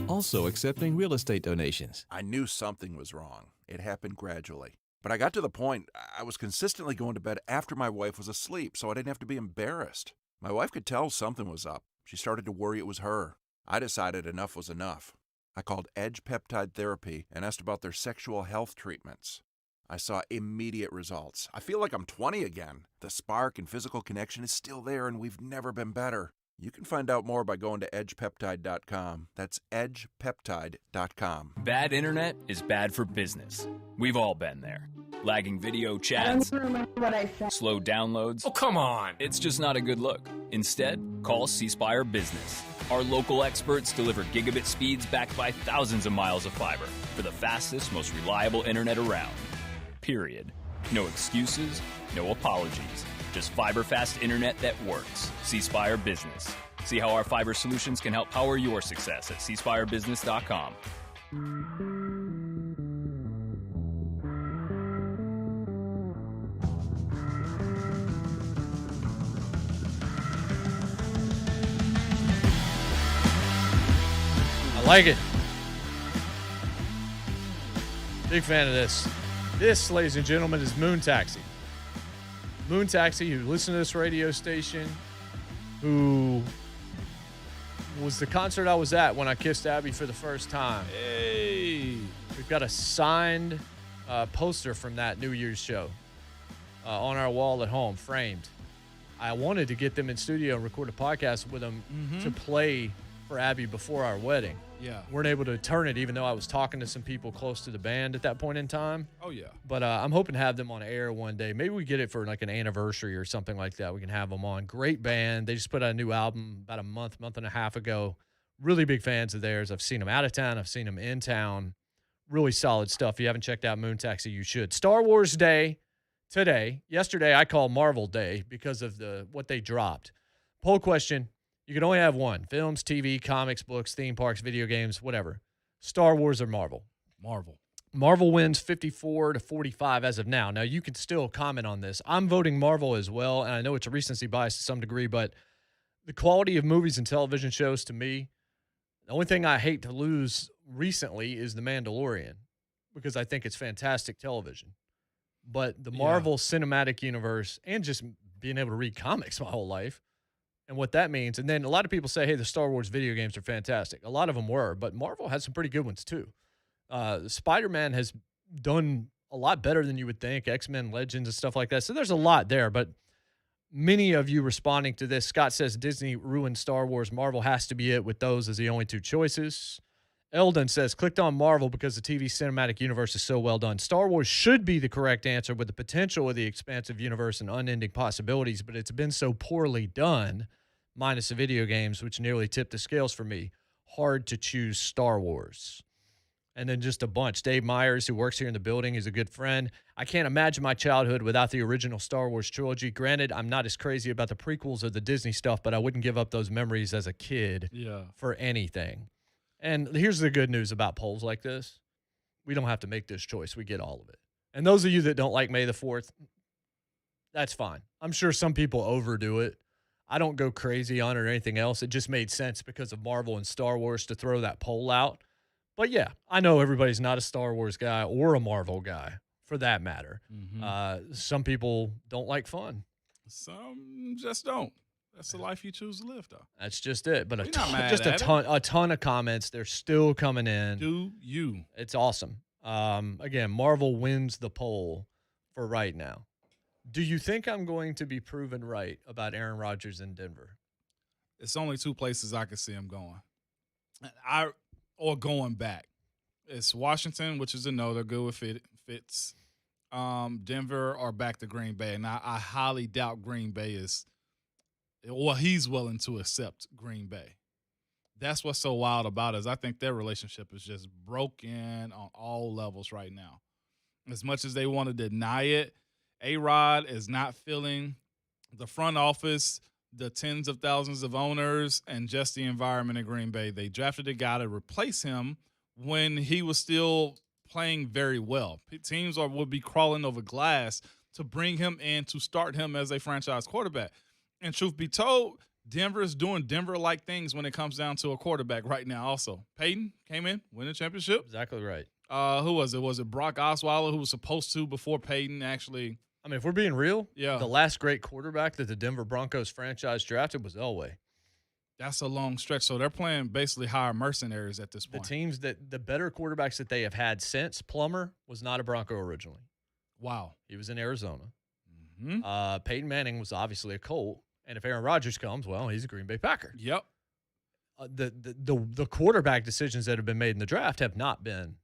Also accepting real estate donations. I knew something was wrong. It happened gradually. But I got to the point I was consistently going to bed after my wife was asleep, so I didn't have to be embarrassed. My wife could tell something was up. She started to worry it was her. I decided enough was enough. I called Edge Peptide Therapy and asked about their sexual health treatments. I saw immediate results. I feel like I'm 20 again. The spark and physical connection is still there, and we've never been better. You can find out more by going to edgepeptide.com. That's edgepeptide.com. Bad internet is bad for business. We've all been there. Lagging video chats, slow downloads. Oh, come on. It's just not a good look. Instead, call C Spire Business. Our local experts deliver gigabit speeds backed by thousands of miles of fiber for the fastest, most reliable internet around. Period. No excuses, no apologies. Just fiber-fast internet that works. C Spire Business. See how our fiber solutions can help power your success at cspirebusiness.com. I like it. Big fan of this. This, ladies and gentlemen, is Moon Taxi. Moon Taxi, who listened to this radio station, who was the concert I was at when I kissed Abby for the first time. Hey. We've got a signed poster from that New Year's show on our wall at home, framed. I wanted to get them in studio and record a podcast with them to play for Abby before our wedding. Yeah. Weren't able to turn it, even though I was talking to some people close to the band at that point in time. Oh, yeah. But I'm hoping to have them on air one day. Maybe we get it for like an anniversary or something like that. We can have them on. Great band. They just put out a new album about a month and a half ago. Really big fans of theirs. I've seen them out of town. I've seen them in town. Really solid stuff. If you haven't checked out Moon Taxi, you should. Star Wars Day today. Yesterday, I call Marvel Day because of what they dropped. Poll question. You can only have one. Films, TV, comics, books, theme parks, video games, whatever. Star Wars or Marvel? Marvel. Marvel wins 54-45 as of now. Now, you can still comment on this. I'm voting Marvel as well, and I know it's a recency bias to some degree, but the quality of movies and television shows to me, the only thing I hate to lose recently is The Mandalorian because I think it's fantastic television. But the Marvel Cinematic Universe and just being able to read comics my whole life, and what that means. And then a lot of people say, hey, the Star Wars video games are fantastic. A lot of them were, but Marvel had some pretty good ones too. Spider-Man has done a lot better than you would think, X-Men Legends and stuff like that. So there's a lot there, but many of you responding to this, Scott says Disney ruined Star Wars. Marvel has to be it with those as the only two choices. Eldon says, clicked on Marvel because the TV cinematic universe is so well done. Star Wars should be the correct answer with the potential of the expansive universe and unending possibilities, but it's been so poorly done, minus the video games, which nearly tipped the scales for me. Hard to choose Star Wars. And then just a bunch. Dave Myers, who works here in the building, is a good friend. I can't imagine my childhood without the original Star Wars trilogy. Granted, I'm not as crazy about the prequels or the Disney stuff, but I wouldn't give up those memories as a kid for anything. And here's the good news about polls like this. We don't have to make this choice. We get all of it. And those of you that don't like May the 4th, that's fine. I'm sure some people overdo it. I don't go crazy on it or anything else. It just made sense because of Marvel and Star Wars to throw that poll out. But, yeah, I know everybody's not a Star Wars guy or a Marvel guy, for that matter. Some people don't like fun. Some just don't. That's the life you choose to live, though. That's just it. But a ton of comments. They're still coming in. Do you? It's awesome. Again, Marvel wins the poll for right now. Do you think I'm going to be proven right about Aaron Rodgers in Denver? It's only two places I can see him going. Or going back. It's Washington, which is a no. They're good with Fitz. Denver or back to Green Bay. And I highly doubt Green Bay is – well, he's willing to accept Green Bay. That's what's so wild about it is I think their relationship is just broken on all levels right now. As much as they want to deny it, A-Rod is not feeling the front office, the tens of thousands of owners, and just the environment in Green Bay. They drafted a guy to replace him when he was still playing very well. Teams would be crawling over glass to bring him in to start him as a franchise quarterback. And truth be told, Denver is doing Denver-like things when it comes down to a quarterback right now also. Peyton came in, win a championship. Exactly right. Who was it? Was it Brock Osweiler who was supposed to before Peyton actually? I mean, if we're being real, yeah, the last great quarterback that the Denver Broncos franchise drafted was Elway. That's a long stretch. So they're playing basically higher mercenaries at this point. The teams the better quarterbacks that they have had since Plummer was not a Bronco originally. Wow. He was in Arizona. Mm-hmm. Peyton Manning was obviously a Colt. And if Aaron Rodgers comes, well, he's a Green Bay Packer. Yep. The quarterback decisions that have been made in the draft have not been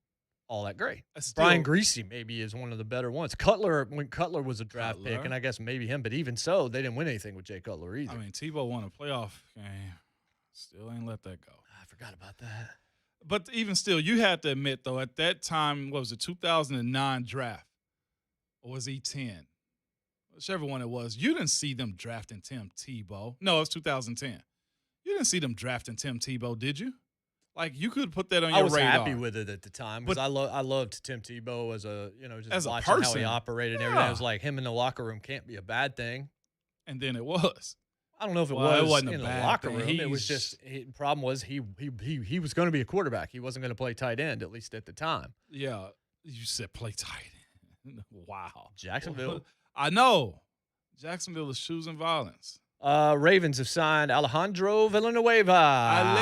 all that great. Brian Greasy maybe is one of the better ones. When Cutler was a draft pick, and I guess maybe him, but even so, they didn't win anything with Jay Cutler either. I mean, Tebow won a playoff game. Still ain't let that go. I forgot about that. But even still, you have to admit, though, at that time, what was it, 2009 draft? Or was he 10? Whichever one it was, you didn't see them drafting Tim Tebow. No, it was 2010. You didn't see them drafting Tim Tebow, did you? Like, you could put that on your radar. I was happy with it at the time because I loved Tim Tebow as just as watching a person. How he operated and everything. It was like him in the locker room can't be a bad thing. And then it was. I don't know if it wasn't in the locker room. It was just the problem was he was going to be a quarterback. He wasn't going to play tight end, at least at the time. Yeah, you said play tight end. Wow. Jacksonville. I know. Jacksonville is choosing violence. Ravens have signed Alejandro Villanueva.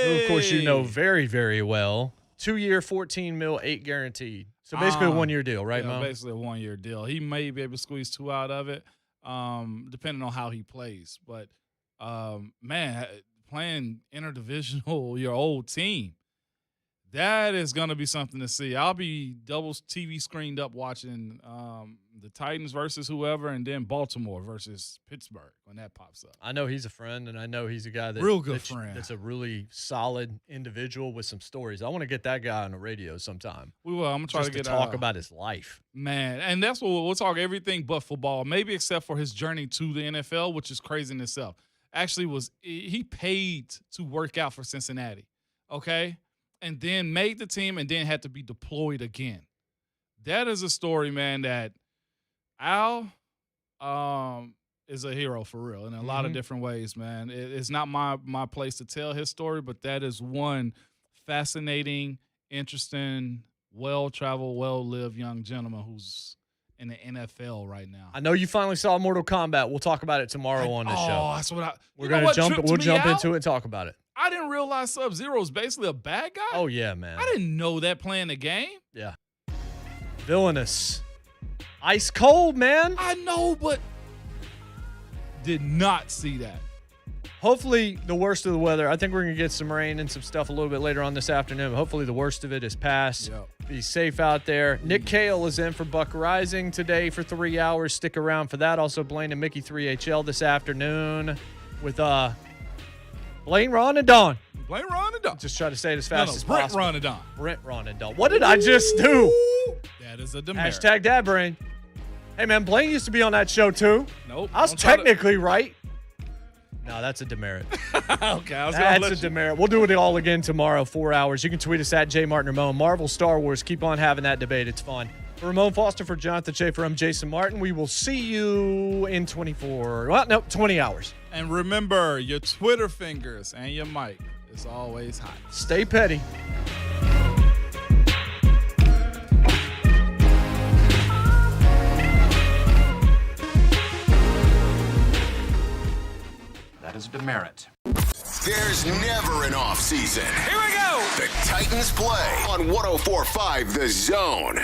Who, of course, you know very, very well. 2-year, $14 million, 8 guaranteed. So basically a 1-year deal, right, Mo? Basically a 1-year deal. He may be able to squeeze 2 out of it, depending on how he plays. But, man, playing interdivisional, your old team, that is going to be something to see. I'll be double TV screened up watching the Titans versus whoever, and then Baltimore versus Pittsburgh when that pops up. I know he's a friend, and I know he's a guy friend. That's a really solid individual with some stories. I want to get that guy on the radio sometime. We will. I'm going to try to talk about his life. Man, and that's what we'll talk everything but football, maybe except for his journey to the NFL, which is crazy in itself. Actually, he paid to work out for Cincinnati, okay? And then made the team and then had to be deployed again. That is a story, man, that Al is a hero for real in a lot of different ways, man. It's not my place to tell his story, but that is one fascinating, interesting, well-traveled, well-lived young gentleman who's in the NFL right now. I know you finally saw Mortal Kombat. We'll talk about it tomorrow on the show. Oh, that's what we're going to jump. We'll jump into it and talk about it. I didn't realize Sub-Zero is basically a bad guy. Oh, yeah, man. I didn't know that playing the game. Yeah. Villainous. Ice cold, man. I know, but did not see that. Hopefully, the worst of the weather. I think we're going to get some rain and some stuff a little bit later on this afternoon. Hopefully, the worst of it is past. Yep. Be safe out there. Nick Cale is in for Buck Rising today for 3 hours. Stick around for that. Also, Blaine and Mickey 3HL this afternoon with Blaine, Ron, and Don. Blaine, Ron, and Don. Just try to say it as fast as Brent, possible. Ron, and Don. Brent, Ron, and Don. What did I just do? That is a demerit. Hashtag Dad Brain. Hey, man, Blaine used to be on that show, too. Nope. I was technically right. No, that's a demerit. Okay, that's a demerit. We'll do it all again tomorrow, 4 hours. You can tweet us at JMart and Ramon. Marvel, Star Wars, keep on having that debate. It's fun. For Ramon Foster, for Jonathan Schaefer, I'm Jason Martin. We will see you in 20 hours. And remember, your Twitter fingers and your mic is always hot. Stay petty. That is a demerit. There's never an off season. Here we go. The Titans play on 104.5 The Zone.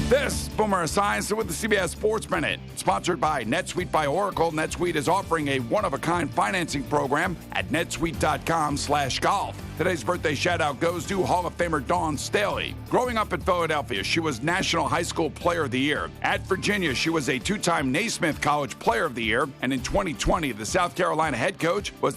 This Boomer Esiason with the CBS Sports Minute. Sponsored by NetSuite by Oracle. NetSuite is offering a one-of-a-kind financing program at netsuite.com/golf. Today's birthday shout-out goes to Hall of Famer Dawn Staley. Growing up in Philadelphia, she was National High School Player of the Year. At Virginia, she was a two-time Naismith College Player of the Year. And in 2020, the South Carolina head coach was